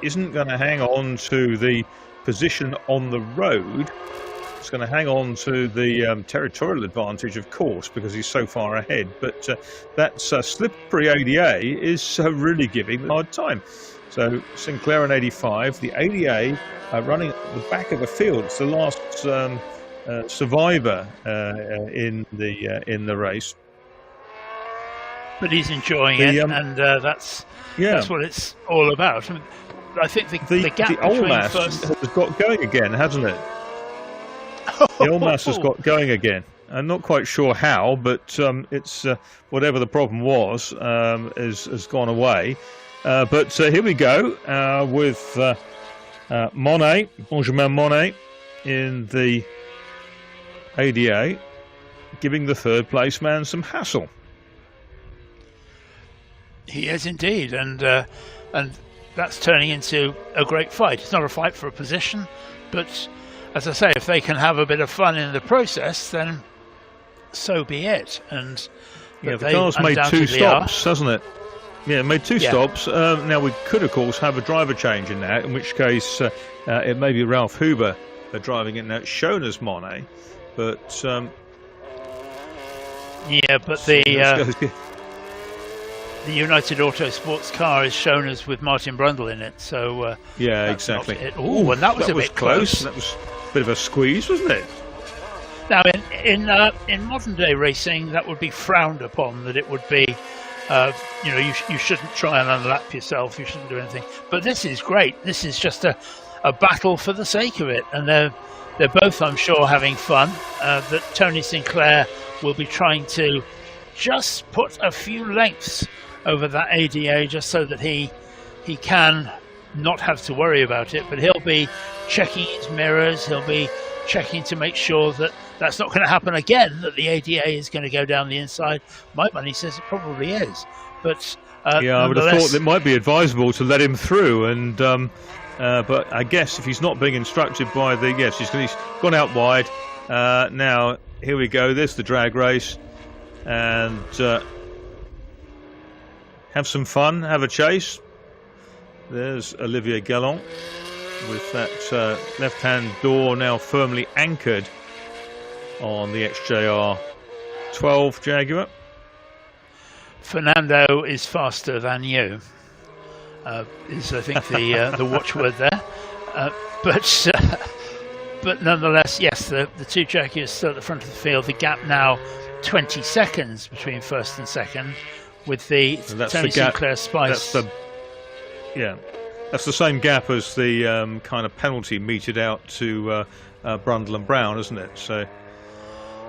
S4: isn't going to hang on to the position on the road. It's going to hang on to the territorial advantage, of course, because he's so far ahead. But that slippery ADA is really giving them a hard time. So Sinclair in 85, the ADA running at the back of the field. It's the last survivor in the race.
S7: but he's enjoying it, and that's what it's all about. I mean, I think the gap
S4: the
S7: between
S4: Olmas
S7: first
S4: has got going again, hasn't it? The Olmas has got going again. I'm not quite sure how, but it's whatever the problem was has gone away. But here we go with Monet, Benjamin Monet, in the ADA, giving the third place man some hassle.
S7: He is indeed, and that's turning into a great fight. It's not a fight for a position, but as I say, if they can have a bit of fun in the process, then so be it. And
S4: yeah, the car's made 2 stops, hasn't it? Yeah, it made 2 stops. Now we could, of course, have a driver change in that, in which case it may be Ralph Huber driving it now. It's shown as Monet, but
S7: yeah, but the United Autosports car is shown as with Martin Brundle in it. So
S4: yeah, exactly.
S7: Oh, and that was a bit close.
S4: That was a bit of a squeeze, wasn't it?
S7: Now, in modern day racing, that would be frowned upon. That it would be, you shouldn't try and unlap yourself. You shouldn't do anything. But this is great. This is just a battle for the sake of it, and they're both, I'm sure, having fun. That Tony Sinclair will be trying to just put a few lengths over that ADA, just so that he can not have to worry about it. But he'll be checking his mirrors. He'll be checking to make sure that that's not going to happen again, that the ADA is going to go down the inside. My money says it probably is. But
S4: yeah, I would have thought it might be advisable to let him through. And but I guess if he's not being instructed by he's gone out wide. Now, here we go. There's the drag race. And have some fun, have a chase. There's Olivier Galland with that left-hand door now firmly anchored on the XJR 12 Jaguar.
S7: Fernando is faster than you, is I think the watchword there. But nonetheless, yes, the 2 Jaguars still at the front of the field. The gap now 20 seconds between first and second, with the Tony Sinclair Spice.
S4: That's the same gap as the kind of penalty meted out to Brundle and Brown, isn't it? So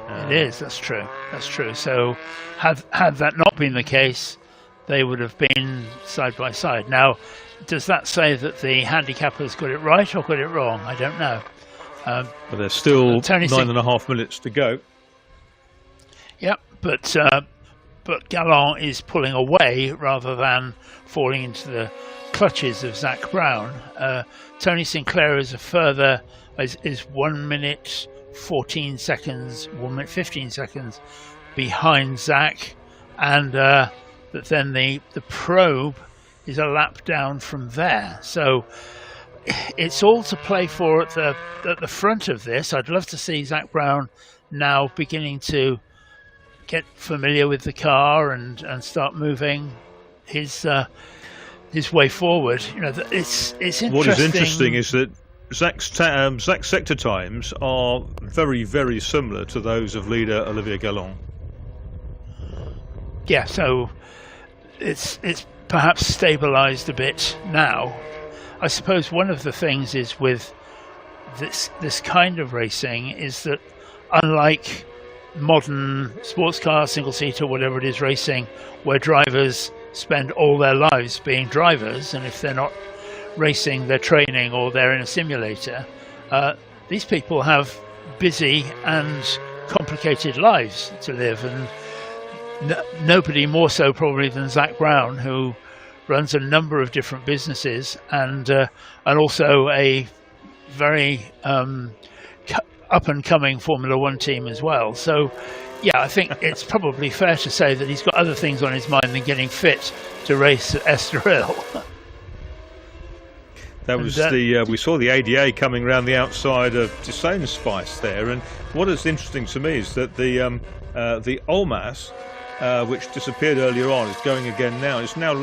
S7: it is. That's true. That's true. So had that not been the case, they would have been side by side. Now, does that say that the handicappers got it right or got it wrong? I don't know.
S4: But there's still 9.5 minutes to go.
S7: Yeah, but Galland is pulling away rather than falling into the clutches of Zak Brown. Tony Sinclair is 1 minute 14 seconds, 1 minute 15 seconds behind Zak, and then the probe is a lap down from there. So it's all to play for at the front of this. I'd love to see Zak Brown now beginning to get familiar with the car and start moving his way forward. It's interesting.
S4: What is interesting is that Zak's sector times are very, very similar to those of leader Olivier Galland.
S7: Yeah, so it's perhaps stabilised a bit now. I suppose one of the things is with this kind of racing is that, unlike modern sports car, single seater, whatever it is, racing, where drivers spend all their lives being drivers, and if they're not racing, they're training or they're in a simulator, these people have busy and complicated lives to live, and nobody more so probably than Zak Brown, who runs a number of different businesses and also a very up and coming Formula One team as well. So yeah, I think it's probably fair to say that he's got other things on his mind than getting fit to race at Estoril.
S4: That was we saw the ADA coming around the outside of Toussaint Spice there, and what is interesting to me is that the Olmas, which disappeared earlier on, is going again now. It's now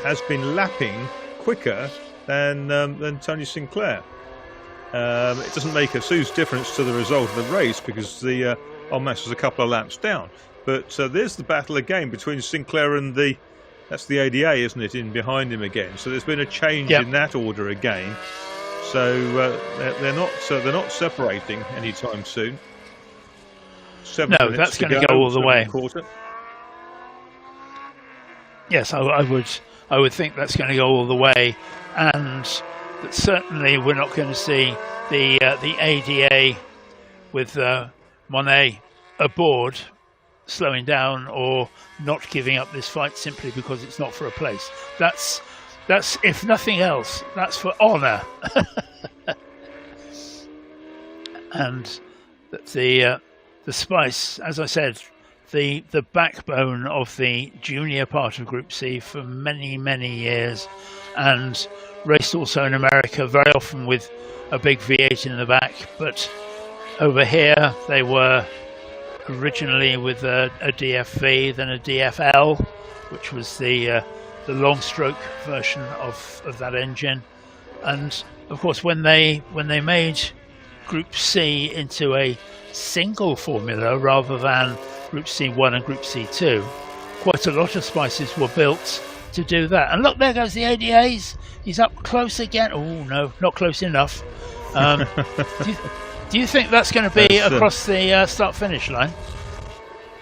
S4: has been lapping quicker than Tony Sinclair. It doesn't make a huge difference to the result of the race because the Olmas was a couple of laps down. But there's the battle again between Sinclair and that's the ADA, isn't it, in behind him again. So there's been a change in that order again. So they're not separating anytime soon.
S7: No, that's going to go all the way.
S4: Quarter.
S7: Yes, I would think that's going to go all the way, and that certainly we're not going to see the ADA with Monet aboard slowing down or not giving up this fight simply because it's not for a place. That's if nothing else, that's for honour. And the Spice, as I said, the backbone of the junior part of Group C for many, many years, and raced also in America, very often with a big V8 in the back. But over here, they were originally with a DFV, then a DFL, which was the long stroke version of that engine. And of course, when they made Group C into a single formula rather than Group C1 and Group C2, quite a lot of Spices were built to do that. And look, there goes the ADAs. He's up close again. Oh no, not close enough. Do you think that's going to be across the start-finish line?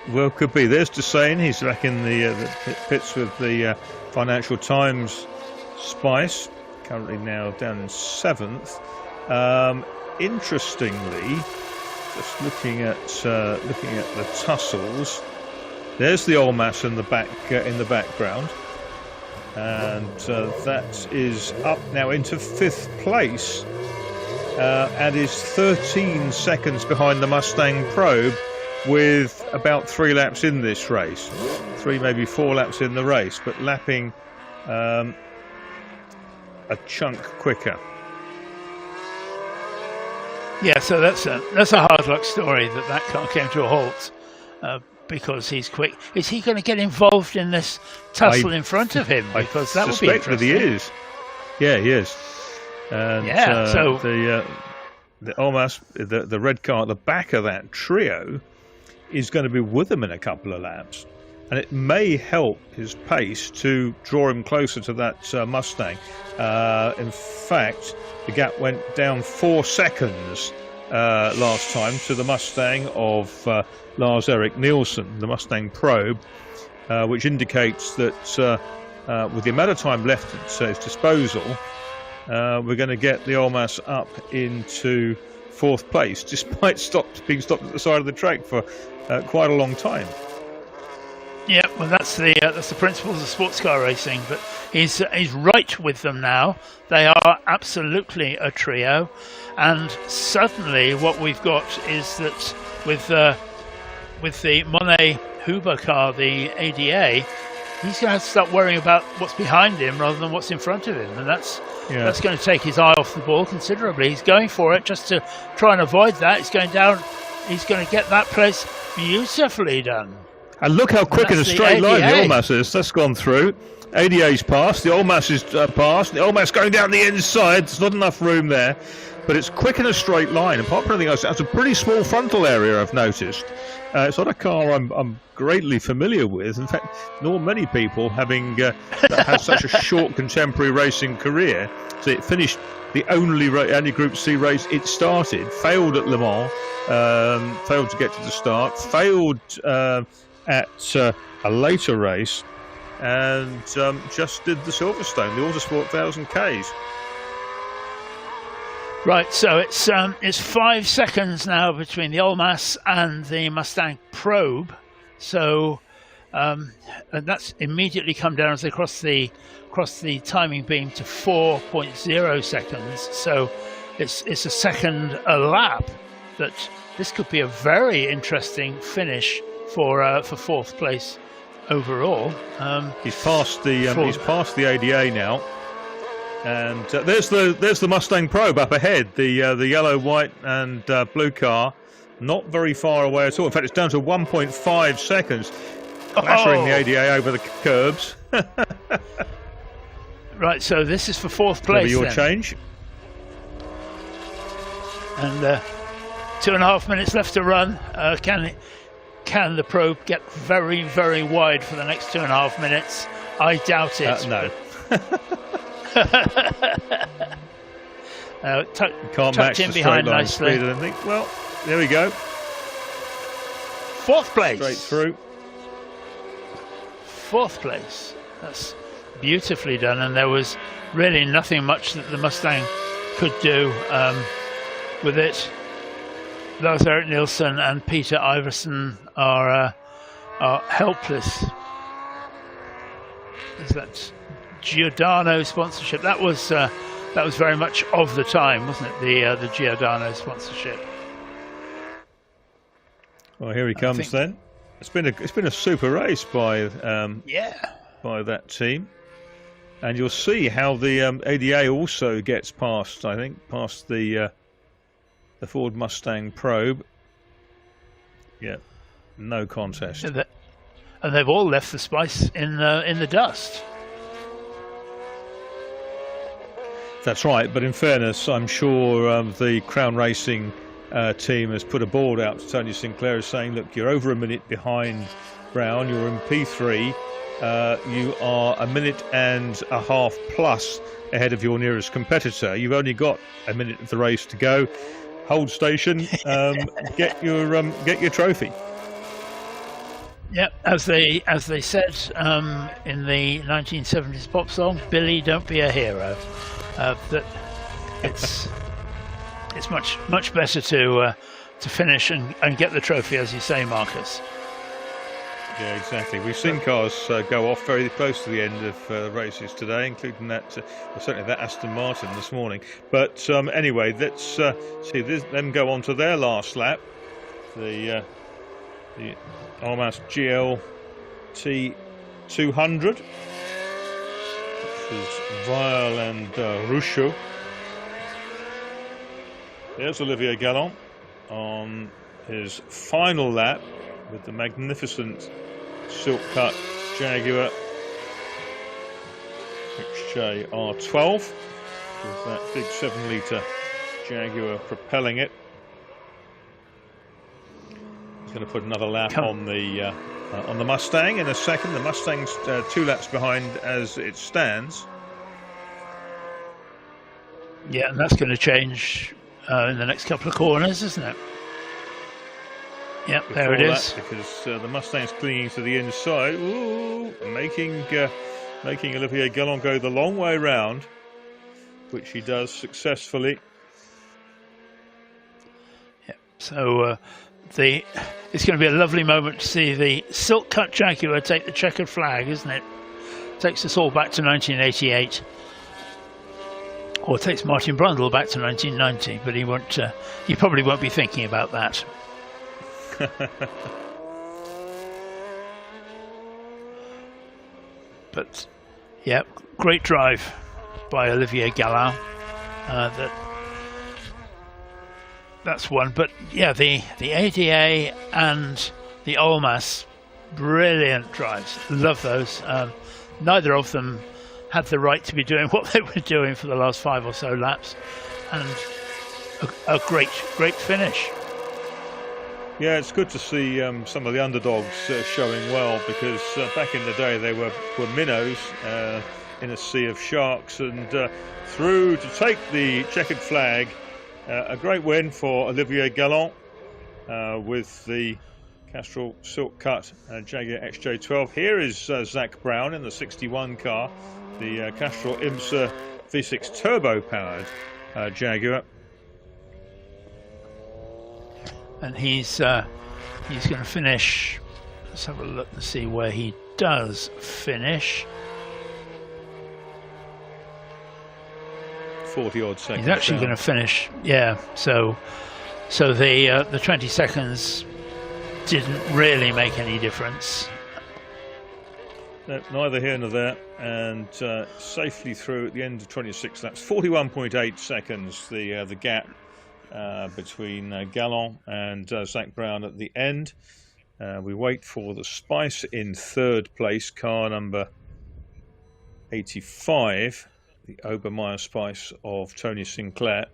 S4: Well, could be. There's Desain. He's back in the pits with the Financial Times Spice, currently now down in 7th. Interestingly, just looking at the tussles, there's the Olmas in the background, and that is up now into 5th place. And is 13 seconds behind the Mustang Probe with about 3 laps in this race. 3, maybe 4 laps in the race, but lapping a chunk quicker.
S7: Yeah, so that's a hard luck story that car came to a halt because he's quick. Is he going to get involved in this tussle in front of him? Because that would be interesting.
S4: That he is. Yeah, he is. And
S7: so
S4: the Olmas, the red car at the back of that trio, is going to be with him in a couple of laps, and it may help his pace to draw him closer to that Mustang. In fact, the gap went down 4 seconds last time to the Mustang of Lars-Erik Nielsen, the Mustang Probe, which indicates that with the amount of time left at his disposal, we're going to get the Olmas up into 4th place, despite being stopped at the side of the track for quite a long time.
S7: Yeah, well, that's the principles of sports car racing. But he's right with them now. They are absolutely a trio, and suddenly what we've got is that with the Monet Huber car, the ADA, he's going to have to start worrying about what's behind him rather than what's in front of him, and that's going to take his eye off the ball considerably. He's going for it just to try and avoid that. He's going down. He's going to get that place beautifully done.
S4: And look how quick in a straight line the Olmas is. That's gone through. ADA's passed. The Olmas is passed. The Olmas going down the inside. There's not enough room there. But it's quick in a straight line. Apart from anything else, it has a pretty small frontal area, I've noticed. It's not a car I'm greatly familiar with. In fact, nor many people having had such a short contemporary racing career. So it finished the only Group C race it started, failed at Le Mans, failed to get to the start, failed at a later race, and just did the Silverstone, the Autosport 1000 Ks.
S7: Right, so it's 5 seconds now between the Olmas and the Mustang Probe. So and that's immediately come down as they cross the timing beam to 4.0 seconds. So it's a second a lap. That this could be a very interesting finish for 4th place overall.
S4: He's past the ADA now. And there's the Mustang Probe up ahead, the yellow, white and blue car, not very far away at all. In fact, it's down to 1.5 seconds, clattering the ADA over the curbs.
S7: Right, so this is for 4th place.
S4: Your change.
S7: And 2.5 minutes left to run. can the probe get very, very wide for the next 2.5 minutes? I doubt it.
S4: No. Can't
S7: tucked
S4: match
S7: in
S4: the
S7: behind
S4: straight line
S7: nicely.
S4: speed, I don't think. Well, there we go.
S7: 4th place.
S4: Straight through.
S7: 4th place. That's beautifully done, and there was really nothing much that the Mustang could do with it. Lars Erik Nielsen and Peter Iverson are helpless. Is that Giordano sponsorship? That was very much of the time, wasn't it? The Giordano sponsorship.
S4: Well, here he comes then. It's been a super race by by that team, and you'll see how the ADA also gets past. I think past the Ford Mustang probe. Yeah, no contest.
S7: And they've all left the spice in the dust.
S4: That's right, but in fairness, I'm sure the Crown Racing team has put a board out to Tony Sinclair saying, look, you're over a minute behind Brown, you're in P3, you are a minute and a half plus ahead of your nearest competitor. You've only got a minute of the race to go. Hold station, get your trophy.
S7: Yeah, as they said in the 1970s pop song, "Billy, don't be a hero." That it's much better to finish and get the trophy, as you say, Marcus.
S4: Yeah, exactly. We've seen cars go off very close to the end of races today, including that, certainly that Aston Martin this morning. But anyway, let's see them go on to their last lap. The Almas GLT 200, which is Weil and Rucho. There's Olivier Galland on his final lap with the magnificent silk cut Jaguar XJR12 with that big 7-litre Jaguar propelling it. He's going to put another lap on the Mustang in a second. The Mustang's 2 laps behind as it stands.
S7: Yeah, and that's going to change in the next couple of corners, isn't it? Yep, there it is.
S4: Because the Mustang's clinging to the inside, making Olivier Galland go the long way round, which he does successfully.
S7: Yeah, so it's going to be a lovely moment to see the silk-cut Jaguar take the checkered flag, isn't it? Takes us all back to 1988. Or takes Martin Brundle back to 1990, but he won't. He probably won't be thinking about that. But yeah, great drive by Olivier Galland. That's one. But yeah, the ADA and the Almas, brilliant drives. Love those. Neither of them had the right to be doing what they were doing for the last 5 or so laps, and a great finish.
S4: Yeah, it's good to see some of the underdogs showing well, because back in the day they were minnows in a sea of sharks, and through to take the checkered flag. A great win for Olivier Galland with the Castrol Silk Cut Jaguar XJ12. Here is Zach Brown in the 61 car, the Castrol IMSA V6 turbo powered Jaguar.
S7: And he's going to finish. Let's have a look to see where he does finish.
S4: 40 odd seconds.
S7: He's actually going to finish. Yeah. So the 20 seconds didn't really make any difference.
S4: No, neither here nor there, and safely through at the end of 26 laps. 41.8 seconds the gap between Galland and Zach Brown at the end. We wait for the Spice in 3rd place, car number 85, the Obermeyer Spice of Tony Sinclair.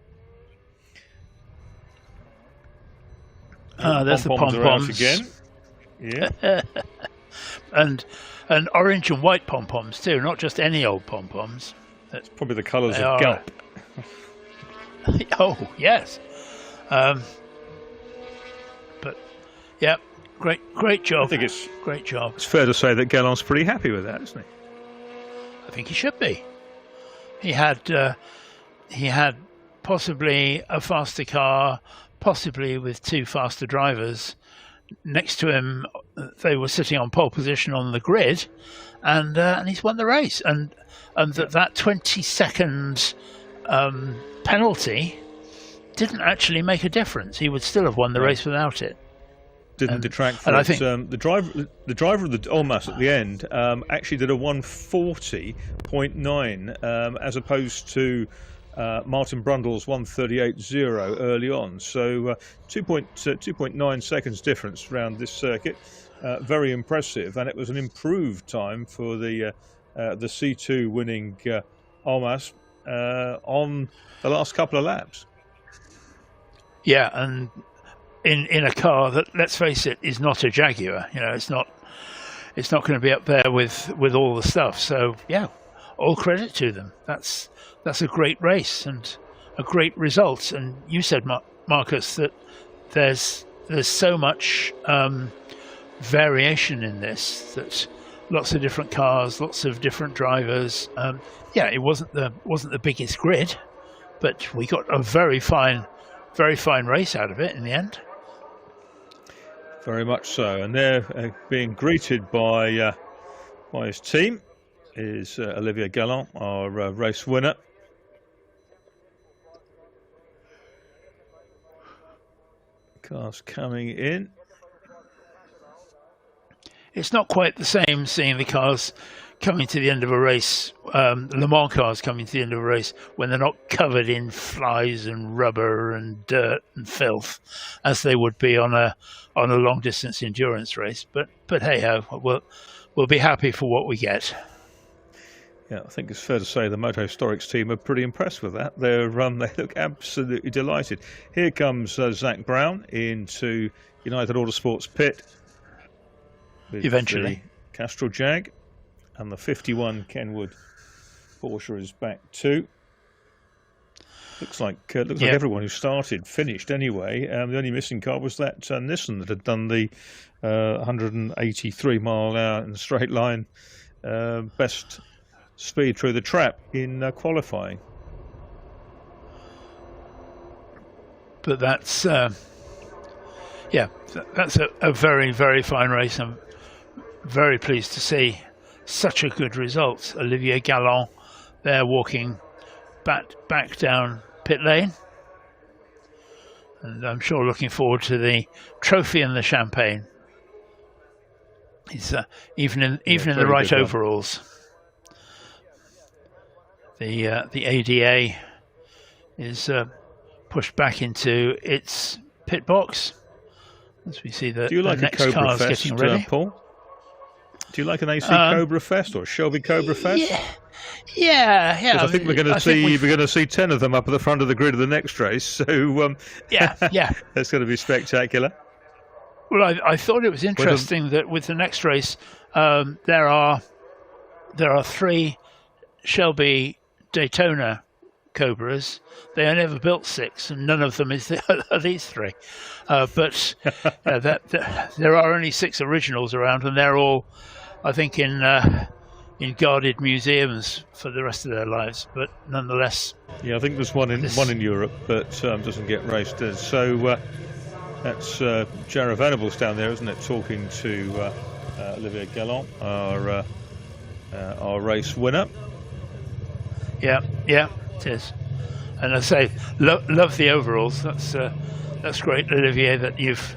S7: There's the pom-poms
S4: again. Yeah.
S7: and orange and white pom-poms too, not just any old pom-poms.
S4: It's probably the colours
S7: They
S4: of
S7: are-
S4: Gulp.
S7: Oh yes, but yeah, great job.
S4: I think it's
S7: great job.
S4: It's fair to say that Gallant's pretty happy with that, isn't he?
S7: I think he should be. He had possibly a faster car, possibly with two faster drivers next to him. They were sitting on pole position on the grid, and he's won the race. And that 20-second penalty didn't actually make a difference. He would still have won the race without it.
S4: Didn't detract from
S7: and I
S4: it.
S7: think
S4: The driver of the Olmas at the end actually did a 140.9 as opposed to Martin Brundle's 138.0 early on. So 2.9 seconds difference around this circuit. Very impressive, and it was an improved time for the C2 winning Olmas on the last couple of laps.
S7: Yeah, and in a car that, let's face it, is not a Jaguar. You know, it's not going to be up there with all the stuff. So yeah, all credit to them. That's a great race and a great result. And you said, Marcus, that there's so much variation in this. That lots of different cars, lots of different drivers. Yeah, it wasn't the biggest grid, but we got a very fine race out of it in the end.
S4: Very much so, and they're being greeted by his team. Is Olivier Galland, our race winner. Cars coming in.
S7: It's not quite the same seeing the cars coming to the end of a race, Le Mans cars coming to the end of a race when they're not covered in flies and rubber and dirt and filth as they would be on a long distance endurance race. But hey ho, we'll be happy for what we get.
S4: Yeah, I think it's fair to say the Moto Historics team are pretty impressed with that. They look absolutely delighted. Here comes Zach Brown into United Autosports pit. With
S7: Eventually.
S4: The Castrol Jag, and the 51 Kenwood Porsche is back too. Looks like everyone who started finished anyway. The only missing car was that Nissan that had done the 183 mile an hour in the straight line best speed through the trap in qualifying.
S7: But that's that's a very, very fine race. I'm very pleased to see such a good result. Olivier Galland there walking back down pit lane, and I'm sure looking forward to the trophy and the champagne. He's even in the right overalls. The ADA is pushed back into its pit box as we see the next cars getting ready.
S4: Paul? Do you like an AC Cobra Fest or a Shelby Cobra Fest?
S7: Yeah.
S4: I think we're going to see 10 of them up at the front of the grid of the next race. So
S7: yeah,
S4: that's going to be spectacular.
S7: Well, I thought it was interesting that with the next race, there are 3 Shelby Daytona Cobras. They only ever built 6, and none of them are these 3. But there are only 6 originals around, and they're all, I think, in guarded museums for the rest of their lives. But nonetheless,
S4: yeah, I think there's one in Europe, but doesn't get raced. So that's Jarrah Venables down there, isn't it? Talking to Olivier Galland, our race winner.
S7: Yeah, it is. And I say, love the overalls. That's great, Olivier, that you've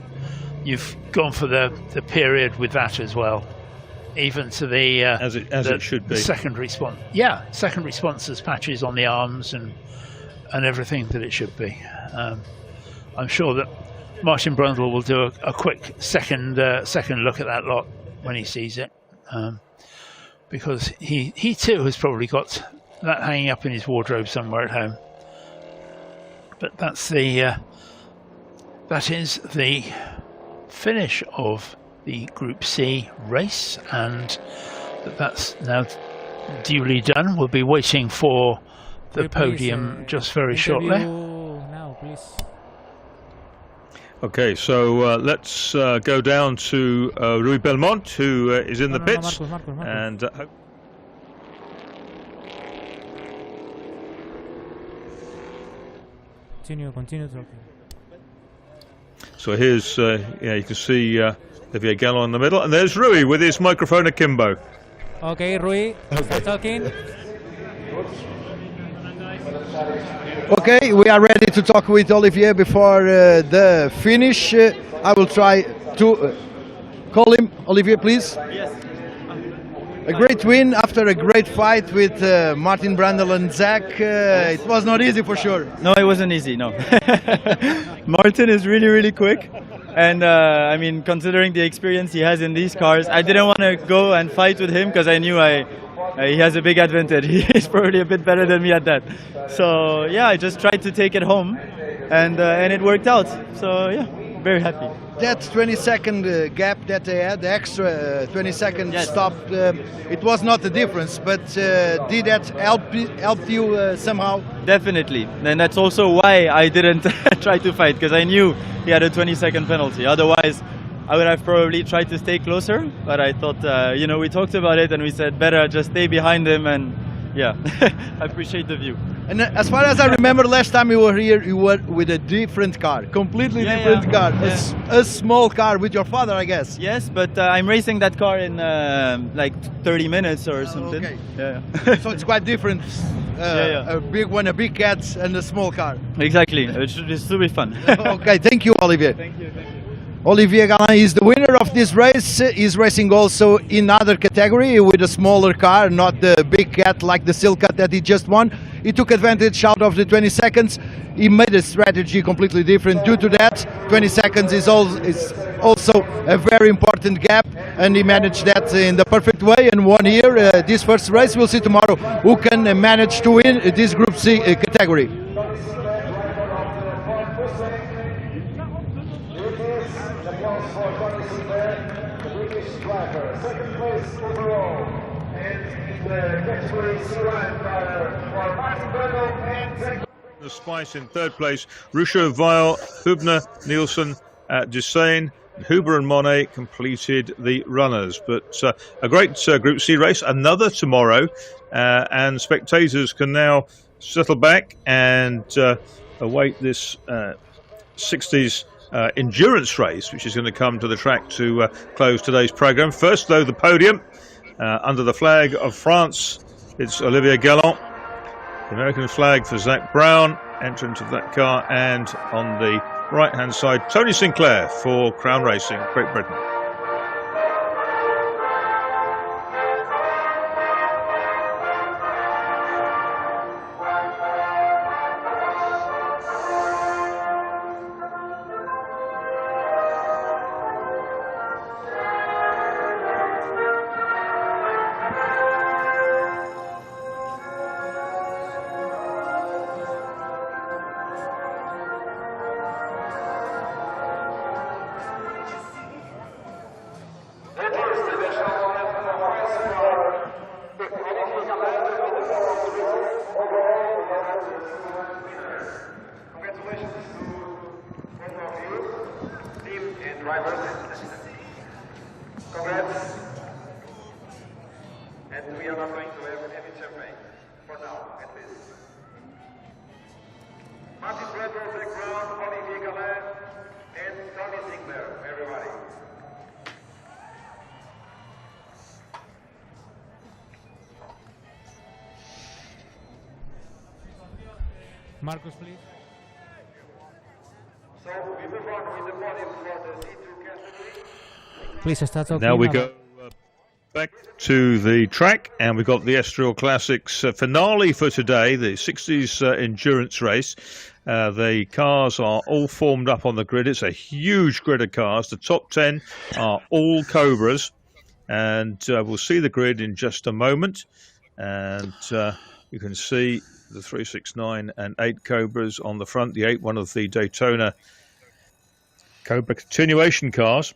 S7: gone for the period with that as well, even to the
S4: as it should be
S7: secondary sponsor. Yeah, secondary sponsors patches on the arms and everything that it should be. I'm sure that Martin Brundle will do a quick second look at that lot when he sees it, because he too has probably got that hanging up in his wardrobe somewhere at home. But that is the finish of the Group C race, and that's now duly done. We'll be waiting for the podium just very shortly.
S6: Now, please.
S4: Okay, so let's go down to Rui Belmont, who is in the pits.
S6: Marcos.
S4: And
S6: Continue talking.
S4: so here's, yeah, you can see Olivier Gallon in the middle, and there's Rui with his microphone akimbo.
S6: Okay, Rui, start talking.
S1: Okay, we are ready to talk with Olivier before the finish. I will try to call him. Olivier, please.
S13: Yes.
S1: A great win after a great fight with Martin Brandl and Zach. It was not easy for sure.
S13: No, it wasn't easy, no. Martin is really, really quick. And I mean, considering the experience he has in these cars, I didn't want to go and fight with him because I knew he has a big advantage. He's probably a bit better than me at that. So yeah, I just tried to take it home, and it worked out. So yeah, very happy.
S1: That 20-second gap that they had, the extra 20-second stop, it was not the difference, but did that help you somehow?
S13: Definitely, and that's also why I didn't try to fight, because I knew he had a 20-second penalty. Otherwise, I would have probably tried to stay closer, but I thought, you know, we talked about it and we said better just stay behind him, and yeah, I appreciate the view.
S1: And as far as I remember, last time you were here, you were with a different car, completely different car, a small car with your father, I guess.
S13: Yes, but I'm racing that car in like 30 minutes or something.
S1: Okay.
S13: Yeah.
S1: So it's quite different. A big one, a big cat, and a small car.
S13: Exactly. It should be fun.
S1: Okay, thank you, Olivier.
S13: Thank you.
S1: Olivier Galin is the winner of this race. He's racing also in other category with a smaller car, not the big cat like the Silcat that he just won. He took advantage out of the 20 seconds. He made a strategy completely different due to that. 20 seconds is also a very important gap, and he managed that in the perfect way and won here this first race. We'll see tomorrow who can manage to win this Group C category.
S14: Second place overall, and the category C for Martin Brandl and
S4: The Spice in third place, Rucho, Weil, Hubner, Nielsen, Dusain, Huber and Monet completed the runners. But a great Group C race, another tomorrow, and spectators can now settle back and await this 60s endurance race, which is going to come to the track to close today's programme. First, though, the podium under the flag of France. It's Olivier Galland, the American flag for Zach Brown, entrant of that car, and on the right-hand side, Tony Sinclair for Crown Racing, Great Britain.
S14: Congrats. And we are not going to have any champagne, for now, at least. Martin Brandl, Zach Brown, Olivier Galland, and Tony Sinclair, everybody.
S6: Marcos, please.
S14: So we move on with the podium for the C2 category.
S6: Please start talking.
S4: Now we go back to the track, and we've got the Estoril Classics finale for today, the 60s endurance race. The cars are all formed up on the grid. It's a huge grid of cars. The top 10 are all Cobras, and we'll see the grid in just a moment. And you can see the 369 and 8 Cobras on the front, the 8 one of the Daytona Cobra continuation cars.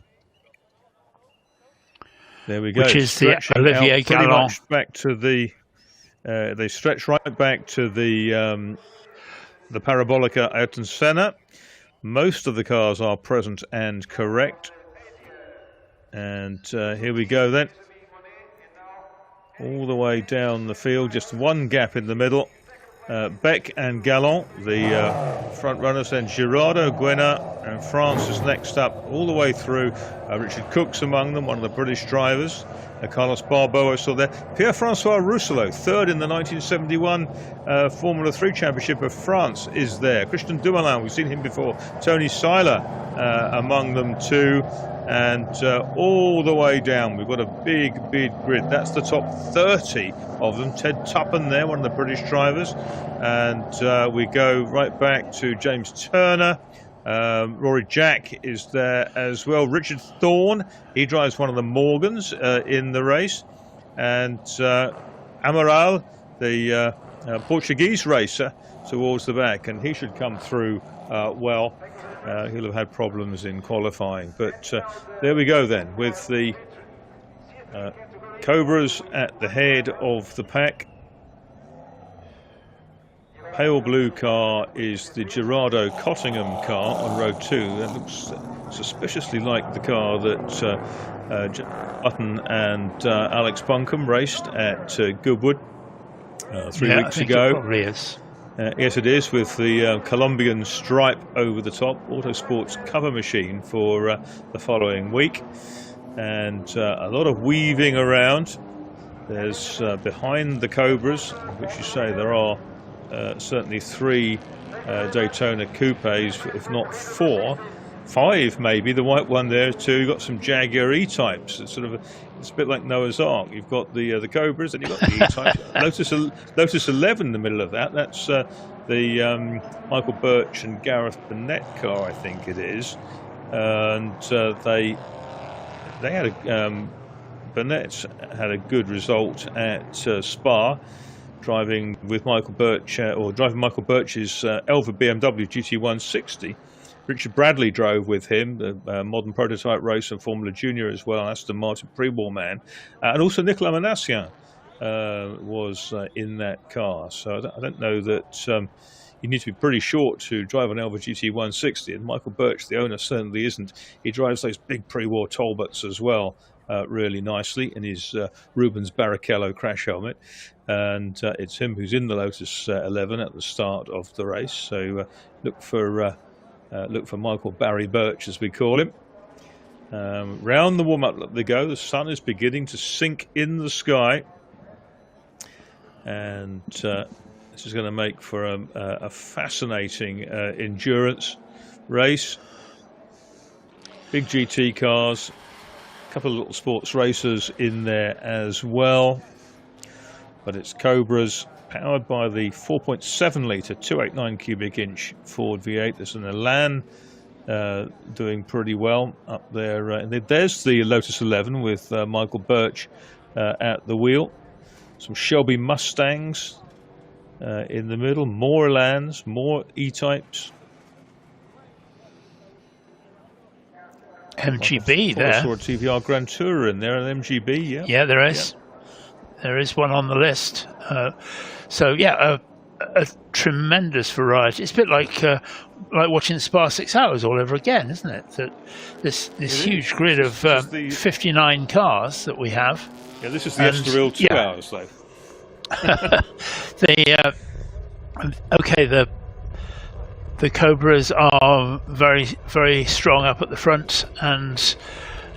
S4: There we go.
S7: Which is the
S4: Stretching
S7: Olivier
S4: out pretty
S7: Gallon.
S4: much back to the. They stretch right back to the Parabolica Ayrton Senna. Most of the cars are present and correct. And here we go then. All the way down the field, just one gap in the middle. Beck and Gallon, the front runners, then Girardeau, Guenat, and France is next up all the way through. Richard Cook's among them, one of the British drivers. Carlos Barbeau still there. Pierre-Francois Rousselot, third in the 1971 Formula 3 Championship of France, is there. Christian Dumoulin, we've seen him before. Tony Seiler among them too. And all the way down, we've got a big grid. That's the top 30 of them. Ted Tuppen there, one of the British drivers. And we go right back to James Turner. Rory Jack is there as well. Richard Thorne, he drives one of the Morgans in the race. And Amaral, the Portuguese racer, towards the back. And he should come through well. He'll have had problems in qualifying, but there we go then with the Cobras at the head of the pack. Pale blue car is the Girardeau Cottingham car on row 2. That looks suspiciously like the car that Button and Alex Buncombe raced at Goodwood 3 weeks ago.
S7: It probably is.
S4: Yes, it is, with the Colombian stripe over the top. Autosport's cover machine for the following week. And a lot of weaving around. There's behind the Cobras, which you say there are certainly 3 Daytona Coupes, if not 4. 5 maybe, the white one there too. You've got some Jaguar E-types. It's sort of it's a bit like Noah's Ark. You've got the Cobras and you've got the E-types. Lotus 11 in the middle of that. That's the Michael Birch and Gareth Burnett car, I think it is. And they had Burnett had a good result at Spa, driving with Michael Birch or driving Michael Birch's Elva BMW GT160. Richard Bradley drove with him, the modern prototype race and Formula Junior as well, Aston Martin pre-war man. And also Nicolas Manassian was in that car. So I don't know that you need to be pretty short to drive an Elva GT160. And Michael Birch, the owner, certainly isn't. He drives those big pre-war Talbots as well really nicely in his Rubens Barrichello crash helmet. And it's him who's in the Lotus 11 at the start of the race. So look for Michael Barry Birch, as we call him. Round the warm-up they go. The sun is beginning to sink in the sky. And this is going to make for a fascinating endurance race. Big GT cars. A couple of little sports racers in there as well. But it's Cobras, powered by the 4.7 litre 289 cubic inch Ford V8. There's an Elan doing pretty well up there. And there's the Lotus 11 with Michael Birch at the wheel. Some Shelby Mustangs in the middle. More Elans, more E-types.
S7: MGB there.
S4: I saw a TVR Grand Tourer in there, an MGB, yeah.
S7: Yeah, there is. Yeah. There is one on the list. So yeah, a tremendous variety. It's a bit like watching Spa 6 Hours all over again, isn't it? That this huge grid of 59 cars that we have.
S4: Yeah, this is the Estoril 2 hours though.
S7: The Cobras are very, very strong up at the front, and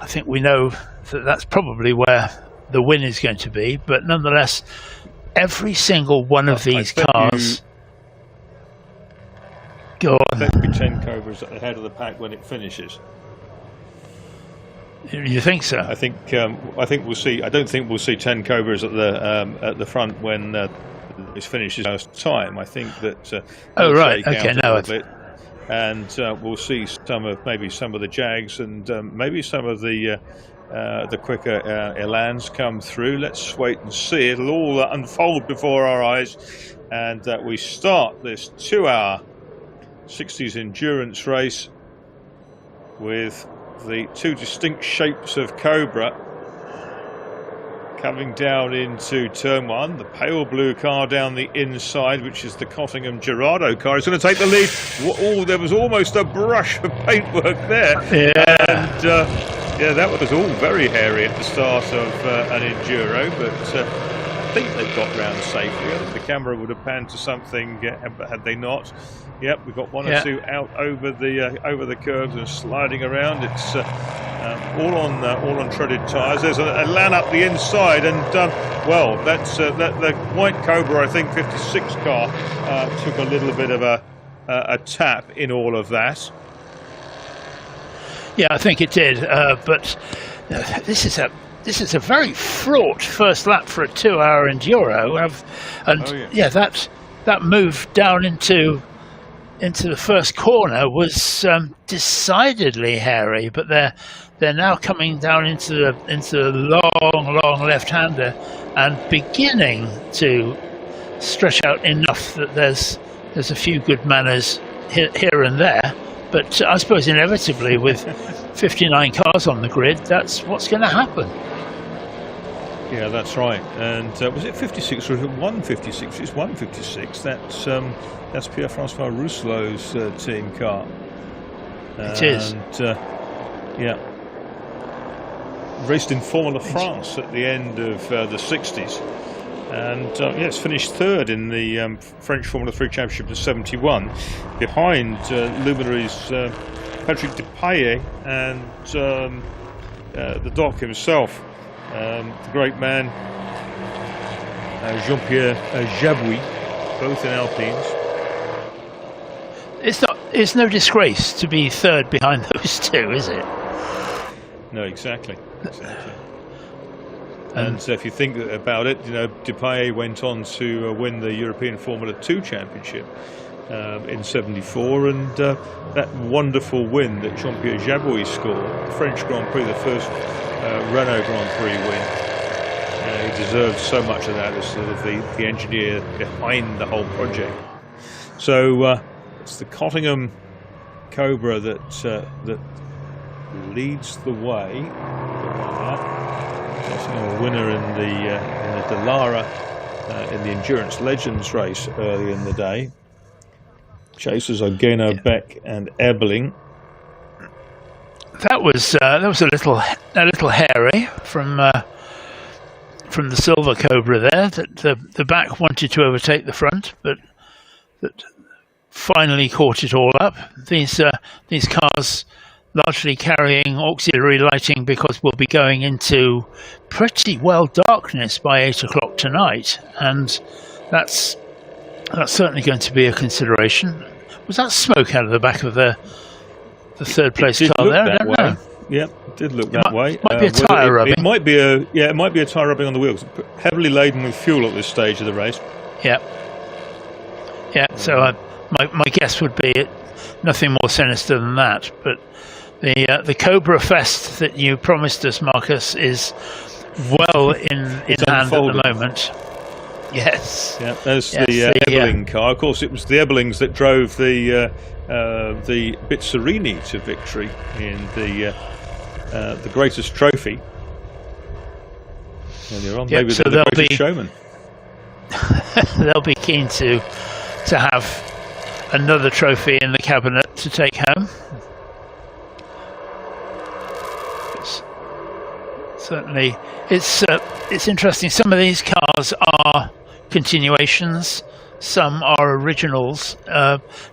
S7: I think we know that that's probably where the win is going to be. But nonetheless, every single one of these cars. Go on.
S4: There will be 10 Cobras at the head of the pack when it finishes.
S7: You think so?
S4: I think we'll see. I don't think we'll see 10 Cobras at the front when this finishes last time. I think that.
S7: Oh right. Okay. No.
S4: And we'll see maybe some of the Jags and maybe some of the quicker Elans come through. Let's wait and see. It'll all unfold before our eyes, and we start this 2-hour 60s endurance race with the two distinct shapes of Cobra. coming down into turn one. The pale blue car down the inside, which is the Cottingham Gerardo car, is going to take the lead. Oh, there was almost a brush of paintwork there.
S7: Yeah.
S4: And yeah, that was all very hairy at the start of an enduro, but I think they've got round safely. I think the camera would have panned to something had they not. Yep, we've got one or two out over the curves and sliding around. It's all on treaded tyres. There's a LAN up the inside, and well, that's the White Cobra, I think 56 car took a little bit of a tap in all of that.
S7: Yeah, I think it did. But this is a very fraught first lap for a 2-hour enduro, and yeah, that move down into the first corner was decidedly hairy. But they're now coming down into the long left-hander and beginning to stretch out enough that there's a few good manners here and there. But I suppose inevitably, with 59 cars on the grid, that's what's going to happen.
S4: Yeah, that's right. And was it 56 or was it 156? It's 156. That's Pierre-Francois Rousselot's team car.
S7: It is.
S4: Yeah. Raced in Formula France at the end of the 60s. And yes, finished third in the French Formula 3 Championship of 71, behind luminaries Patrick Depailler and the Doc himself, the great man Jean-Pierre Jabouille, both in Alpines.
S7: It's no disgrace to be third behind those two, is it?
S4: No, exactly. And if you think about it, you know, Depailler went on to win the European Formula 2 Championship in '74, and that wonderful win that Jean-Pierre Jabouille scored, the French Grand Prix, the first Renault Grand Prix win. He deserved so much of that as sort of the engineer behind the whole project. So it's the Cottingham Cobra that leads the way. A winner in the Dallara in the Endurance Legends race early in the day. Chasers are Geno, Beck, and Ebeling.
S7: That was a little hairy from the Silver Cobra there. That the back wanted to overtake the front, but that finally caught it all up. These cars largely carrying auxiliary lighting because we'll be going into pretty well darkness by 8 o'clock tonight, and that's certainly going to be a consideration. Was that smoke out of the back of the third place car there? I don't know.
S4: Yeah, it did look that way.
S7: Might be a tyre rubbing.
S4: It might be a tyre rubbing on the wheels. Heavily laden with fuel at this stage of the race.
S7: Yeah. So my guess would be nothing more sinister than that, but. The Cobra Fest that you promised us, Marcus, is well in hand at the moment. Yes.
S4: Yeah, there's the Ebeling car. Of course, it was the Ebelings that drove the Bizzarini to victory in the greatest trophy. Earlier on, maybe
S7: so
S4: they're the greatest showman.
S7: They'll be keen to have another trophy in the cabinet to take home. Certainly, it's interesting. Some of these cars are continuations, some are originals.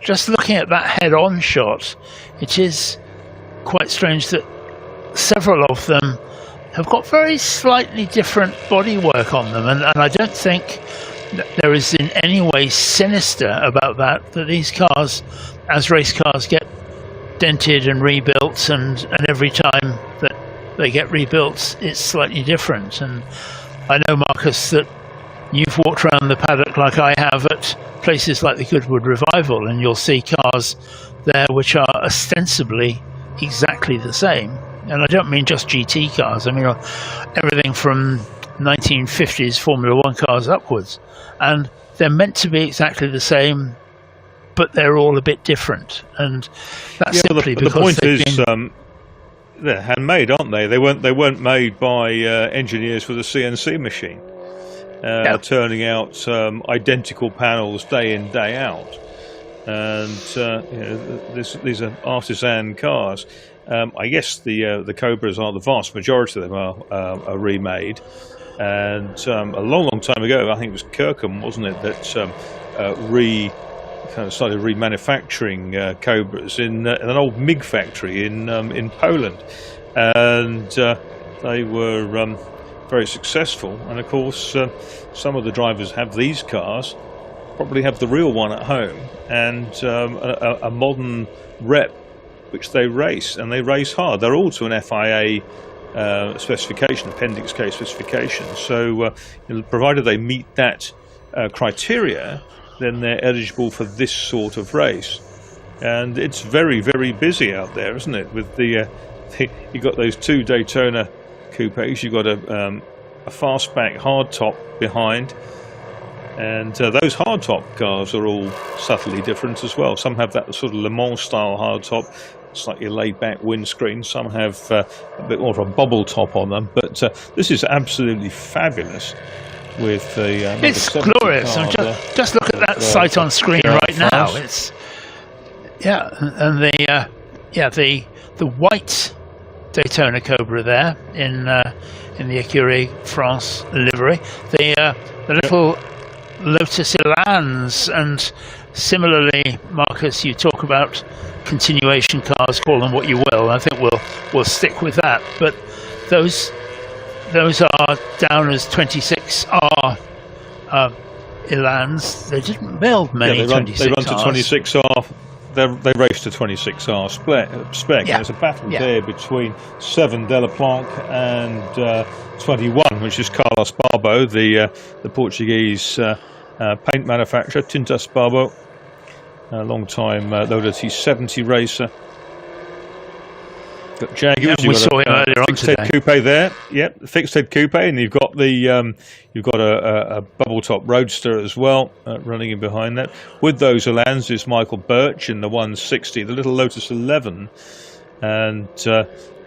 S7: Just looking at that head-on shot, it is quite strange that several of them have got very slightly different bodywork on them, and I don't think that there is in any way sinister about that these cars, as race cars, get dented and rebuilt, and every time that they get rebuilt, it's slightly different. And I know, Marcus, that you've walked around the paddock like I have at places like the Goodwood Revival, and you'll see cars there which are ostensibly exactly the same. And I don't mean just GT cars. I mean everything from 1950s Formula 1 cars upwards. And they're meant to be exactly the same, but they're all a bit different. And that's simply because
S4: the point is, they're handmade, aren't they? They weren't made by engineers with a CNC machine, turning out identical panels day in, day out. And these are artisan cars. I guess the Cobras are, the vast majority of them are remade. And a long time ago, I think it was Kirkham, wasn't it, that kind of started remanufacturing Cobras in an old MiG factory in Poland, and they were very successful. And of course, some of the drivers have these cars, probably have the real one at home, and a modern rep which they race, and they race hard. They're all to an FIA specification, Appendix K specification. So provided they meet that criteria, then they're eligible for this sort of race. And it's very, very busy out there, isn't it? With you've got those two Daytona coupes, you've got a fastback hardtop behind, and those hardtop cars are all subtly different as well. Some have that sort of Le Mans style hardtop, slightly laid back windscreen. Some have a bit more of a bubble top on them, but this is absolutely fabulous. With the
S7: it's glorious. Just look at that sight on screen right now. It's and the white Daytona Cobra there in the Écurie France livery. The little Lotus Elans, and similarly, Marcus, you talk about continuation cars, call them what you will. I think we'll stick with that. But those are down as 26R Elans. They didn't build many 26Rs.
S4: They run to 26R. They race to 26R spec. There's a battle there between 7 Delaplanque and 21, which is Carlos Barbo, the Portuguese paint manufacturer, Tintas Barbo, a long time Lola T70 racer. Got Jaguars.
S7: We saw him earlier on
S4: today. Fixed head coupe there. Yep, fixed head coupe, and you've got a bubble top roadster as well running in behind that. With those Elans is Michael Birch in the 160, the little Lotus 11, and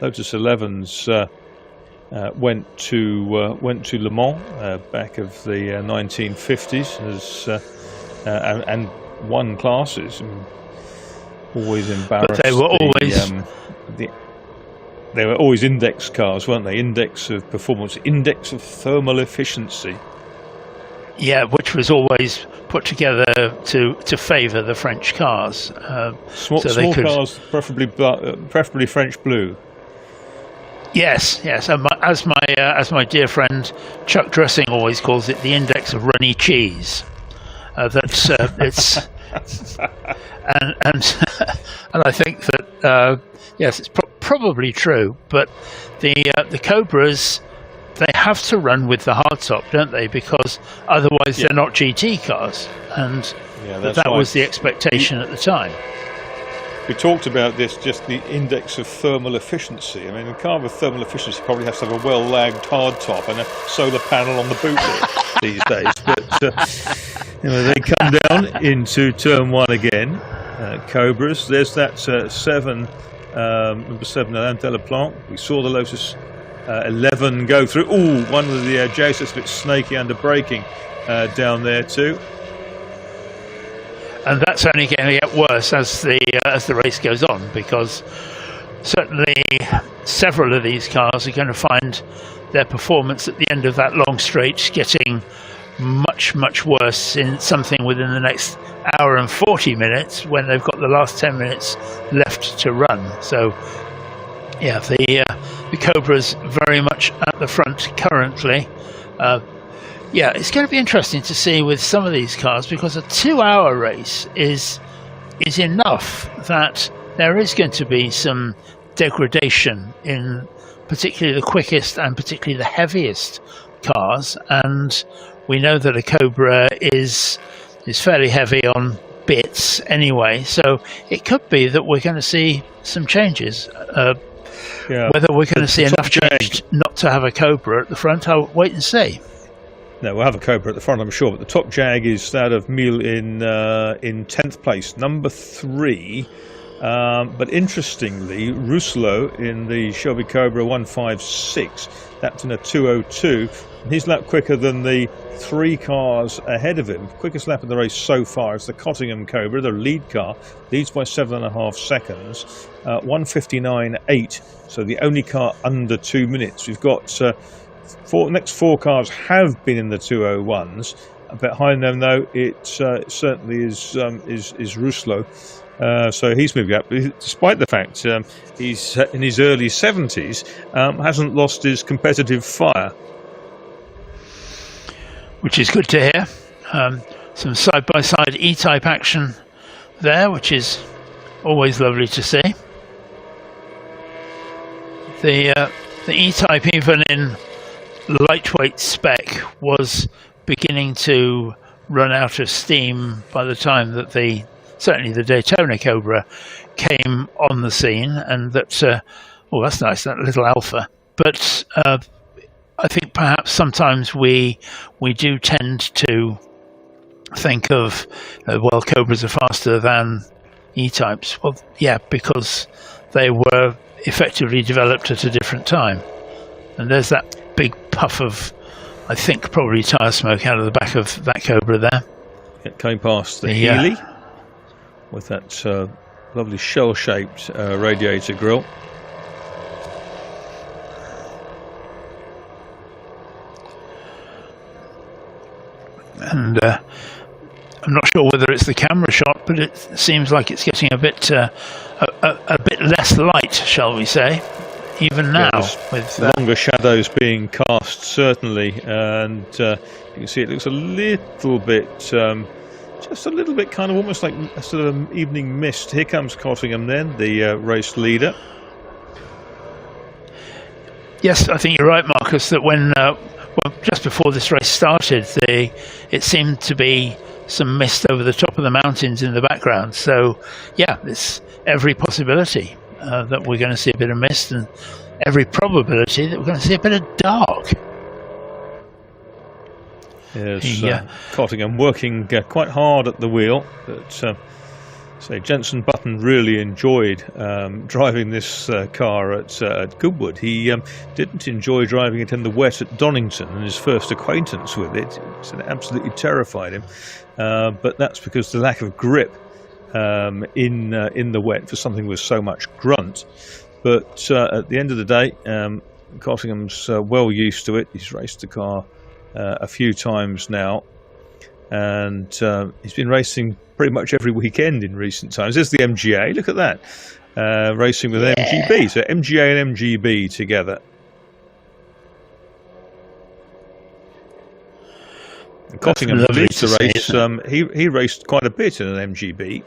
S4: Lotus 11s went to Le Mans back of the 1950s and won classes. Always embarrassed.
S7: But they were always.
S4: They were always index cars, weren't they? Index of performance, index of thermal efficiency.
S7: Yeah, which was always put together to favour the French cars.
S4: Small cars, preferably French blue.
S7: Yes. And as my dear friend Chuck Dressing always calls it, the index of runny cheese. It's and I think that yes, it's probably true, but the Cobras, they have to run with the hardtop, don't they? Because otherwise they're not GT cars, and that was the expectation at the time.
S4: We talked about this, just the index of thermal efficiency. I mean, a car with thermal efficiency probably has to have a well-lagged hardtop and a solar panel on the boot these days. But they come down into turn one again. Cobras. There's that number 7 Alain Delaplanque. We saw the Lotus 11 go through. One of the Jays, a bit snaky under braking down there too.
S7: And that's only going to get worse as the race goes on, because certainly several of these cars are going to find their performance at the end of that long straight getting much worse in something within the next hour and 40 minutes when they've got the last 10 minutes left to run. So the Cobra's very much at the front currently. It's going to be interesting to see with some of these cars, because a 2-hour race is enough that there is going to be some degradation in particularly the quickest and particularly the heaviest cars, and we know that a Cobra is fairly heavy on bits anyway, so it could be that we're going to see some changes. Whether we're going to see enough change not to have a Cobra at the front, I'll wait and see.
S4: No, we'll have a Cobra at the front, I'm sure, but the top Jag is that of Mille in 10th place. Number 3 But interestingly, Rousselot in the Shelby Cobra 156, that's in a 2:02. He's lap quicker than the 3 cars ahead of him. Quickest lap of the race so far is the Cottingham Cobra, the lead car, leads by 7.5 seconds, 1:59.8. So the only car under 2 minutes. We've got next 4 cars have been in the 2:01s. Behind them, though, it certainly is Rousselot. So he's moving up, despite the fact he's in his early 70s, hasn't lost his competitive fire.
S7: Which is good to hear. Some side-by-side E-Type action there, which is always lovely to see. The E-Type, even in lightweight spec, was beginning to run out of steam by the time that certainly the Daytona Cobra came on the scene, and that, oh, that's nice, that little Alpha. But I think perhaps sometimes we do tend to think of, well, Cobras are faster than E-Types. Well, yeah, because they were effectively developed at a different time. And there's that big puff of, I think, probably tyre smoke out of the back of that Cobra there.
S4: Coming past the Healy with that lovely shell-shaped radiator grille.
S7: And I'm not sure whether it's the camera shot, but it seems like it's getting a bit less light, shall we say, even now. With
S4: longer shadows being cast, certainly, and you can see it looks a little bit, just a little bit kind of almost like a sort of evening mist. Here comes Cottingham then, the race leader.
S7: Yes, I think you're right, Marcus, that when just before this race started, it seemed to be some mist over the top of the mountains in the background. So, yeah, there's every possibility that we're going to see a bit of mist, and every probability that we're going to see a bit of dark.
S4: Yes, Cottingham working quite hard at the wheel, but Jenson Button really enjoyed driving this car at Goodwood. He didn't enjoy driving it in the wet at Donington, and his first acquaintance with it absolutely terrified him. But that's because the lack of grip in the wet for something with so much grunt. But at the end of the day, Cottingham's well used to it. He's raced the car a few times now, and he's been racing pretty much every weekend in recent times. There's the MGA, look at that, racing with MGB, so MGA and MGB together. And Cottingham leads the race. He raced quite a bit in an MGB.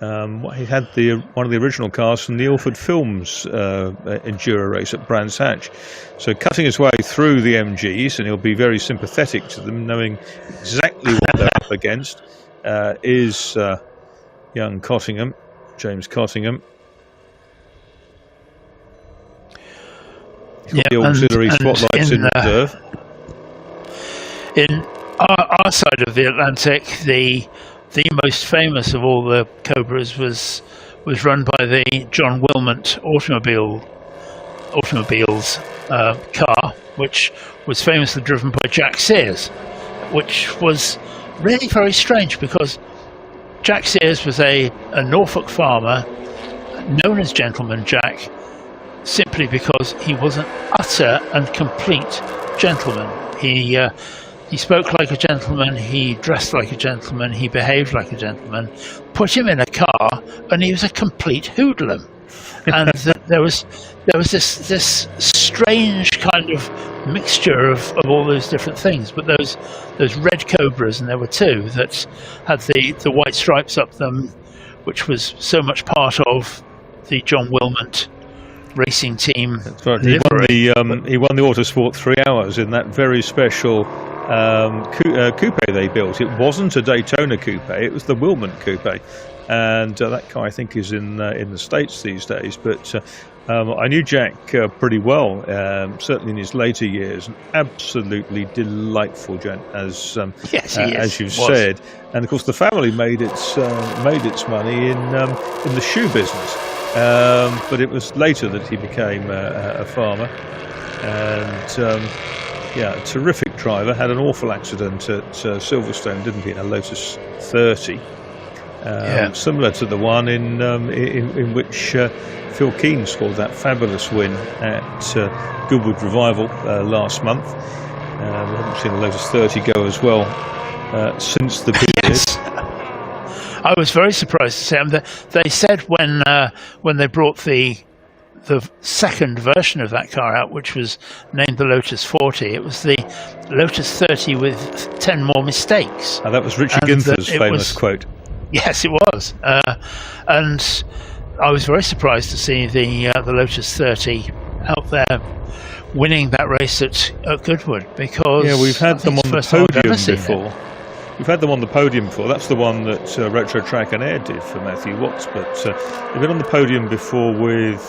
S4: He had one of the original cars from the Ilford Films Enduro race at Brands Hatch. So cutting his way through the MGs, and he'll be very sympathetic to them, knowing exactly what they're up against, is young Cottingham, James Cottingham. He's got the auxiliary spotlights in reserve.
S7: In our side of the Atlantic, the most famous of all the Cobras was run by the John Wilmot automobiles car, which was famously driven by Jack Sears, which was really very strange because Jack Sears was a Norfolk farmer known as Gentleman Jack simply because he was an utter and complete gentleman. He spoke like a gentleman, he dressed like a gentleman, he behaved like a gentleman. Put him in a car and he was a complete hoodlum. And there was this strange kind of mixture of all those different things. But those red Cobras, and there were two, that had the white stripes up them, which was so much part of the John Wilmot racing team.
S4: That's right. He won the Autosport 3 Hours in that very special coupe they built. It wasn't a Daytona coupe; it was the Wilmot coupe, and that car I think is in the States these days. But I knew Jack pretty well, certainly in his later years. An absolutely delightful gent, as you've said. And of course, the family made its money in the shoe business. But it was later that he became a farmer, and a terrific driver. Had an awful accident at Silverstone, didn't he? In a Lotus 30, similar to the one in which Phil Keane scored that fabulous win at Goodwood Revival last month. We haven't seen a Lotus 30 go as well since the period.
S7: Yes. I was very surprised to see them. They said when they brought the second version of that car out, which was named the Lotus 40, it was the Lotus 30 with 10 more mistakes.
S4: That was Richard Ginther's famous quote.
S7: Yes, it was. And I was very surprised to see the Lotus 30 out there winning that race at Goodwood, because
S4: we've had them on the podium before.
S7: It.
S4: We've had them on the podium before. That's the one that Retro Track and Air did for Matthew Watts. But they've been on the podium before with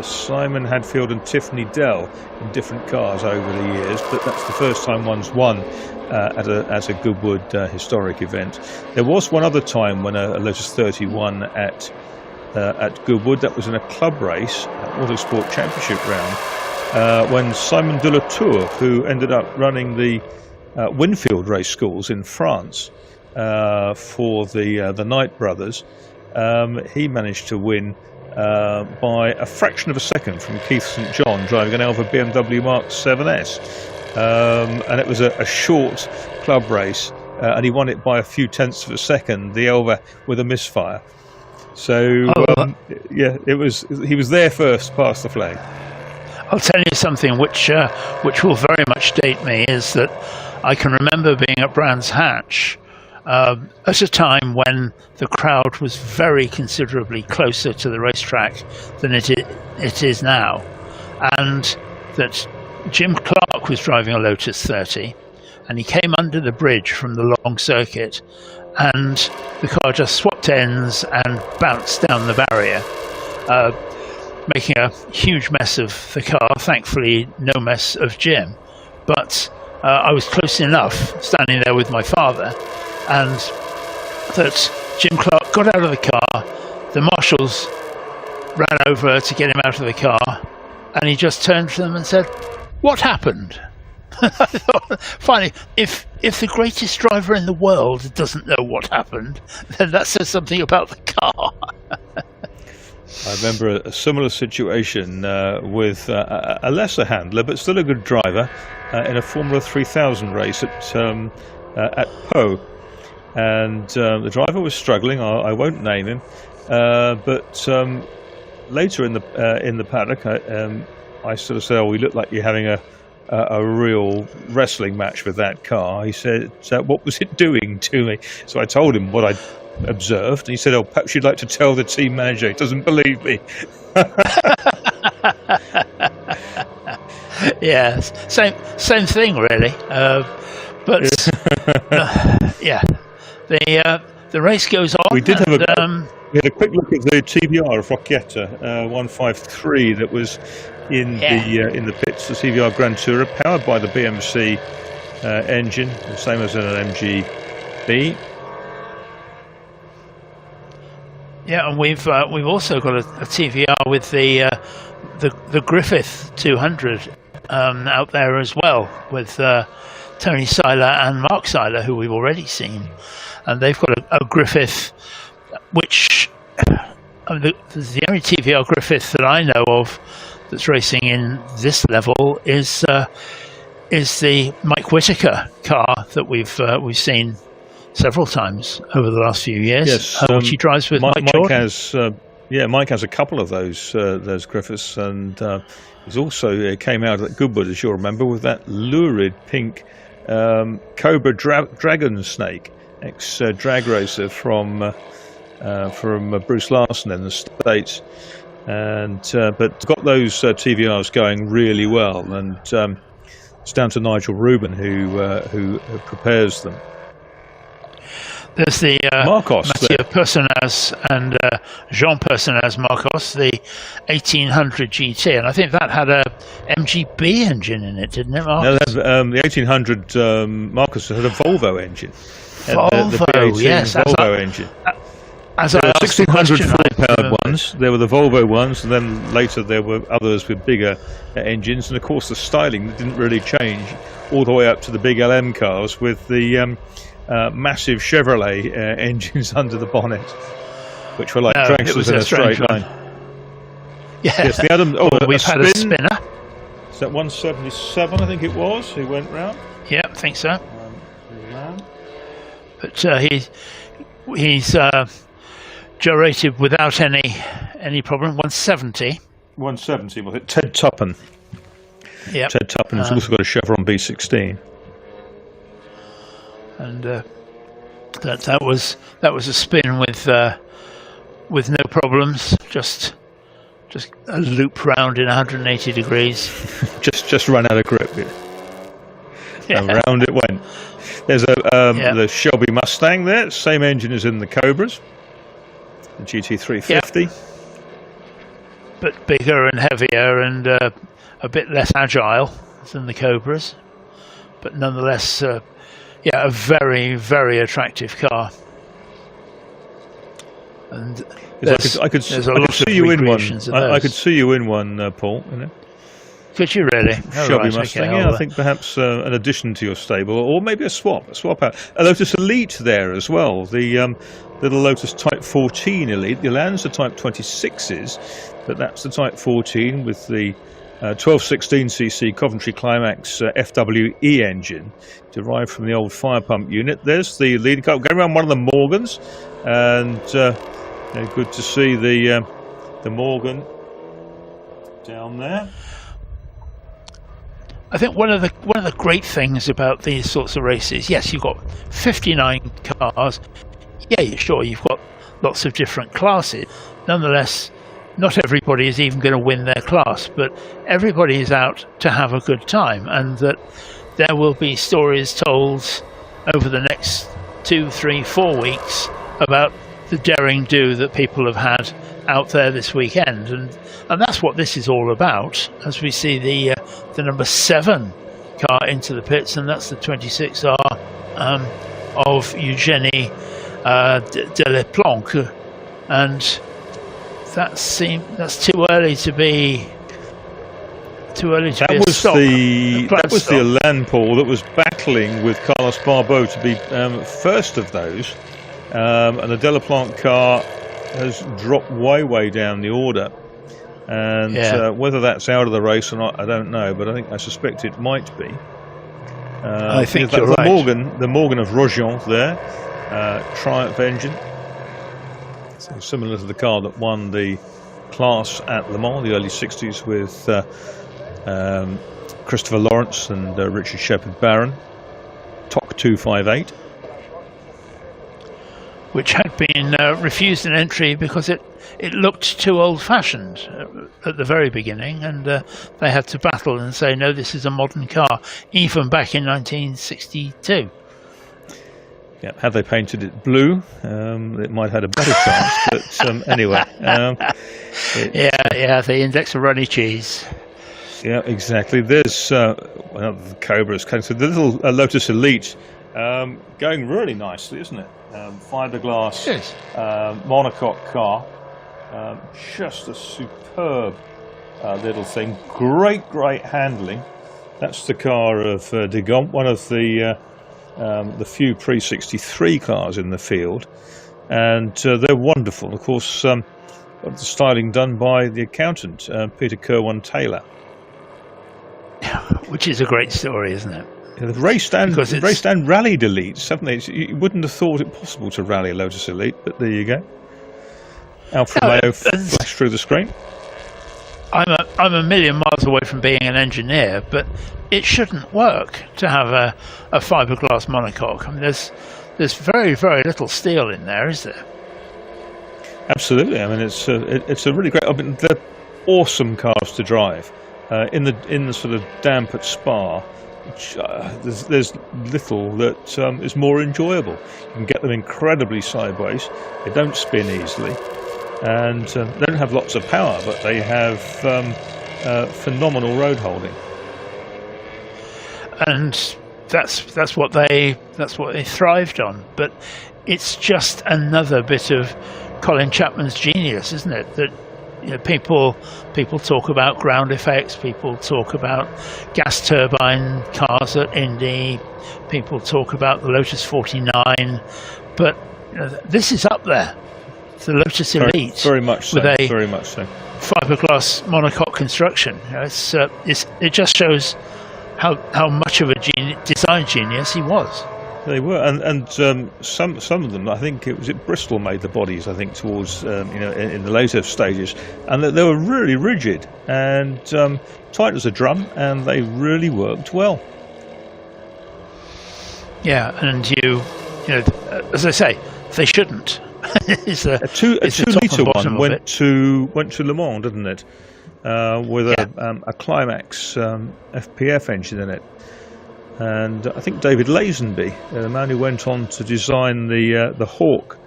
S4: Simon Hadfield and Tiffany Dell in different cars over the years. But that's the first time one's won at a Goodwood historic event. There was one other time when a Lotus 30 won at Goodwood. That was in a club race, Autosport Championship round, when Simon de la Tour, who ended up running the Winfield race schools in France for the Knight brothers, he managed to win by a fraction of a second from Keith St John, driving an Elva BMW Mark 7S, and it was a short club race, and he won it by a few tenths of a second, the Elva with a misfire. So it was, he was there first, past the flag.
S7: I'll tell you something which will very much date me, is that I can remember being at Brands Hatch at a time when the crowd was very considerably closer to the racetrack than it is now, and that Jim Clark was driving a Lotus 30, and he came under the bridge from the long circuit, and the car just swapped ends and bounced down the barrier, making a huge mess of the car. Thankfully, no mess of Jim. But I was close enough, standing there with my father, and that Jim Clark got out of the car, the marshals ran over to get him out of the car, and he just turned to them and said, "What happened?" I thought, finally, if the greatest driver in the world doesn't know what happened, then that says something about the car.
S4: I remember a similar situation with a lesser handler, but still a good driver, in a Formula 3000 race at Po. And the driver was struggling. I won't name him, but later in the paddock, I sort of said, "Oh, we look like you're having a real wrestling match with that car." He said, "What was it doing to me?" So I told him what I'd observed, and he said, "Oh, perhaps you'd like to tell the team manager. He doesn't believe me."
S7: Yeah, same thing really. But the race goes on.
S4: We did have we had a quick look at the TVR of Rocchietta 153 that was in the pits. The TVR Grand Tourer, powered by the BMC engine, the same as an MGB.
S7: Yeah, and we've also got a TVR with the Griffith 200 out there as well, with Tony Seiler and Mark Seiler, who we've already seen, and they've got a Griffith, which the only TVR Griffith that I know of that's racing in this level is the Mike Whitaker car that we've seen several times over the last few years.
S4: Yes,
S7: which he drives with Mike Jordan.
S4: Mike has a couple of those Griffiths, and he's also came out at Goodwood, as you'll remember, with that lurid pink Cobra Dragon Snake, ex-drag racer from Bruce Larson in the States, and but got those TVRs going really well, and It's down to Nigel Rubin who prepares them.
S7: There's the
S4: Marcos
S7: Mathieu Personnaz and Jean Personnaz Marcos, the 1800 GT, and I think that had a MGB engine in it, didn't it, Marcos?
S4: No, the 1800 Marcos had a Volvo engine.
S7: Volvo,
S4: the B18
S7: yes.
S4: Volvo engine.
S7: As
S4: there
S7: I
S4: were
S7: asked the
S4: 1600
S7: question,
S4: full-powered ones. There were the Volvo ones, and then later there were others with bigger engines. And of course, the styling didn't really change all the way up to the big LM cars with the massive Chevrolet engines under the bonnet, which were like dragsters in a straight line.
S7: Yeah.
S4: Yes, the Adam.
S7: We've had a spinner.
S4: Is that 177? I think it was. Who went round?
S7: Yeah, I think so. But he's gyrated without any problem. 170.
S4: 170 was it? Ted Tuppen.
S7: Yeah.
S4: Ted Tuppen has also got a Chevron B16.
S7: And that was a spin with no problems. Just a loop round in 180 degrees.
S4: just run out of grip. Yeah. And round it went. There's the Shelby Mustang there, same engine as in the Cobras, the GT350.
S7: Yep. But bigger and heavier and a bit less agile than the Cobras. But nonetheless, a very, very attractive car. And
S4: I could see you in one. I could see you in one, Paul. You know?
S7: Could you really?
S4: Shelby Mustang. Okay, I think perhaps an addition to your stable, or maybe a swap out. A Lotus Elite there as well. The little Lotus Type 14 Elite. The Elan's are Type 26s, but that's the Type 14 with the 1216cc Coventry Climax FWE engine, derived from the old fire pump unit. There's the lead car going around one of the Morgans, and good to see the Morgan down there.
S7: I think one of the great things about these sorts of races, yes, you've got 59 cars. Yeah, sure, you've got lots of different classes. Nonetheless, not everybody is even going to win their class, but everybody is out to have a good time, and that there will be stories told over the next 2, 3, 4 weeks about the daring do that people have had out there this weekend, and that's what this is all about. As we see the number 7 car into the pits, and that's the 26R of Eugénie Deleplanque, and that's too early to be.
S4: That was the Elan, Paul, that was battling with Carlos Barbeau to be first of those, and the Deleplanque car has dropped way down the order, and whether that's out of the race or not, I don't know, but I suspect it might be.
S7: I think
S4: you're
S7: right.
S4: The Morgan of Rogion there, Triumph engine, so similar to the car that won the class at Le Mans, the early 60s, with Christopher Lawrence and Richard Shepherd-Barron, TOC 258.
S7: Which had been refused an entry because it looked too old-fashioned at the very beginning, and they had to battle and say, no, this is a modern car, even back in 1962.
S4: Yeah, had they painted it blue, it might have had a better chance, but anyway.
S7: The index of runny cheese.
S4: Yeah, exactly. There's the Cobras, so the little Lotus Elite going really nicely, isn't it? Fiberglass monocoque car, just a superb little thing. Great handling. That's the car of Degont, one of the few pre-63 cars in the field, and they're wonderful. Of course, the styling done by the accountant Peter Kerwan-Taylor,
S7: which is a great story, isn't it?
S4: Yeah, they've raced and rallied Elites, haven't they? You wouldn't have thought it possible to rally a Lotus Elite, but there you go. Alfa Romeo flashed through the screen.
S7: I'm a million miles away from being an engineer, but it shouldn't work to have a fiberglass monocoque. I mean, there's very little steel in there, is there?
S4: Absolutely. I mean, it's a really great. I mean, they're awesome cars to drive in the sort of damp at Spa. there's little that is more enjoyable. You can get them incredibly sideways. They don't spin easily, and they don't have lots of power, but they have phenomenal road holding.
S7: And that's what they thrived on. But it's just another bit of Colin Chapman's genius, isn't it? That people talk about ground effects, people talk about gas turbine cars at Indy, people talk about the Lotus 49, but this is up there. It's the Lotus Elite,
S4: very much so.
S7: With a
S4: very much so.
S7: fiberglass monocoque construction. It just shows how much of a design genius he was.
S4: They were, and some of them, I think it was Bristol made the bodies, I think, towards in the later stages, and they were really rigid and tight as a drum, and they really worked well.
S7: Yeah, and as I say, they shouldn't.
S4: A 2 litre one went to Le Mans, didn't it? With a Climax FPF engine in it. And I think David Lazenby, the man who went on to design the Hawk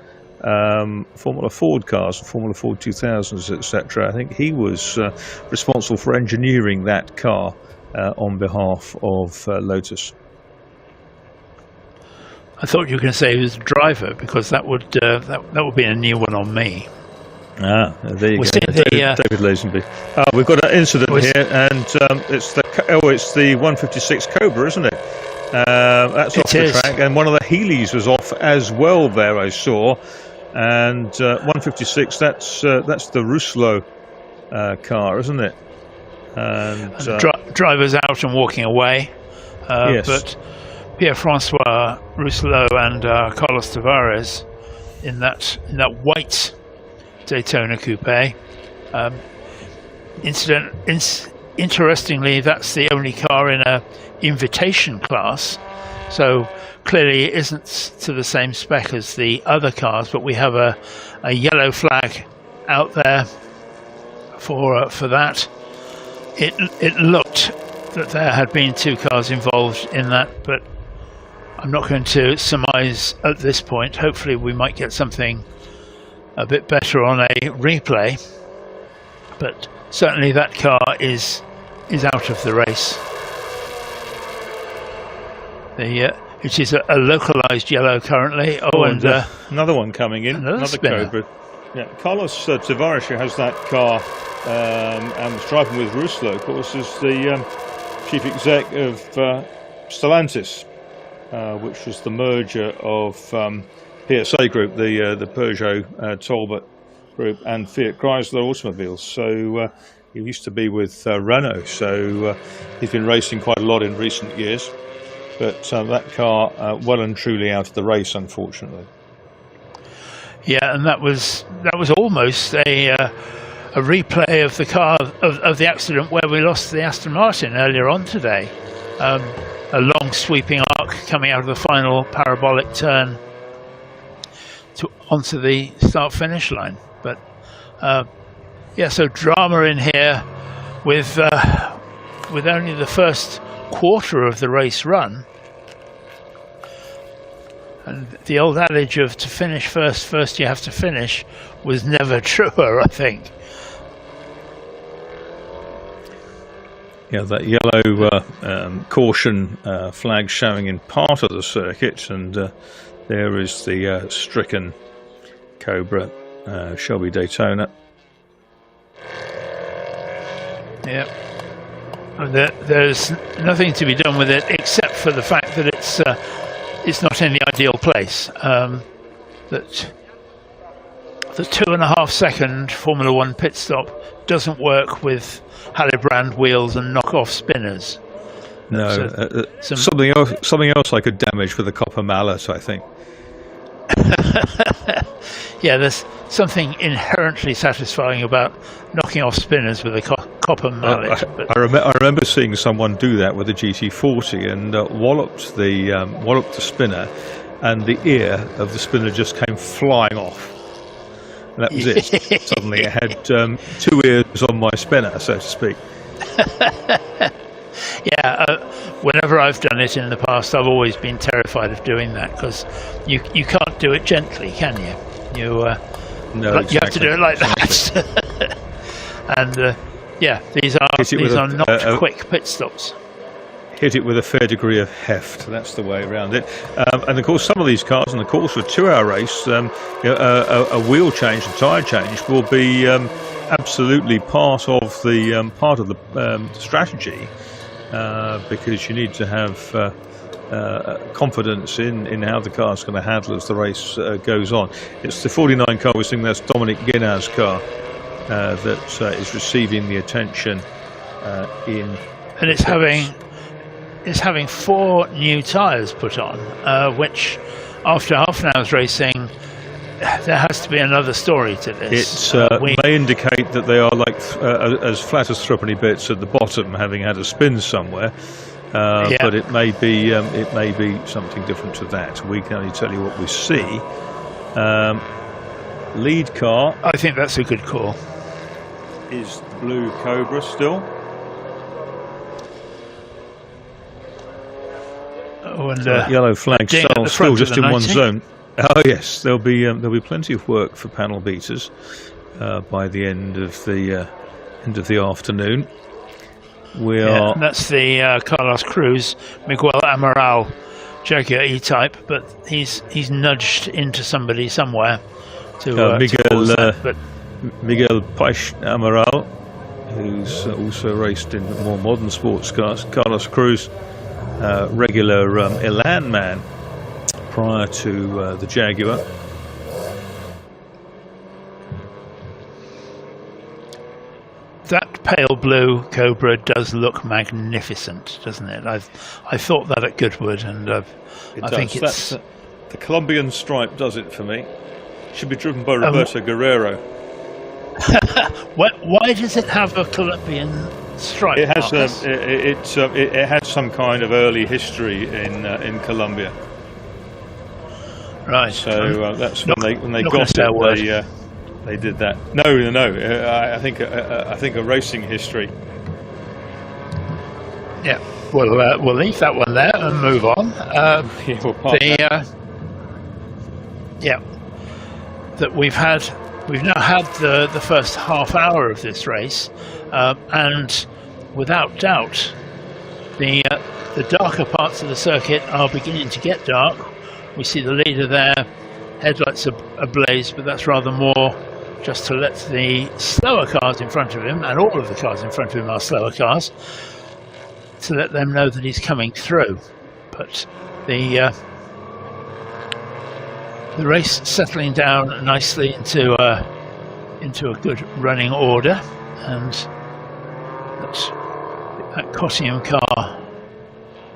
S4: Formula Ford cars, Formula Ford 2000s, etc. I think he was responsible for engineering that car on behalf of Lotus.
S7: I thought you were going to say he was a driver, because that would be a new one on me.
S4: Ah, there you go. David Lazenby. We've got an incident here, and it's the 156 Cobra, isn't it? That's off the track, and one of the Healey's was off as well there, I saw. And 156, that's the Rousselot car, isn't it? And
S7: drivers out and walking away.
S4: Yes.
S7: But Pierre-Francois Rousselot and Carlos Tavares in that white Daytona Coupe. Interestingly, that's the only car in a invitation class, so clearly it isn't to the same spec as the other cars, but we have a yellow flag out there for that. It looked that there had been 2 cars involved in that, but I'm not going to surmise at this point. Hopefully we might get something a bit better on a replay, but certainly that car is out of the race. It is a localized yellow currently. And
S4: another one coming in, another Cobra. Yeah, Carlos Tavares, who has that car and was driving with Rousselot, of course, is the chief exec of Stellantis, which was the merger of PSA Group, the Peugeot Talbot Group, and Fiat Chrysler Automobiles. So he used to be with Renault, so he's been racing quite a lot in recent years. But that car well and truly out of the race, unfortunately.
S7: Yeah, and that was almost a replay of the car of the accident where we lost the Aston Martin earlier on today. A long sweeping arc coming out of the final parabolic turn onto the start-finish line. But so drama in here with only the first quarter of the race run. And the old adage of to finish first you have to finish was never truer, I think.
S4: Yeah, that yellow caution flag showing in part of the circuit, and there is the stricken Cobra Shelby Daytona.
S7: Yeah. There's nothing to be done with it except for the fact that it's not in the ideal place. That the 2.5 second Formula One pit stop doesn't work with Hallebrand wheels and knockoff spinners.
S4: No, something else I could damage with a copper mallet, I think.
S7: Yeah, there's something inherently satisfying about knocking off spinners with a copper mallet.
S4: I remember seeing someone do that with a GT40 and walloped the spinner, and the ear of the spinner just came flying off. And that was it. Suddenly it had 2 ears on my spinner, so to speak.
S7: Whenever I've done it in the past, I've always been terrified of doing that because you can't do it gently, can you?
S4: No,
S7: you have to do it like that. And these are not quick pit stops.
S4: Hit it with a fair degree of heft. That's the way around it. And of course, some of these cars in the course of a 2-hour race, a wheel change, a tyre change, will be absolutely part of the strategy, because you need to have confidence in how the car's going to handle as the race goes on. It's the 49 car we're seeing. That's Dominic Guinard's car that is receiving the attention in.
S7: And it's having 4 new tyres put on, which after half an hour's racing, there has to be another story to this.
S4: It may indicate that they are like as flat as threepenny bits at the bottom, having had a spin somewhere. But it may be something different to that. We can only tell you what we see. Lead car.
S7: I think that's a good call.
S4: Is the blue Cobra still?
S7: And,
S4: yellow flag still just in
S7: 90.
S4: one zone. Oh yes, there'll be plenty of work for panel beaters by the end of the afternoon.
S7: That's the Carlos Cruz Miguel Amaral Jaguar E-Type, but he's nudged into somebody somewhere to
S4: Miguel Paix Amaral, who's also raced in more modern sports cars. Carlos Cruz, regular Elan man prior to the Jaguar.
S7: That pale blue Cobra does look magnificent, doesn't it? I thought that at Goodwood, and I think it's
S4: the Colombian stripe does it for me. Should be driven by Roberto Guerrero.
S7: Why does it have a Colombian stripe?
S4: It has it has some kind of early history in Colombia.
S7: Right.
S4: So that's when they got it. They did that. No. I think a racing history.
S7: Yeah. We'll leave that one there and move on. That we've now had the first half hour of this race, and without doubt, the darker parts of the circuit are beginning to get dark. We see the leader there, headlights ablaze, but that's rather more just to let the slower cars in front of him, and all of the cars in front of him are slower cars, to let them know that he's coming through. But the race settling down nicely into a good running order, and that Cottingham car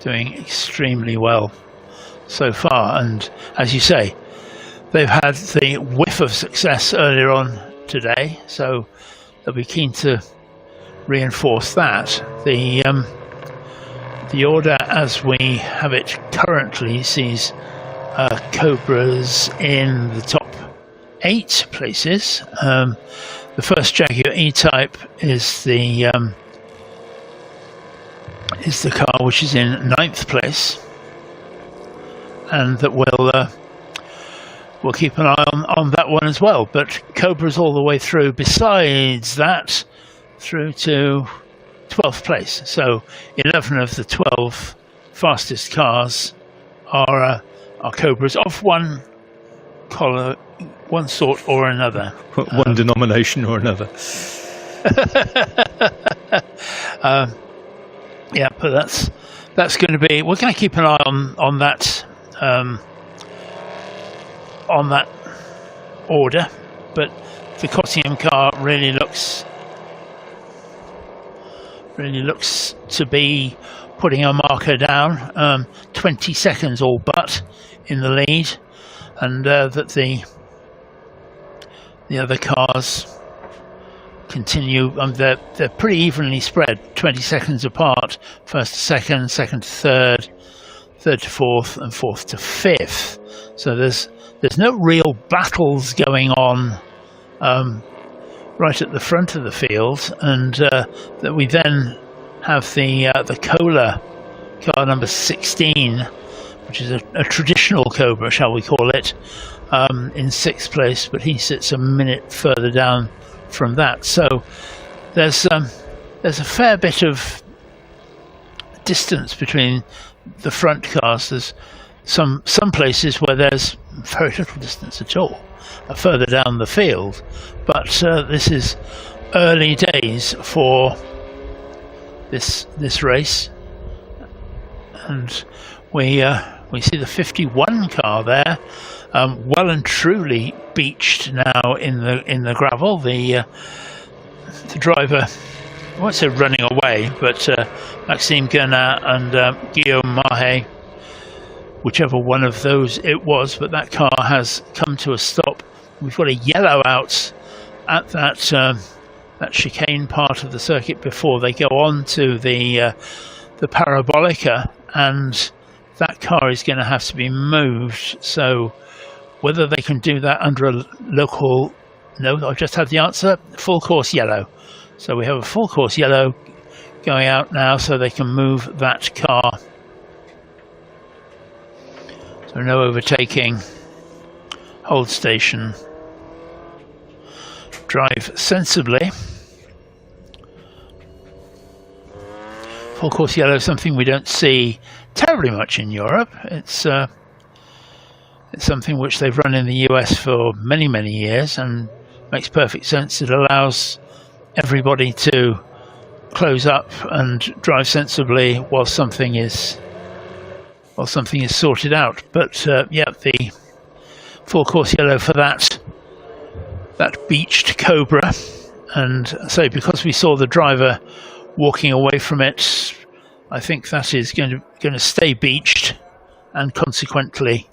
S7: doing extremely well so far. And as you say, they've had the whiff of success earlier on today, so they'll be keen to reinforce that. The order as we have it currently sees Cobras in the top 8 places. The first Jaguar E-Type is the car which is in 9th place, and that we'll keep an eye on that one as well. But Cobra's all the way through. Besides that, through to 12th place. So 11 of the 12 fastest cars are Cobras of one colour, one sort or another.
S4: One denomination or another.
S7: But that's going to be. We're going to keep an eye on that. On that order, but the Cottingham car really looks to be putting a marker down. 20 seconds all but in the lead, and that the other cars continue. They're pretty evenly spread, 20 seconds apart. First to second, second to third, third to fourth, and fourth to fifth. So there's no real battles going on right at the front of the field, and that we then have the Cola car number 16, which is a traditional Cobra, shall we call it, in 6th place, but he sits a minute further down from that. So there's a fair bit of distance between the front cars. There's some places where there's very little distance at all, further down the field. But this is early days for this race, and we see the 51 car there, well and truly beached now in the gravel. The driver, I won't say running away, but Maxime Guernat and Guillaume Mahe, whichever one of those it was, but that car has come to a stop. We've got a yellow out at that chicane part of the circuit before they go on to the Parabolica, and that car is going to have to be moved. So whether they can do that under a local... No, I've just had the answer. Full course yellow. So we have a full course yellow going out now, so they can move that car. So no overtaking. Hold station. Drive sensibly. Full course yellow is something we don't see terribly much in Europe. It's something which they've run in the US for many, many years, and makes perfect sense. It allows everybody to close up and drive sensibly while something is sorted out. But yeah, the full course yellow for that beached Cobra, and so because we saw the driver walking away from it, I think that is going to stay beached, and consequently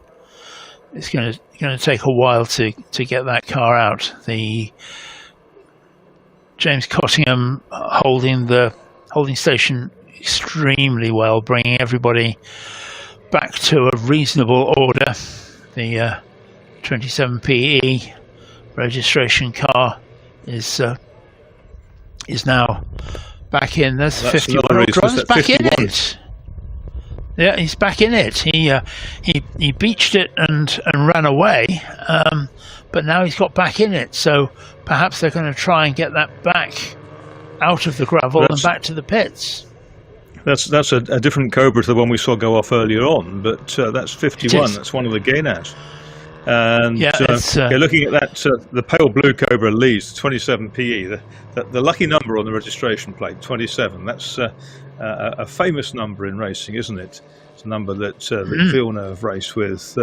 S7: it's going to take a while to get that car out. The James Cottingham holding station extremely well, bringing everybody back to a reasonable order. The 27PE registration car is now back in. That's 51. He's back in it. Yeah, he's back in it. He beached it and ran away, but now he's got back in it. So perhaps they're going to try and get that back out of the gravel and back to the pits.
S4: That's a different Cobra to the one we saw go off earlier on, but that's 51. That's one of the Gainouts. And looking at that, the pale blue Cobra leads 27PE. The lucky number on the registration plate, 27. That's a famous number in racing, isn't it? It's a number that Villeneuve raced with,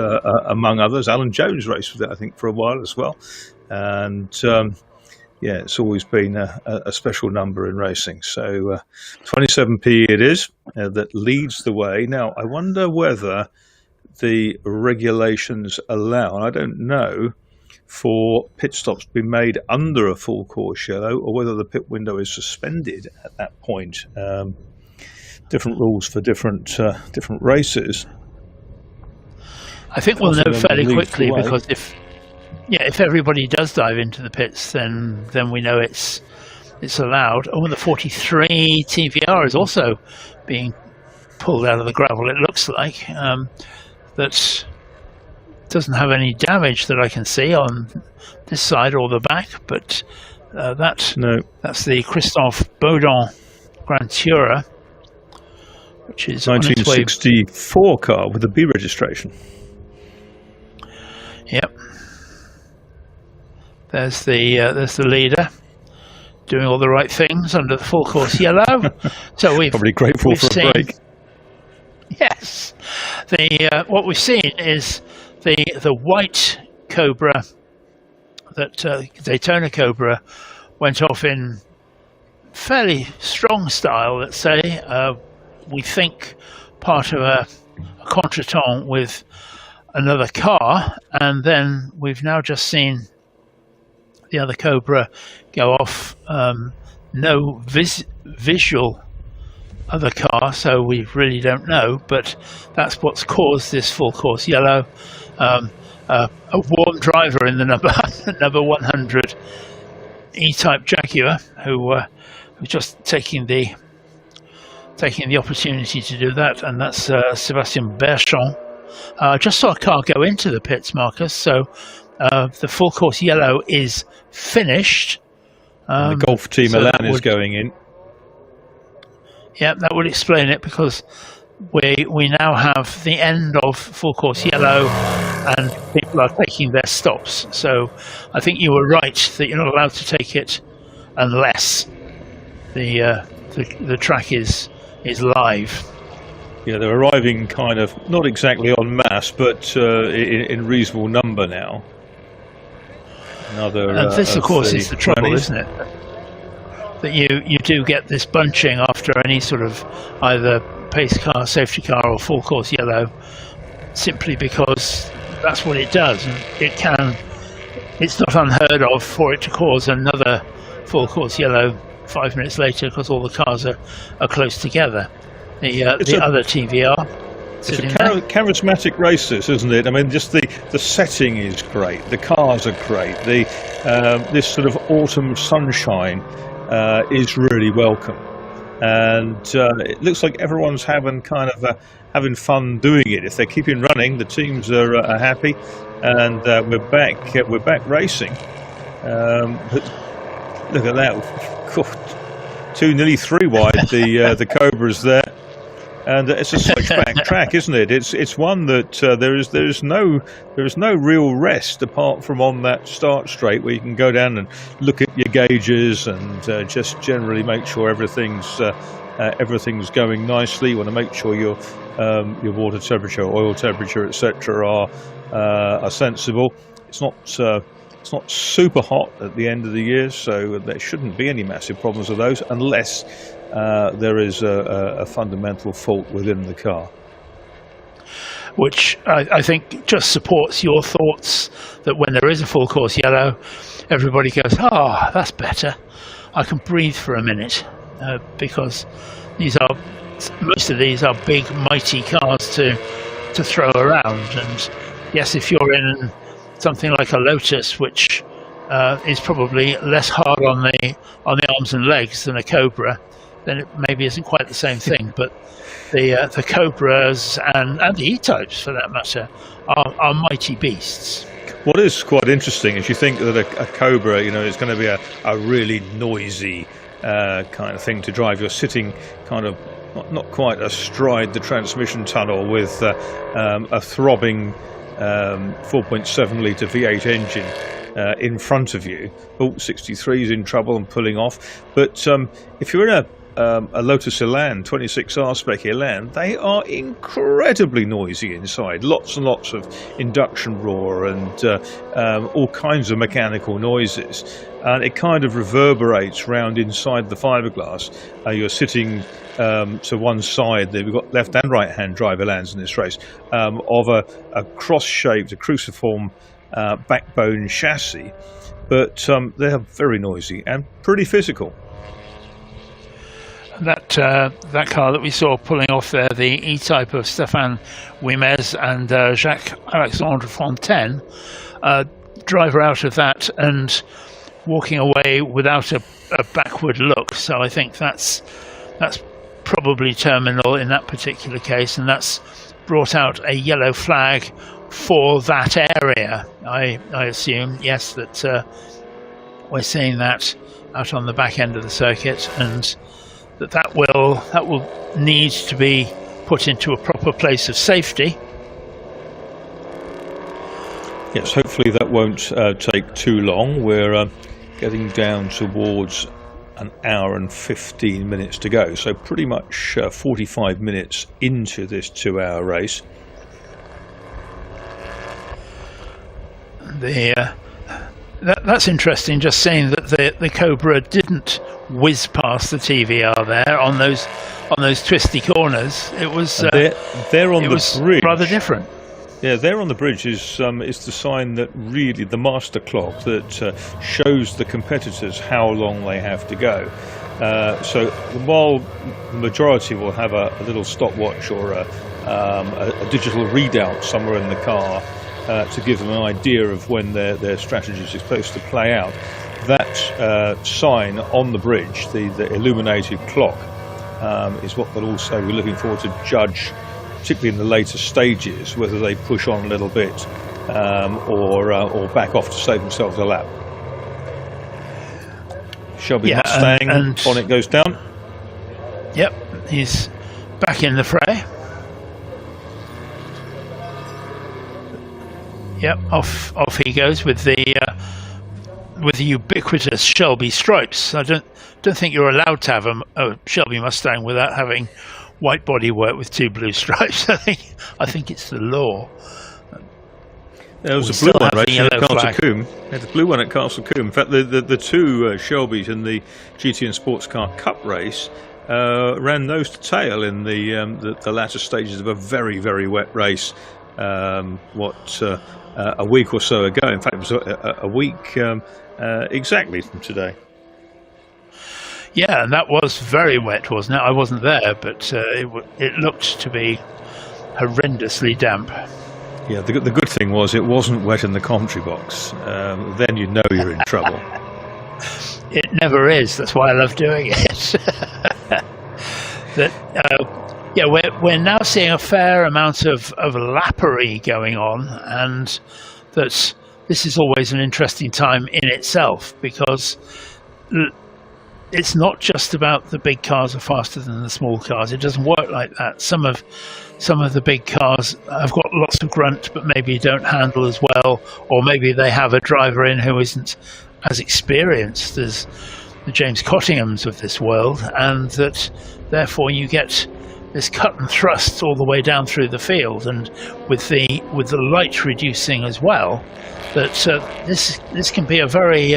S4: among others. Alan Jones raced with it, I think, for a while as well. And yeah, it's always been a special number in racing. So 27PE it is that leads the way. Now, I wonder whether the regulations allow, and I don't know, for pit stops to be made under a full course yellow, or whether the pit window is suspended at that point. Different rules for different races.
S7: I think we'll know fairly quickly, because if everybody does dive into the pits, then we know it's allowed. Oh, and the 43 TVR is also being pulled out of the gravel, it looks like. That doesn't have any damage that I can see on this side or the back, but that's the Christophe Baudon Grand Tourer, which is
S4: 1964 car with a B registration.
S7: Yep. There's the leader doing all the right things under the full course yellow. So we've
S4: probably grateful for a break.
S7: Yes, what we've seen is the white Cobra, that Daytona Cobra, went off in fairly strong style. Let's say we think part of a contretemps with another car, and then we've now just seen the other Cobra go off. No visual other car, so we really don't know, but that's what's caused this full course yellow. A warm driver in the number 100 E-Type Jaguar, who was just taking the taking the opportunity to do that, and that's Sébastien Berchon. I just saw a car go into the pits, Marcus, so the full course yellow is finished.
S4: The Golf Team
S7: so
S4: Milan is going in.
S7: Yeah, that would explain it, because we now have the end of full course yellow and people are taking their stops. So I think you were right that you're not allowed to take it unless the track is live.
S4: Yeah, they're arriving kind of not exactly en masse, but in reasonable number now.
S7: And this, of course, is the trouble, isn't it? That you do get this bunching after any sort of either pace car, safety car, or full course yellow, simply because that's what it does, and it's not unheard of for it to cause another full course yellow 5 minutes later, because all the cars are close together. The other TVR.
S4: It's a charismatic race, this, isn't it? I mean, just the setting is great. The cars are great. This sort of autumn sunshine is really welcome, and it looks like everyone's having fun doing it. If they're keeping running, the teams are happy, and we're back racing. Look at that! God, nearly three wide. The Cobra's there. And it's a switchback track, isn't it? It's one that there is no real rest apart from on that start straight, where you can go down and look at your gauges and just generally make sure everything's going nicely. You want to make sure your water temperature, oil temperature, etc. are sensible. It's not super hot at the end of the year, so there shouldn't be any massive problems with those, unless there is a fundamental fault within the car.
S7: Which I think just supports your thoughts that when there is a full course yellow, everybody goes, that's better. I can breathe for a minute, because most of these are big, mighty cars to throw around. And yes, if you're in something like a Lotus, which is probably less hard on the arms and legs than a Cobra, then it maybe isn't quite the same thing. But the Cobras and the E-types, for that matter, are mighty beasts.
S4: What is quite interesting is you think that a Cobra, is going to be a really noisy kind of thing to drive. You're sitting kind of not quite astride the transmission tunnel with a throbbing 4.7 litre V8 engine in front of you. 63 is in trouble and pulling off. But if you're in a Lotus Elan, 26R spec Elan, they are incredibly noisy inside. Lots and lots of induction roar and all kinds of mechanical noises. And it kind of reverberates round inside the fiberglass. You're sitting to one side, we've got left and right hand drive Elans in this race, of a cross-shaped, a cruciform backbone chassis. But they're very noisy and pretty physical.
S7: That car that we saw pulling off there, the E-type of Stéphane Wimez and Jacques-Alexandre Fontaine, driver out of that and walking away without a backward look. So I think that's probably terminal in that particular case, and that's brought out a yellow flag for that area. I assume, yes, that we're seeing that out on the back end of the circuit, and that will need to be put into a proper place of safety.
S4: Yes, hopefully that won't take too long. We're getting down towards an hour and 15 minutes to go, so pretty much 45 minutes into this 2-hour race.
S7: That's interesting, just saying that the Cobra didn't whiz past the TVR there on those twisty corners. It was
S4: they're on the bridge.
S7: Rather different.
S4: Yeah, there on the bridge is the sign that really the master clock that shows the competitors how long they have to go. So while the majority will have a little stopwatch or a digital readout somewhere in the car to give them an idea of when their strategy is supposed to play out, that sign on the bridge, the illuminated clock, is what they'll also be looking forward to judge, particularly in the later stages, whether they push on a little bit or back off to save themselves a lap. Shelby Mustang,
S7: and
S4: bonnet goes down.
S7: Yep, he's back in the fray. Yep, off he goes with the ubiquitous Shelby stripes. I don't think you're allowed to have a Shelby Mustang without having white bodywork with 2 blue stripes. I think it's the law.
S4: There was a blue one racing at Castle Combe. There's a blue one at Castle Combe. In fact, the 2 Shelbys in the GT and Sports Car Cup race ran nose to tail in the latter stages of a very, very wet race. A week or so ago. In fact, it was a week exactly from today.
S7: Yeah, and that was very wet, wasn't it? I wasn't there, but it looked to be horrendously damp.
S4: Yeah, the good thing was it wasn't wet in the commentary box. Then you know you're in trouble.
S7: It never is. That's why I love doing it. We're now seeing a fair amount of lappery going on, and that this is always an interesting time in itself, because it's not just about the big cars are faster than the small cars. It doesn't work like that. Some of the big cars have got lots of grunt, but maybe don't handle as well, or maybe they have a driver in who isn't as experienced as the James Cottinghams of this world, and that therefore you get this cut and thrust all the way down through the field, and with the light reducing as well, that this can be a very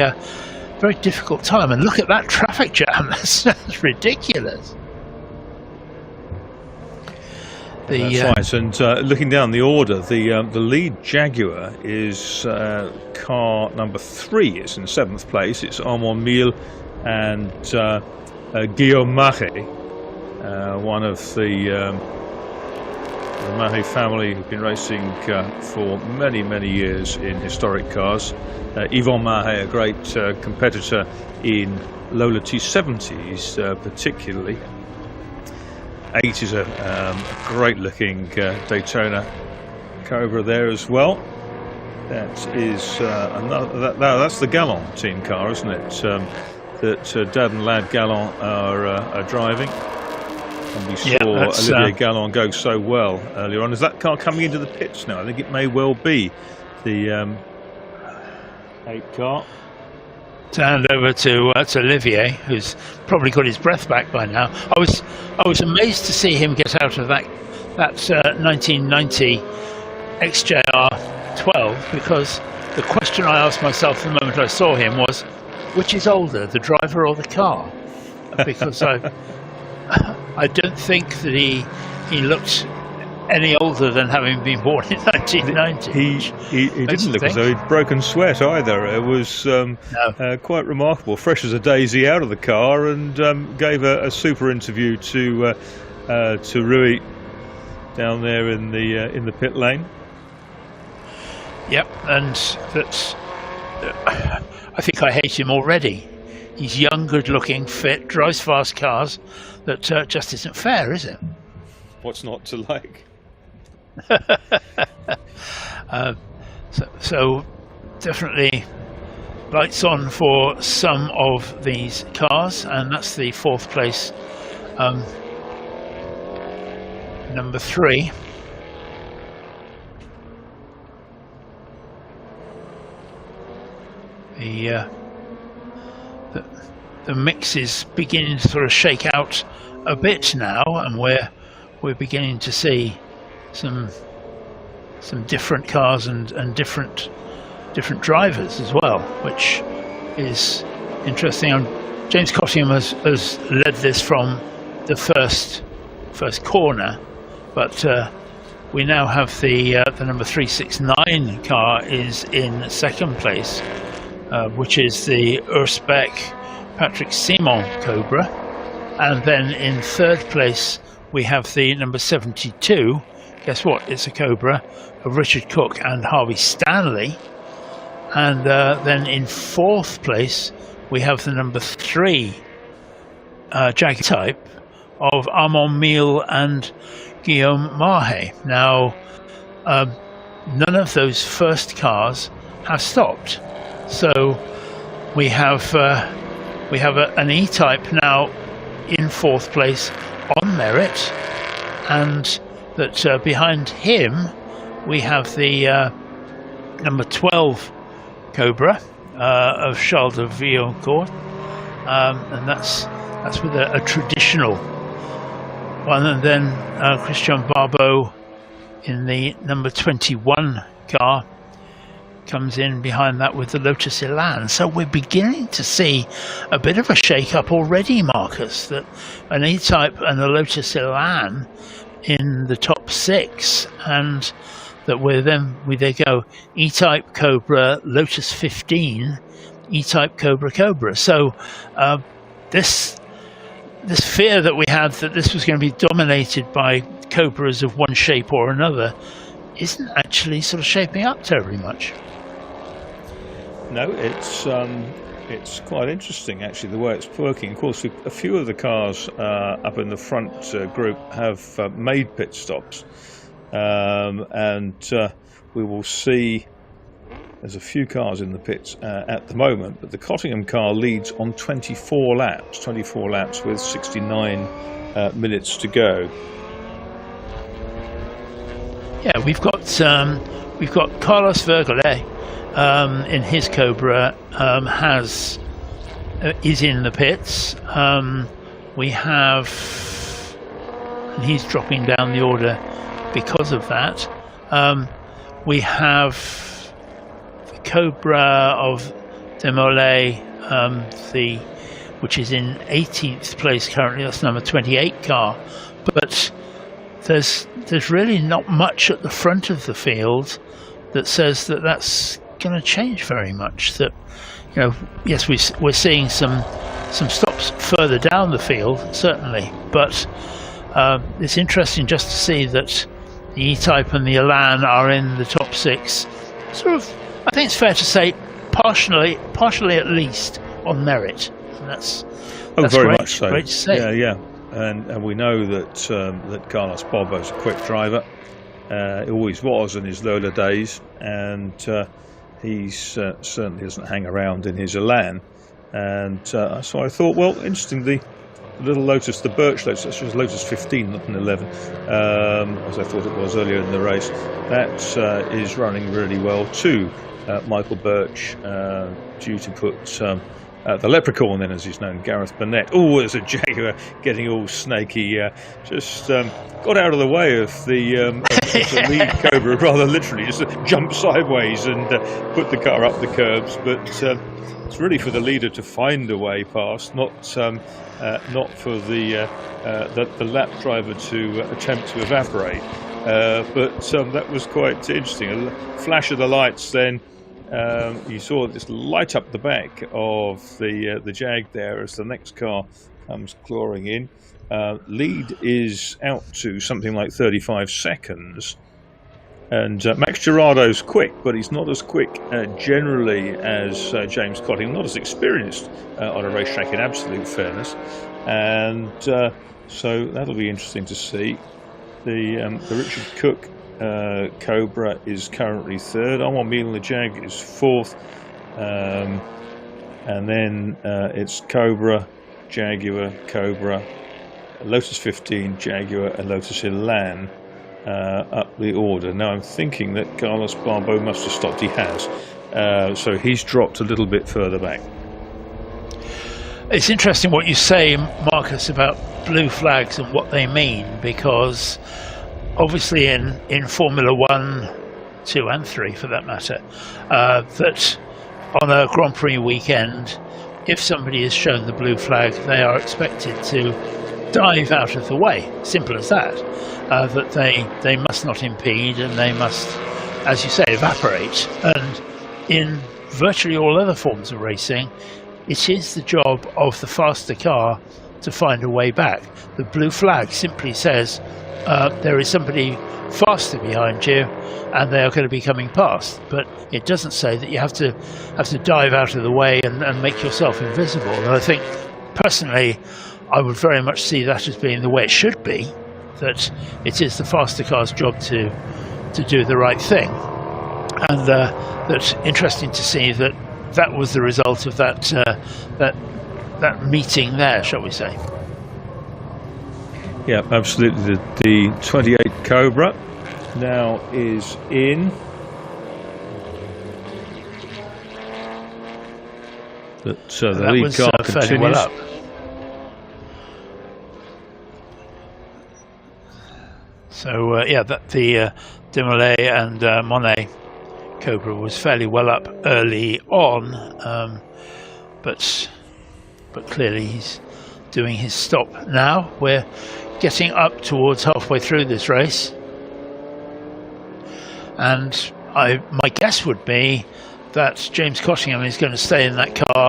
S7: very difficult time. And look at that traffic jam. That's ridiculous.
S4: That's right. And looking down the order, the lead Jaguar is car number 3. It's in 7th place. It's Armand Mille and Guillaume Mahe, one of the Mahe family who've been racing for many, many years in historic cars. Yvon Mahe, a great competitor in Lola T70s particularly. 8 is a great looking Daytona Cobra there as well. That is that's the Gallon team car, isn't it? That Dad and Lad Gallon are driving. And we saw Olivier Gallon go so well earlier on. Is that car coming into the pits now? I think it may well be the 8 car.
S7: To hand over to Olivier, who's probably got his breath back by now. I was amazed to see him get out of that 1990 XJR 12, because the question I asked myself the moment I saw him was, which is older, the driver or the car? Because I don't think that he looked any older than having been born in 1990.
S4: He didn't look as though he'd broken sweat either. It was quite remarkable. Fresh as a daisy out of the car, and gave a super interview to Rui down there in the pit lane.
S7: Yep, and that's. I think I hate him already. He's young, good-looking, fit, drives fast cars. That just isn't fair, is it?
S4: What's not to like?
S7: So definitely lights on for some of these cars, and that's the 4th place, number 3. The mix is beginning to sort of shake out a bit now, and we're beginning to see some different cars and different drivers as well, which is interesting. And James Cottingham has led this from the first corner, but we now have the number 369 car is in 2nd place, which is the Urspec Patrick Simon Cobra, and then in 3rd place we have the number 72. Guess what? It's a Cobra of Richard Cook and Harvey Stanley. And then in 4th place we have the number 3 Jag type of Armand Mille and Guillaume Mahe. Now, none of those first cars have stopped, so we have an E-Type now in fourth place on merit, and that behind him we have the number 12 Cobra of Charles de Villancourt, and that's with a traditional one, and then Christian Barbeau in the number 21 car comes in behind that with the Lotus Elan. So we're beginning to see a bit of a shake-up already, Marcus, that an E-Type and a Lotus Elan in the top 6, and that we go E-Type Cobra, Lotus 15, E-Type Cobra. So this fear that we had that this was going to be dominated by Cobras of one shape or another isn't actually sort of shaping up terribly much.
S4: No, it's quite interesting actually the way it's working. Of course, a few of the cars up in the front group have made pit stops, and we will see. There's a few cars in the pits at the moment, but the Cottingham car leads on 24 laps with 69 minutes to go.
S7: Yeah, we've got Carlos Vergele in his Cobra is in the pits. We have, and he's dropping down the order because of that. We have the Cobra of Demolay, which is in 18th place currently. That's number 28 car, but there's really not much at the front of the field that says that that's going to change very much. That, you know, yes, we're seeing some stops further down the field certainly, but it's interesting just to see that the E-Type and the Elan are in the top 6. Sort of, I think it's fair to say, partially at least on merit. And that's
S4: very
S7: great,
S4: much so.
S7: Great to see.
S4: Yeah. And we know that Carlos Barbeau's a quick driver. He always was in his Lola days, and he certainly doesn't hang around in his Elan. And so I thought, well, interesting, the little Lotus, the Birch Lotus, this was Lotus 15, not an 11, as I thought it was earlier in the race. That is running really well too. Michael Birch due to put the Leprechaun then, as he's known, Gareth Burnett. Oh, there's a Jaguar getting all snaky. Just got out of the way of the lead Cobra, rather literally, just jumped sideways and put the car up the curbs. But it's really for the leader to find a way past, not for the lap driver to attempt to evaporate. But that was quite interesting. A flash of the lights then. You saw this light up the back of the Jag there as the next car comes clawing in. Lead is out to something like 35 seconds. And Max Girardo's quick, but he's not as quick generally as James Cottingham, not as experienced on a racetrack in absolute fairness. And so that'll be interesting to see. The Richard Cook Cobra is currently third. Armand Mille and the Jag is fourth, and then it's Cobra, Jaguar, Cobra, Lotus 15, Jaguar, and Lotus Elan up the order. Now I'm thinking that Carlos Barbeau must have stopped. He has, so he's dropped a little bit further back.
S7: It's interesting what you say, Marcus, about blue flags and what they mean, because obviously in Formula 1, 2 and 3 for that matter, that on a Grand Prix weekend, if somebody is shown the blue flag, they are expected to dive out of the way. Simple as that. That they must not impede, and they must, as you say, evaporate. And in virtually all other forms of racing, it is the job of the faster car to find a way back. The blue flag simply says there is somebody faster behind you and they are going to be coming past, but it doesn't say that you have to dive out of the way and make yourself invisible. And I think personally I would very much see that as being the way it should be, that it is the faster car's job to do the right thing. And that's interesting to see that that was the result of that meeting there, shall we say.
S4: Yeah, absolutely. The 28 Cobra now is in. But the lead car continues.
S7: Well up. So yeah, that the Demolay and Monet Cobra was fairly well up early on, but clearly he's doing his stop now. We're getting up towards halfway through this race, and my guess would be that James Cottingham is going to stay in that car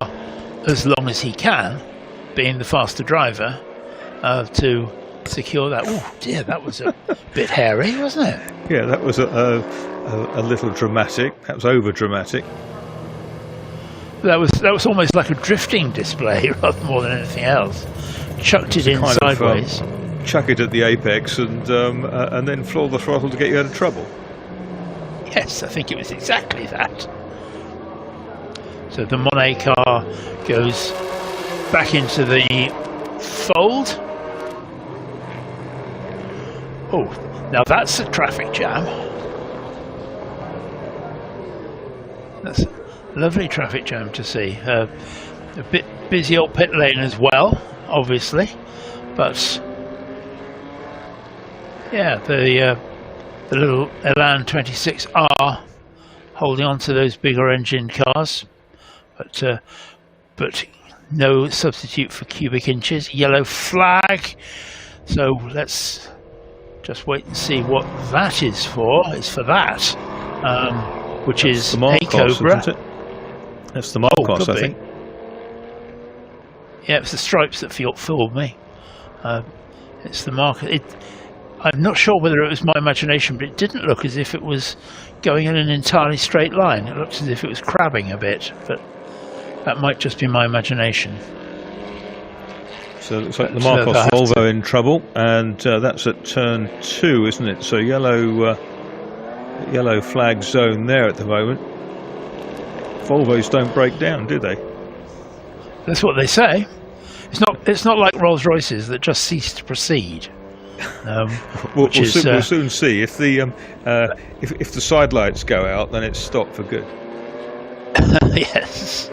S7: as long as he can, being the faster driver, to secure that. Oh dear, that was a bit hairy, wasn't it?
S4: Yeah, that was a little dramatic, perhaps over dramatic.
S7: That was almost like a drifting display rather more than anything else. Chucked it in sideways.
S4: Chuck it at the apex and then floor the throttle to get you out of trouble.
S7: Yes, I think it was exactly that. So the Monet car goes back into the fold. Oh, now that's a traffic jam. That's a lovely traffic jam to see. A bit busy old pit lane as well, obviously, but yeah, the little Elan 26R holding on to those bigger engine cars, but no substitute for cubic inches. Yellow flag. So let's just wait and see what that is for. It's for that, which
S4: That's
S7: is
S4: the Marcos,
S7: a Cobra.
S4: isn't it? That's the Marcos, I think.
S7: Yeah, it's the stripes that fooled me. It's the Marcos. I'm not sure whether it was my imagination, but it didn't look as if it was going in an entirely straight line. It looked as if it was crabbing a bit, but that might just be my imagination.
S4: So it looks like the Marcos Volvo in trouble, and that's at turn 2, isn't it? So yellow flag zone there at the moment. Volvos don't break down, do they?
S7: That's what they say. It's not like Rolls Royces that just cease to proceed.
S4: We'll soon see. If the side lights go out, then it's stopped for good.
S7: Yes,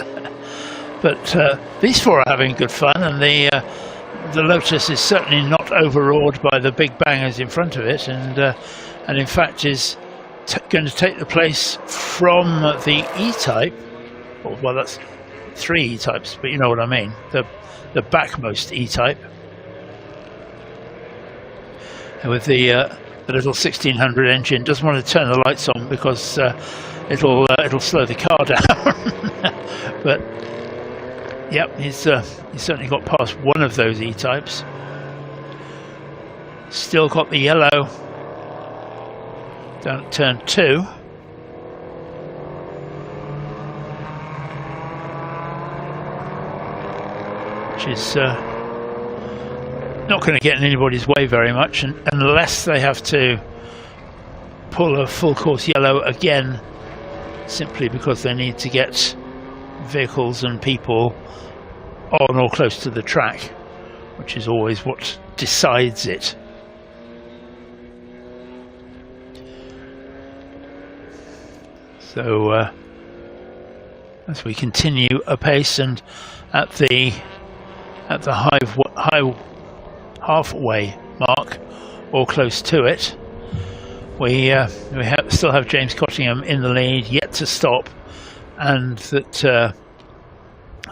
S7: but these four are having good fun, and the Lotus is certainly not overawed by the big bangers in front of it, and in fact is going to take the place from the E-Type. Well, that's 3 E-Types, but you know what I mean. The backmost E-Type, with the little 1600 engine. Doesn't want to turn the lights on because it'll slow the car down. But yep, he's certainly got past one of those E-Types. Still got the yellow down at turn 2. Which is not going to get in anybody's way very much, unless they have to pull a full course yellow again, simply because they need to get vehicles and people on or close to the track, which is always what decides it. So as we continue apace, and at the high halfway mark or close to it, we still have James Cottingham in the lead, yet to stop, and that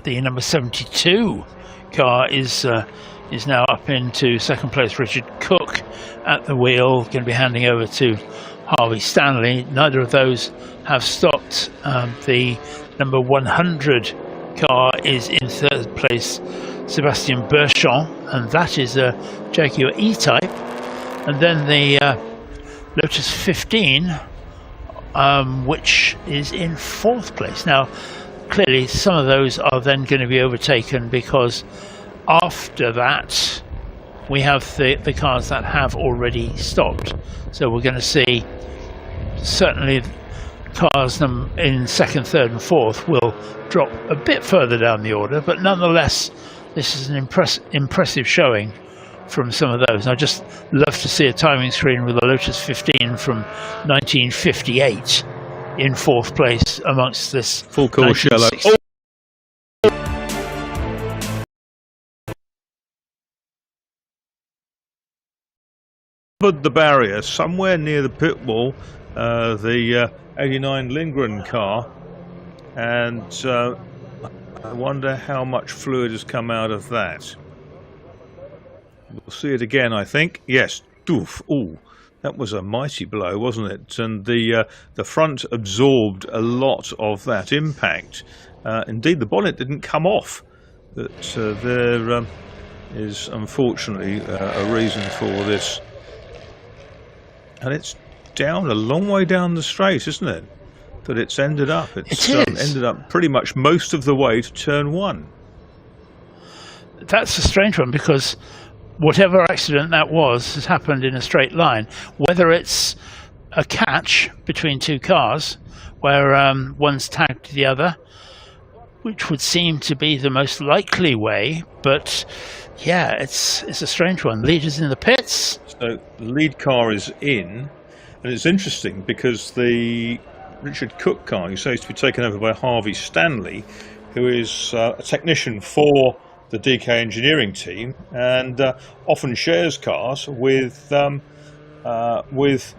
S7: the number 72 car is now up into second place. Richard Cook at the wheel, going to be handing over to Harvey Stanley. Neither of those have stopped. The number 100 car is in third place, Sebastian Berchon, and that is a Jaguar E-Type. And then the Lotus 15, which is in fourth place. Now, clearly some of those are then going to be overtaken, because after that, we have the cars that have already stopped. So we're going to see certainly cars in second, third and fourth will drop a bit further down the order, but nonetheless this is an impressive showing from some of those. I just love to see a timing screen with a Lotus 15 from 1958 in fourth place amongst this
S4: full course yellow. But the barrier somewhere near the pit wall, the 89 Lindgren car, and I wonder how much fluid has come out of that. We'll see it again, I think. Yes. Doof. Ooh, that was a mighty blow, wasn't it? And the front absorbed a lot of that impact. Indeed, the bonnet didn't come off. But there is unfortunately a reason for this. And it's down a long way down the straight, isn't it? That it's ended up. It's ended up pretty much most of the way to turn one.
S7: That's a strange one, because whatever accident that was has happened in a straight line. Whether it's a catch between two cars where one's tagged the other, which would seem to be the most likely way, but yeah, it's a strange one. Leaders in the pits.
S4: So the lead car is in, and it's interesting because the Richard Cook car, who's supposed to be taken over by Harvey Stanley, who is a technician for the DK engineering team, and often shares cars with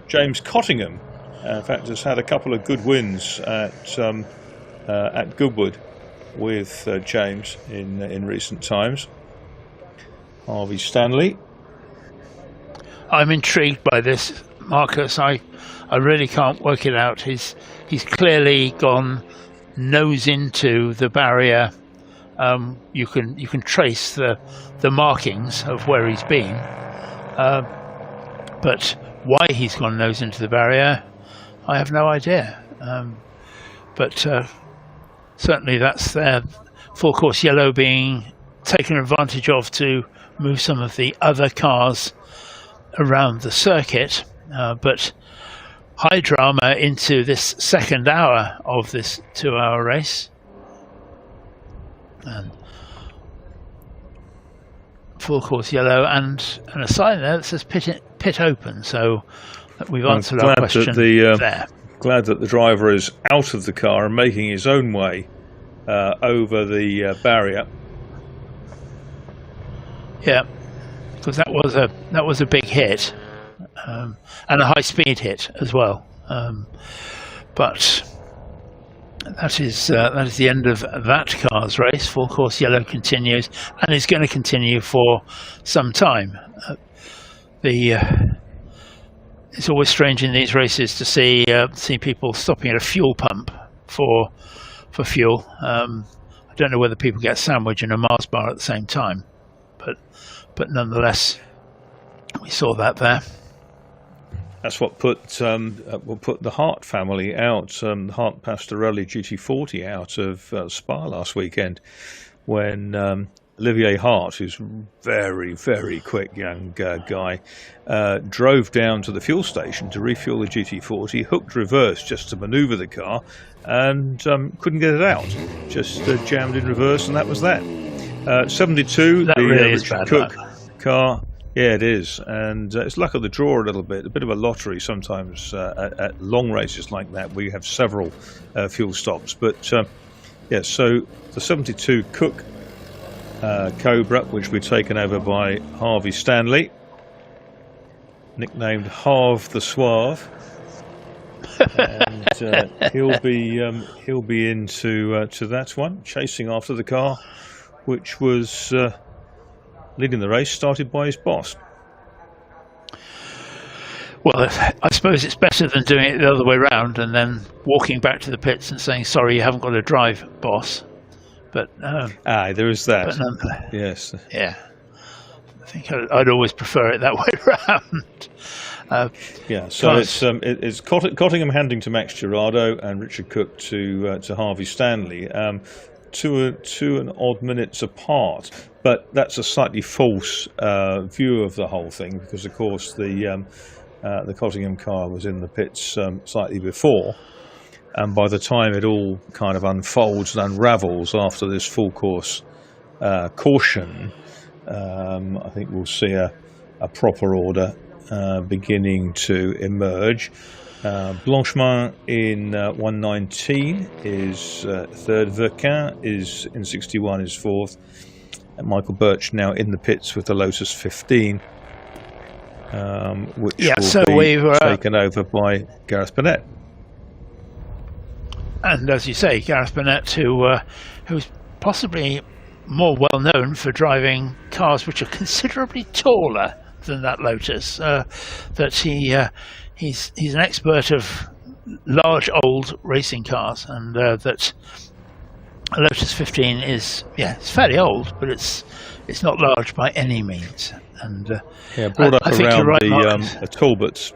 S4: James Cottingham. In fact, has had a couple of good wins at Goodwood with James in recent times. Harvey Stanley.
S7: I'm intrigued by this, Marcus. I really can't work it out. He's clearly gone nose into the barrier. You can trace the markings of where he's been, but why he's gone nose into the barrier, I have no idea. But certainly that's their full course yellow being taken advantage of to move some of the other cars around the circuit, but high drama into this second hour of this 2-hour race. And full course yellow and a sign there that says pit open, so we've answered our question there.
S4: Glad that the driver is out of the car and making his own way over the barrier.
S7: Yeah, because that was a big hit, and a high speed hit as well. But that is the end of that car's race. Full course yellow continues and is going to continue for some time. It's always strange in these races to see people stopping at a fuel pump for fuel. I don't know whether people get a sandwich and a Mars bar at the same time, but nonetheless, we saw that there.
S4: That's what put the Hart family out, the Hart Pastorelli GT40 out of Spa last weekend, when Olivier Hart, who's very, very quick young guy, drove down to the fuel station to refuel the GT40, hooked reverse just to manoeuvre the car, and couldn't get it out. Just jammed in reverse, and that was that. 72,
S7: that
S4: the
S7: really is
S4: Richard
S7: bad
S4: Cook
S7: luck.
S4: car. Yeah, it is, and it's luck of the draw a little bit, a bit of a lottery sometimes at long races like that. We have several fuel stops, but yeah. So the 72 Cook Cobra, which will be taken over by Harvey Stanley, nicknamed Harv the Suave, and he'll be into to that one, chasing after the car, which was leading the race, started by his boss.
S7: Well, I suppose it's better than doing it the other way around and then walking back to the pits and saying, sorry, you haven't got to drive, boss. But
S4: there is that.
S7: But
S4: yes.
S7: Yeah. I think I'd always prefer it that way around.
S4: Yeah, so it's Cottingham handing to Max Girardo and Richard Cook to Harvey Stanley. 2 and odd minutes apart. but that's a slightly false view of the whole thing, because of course the Cottingham car was in the pits slightly before, and by the time it all kind of unfolds and unravels after this full course caution, I think we'll see a proper order beginning to emerge. Blanchemin in 119 is third, Verquin is in 61 is fourth, and Michael Birch now in the pits with the Lotus 15, which will be taken over by Gareth Burnett.
S7: And as you say, Gareth Burnett, who's possibly more well known for driving cars which are considerably taller than that Lotus. That he's an expert of large old racing cars, and that a Lotus 15 is it's fairly old, but it's not large by any means. And
S4: brought up
S7: I think
S4: around
S7: you're right,
S4: the Talbots.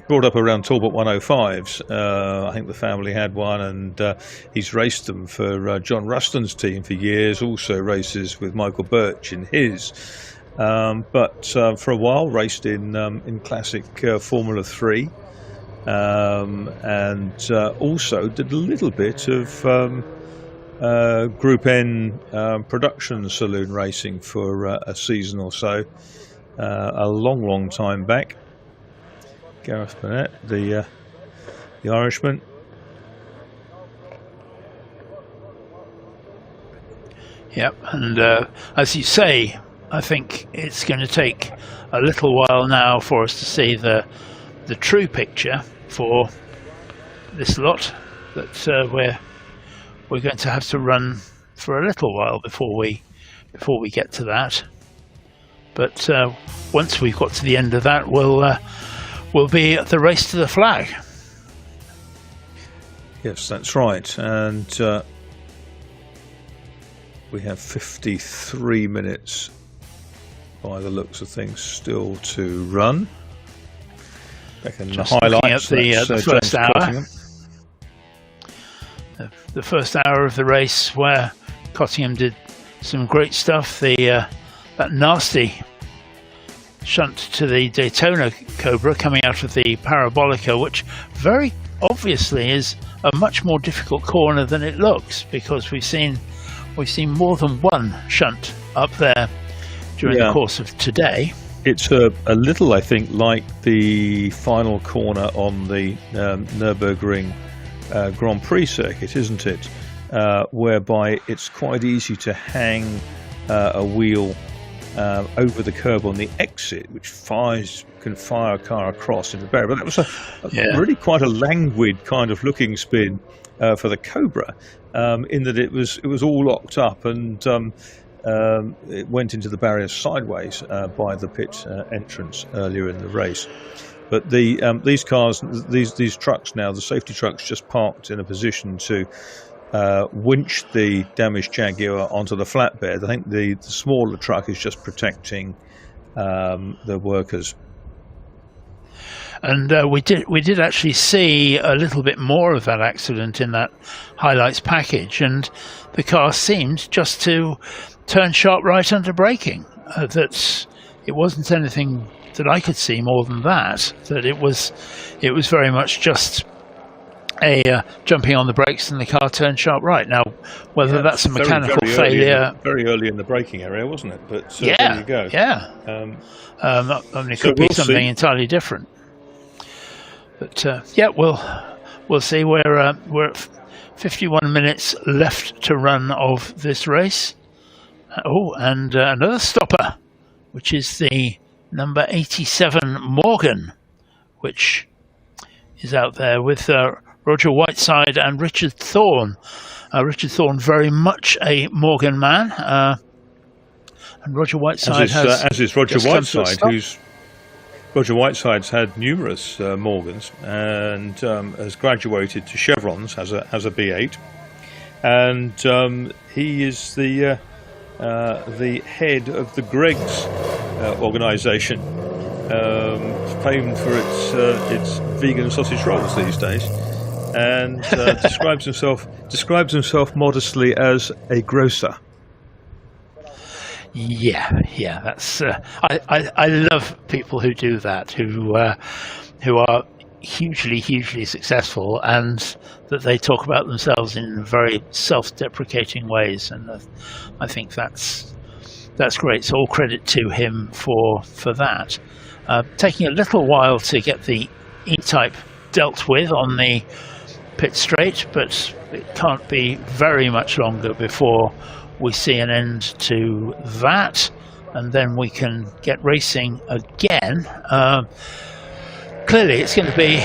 S4: Brought up around Talbot 105s. I think the family had one, and he's raced them for John Ruston's team for years. Also races with Michael Birch in his. But for a while raced in classic Formula 3, and also did a little bit of Group N production saloon racing for a season or so, a long time back. Gareth Burnett, the Irishman.
S7: Yep, and as you say, I think it's going to take a little while now for us to see the true picture for this lot that we're going to have to run for a little while before we get to that. But once we've got to the end of that, we'll be at the race to the flag.
S4: Yes, that's right, and we have 53 minutes by the looks of things still to run. Back in the highlights,
S7: the first hour. The first hour of the race, where Cottingham did some great stuff. That nasty shunt to the Daytona Cobra coming out of the Parabolica, which very obviously is a much more difficult corner than it looks, because we've seen more than one shunt up there during the course of today.
S4: It's a little, I think, like the final corner on the Nürburgring Grand Prix circuit, isn't it? Whereby it's quite easy to hang a wheel over the curb on the exit, which can fire a car across into the barrier. But that was really quite a languid kind of looking spin for the Cobra, in that it was all locked up, and it went into the barrier sideways by the pit entrance earlier in the race. But these cars, these trucks now, the safety trucks, just parked in a position to winch the damaged Jaguar onto the flatbed. I think the smaller truck is just protecting the workers.
S7: And we did actually see a little bit more of that accident in that highlights package, and the car seemed just to turn sharp right under braking. That it wasn't anything that I could see more than that. That it was very much just a jumping on the brakes and the car turned sharp right. Now, whether that's a mechanical failure,
S4: very early in the braking area, wasn't it? But there you go.
S7: Yeah. It could be something entirely different. But we'll see. We're at 51 minutes left to run of this race. And another stopper, which is the number 87 Morgan, which is out there with Roger Whiteside and Richard Thorne. Richard Thorne, very much a Morgan man, and Roger Whiteside
S4: as is Roger Whiteside, Roger Whiteside's had numerous Morgans, and has graduated to chevrons as a B8, and he is the head of the Greggs organisation, famed for its vegan sausage rolls these days, and describes himself modestly as a grocer.
S7: Yeah. That's I love people who do that, who are hugely successful, and that they talk about themselves in very self-deprecating ways, and I think that's great. So all credit to him for that. Taking a little while to get the E-Type dealt with on the pit straight, but it can't be very much longer before we see an end to that, and then we can get racing again. Clearly, it's going to be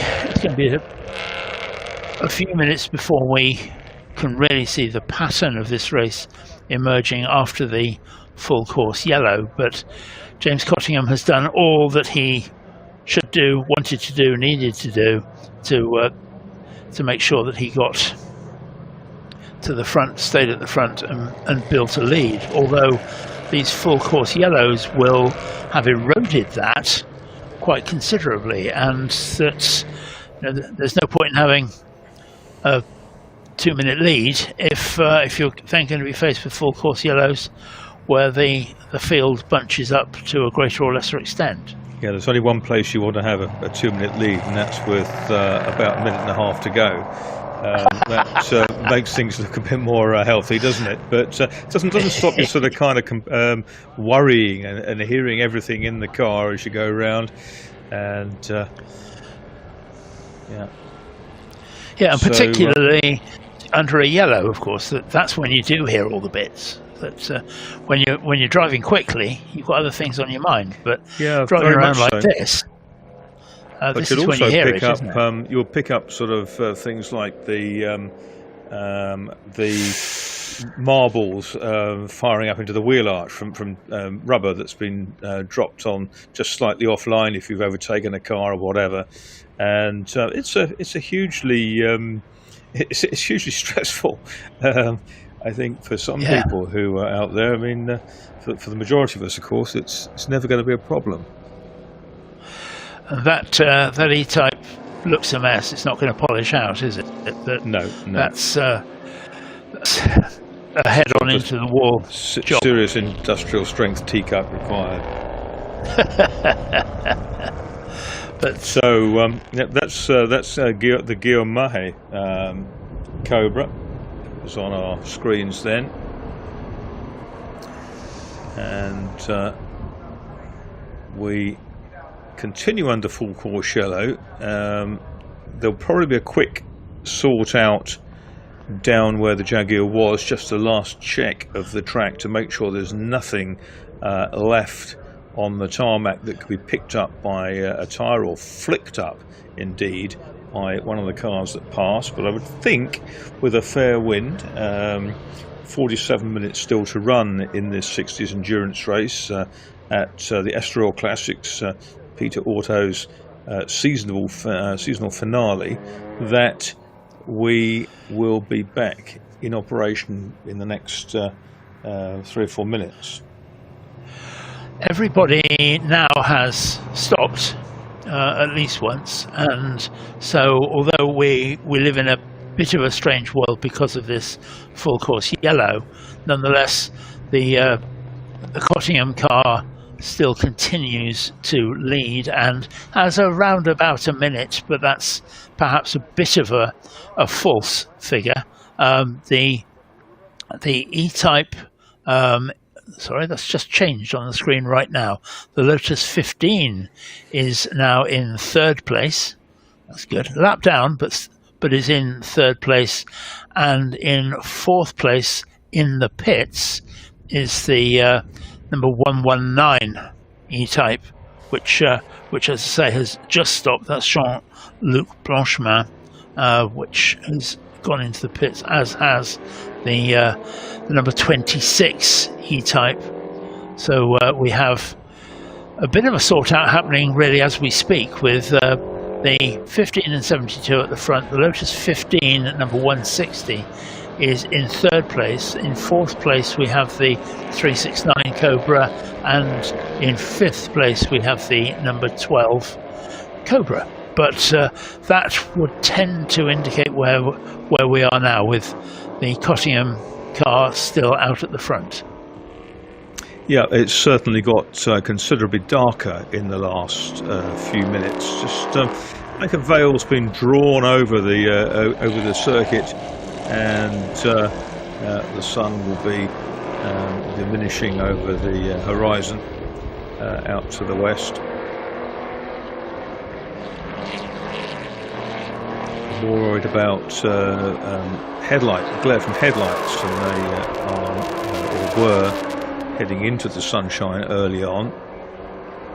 S7: a few minutes before we can really see the pattern of this race emerging after the full course yellow. But James Cottingham has done all that he should do, wanted to do, needed to do to make sure that he got to the front, stayed at the front, and built a lead. Although these full course yellows will have eroded that quite considerably, and that there's no point in having a 2-minute lead if you're then going to be faced with full course yellows where the field bunches up to a greater or lesser extent.
S4: Yeah, there's only one place you want to have a 2-minute lead, and that's with about a minute and a half to go. That makes things look a bit more healthy, doesn't it? But doesn't stop you sort of kind of worrying and hearing everything in the car as you go around, and
S7: and particularly under a yellow, of course. That's when you do hear all the bits. But when you're driving quickly, you've got other things on your mind. But driving around like this. This is when you hear it, isn't it?
S4: You'll pick up sort of things like the marbles firing up into the wheel arch from rubber that's been dropped on just slightly offline if you've overtaken a car or whatever, and it's hugely stressful. I think for some people who are out there. I mean, for the majority of us, of course, it's never going to be a problem.
S7: That E-Type looks a mess. It's not going to polish out, is it?
S4: No.
S7: That's a head-on into the wall job.
S4: Serious industrial strength teacup required.
S7: But
S4: that's the Guillaume Mahé Cobra. It was on our screens then, and we continue under full course yellow. There'll probably be a quick sort out down where the Jaguar was, just a last check of the track to make sure there's nothing left on the tarmac that could be picked up by a tyre, or flicked up indeed by one of the cars that passed. But I would think with a fair wind, 47 minutes still to run in this 60s endurance race at the Estoril Classics, Peter Auto's seasonal finale, that we will be back in operation in the next 3 or 4 minutes.
S7: Everybody now has stopped at least once, and so although we live in a bit of a strange world because of this full course yellow, nonetheless the Cottingham car still continues to lead and has around about a minute, but that's perhaps a bit of a false figure. The E-Type, sorry, that's just changed on the screen right now. The Lotus 15 is now in 3rd place. That's good. Lap down, but is in 3rd place, and in 4th place in the pits is the number 119 E-Type, which as I say has just stopped. That's Jean-Luc Blanchemin, which has gone into the pits, as has the number 26 E-Type. So we have a bit of a sort out happening really as we speak, with the 15 and 72 at the front. The Lotus 15 at number 160 is in 3rd place. In 4th place we have the 369 Cobra, and in 5th place we have the number 12 Cobra. But that would tend to indicate where we are now, with the Cottingham car still out at the front.
S4: Yeah, it's certainly got considerably darker in the last few minutes. Just like a veil's been drawn over the circuit, and the sun will be diminishing over the horizon out to the west. More worried about glare from headlights than they are or were heading into the sunshine early on.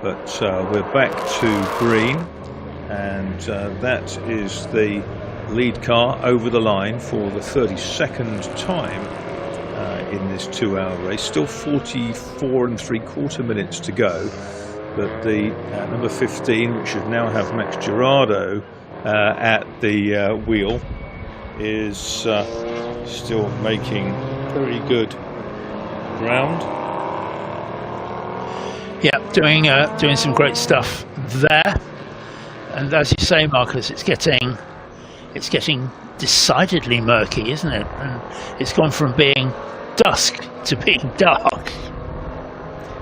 S4: But we're back to green, and that is the lead car over the line for the 32nd time in this 2-hour race. Still 44 3/4 minutes to go, but the number 15, which should now have Max Girardo at the wheel, is still making very good ground.
S7: Yeah, doing some great stuff there. And as you say, Marcus, it's getting decidedly murky, isn't it? And it's gone from being dusk to being dark.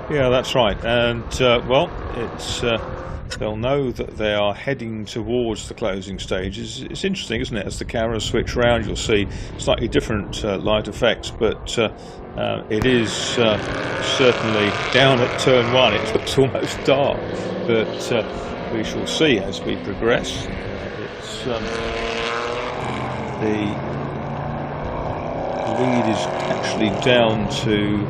S4: Yeah, that's right. And well, it's they'll know that they are heading towards the closing stages. It's interesting, isn't it? As the cameras switch around, you'll see slightly different light effects, but it is certainly down at turn 1. It looks almost dark, but we shall see as we progress. It's the lead is actually down to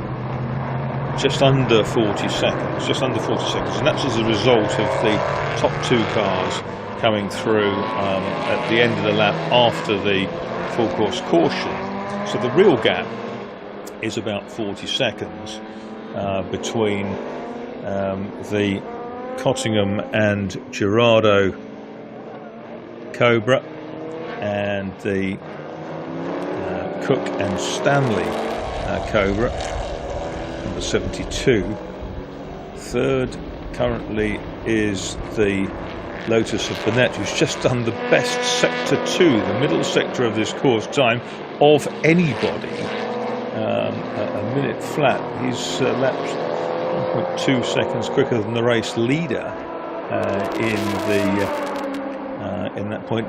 S4: just under 40 seconds, and that's as a result of the top 2 cars coming through at the end of the lap after the full course caution. So the real gap is about 40 seconds between the Cottingham and Girardo Cobra and the Cook and Stanley Cobra, number 72. Third currently is the Lotus of Burnett, who's just done the best sector 2, the middle sector of this course time, of anybody. A minute flat. He's lapped 1.2 seconds quicker than the race leader in that point.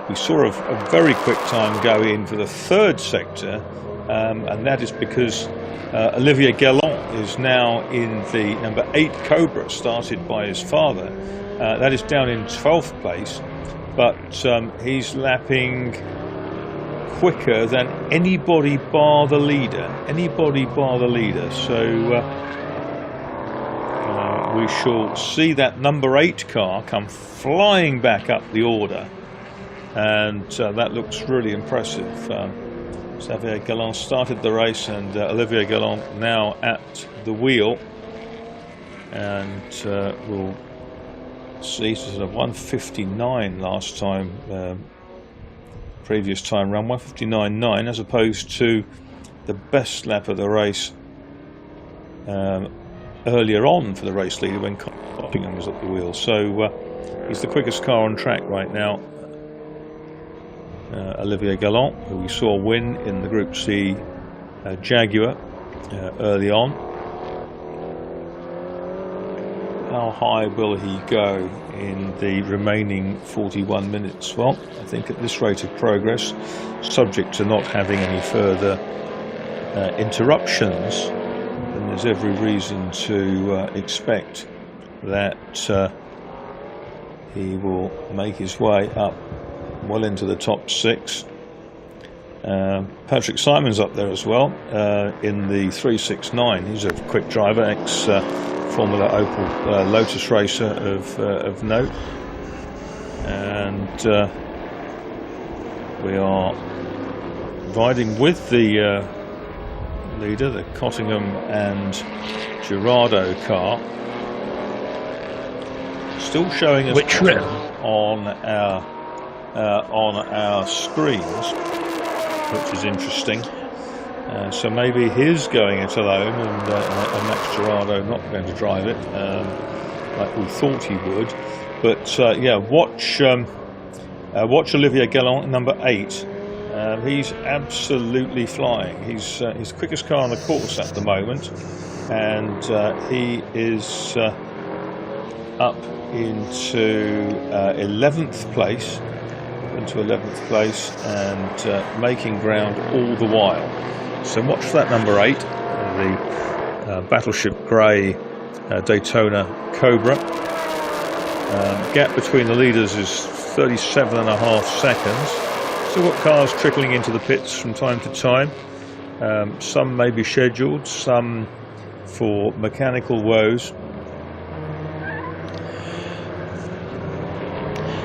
S4: We saw a very quick time go in for the third sector, and that is because Olivier Galland is now in the number 8 Cobra, started by his father. That is down in 12th place, but he's lapping quicker than anybody bar the leader. So we shall see that number 8 car come flying back up the order, and that looks really impressive. Xavier Galland started the race, and Olivier Galland now at the wheel, and we'll see sort of 1:59 last time, previous time round, 1:59.9, as opposed to the best lap of the race earlier on for the race leader when Cottingham was at the wheel. So he's the quickest car on track right now. Olivier Galland, who we saw win in the Group C Jaguar early on. How high will he go in the remaining 41 minutes? Well, I think at this rate of progress, subject to not having any further interruptions, then there's every reason to expect that he will make his way up well into the top 6. Patrick Simon's up there as well in the 369. He's a quick driver, ex Formula Opel Lotus racer of note, and we are riding with the leader, the Cottingham and Girardo car, still showing us on our screens, which is interesting. So maybe he's going it alone, and Max Girardo not going to drive it like we thought he would. But yeah, watch Olivier Galland, number 8. He's absolutely flying. He's the quickest car on the course at the moment, and he is up into 11th place, and making ground all the while. So watch for that number 8, the Battleship Grey Daytona Cobra. Gap between the leaders is 37.5 seconds. So got cars trickling into the pits from time to time. Some may be scheduled, some for mechanical woes.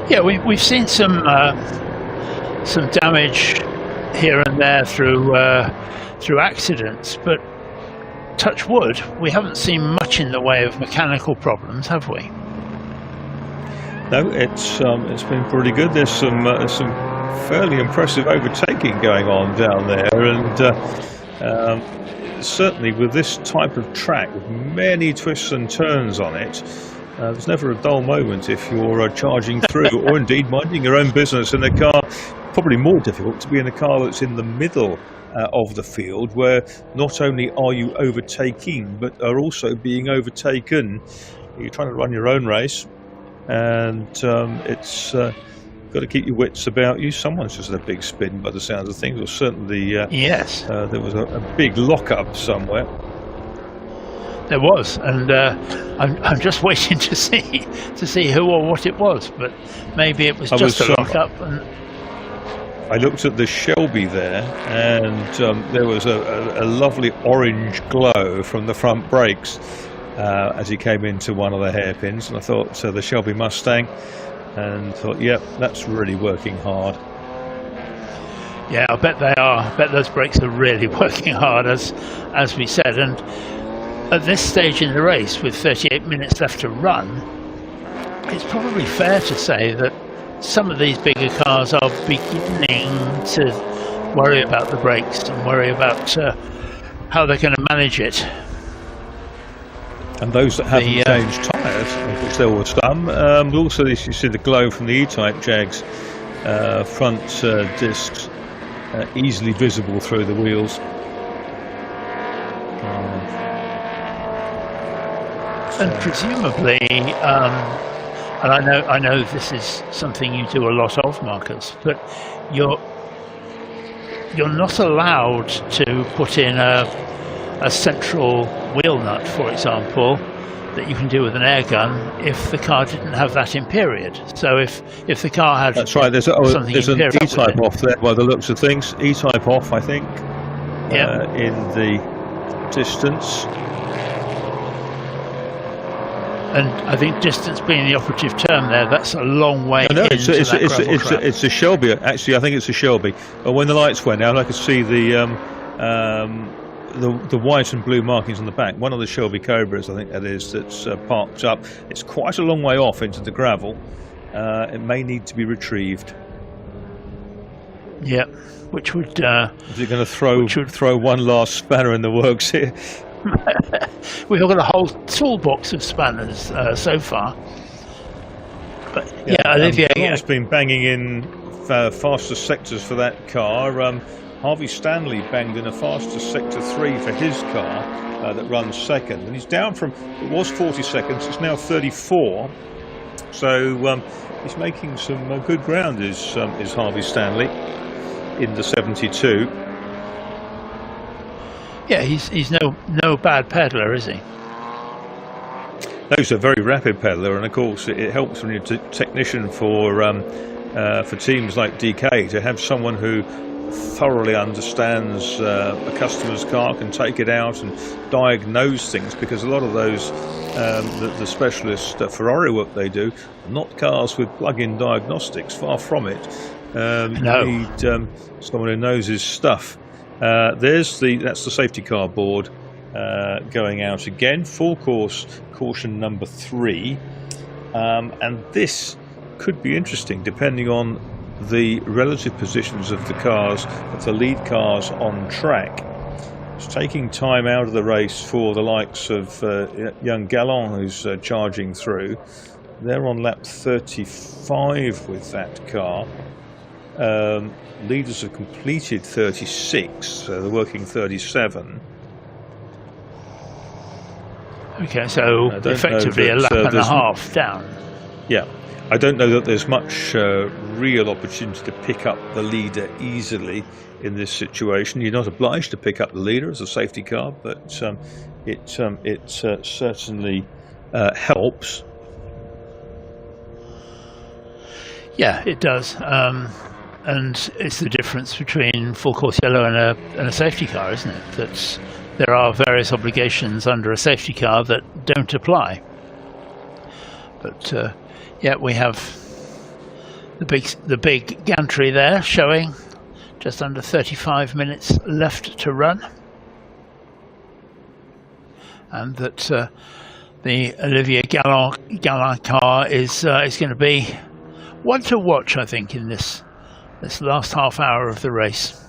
S7: Yeah, we've seen some damage here and there through accidents, but touch wood, we haven't seen much in the way of mechanical problems, have we?
S4: No, it's been pretty good. There's some fairly impressive overtaking going on down there, and certainly with this type of track with many twists and turns on it, there's never a dull moment if you're charging through, or indeed minding your own business in a car. Probably more difficult to be in a car that's in the middle of the field, where not only are you overtaking but are also being overtaken. You're trying to run your own race, and it's got to keep your wits about you. Someone's just had a big spin by the sounds of things, or certainly
S7: yes,
S4: there was a big lock-up somewhere.
S7: There was, and I'm just waiting to see who or what it was, but maybe it was just a lock-up. And
S4: I looked at the Shelby there, and there was a lovely orange glow from the front brakes as he came into one of the hairpins, and I thought, so the Shelby Mustang, and thought, yep, that's really working hard.
S7: Yeah, I bet they are. I bet those brakes are really working hard, as we said. And at this stage in the race, with 38 minutes left to run, it's probably fair to say that some of these bigger cars are beginning to worry about the brakes and worry about how they're going to manage it.
S4: And those that haven't changed tyres, of which there were some, also you see the glow from the E-Type Jags front discs easily visible through the wheels.
S7: And presumably, and I know this is something you do a lot of, Marcus, but you're not allowed to put in a central wheel nut, for example, that you can do with an air gun if the car didn't have that in period. So if the car had
S4: that's right. There's an E-Type off there by the looks of things. E-Type off, I think. In the distance.
S7: And I think distance being the operative term there, that's a long way into that gravel.
S4: It's a Shelby. Actually, I think it's a Shelby. When the lights went out, I could see the white and blue markings on the back. One of the Shelby Cobras, I think that is, that's parked up. It's quite a long way off into the gravel. It may need to be retrieved.
S7: Yeah, which would...
S4: Is it going to throw one last spanner in the works here?
S7: We've got a whole toolbox of spanners so far. But Olivier
S4: has been banging in faster sectors for that car. Harvey Stanley banged in a faster sector 3 for his car that runs second, and he's down from, it was 40 seconds, it's now 34. So he's making some good ground. Is Harvey Stanley in the 72?
S7: Yeah, he's no bad peddler, is he?
S4: No, he's a very rapid peddler, and of course it helps when you're a technician for teams like DK to have someone who thoroughly understands a customer's car, can take it out and diagnose things, because a lot of those the specialist Ferrari work they do are not cars with plug-in diagnostics, far from it. You need someone who knows his stuff. That's the safety car board going out again. Full course caution number 3, and this could be interesting depending on the relative positions of the cars, of the lead cars on track. It's taking time out of the race for the likes of young Gallon, who's charging through. They're on lap 35 with that car. Leaders have completed 36, so they're working 37.
S7: Okay, so
S4: I don't
S7: effectively
S4: know
S7: a
S4: that,
S7: lap and a
S4: there's
S7: half down.
S4: Yeah, I don't know that there's much real opportunity to pick up the leader easily in this situation. You're not obliged to pick up the leader as a safety car, but it certainly helps.
S7: Yeah, it does. And it's the difference between full course yellow and a safety car, isn't it? That there are various obligations under a safety car that don't apply. But yeah, we have the big gantry there showing just under 35 minutes left to run, and that the Olivier Galland car is going to be one to watch, I think, in this last half hour of the race.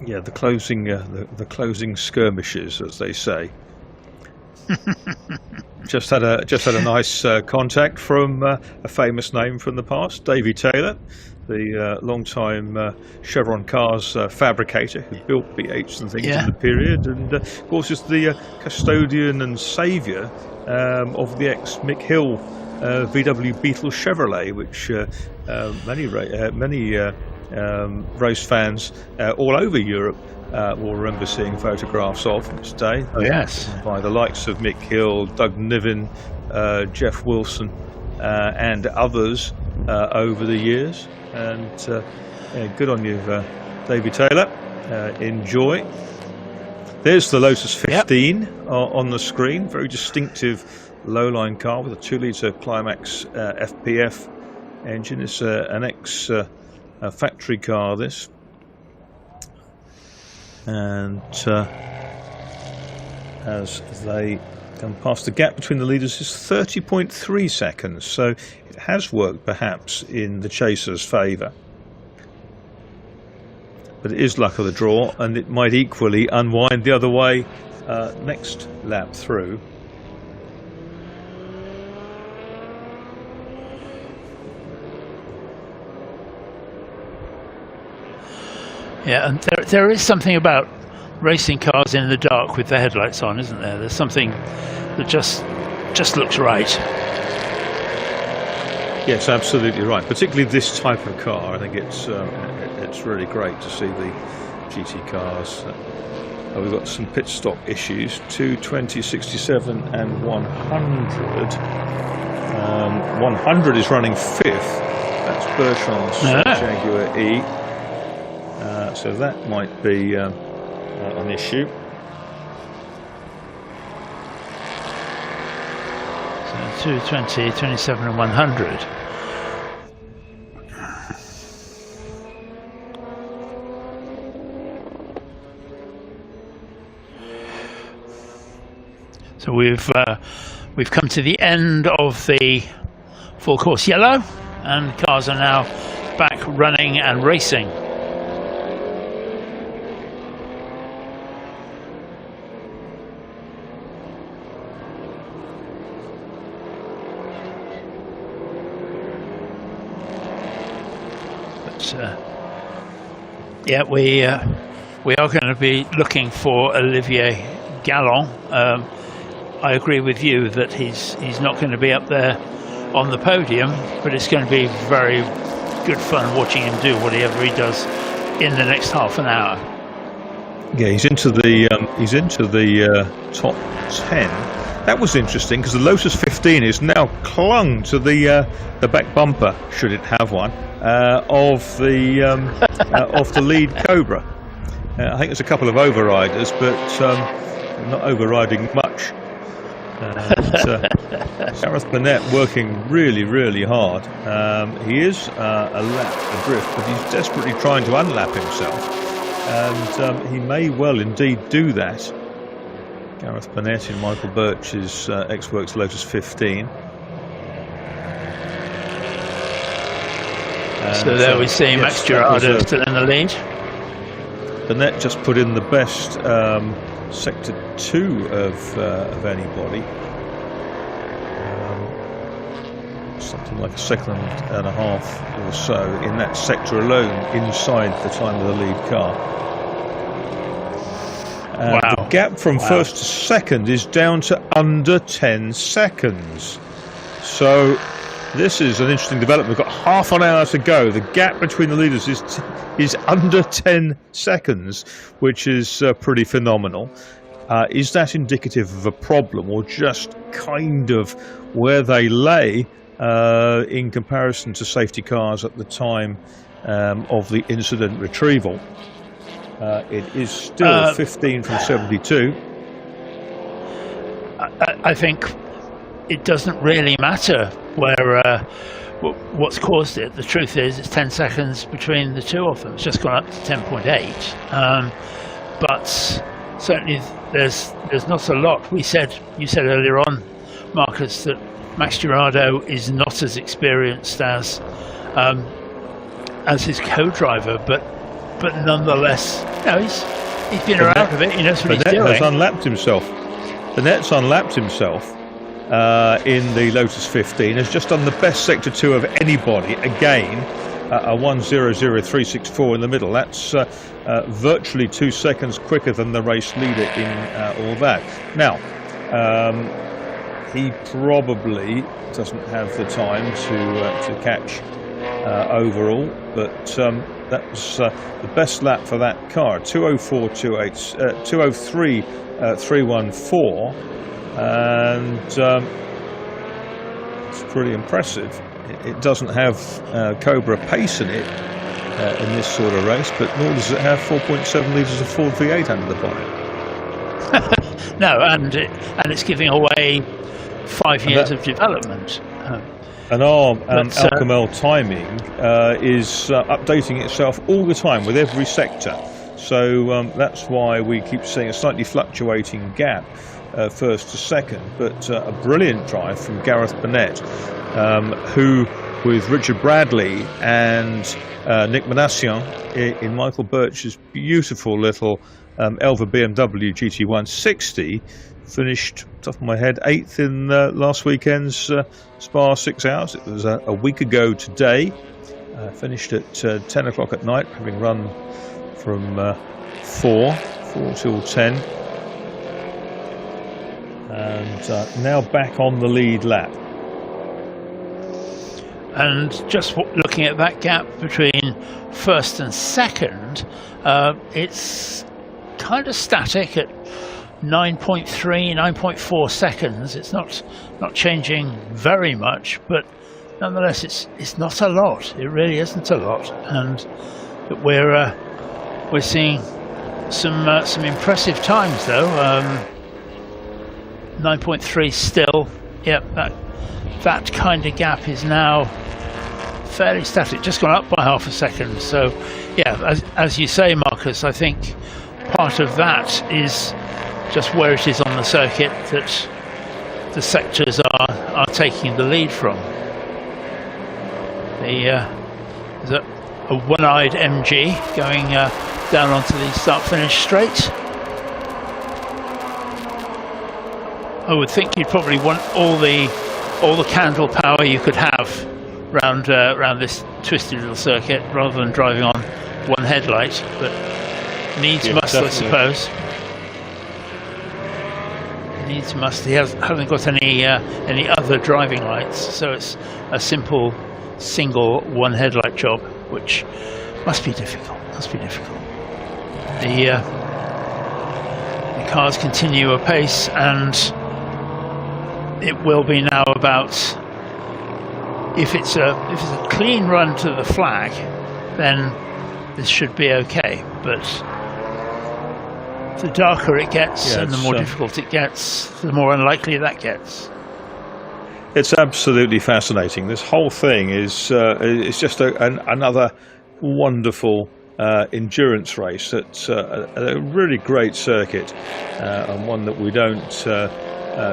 S4: Yeah, the closing skirmishes, as they say. just had a nice contact from a famous name from the past, Davy Taylor, the long-time Chevron cars fabricator who built B8s and things in the period, and of course is the custodian and saviour of the ex-Mick Hill VW Beetle Chevrolet, which many race fans all over Europe will remember seeing photographs of on this day.
S7: Oh, yes.
S4: By the likes of Mick Hill, Doug Niven, Jeff Wilson, and others over the years. And good on you, Davey Taylor. Enjoy. There's the Lotus 15 on the screen. Very distinctive low-line car with a 2-litre Climax FPF engine. It's an ex-factory car, this. And as they come past, the gap between the leaders is 30.3 seconds, so it has worked perhaps in the chaser's favour. But it is luck of the draw, and it might equally unwind the other way next lap through.
S7: Yeah, and there is something about racing cars in the dark with the headlights on, isn't there? There's something that just looks right.
S4: Yes, absolutely right. Particularly this type of car. I think it's really great to see the GT cars. We've got some pit stop issues. 220, 67 and 100. 100 is running 5th. That's Bertrand's Jaguar E. So that might be an issue.
S7: So 220, 27 and 100. So we've come to the end of the full course yellow, and cars are now back running and racing. Yeah, we are going to be looking for Olivier Galland. I agree with you that he's not going to be up there on the podium, but it's going to be very good fun watching him do whatever he does in the next half an hour.
S4: Yeah, he's into the top 10. That was interesting because the Lotus 15 is now clung to the back bumper, should it have one, of the lead Cobra. I think there's a couple of overriders, but not overriding much. Gareth Burnett working really, really hard. He is a lap adrift, but he's desperately trying to unlap himself, and he may well indeed do that. Gareth Burnett in Michael Birch's X-Works Lotus 15.
S7: So there we see Max Girardo still in the lead.
S4: Burnett just put in the best sector 2 of anybody. Something like a second and a half or so in that sector alone, inside the time of the lead car. The gap from first to second is down to under 10 seconds. So this is an interesting development. We've got half an hour to go. The gap between the leaders is under 10 seconds, which is pretty phenomenal. Is that indicative of a problem, or just kind of where they lay in comparison to safety cars at the time of the incident retrieval? It is still 15 from 72.
S7: I think it doesn't really matter where what's caused it. The truth is, it's 10 seconds between the two of them. It's just gone up to 10.8. But certainly, there's not a lot. You said earlier on, Marcus, that Max Girardo is not as experienced as his co-driver, but nonetheless, he's been around a bit. He knows what he's doing.
S4: Has unlapped himself. The Net's unlapped himself in the Lotus 15. Has just done the best sector 2 of anybody. Again, a 1:00.364 in the middle. That's virtually 2 seconds quicker than the race leader in all that. Now, he probably doesn't have the time to catch overall, but that was the best lap for that car, 2:03.314, and it's pretty impressive. It doesn't have Cobra pace in it in this sort of race, but nor does it have 4.7 litres of Ford V8 under the bonnet.
S7: No, and it's giving away 5 years of development.
S4: And our Alcamel timing is updating itself all the time with every sector. So that's why we keep seeing a slightly fluctuating gap first to second. But a brilliant drive from Gareth Burnett, who, with Richard Bradley and Nick Manassian in Michael Birch's beautiful little Elva BMW GT160, finished, top of my head, 8th in last weekend's Spa 6 Hours. It was a week ago today. Finished at 10 o'clock at night, having run from 4 till 10. And now back on the lead lap.
S7: And just looking at that gap between first and second, it's kind of static at 9.3, 9.4 seconds. It's not changing very much, but nonetheless, it's not a lot. It really isn't a lot, and we're seeing some impressive times though. 9.3 still. Yep, that kind of gap is now fairly static. Just gone up by half a second. So, yeah, as you say, Marcus, I think part of that is just where it is on the circuit that the sectors are taking the lead from. There's a one-eyed MG going down onto the start-finish straight. I would think you'd probably want all the candle power you could have round this twisted little circuit, rather than driving on one headlight. But needs must, definitely. I suppose. Needs must. He hasn't got any other driving lights, so it's a simple single one headlight job, which must be difficult. The cars continue apace, and it will be now about, if it's a clean run to the flag, then this should be okay. But the darker it gets, and the more difficult it gets, the more unlikely that gets.
S4: It's absolutely fascinating. This whole thing is just another wonderful endurance race. It's a really great circuit, and one that we don't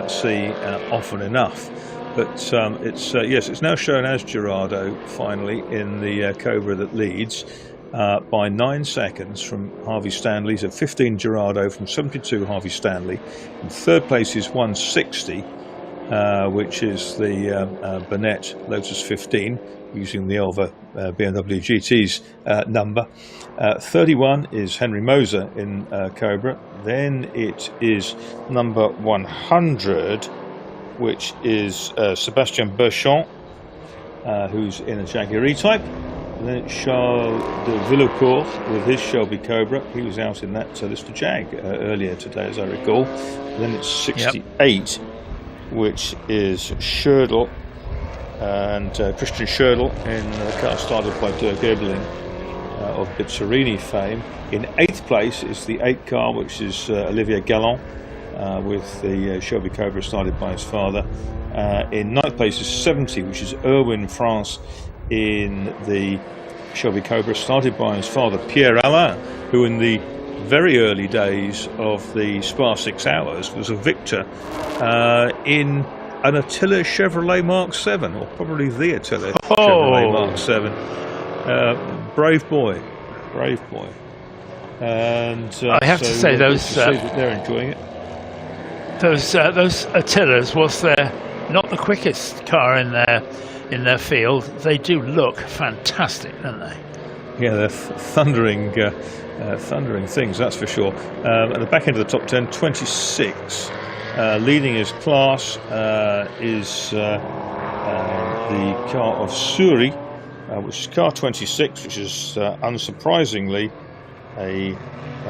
S4: see often enough. But it's now shown as Girardo finally in the Cobra that leads by 9 seconds from Harvey Stanley. So 15 Girardo from 72 Harvey Stanley. In third place is 160. which is the Burnett Lotus 15, using the Elva BMW GT's number. 31 is Henry Moser in Cobra. Then it is number 100, which is Sebastian Berchamp, who's in a Jaguar E-Type. And then it's Charles de Villecourt with his Shelby Cobra. He was out in that Lister Jag earlier today, as I recall. And then it's 68, which is Schertl, and Christian Schertl in the car started by Dirk Ebeling of Bizzarini fame. In 8th place is the 8 car, which is Olivier Galland with the Shelby Cobra started by his father. In 9th place is 70, which is Erwin France in the Shelby Cobra started by his father Pierre Alain, who in the very early days of the Spa 6 Hours was a victor in an Attila Chevrolet Mark 7, or probably the Attila Chevrolet Mark 7. Brave boy. And
S7: I have to say those
S4: they're enjoying it.
S7: Those Attilas, whilst they're not the quickest car in their field, they do look fantastic, don't they?
S4: Yeah, they're thundering things, that's for sure. At the back end of the top 10, 26. Leading his class is the car of Suri, which is car 26, which is unsurprisingly a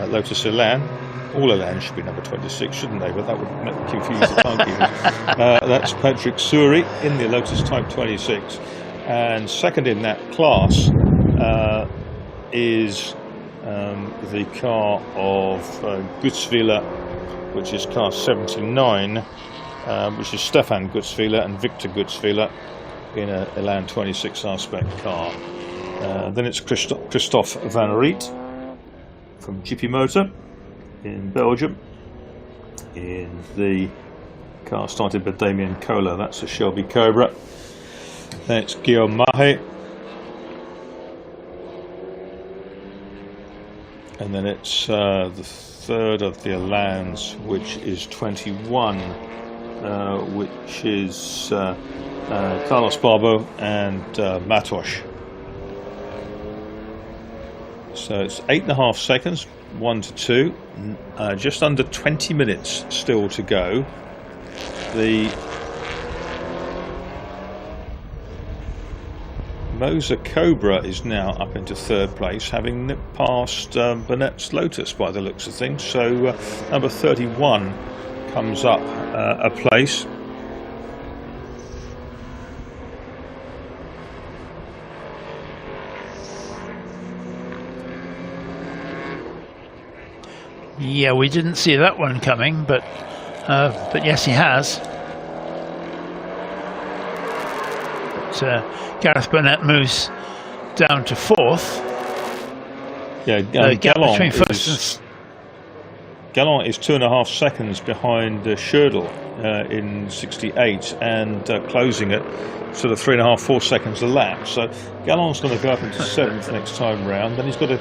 S4: Lotus Elan. All Elans should be number 26, shouldn't they? But that would confuse the car keepers. That's Patrick Suri in the Lotus Type 26. And second in that class is the car of Gutzwiller, which is car 79, which is Stefan Gutzwiller and Victor Gutzwiller in a Elan 26 R-Spec car. Then it's Christophe Van Riet from GP Motor in Belgium in the car started by Damien Kohler. That's a Shelby Cobra. Then it's Guillaume Mahe, and then it's the third of the Elans, which is 21, which is Carlos Barbo and Matos. So it's 8.5 seconds, 1 to 2, just under 20 minutes still to go. The Moser Cobra is now up into 3rd place, having nipped past Burnett's Lotus by the looks of things. So number 31 comes up a place.
S7: Yeah, we didn't see that one coming, but yes, he has. But Gareth Burnett moves down to 4th.
S4: Yeah,
S7: Gallant between first and
S4: Gallant is 2.5 seconds behind Schertl in 68, and closing it sort of 3.5-4 seconds a lap. So Gallant's going to go up into 7th next time round. Then he's got to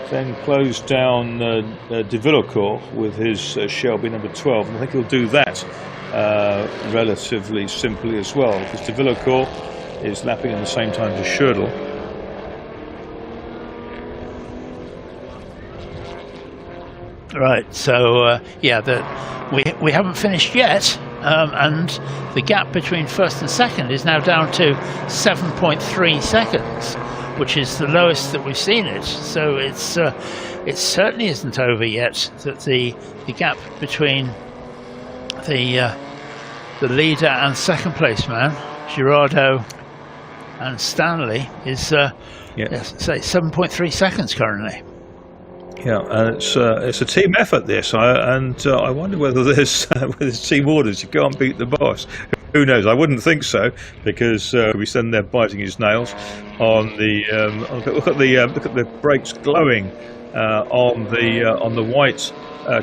S4: then close down de Villecourt with his Shelby number 12, and I think he'll do that relatively simply as well, because de Villecourt is lapping at the same time as Schertl.
S7: Right, so yeah, we haven't finished yet, and the gap between first and second is now down to 7.3 seconds, which is the lowest that we've seen it. So it certainly isn't over yet. That the gap between the leader and second place man, Girardeau and Stanley, is say 7.3 seconds currently.
S4: Yeah, and it's a team effort, this, and I wonder whether there's team orders. You can't beat the boss. Who knows? I wouldn't think so, because we stand there biting his nails on the. Look at the brakes glowing on the white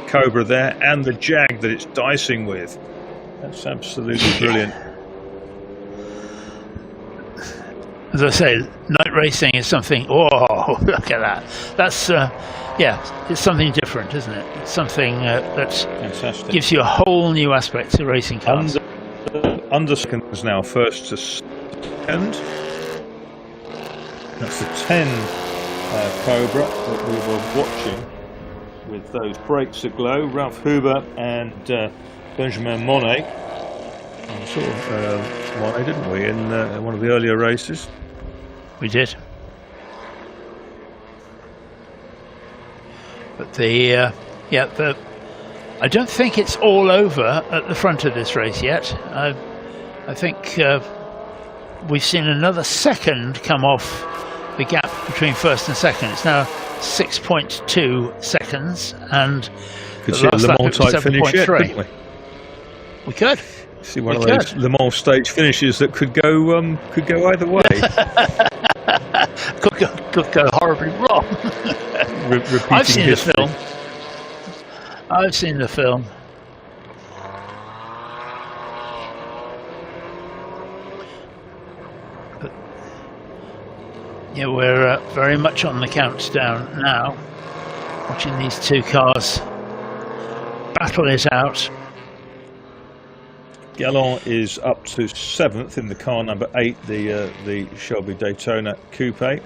S4: Cobra there, and the Jag that it's dicing with. That's absolutely brilliant.
S7: As I say, night racing is something. Oh, look at that! That's it's something different, isn't it? It's something that
S4: fantastic.
S7: Gives you a whole new aspect to racing cars.
S4: under seconds now, first to second. That's the 10 Cobra that we were watching with those brakes aglow. Ralph Huber and Benjamin Monet. We saw Monet, didn't we, in one of the earlier races?
S7: We did. But the I don't think it's all over at the front of this race yet. I think we've seen another second come off the gap between first and second. It's now 6.2 seconds, and
S4: could see a Le Mans type finish yet, couldn't we?
S7: We could.
S4: See one of those Le Mans stage finishes that could go either way.
S7: could go horribly wrong. I've seen the film. I've seen the film. But, yeah, we're very much on the countdown now, watching these two cars battle it out.
S4: Galland is up to 7th in the car number 8, the Shelby Daytona Coupe,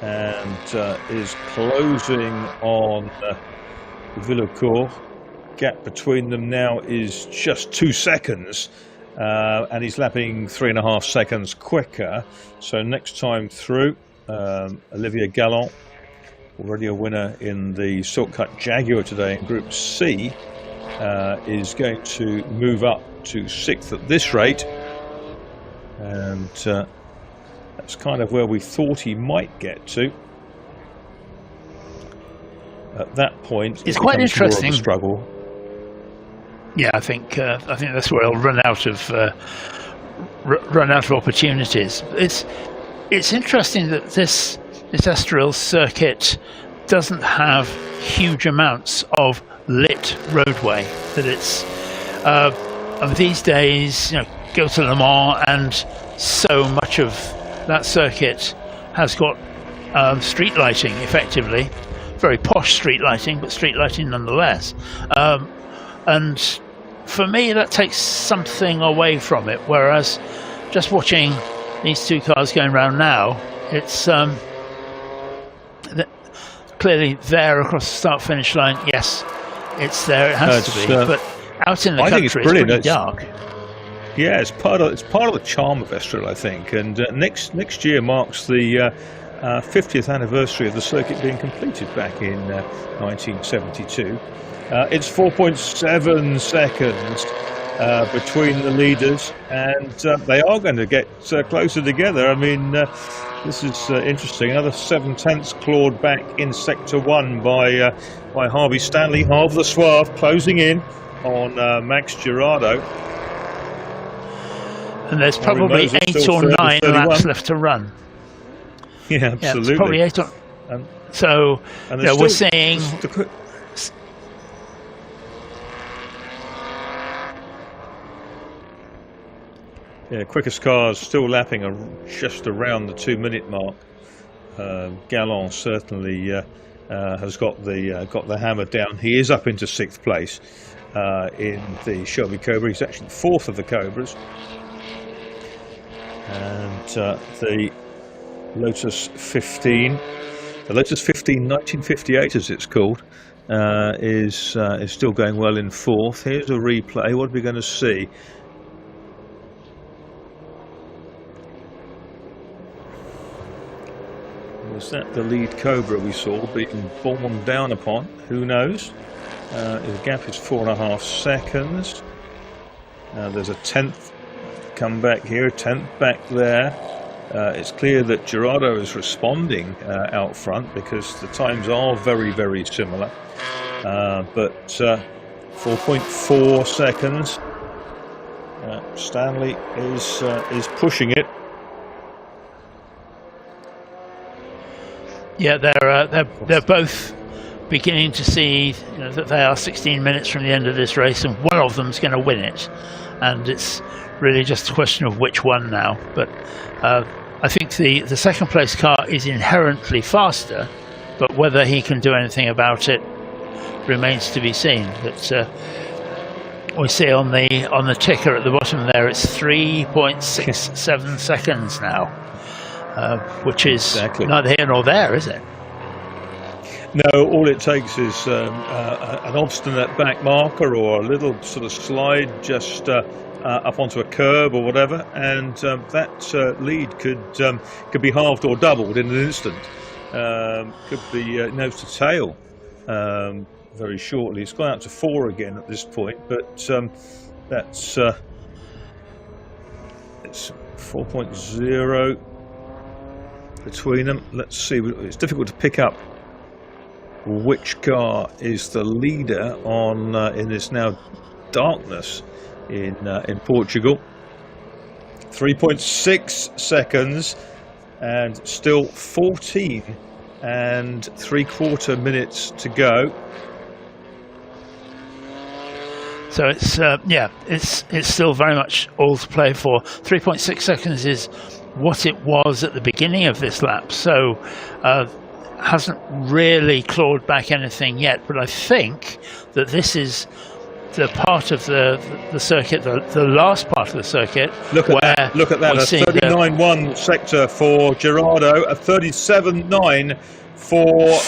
S4: and is closing on Villecourt. Gap between them now is just 2 seconds, and he's lapping 3.5 seconds quicker. So next time through, Olivier Galland, already a winner in the Silk Cut Jaguar today in Group C, is going to move up to 6th at this rate, and that's kind of where we thought he might get to. At that point,
S7: it's quite interesting.
S4: More of a struggle.
S7: Yeah, I think that's where he'll run out of opportunities. It's interesting that this Estoril circuit doesn't have huge amounts of lit roadway. That it's of these days, go to Le Mans, and so much of that circuit has got street lighting, effectively. Very posh street lighting, but street lighting nonetheless. And for me, that takes something away from it. Whereas just watching these two cars going around now, it's clearly there across the start-finish line. Yes, it's there. It has to be. But out in the country, it's pretty dark.
S4: Yeah, it's part of the charm of Estoril, I think. And next year marks the 50th anniversary of the circuit being completed back in 1972. It's 4.7 seconds between the leaders, and they are going to get closer together. I mean, this is interesting. Another 7/10 clawed back in Sector 1 by Harvey Stanley. Half the swerve closing in on Max Girardo.
S7: And there's probably 8 or 9 laps left to run.
S4: Yeah, absolutely.
S7: Yeah, probably 8 or... So, we're seeing...
S4: Yeah, quickest cars still lapping just around the 2-minute mark. Galland certainly has got the hammer down. He is up into 6th place in the Shelby Cobra. He's actually 4th of the Cobras. And the Lotus 15, the Lotus 15 1958 as it's called, is still going well in 4th. Here's a replay. What are we going to see? Was that the lead Cobra we saw being borne down upon? Who knows? The gap is 4.5 seconds. There's a 10th come back here, 10th back there. It's clear that Girardo is responding out front because the times are very, very similar. But 4.4 seconds. Stanley is pushing it.
S7: Yeah, they're both beginning to see that they are 16 minutes from the end of this race, and one of them's going to win it, and it's really just a question of which one now. But I think the second place car is inherently faster, but whether he can do anything about it remains to be seen. But we see on the ticker at the bottom there, it's 3.67 seconds now, which is neither here nor there, is it?
S4: No, all it takes is an obstinate back marker or a little sort of slide just up onto a curb or whatever, and that lead could be halved or doubled in an instant. Could be nose to tail very shortly. It's gone out to 4 again at this point, but that's it's 4.0 between them. Let's see. It's difficult to pick up which car is the leader on in this now darkness in Portugal. 3.6 seconds and still 14 and 3/4 minutes to go.
S7: So it's it's still very much all to play for. 3.6 seconds is what it was at the beginning of this lap, so hasn't really clawed back anything yet. But I think that this is the part of the circuit, the last part of the circuit.
S4: Look at that! Look at that! A 39.1 sector for Gerardo, a 37.9 for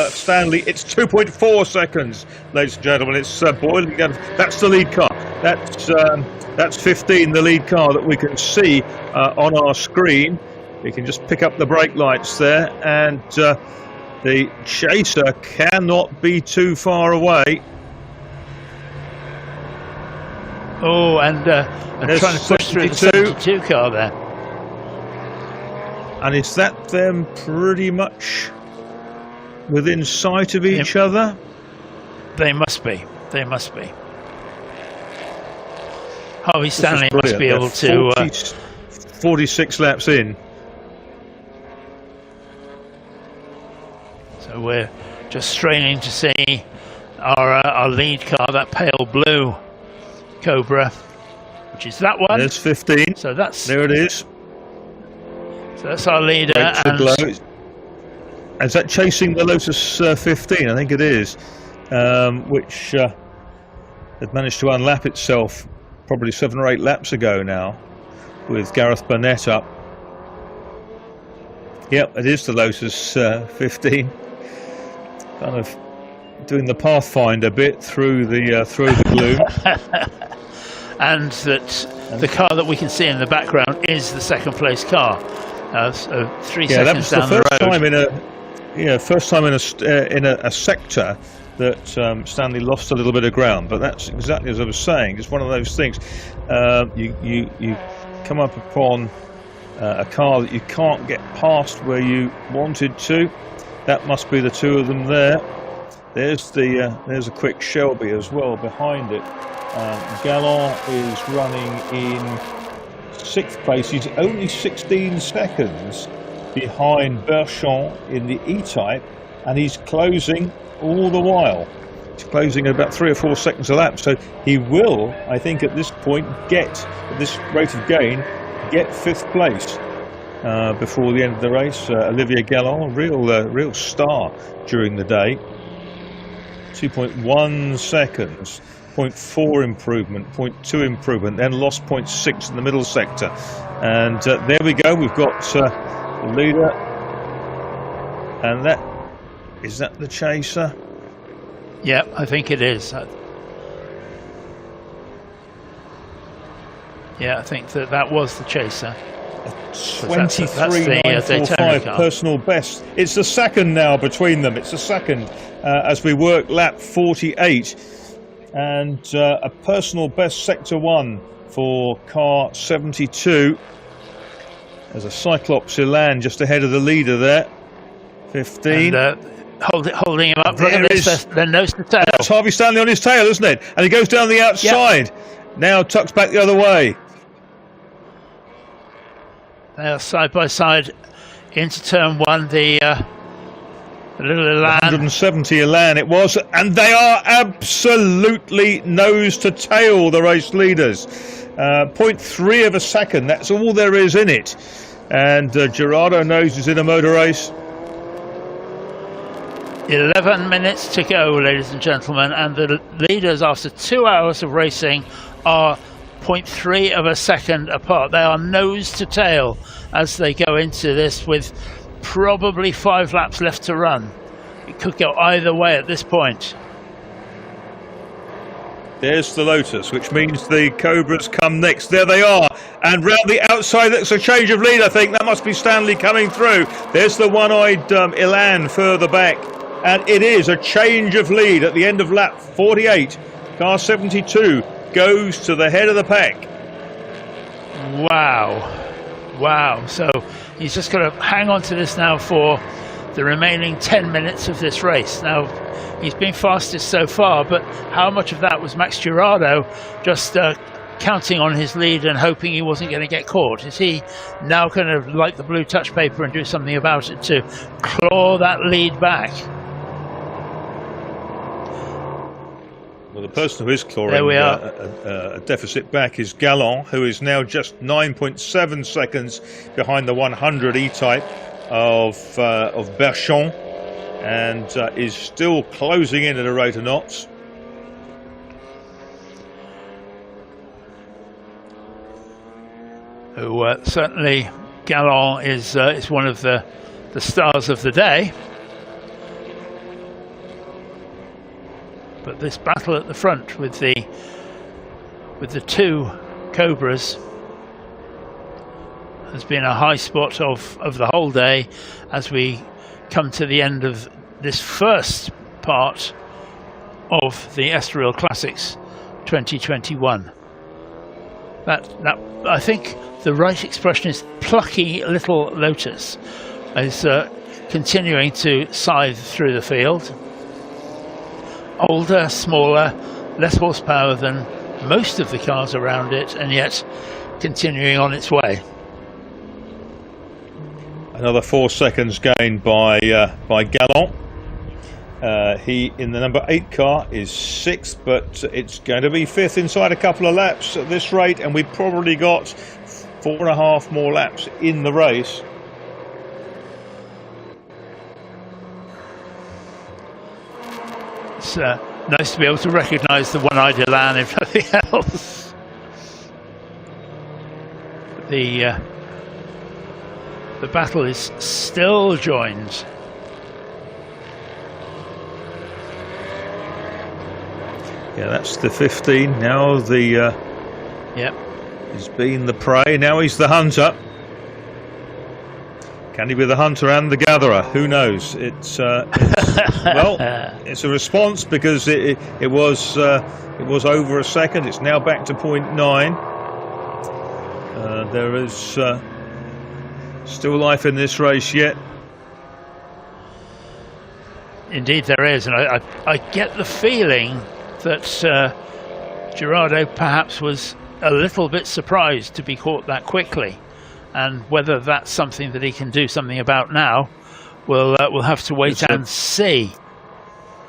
S4: Stanley. It's 2.4 seconds, ladies and gentlemen. It's boiling down. That's the lead car. That's 15, the lead car that we can see on our screen. We can just pick up the brake lights there, and the chaser cannot be too far away.
S7: Oh, and trying to push through the 72 car there.
S4: And is that them pretty much within sight of each other?
S7: They must be. They must be. Harvey Stanley must be able to...
S4: 46 laps in.
S7: So we're just straining to see our lead car, that pale blue Cobra, which is that one.
S4: There's 15.
S7: So that's...
S4: There it is.
S7: So that's our leader.
S4: Is that chasing the Lotus 15? I think it is, which had managed to unlap itself probably 7 or 8 laps ago now, with Gareth Burnett up. Yep, it is the Lotus 15. Kind of doing the Pathfinder bit through the gloom.
S7: And that the car that we can see in the background is the second place car. So 3 seconds down the road.
S4: First time in a sector that Stanley lost a little bit of ground, but that's exactly as I was saying. It's one of those things. You come up upon a car that you can't get past where you wanted to. That must be the two of them there. There's a quick Shelby as well behind it. Galland is running in 6th place. He's only 16 seconds behind Berchamp in the E-Type, and he's closing all the while. He's closing at about 3 or 4 seconds a lap, so he will, I think, at this point at this rate of gain, get 5th place before the end of the race. Olivier Galland, real star during the day. 2.1 seconds, 0.4 improvement, 0.2 improvement, then lost 0.6 in the middle sector. And there we go, we've got the leader. And is that the chaser?
S7: Yeah, I think it is. Yeah, I think that was the chaser.
S4: 23.945 personal best. It's the second now between them. It's the second as we work lap 48, and a personal best sector 1 for car 72. There's a Cyclops Elan just ahead of the leader there. 15.
S7: And, holding him up. Look at this. They're nose to tail.
S4: That's Harvey Stanley on his tail, isn't it? And he goes down the outside. Yep. Now tucks back the other way.
S7: They are side by side into turn 1. The little Elan.
S4: 170 Elan it was, and they are absolutely nose to tail, the race leaders. 0.3 of a second. That's all there is in it. And Gerardo knows he's in a motor race.
S7: 11 minutes to go, ladies and gentlemen, and the leaders after 2 hours of racing are 0.3 of a second apart. They are nose to tail as they go into this with probably 5 laps left to run. It could go either way at this point.
S4: There's the Lotus, which means the Cobras come next. There they are. And round the outside, that's a change of lead, I think. That must be Stanley coming through. There's the one-eyed Elan further back. And it is a change of lead at the end of lap 48. Car 72 goes to the head of the pack.
S7: Wow. So he's just got to hang on to this now for the remaining 10 minutes of this race. Now, he's been fastest so far, but how much of that was Max Girardo just counting on his lead and hoping he wasn't going to get caught? Is he now going to, like the blue touch paper, and do something about it to claw that lead back?
S4: Well, the person who is clawing a deficit back is Galland, who is now just 9.7 seconds behind the 100 E-Type of Berchon, and is still closing in at a rate of knots.
S7: Certainly Galland is one of the stars of the day. But this battle at the front with the two Cobras has been a high spot of the whole day as we come to the end of this first part of the Estoril Classics 2021. That I think the right expression is plucky little Lotus is continuing to scythe through the field. Older, smaller, less horsepower than most of the cars around it, and yet continuing on its way.
S4: Another 4 seconds gained by Galland. He, in the number 8 car, is 6th, but it's going to be 5th inside a couple of laps at this rate, and we've probably got 4.5 more laps in the race.
S7: It's nice to be able to recognise the one-eyed Elan if nothing else. The battle is still joined.
S4: Yeah, that's the 15. Now he's been the prey. Now he's the hunter. Can he be the hunter and the gatherer? Who knows? It's well, it's a response because it was over a second. It's now back to 0.9. There is still life in this race yet.
S7: Indeed, there is, and I get the feeling that Girardo perhaps was a little bit surprised to be caught that quickly. And whether that's something that he can do something about now, we'll have to wait and see.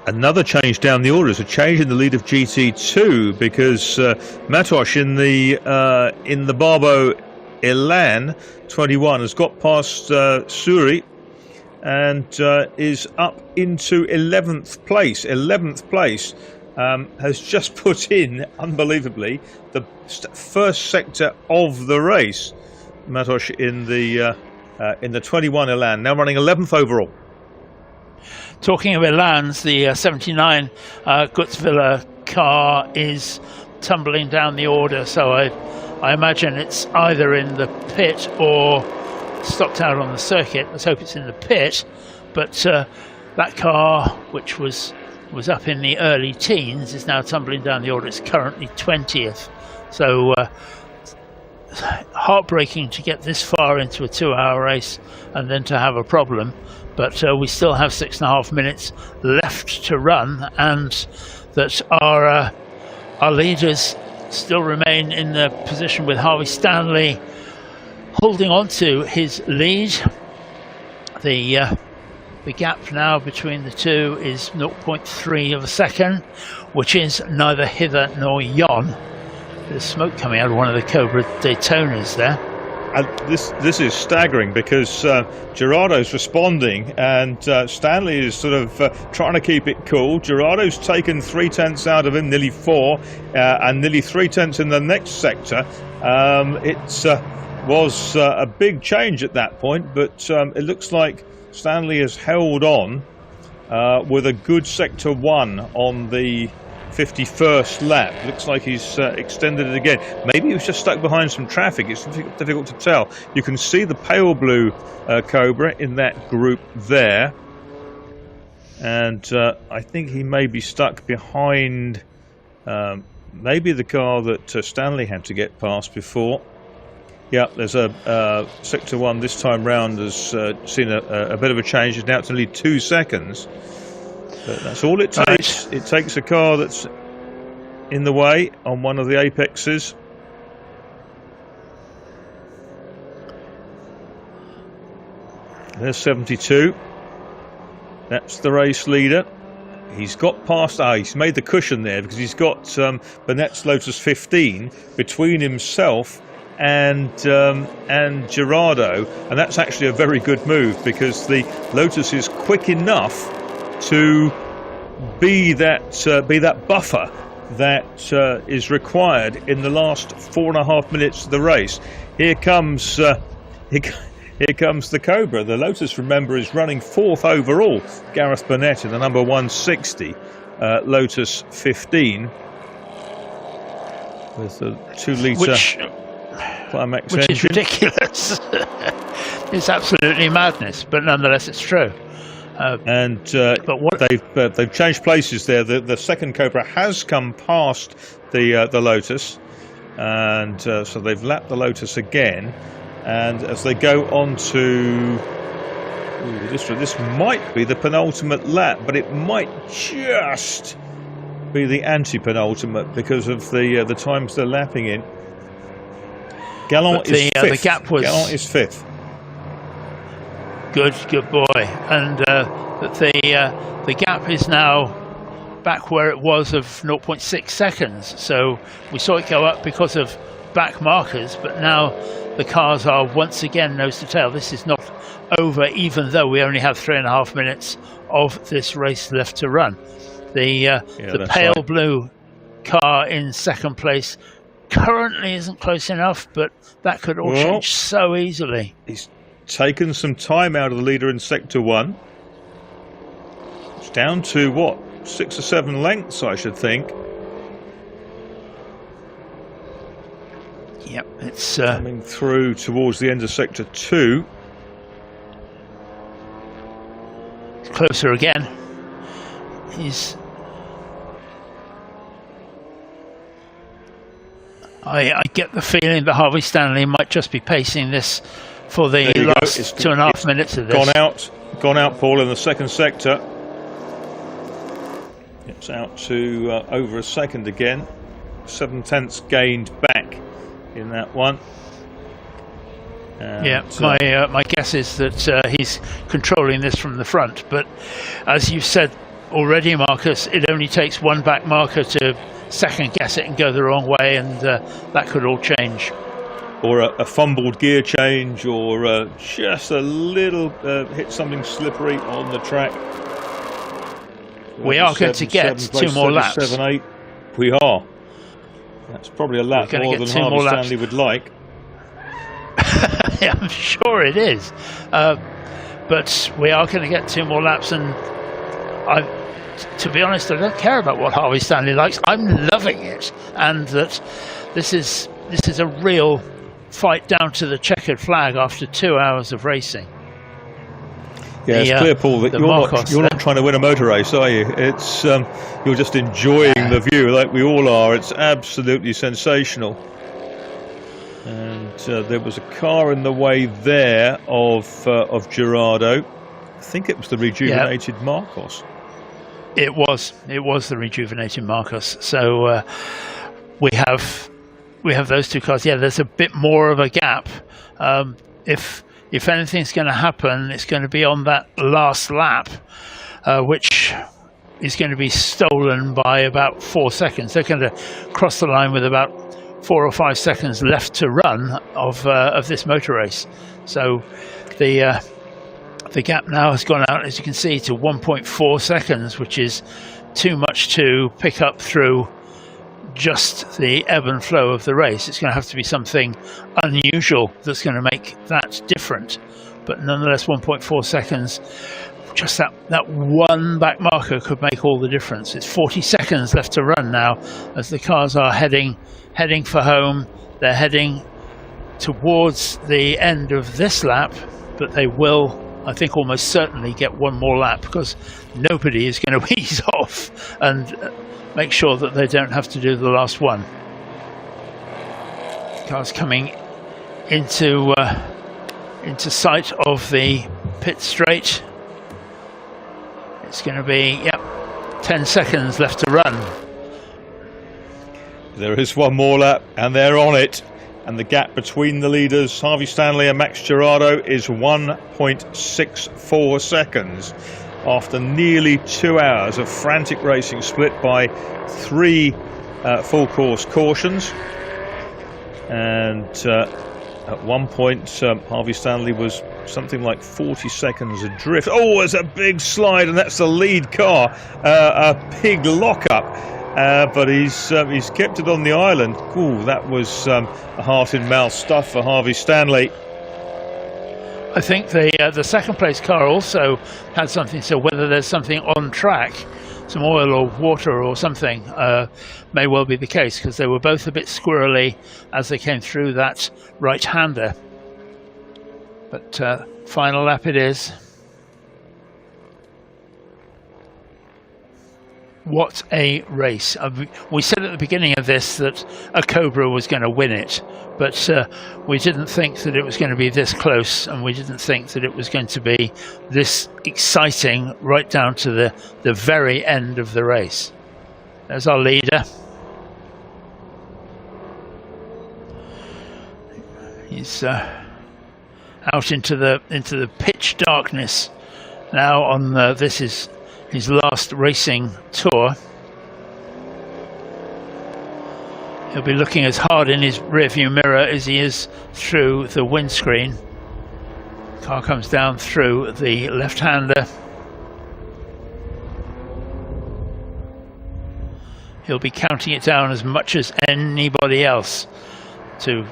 S4: Another change down the order is a change in the lead of GT2 because Matos in the Barbo Elan 21 has got past Suri and is up into 11th place. 11th place has just put in, unbelievably, the first sector of the race. Matos in the 21 Elan, now running 11th overall.
S7: Talking of Elans, the 79 Gutzwiller car is tumbling down the order, so I imagine it's either in the pit or stopped out on the circuit. Let's hope it's in the pit, but that car, which was up in the early teens, is now tumbling down the order. It's currently 20th, so heartbreaking to get this far into a 2-hour race and then to have a problem, but we still have 6.5 minutes left to run, and that our leaders still remain in the position with Harvey Stanley holding on to his lead. The gap now between the two is 0.3 of a second, which is neither hither nor yon. There's smoke coming out of one of the Cobra Daytonas there.
S4: this is staggering because Gerardo's responding and Stanley is sort of trying to keep it cool. Gerardo's taken 3/10 out of him, nearly 4, and nearly 3/10 in the next sector. It was a big change at that point, but it looks like Stanley has held on with a good sector 1 on the 51st lap. Looks like he's extended it again. Maybe he was just stuck behind some traffic. It's difficult to tell. You can see the pale blue Cobra in that group there, and I think he may be stuck behind maybe the car that Stanley had to get past before. Yeah, there's a sector 1 this time round has seen a bit of a change. Now it's only 2 seconds. But that's all it takes. It takes a car that's in the way on one of the apexes. There's 72. That's the race leader. He's got past. He's made the cushion there because he's got Bennett's Lotus 15 between himself and Gerardo, and that's actually a very good move because the Lotus is quick enough to be that buffer that is required in the last 4.5 minutes of the race. Here comes the Cobra. The Lotus, remember, is running 4th overall. Gareth Burnett in the number 160 Lotus 15 with a 2-litre Climax
S7: which
S4: engine.
S7: is ridiculous. It's absolutely madness, but nonetheless it's true.
S4: But what they've changed places there. The second Cobra has come past the Lotus, and so they've lapped the Lotus again. And as they go on to this might be the penultimate lap, but it might just be the anti-penultimate because of the times they're lapping in. Gallant is 5th.
S7: The gap was
S4: Gallant is 5th.
S7: Good boy, and the gap is now back where it was of 0.6 seconds. So we saw it go up because of back markers, but now the cars are once again nose to tail. This is not over, even though we only have 3.5 minutes of this race left to run. The pale blue car in second place currently isn't close enough, but that could all change so easily.
S4: He's taken some time out of the leader in sector 1. It's down to what, 6 or 7 lengths, I should think.
S7: Yep, it's
S4: coming through towards the end of sector 2.
S7: It's closer again. I get the feeling that Harvey Stanley might just be pacing this for the last 2.5 minutes of this.
S4: Gone out, Paul, in the second sector. It's out to over a second again. 7/10 gained back in that one.
S7: My guess is that he's controlling this from the front, but as you've said already, Marcus, it only takes one back marker to second guess it and go the wrong way, and that could all change.
S4: Or a fumbled gear change, or just a little hit something slippery on the track.
S7: We are going to get 2 more laps.
S4: 7-8. We are. That's probably a lap more than Harvey Stanley would like.
S7: I'm sure it is. But we are going to get 2 more laps, and to be honest, I don't care about what Harvey Stanley likes. I'm loving it, and that this is a real fight down to the checkered flag after 2 hours of racing.
S4: Yeah, it's clear, Paul, that you're not trying to win a motor race, are you? It's you're just enjoying the view, like we all are. It's absolutely sensational. And there was a car in the way there of Gerardo. I think it was the rejuvenated Marcos.
S7: It was the rejuvenated Marcos. So we have those 2 cars. Yeah, there's a bit more of a gap. If anything's going to happen, it's going to be on that last lap, which is going to be stolen by about 4 seconds. They're going to cross the line with about 4 or 5 seconds left to run of this motor race. So the gap now has gone out, as you can see, to 1.4 seconds, which is too much to pick up through just the ebb and flow of the race. It's going to have to be something unusual that's going to make that different. But nonetheless, 1.4 seconds, just that one back marker could make all the difference. It's 40 seconds left to run now as the cars are heading for home. They're heading towards the end of this lap, but they will, I think, almost certainly get one more lap, because nobody is going to ease off and make sure that they don't have to do the last one. Cars coming into sight of the pit straight. It's going to be 10 seconds left to run.
S4: There is one more lap and they're on it, and the gap between the leaders, Harvey Stanley and Max Girardo, is 1.64 seconds after nearly 2 hours of frantic racing, split by 3 full course cautions. And at one point Harvey Stanley was something like 40 seconds adrift. Oh, there's a big slide, and that's the lead car, a big lockup, but he's kept it on the island. Ooh, that was a heart in mouth stuff for Harvey Stanley.
S7: I think the second place car also had something, so whether there's something on track, some oil or water or something, may well be the case, because they were both a bit squirrely as they came through that right-hander. But final lap it is. What a race. We said at the beginning of this that a Cobra was going to win it, but we didn't think that it was going to be this close, and we didn't think that it was going to be this exciting right down to the very end of the race. There's our leader. He's out into the pitch darkness now. On this is his last racing tour. He'll be looking as hard in his rearview mirror as he is through the windscreen. Car comes down through the left-hander. He'll be counting it down as much as anybody else to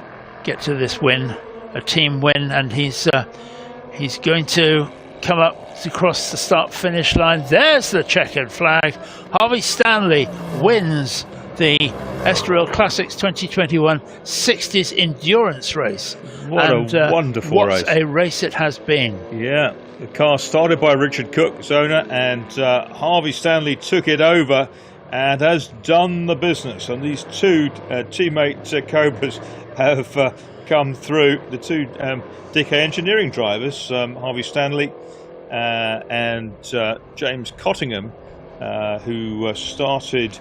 S7: get to this win, a team win, and he's going to come up to cross the start-finish line. There's the checkered flag. Harvey Stanley wins the Estoril Classics 2021 60s endurance race.
S4: What a wonderful race.
S7: What a race it has been.
S4: Yeah, the car started by Richard Cook, Zona, and Harvey Stanley took it over and has done the business. And these two teammate Cobras have come through, the two DK Engineering drivers, Harvey Stanley and James Cottingham, who started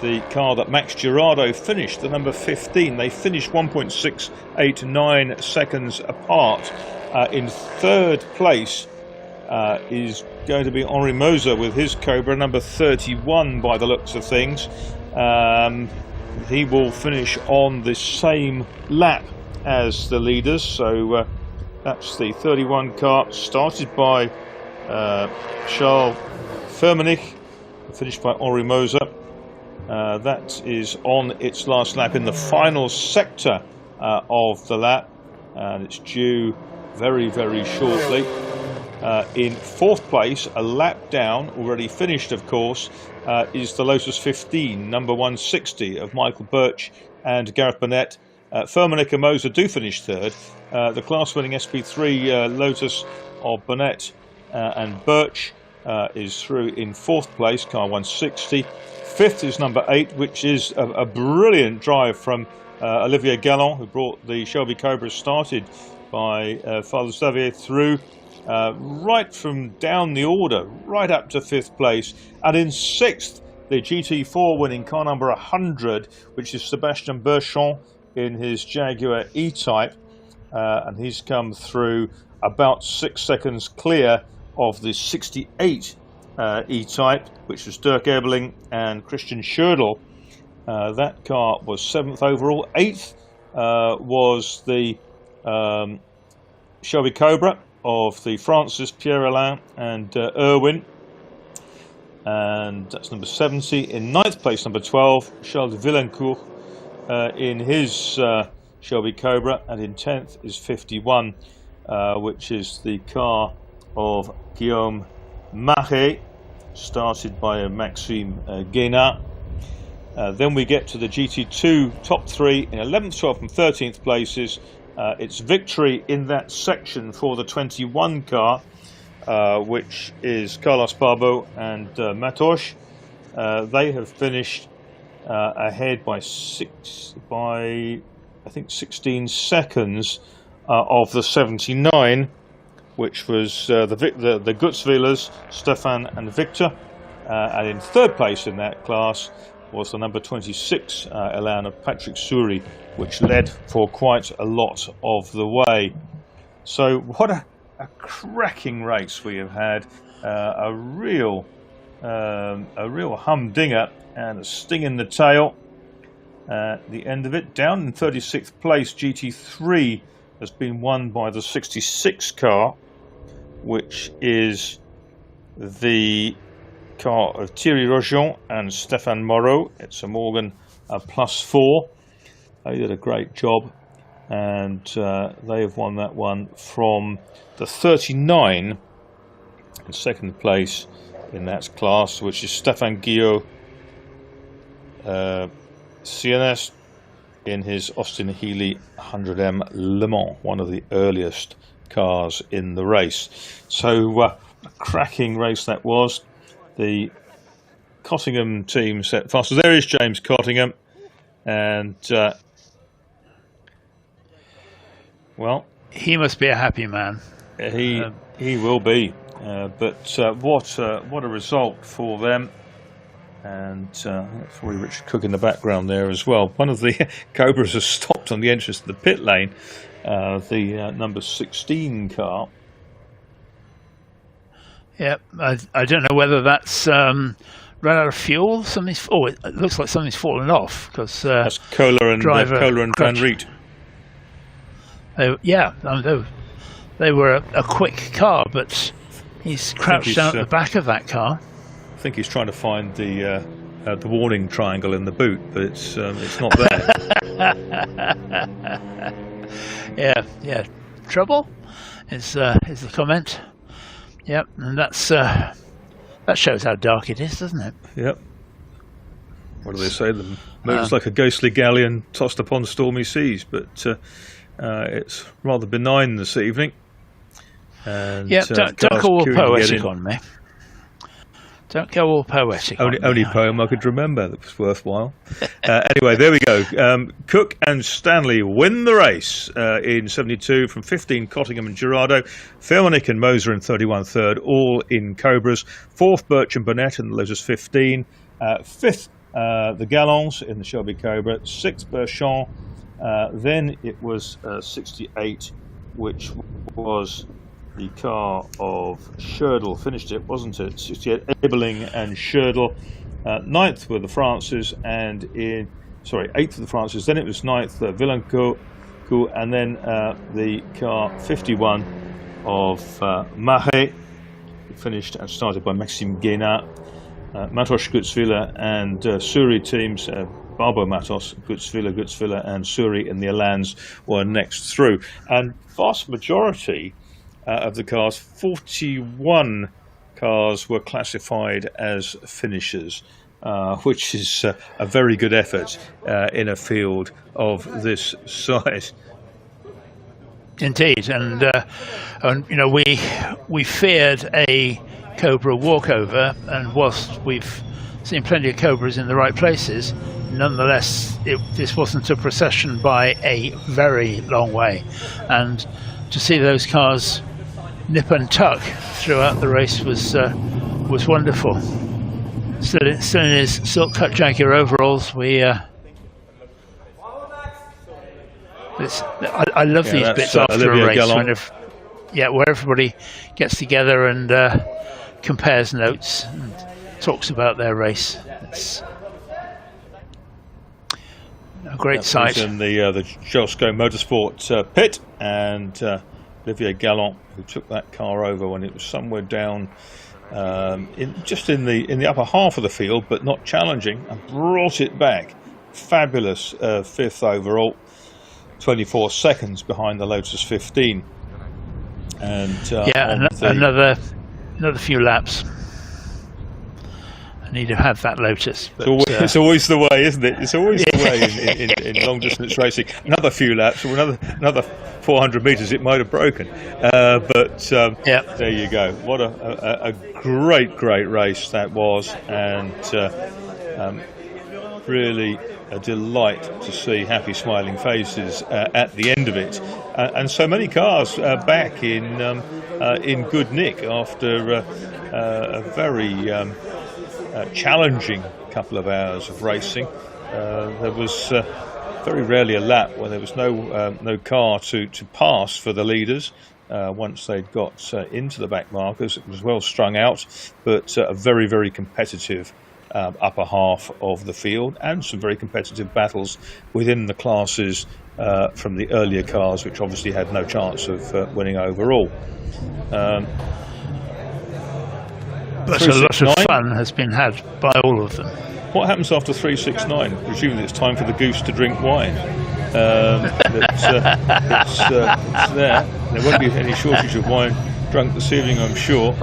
S4: the car that Max Girardo finished, the number 15. They finished 1.689 seconds apart. In third place is going to be Henri Moser with his Cobra, number 31 by the looks of things. He will finish on the same lap as the leaders, so that's the 31 car, started by Charles Firmenich, finished by Henri Moser. That is on its last lap in the final sector of the lap, and it's due very, very shortly. In fourth place, a lap down, already finished of course, is the Lotus 15, number 160 of Michael Birch and Gareth Burnett. Firmenich and Moser do finish third. The class-winning SP3 Lotus of Burnett and Birch is through in fourth place, car 160. Fifth is number 8, which is a brilliant drive from Olivier Galland, who brought the Shelby Cobra, started by Father Xavier through right from down the order, right up to fifth place. And in sixth, the GT4 winning car number 100, which is Sebastian Berchon in his Jaguar E-Type, and he's come through about 6 seconds clear of the 68 E-Type, which was Dirk Ebeling and Christian Schödel. That car was 7th overall. 8th was the Shelby Cobra of the Francis, Pierre-Alain and Irwin. And that's number 70. In 9th place, number 12, Charles de Villencourt in his Shelby Cobra. And in 10th is 51, which is the car of Guillaume Marais, started by Maxime Guénat. Then we get to the GT2 top 3 in 11th, 12th and 13th places. It's victory in that section for the 21 car, which is Carlos Barbeau and Matos. They have finished ahead by 16 seconds of the 79, which was the Gutzwillers, Stefan and Victor. And in 3rd place in that class was the number 26 Elan of Patrick Souris, which led for quite a lot of the way. So what a cracking race we have had, a real humdinger and a sting in the tail at the end of it. Down in 36th place, GT3 has been won by the 66 car, which is the car of Thierry Rojon and Stéphane Moreau. It's a Morgan +4. They did a great job, and they have won that one from the 39 in 2nd place in that class, which is Stéphane Guillot CNS in his Austin Healey 100M Le Mans, one of the earliest cars in the race. So a cracking race that was. The Cottingham team set fast. So there is James Cottingham, and well,
S7: he must be a happy man.
S4: He will be. But what a result for them. And that's probably Richard Cook in the background there as well. One of the Cobras has stopped on the entrance to the pit lane. The number 16 car.
S7: Yeah, I don't know whether that's run out of fuel. It looks like something's fallen off because
S4: that's Kohler and Van Riet.
S7: They were a quick car, but he's crouched down at the back of that car.
S4: I think he's trying to find the warning triangle in the boot, but it's not there.
S7: Yeah. Trouble is the comment. Yep, and that shows how dark it is, doesn't it?
S4: Yep. What do they say? The moon's like a ghostly galleon tossed upon stormy seas, but it's rather benign this evening. And,
S7: don't go all poetic on me. Don't go all poetic.
S4: Only poem I could remember that was worthwhile. Anyway, there we go. Cook and Stanley win the race in 72 from 15 Cottingham and Girardeau. Firmenich and Moser in 31 third, all in Cobras. 4th, Birch and Burnett in the Lotus 15. 5th, the Gallons in the Shelby Cobra. 6th, Berchamp. Then it was 68, which was the car of Schödel. Finished it, wasn't it? 68, Ebeling and Schödel. 9th were the Francis, and 8th of the Francis. Then it was 9th, Villencourt, and then the car 51 of Marais, finished and started by Maxime Guénat. Matos, Gutzwiller and Souris teams, Barbeau, Matos, Gutzwiller and Souris in the Alans were next through. And vast majority of the cars, 41 cars were classified as finishers, which is a very good effort in a field of this size.
S7: Indeed, and we feared a Cobra walkover, and whilst we've seen plenty of Cobras in the right places, nonetheless this wasn't a procession by a very long way, and to see those cars nip and tuck throughout the race was wonderful. Still in his silk cut Jaguar overalls, I love these bits after
S4: Olivier
S7: a race
S4: Gallon.
S7: where everybody gets together and compares notes and talks about their race. A great sight.
S4: In the Josco Motorsport pit, and Olivier Gallant, who took that car over when it was somewhere down in the upper half of the field, but not challenging, and brought it back. Fabulous fifth overall, 24 seconds behind the Lotus 15. And
S7: another few laps. I need to have that Lotus. But,
S4: it's always the way, isn't it? It's always the way in long distance racing. Another few laps, or another 400 metres, it might have broken. There you go. What a great race that was, and really a delight to see happy, smiling faces at the end of it, and so many cars back in good nick after a very challenging couple of hours of racing. There was very rarely a lap where there was no car to pass for the leaders. Once they'd got into the back markers, it was well strung out, but a very, very competitive upper half of the field, and some very competitive battles within the classes from the earlier cars, which obviously had no chance of winning overall.
S7: But a lot of fun has been had by all of them.
S4: What happens after 369? Presumably it's time for the goose to drink wine. It's there. There won't be any shortage of wine drunk this evening, I'm sure.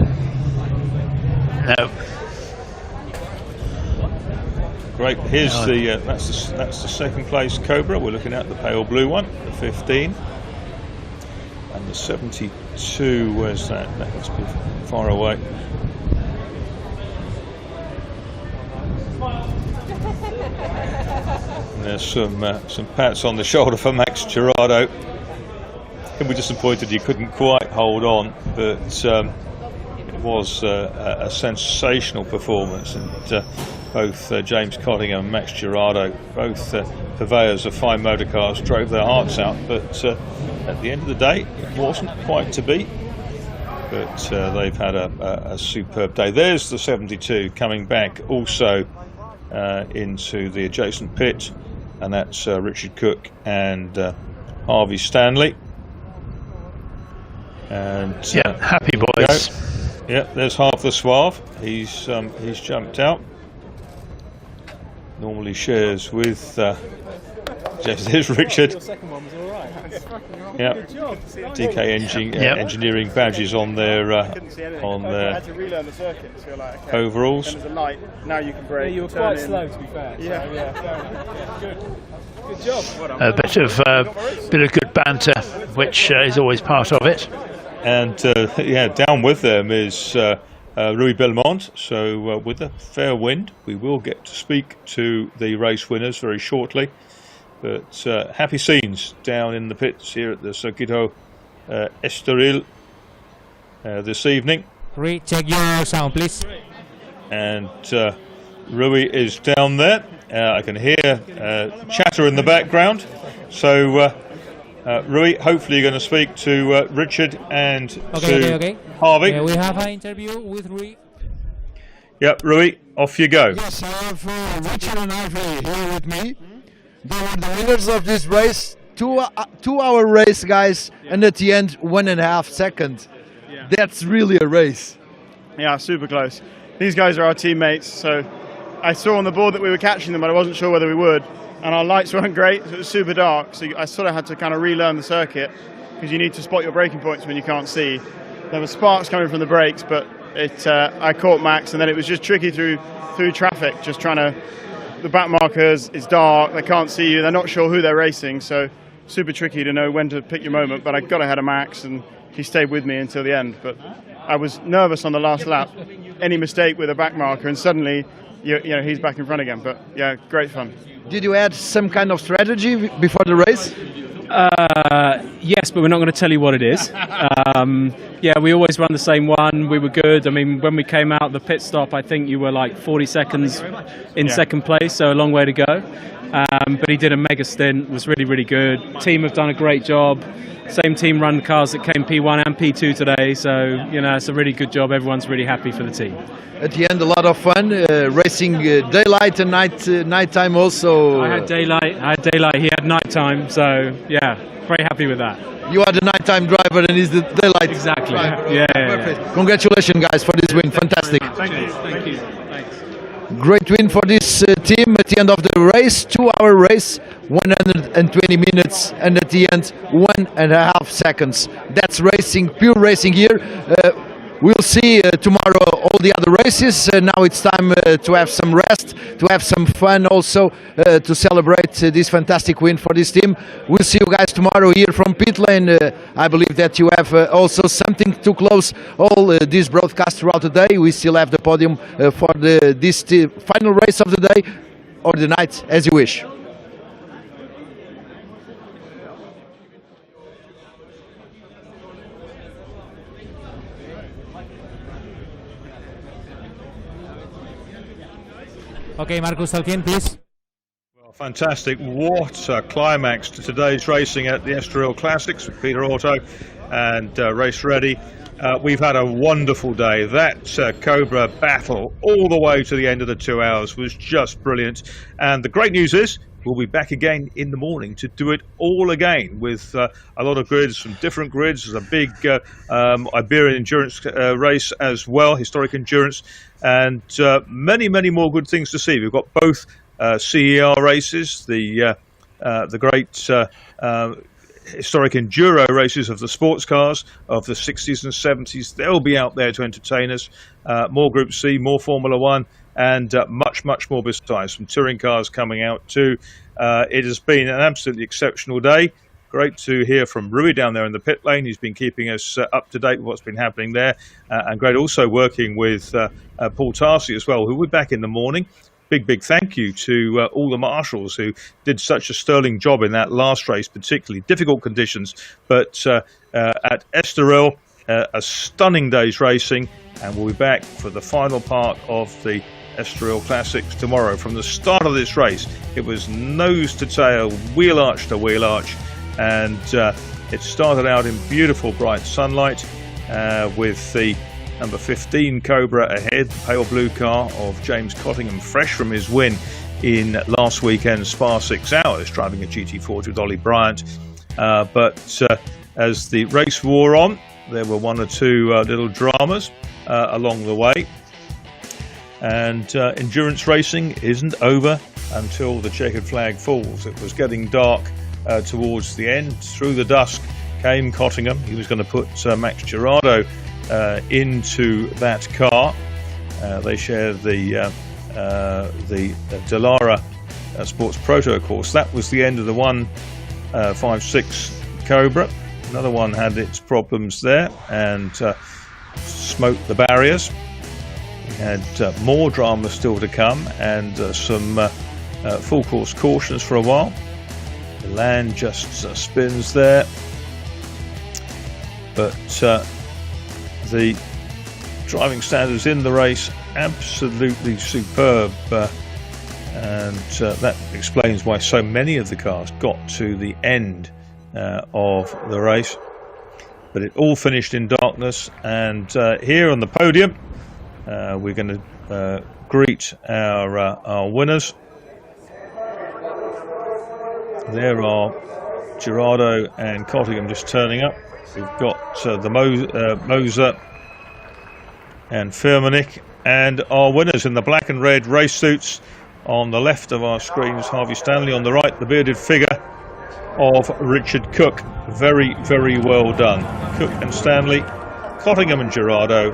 S7: No.
S4: Great. Here's that's the second place Cobra. We're looking at the pale blue one, the 15, and the 72. Where's that? That must be far away. And there's some pats on the shoulder for Max Girardo. Can be disappointed he couldn't quite hold on, but it was a sensational performance, and both James Cottingham and Max Girardo, both purveyors of fine motor cars, drove their hearts out, but at the end of the day it wasn't quite to be. But they've had a superb day. There's the 72 coming back also into the adjacent pit, and that's Richard Cook and Harvey Stanley. And
S7: happy boys.
S4: Yeah, there's half the Suave. He's jumped out. Normally shares with there's Richard.
S11: Your second one was all right.
S4: Yeah,
S11: good job.
S4: DK engineering badges on their
S11: I had to relearn the circuit, so you're like, okay,
S4: overalls.
S11: Then there's a light. Now you can brake.
S15: Yeah, you were quite slow, to be fair.
S11: Yeah,
S15: so, yeah, fair enough. Yeah, good job.
S7: A bit of good banter, which is always part of it.
S4: And down with them is Rui Belmont. So with a fair wind, we will get to speak to the race winners very shortly. But happy scenes down in the pits here at the Circuito Estoril this evening.
S6: Rui, check your sound, please.
S4: And Rui is down there. I can hear chatter in the background. So Rui, hopefully you're going to speak to Richard and to Harvey.
S6: We have an interview with Rui.
S4: Yep, Rui, off you go.
S1: Yes, I have Richard and Harvey here with me. They were the winners of this race. 2-hour race, guys, and at the end 1.5 seconds.
S5: Yeah.
S1: That's really a race.
S5: Yeah, super close. These guys are our teammates, so I saw on the board that we were catching them, but I wasn't sure whether we would. And our lights weren't great, so it was super dark, so I sort of had to kind of relearn the circuit, because you need to spot your braking points when you can't see. There were sparks coming from the brakes, but I caught Max, and then it was just tricky through traffic, just trying to... The back markers, it's dark, they can't see you, they're not sure who they're racing, so super tricky to know when to pick your moment. But I got ahead of Max and he stayed with me until the end. But I was nervous on the last lap, any mistake with a back marker, and suddenly you know he's back in front again. But yeah, great fun.
S1: Did you add some kind of strategy before the race?
S15: Yes, but we're not going to tell you what it is. We always run the same one. We were good. I mean, when we came out the pit stop, I think you were like 40 seconds in second place, so a long way to go. But he did a mega stint, was really, really good. Team have done a great job. same team run cars that came P1 and P2 today. So you know, it's a really good job. Everyone's really happy for the team.
S1: At the end, a lot of fun racing daylight and nighttime also.
S15: I had daylight. He had nighttime. So yeah, very happy with that.
S1: You are the nighttime driver and he's the daylight.
S15: Exactly.
S1: driver.
S15: Yeah.
S1: Perfect. Congratulations, guys, for this win. Fantastic.
S15: Thank you. Thanks.
S1: Great win for this team at the end of the race. 2-hour race, 120 minutes, and at the end, 1.5 seconds. That's racing, pure racing here. We'll see tomorrow all the other races. Now it's time to have some rest, to have some fun also, to celebrate this fantastic win for this team. We'll see you guys tomorrow here from pit lane. I believe that you have also something to close all this broadcast throughout the day. We still have the podium for this final race of the day or the night, as you wish.
S6: Okay, Marcus Alkin, please.
S4: Well, fantastic. What a climax to today's racing at the Estoril Classics with Peter Auto and Race Ready. We've had a wonderful day. That Cobra battle all the way to the end of the 2 hours was just brilliant. And the great news is we'll be back again in the morning to do it all again with a lot of grids from different grids. There's a big Iberian endurance race as well, historic endurance, and many more good things to see. We've got both CER races, the great historic enduro races of the sports cars of the 60s and 70s. They'll be out there to entertain us. More Group C, more Formula One, and much more besides. Some touring cars coming out too. It has been an absolutely exceptional day. Great to hear from Rui down there in the pit lane. He's been keeping us up to date with what's been happening there, and great also working with Paul Tarsi as well, who will be back in the morning. Big thank you to all the marshals who did such a sterling job in that last race, particularly difficult conditions, but at Estoril, a stunning day's racing, and we'll be back for the final part of the Estoril Classics tomorrow. From the start of this race, it was nose to tail, wheel arch to wheel arch, and it started out in beautiful bright sunlight with the number 15 Cobra ahead, the pale blue car of James Cottingham, fresh from his win in last weekend's Spa 6 Hours, driving a GT40 with Ollie Bryant. But as the race wore on, there were one or two little dramas along the way. And endurance racing isn't over until the checkered flag falls. It was getting dark towards the end. Through the dusk came Cottingham. He was going to put Max Girardo into that car. They share the Delara Sports Proto course. That was the end of the 156 Cobra. Another one had its problems there and smoked the barriers. We had more drama still to come, and some full course cautions for a while. The land just spins there, but the driving standards in the race absolutely superb, and that explains why so many of the cars got to the end of the race. But it all finished in darkness, and here on the podium we're going to greet our winners. There are Girardo and Cottingham just turning up. We've got the Moser and Firmenich, and our winners in the black and red race suits. On the left of our screens, Harvey Stanley. On the right, the bearded figure of Richard Cook. Very well done. Cook and Stanley, Cottingham and Girardo,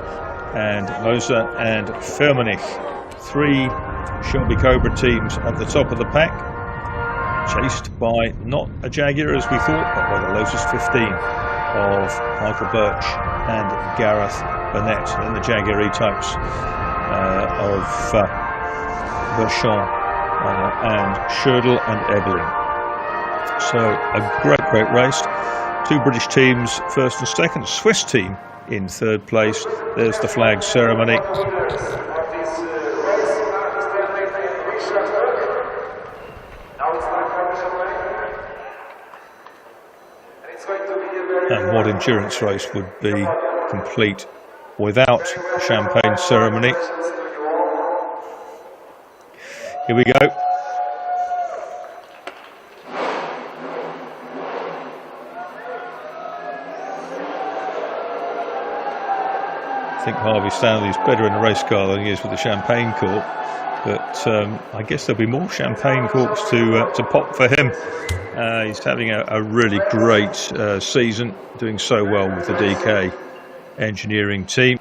S4: and Moser and Firmenich. Three Shelby Cobra teams at the top of the pack, chased by not a Jaguar as we thought, but by the Lotus 15 of Michael Birch and Gareth Burnett, and the Jaguar E-types of Berchon and Schödel and Ebeling. So a great race. Two British teams, first and second. Swiss team in third place. There's the flag ceremony.
S14: It's going to be a
S4: world endurance race would be complete without champagne ceremony. Here we go. I think Harvey Stanley's better in a race car than he is with the champagne cork, but I guess there'll be more champagne corks to pop for him. He's having a really great season, doing so well with the DK engineering team,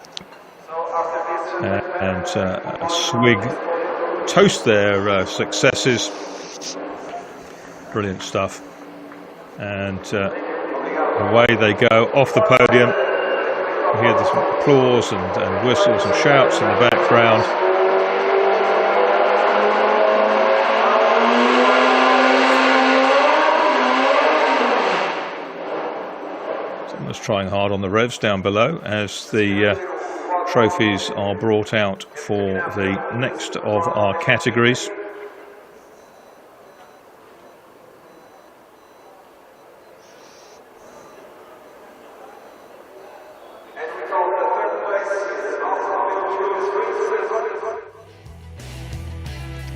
S4: and a swig toast their successes. Brilliant stuff, and away they go off the podium. You hear the applause and whistles and shouts in the background. Someone's trying hard on the revs down below as the trophies are brought out for the next of our categories.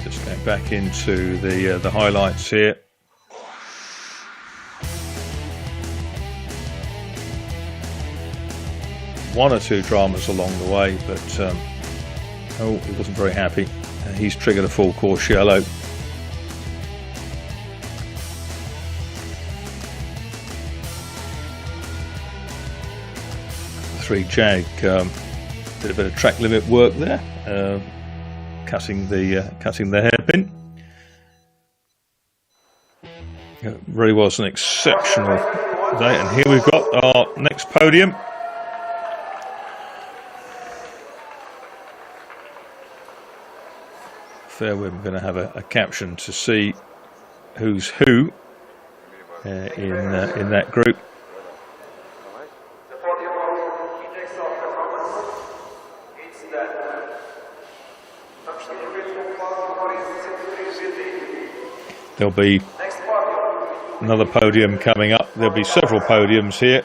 S4: Just going back into the highlights here. One or two dramas along the way, but he wasn't very happy. He's triggered a full course yellow. Three Jag did a bit of track limit work there, cutting the hairpin. It really was an exceptional day, and here we've got our next podium. We're going to have a caption to see who's who in that group. There'll be another podium coming up. There'll be several podiums here.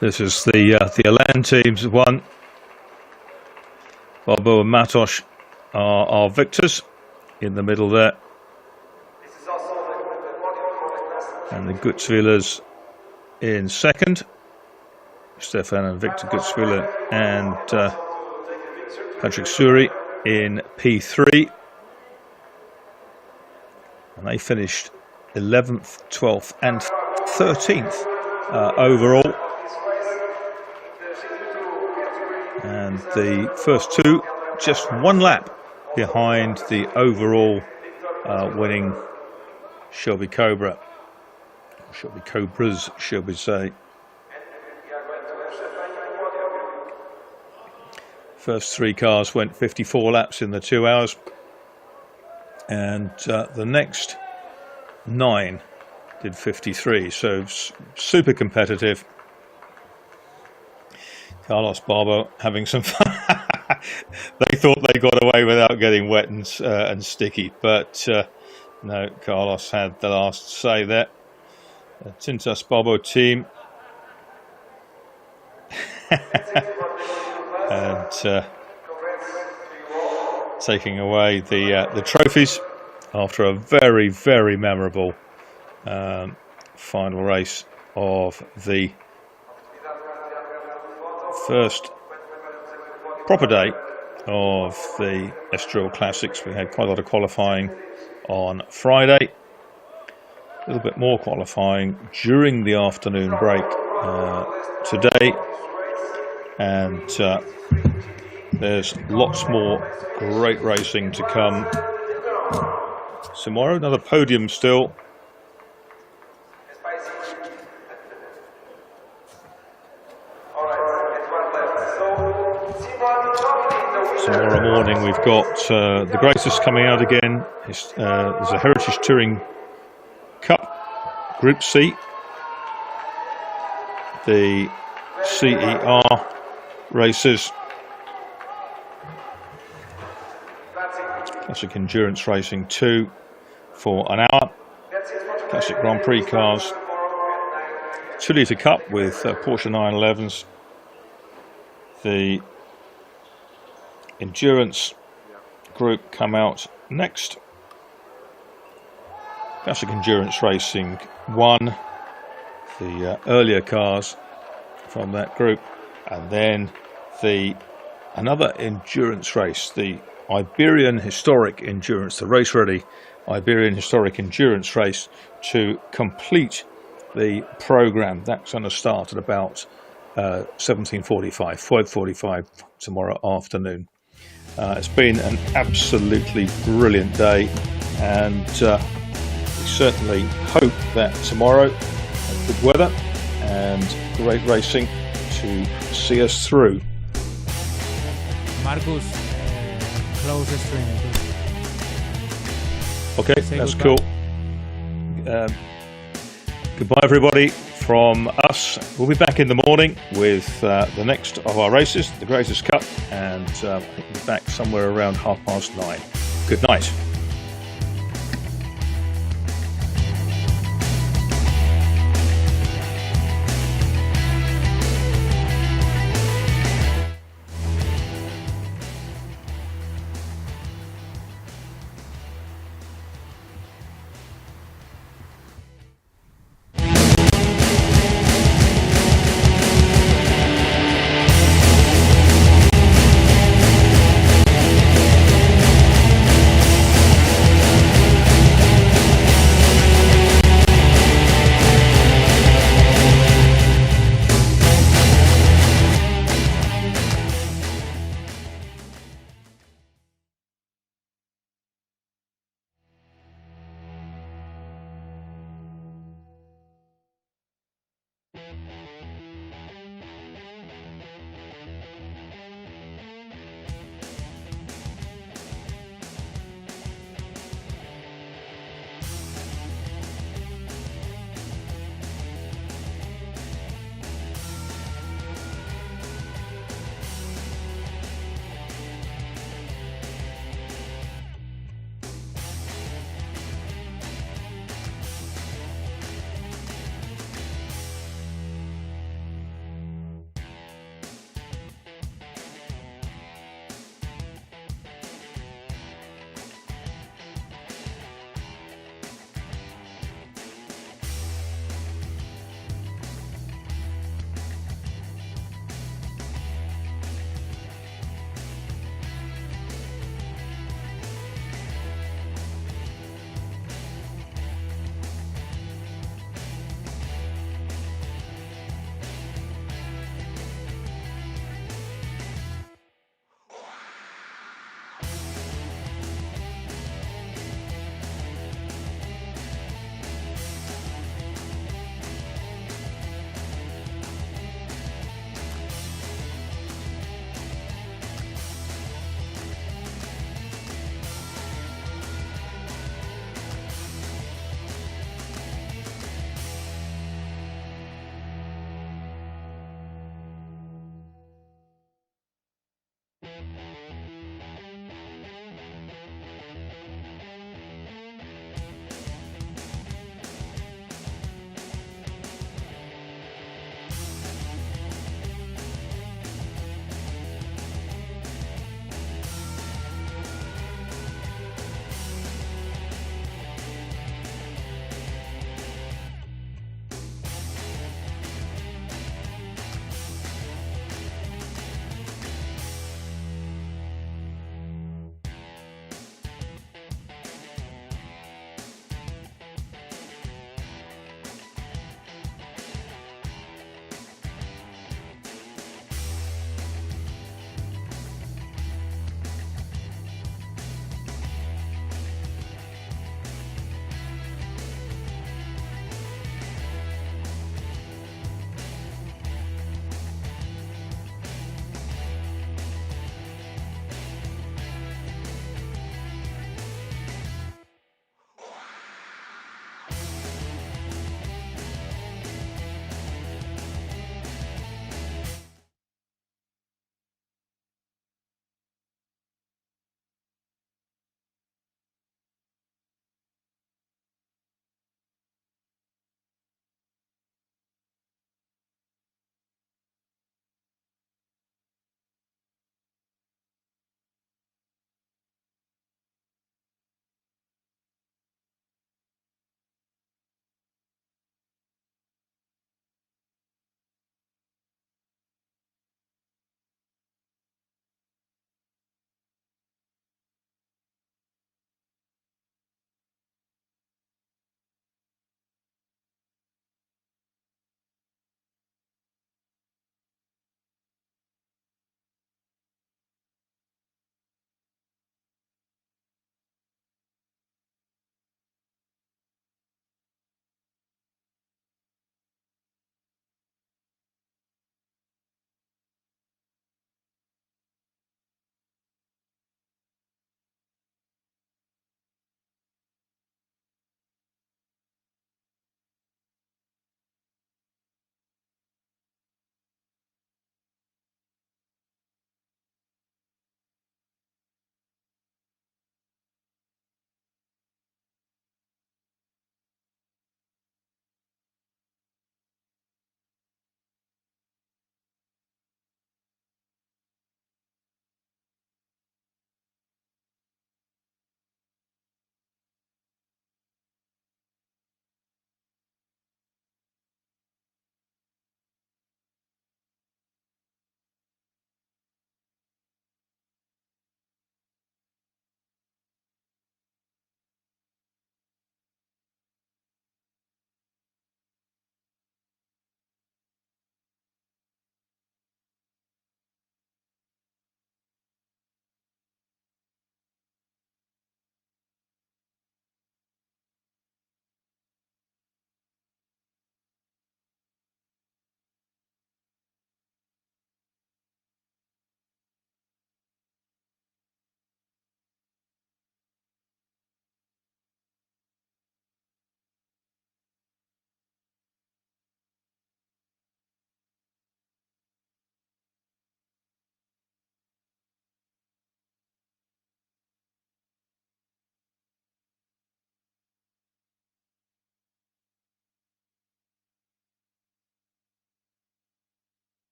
S4: This is the Elan teams won. Bobo and Matos are victors in the middle there. And the Gutzwillers in second. Stefan and Victor Gutzwiller and Patrick Suri in P3. And they finished 11th, 12th and 13th overall. And the first two just one lap behind the overall winning Shelby Cobra. Shelby Cobras, shall we say. First three cars went 54 laps in the 2 hours. And the next 9 did 53. So super competitive. Carlos Barbo having some fun. They thought they got away without getting wet and sticky, but no, Carlos had the last say there. Tintas Barbo team. And taking away the trophies after a very, very memorable final race of the first proper day of the Estoril Classics. We had quite a lot of qualifying on Friday, a little bit more qualifying during the afternoon break today, and there's lots more great racing to come tomorrow. Another podium still. Tomorrow morning we've got the greatest coming out again. There's a Heritage Touring Cup Group C, the CER races, Classic Endurance Racing 2 for an hour, Classic Grand Prix cars, 2 litre Cup with Porsche 911s, the Endurance group come out next. Classic Endurance Racing 1, the earlier cars from that group, and then another endurance race, the Iberian Historic Endurance, the race ready Iberian Historic Endurance race to complete the program. That's going to start at about 5:45 tomorrow afternoon. It's been an absolutely brilliant day, and we certainly hope that tomorrow, good weather and great racing to see us through.
S6: Marcus, close the stream.
S4: Okay,
S6: Say
S4: that's
S6: goodbye.
S4: cool. Goodbye, everybody. From us, we'll be back in the morning with the next of our races, the Greatest Cup, and we'll be back somewhere around 9:30. Good night.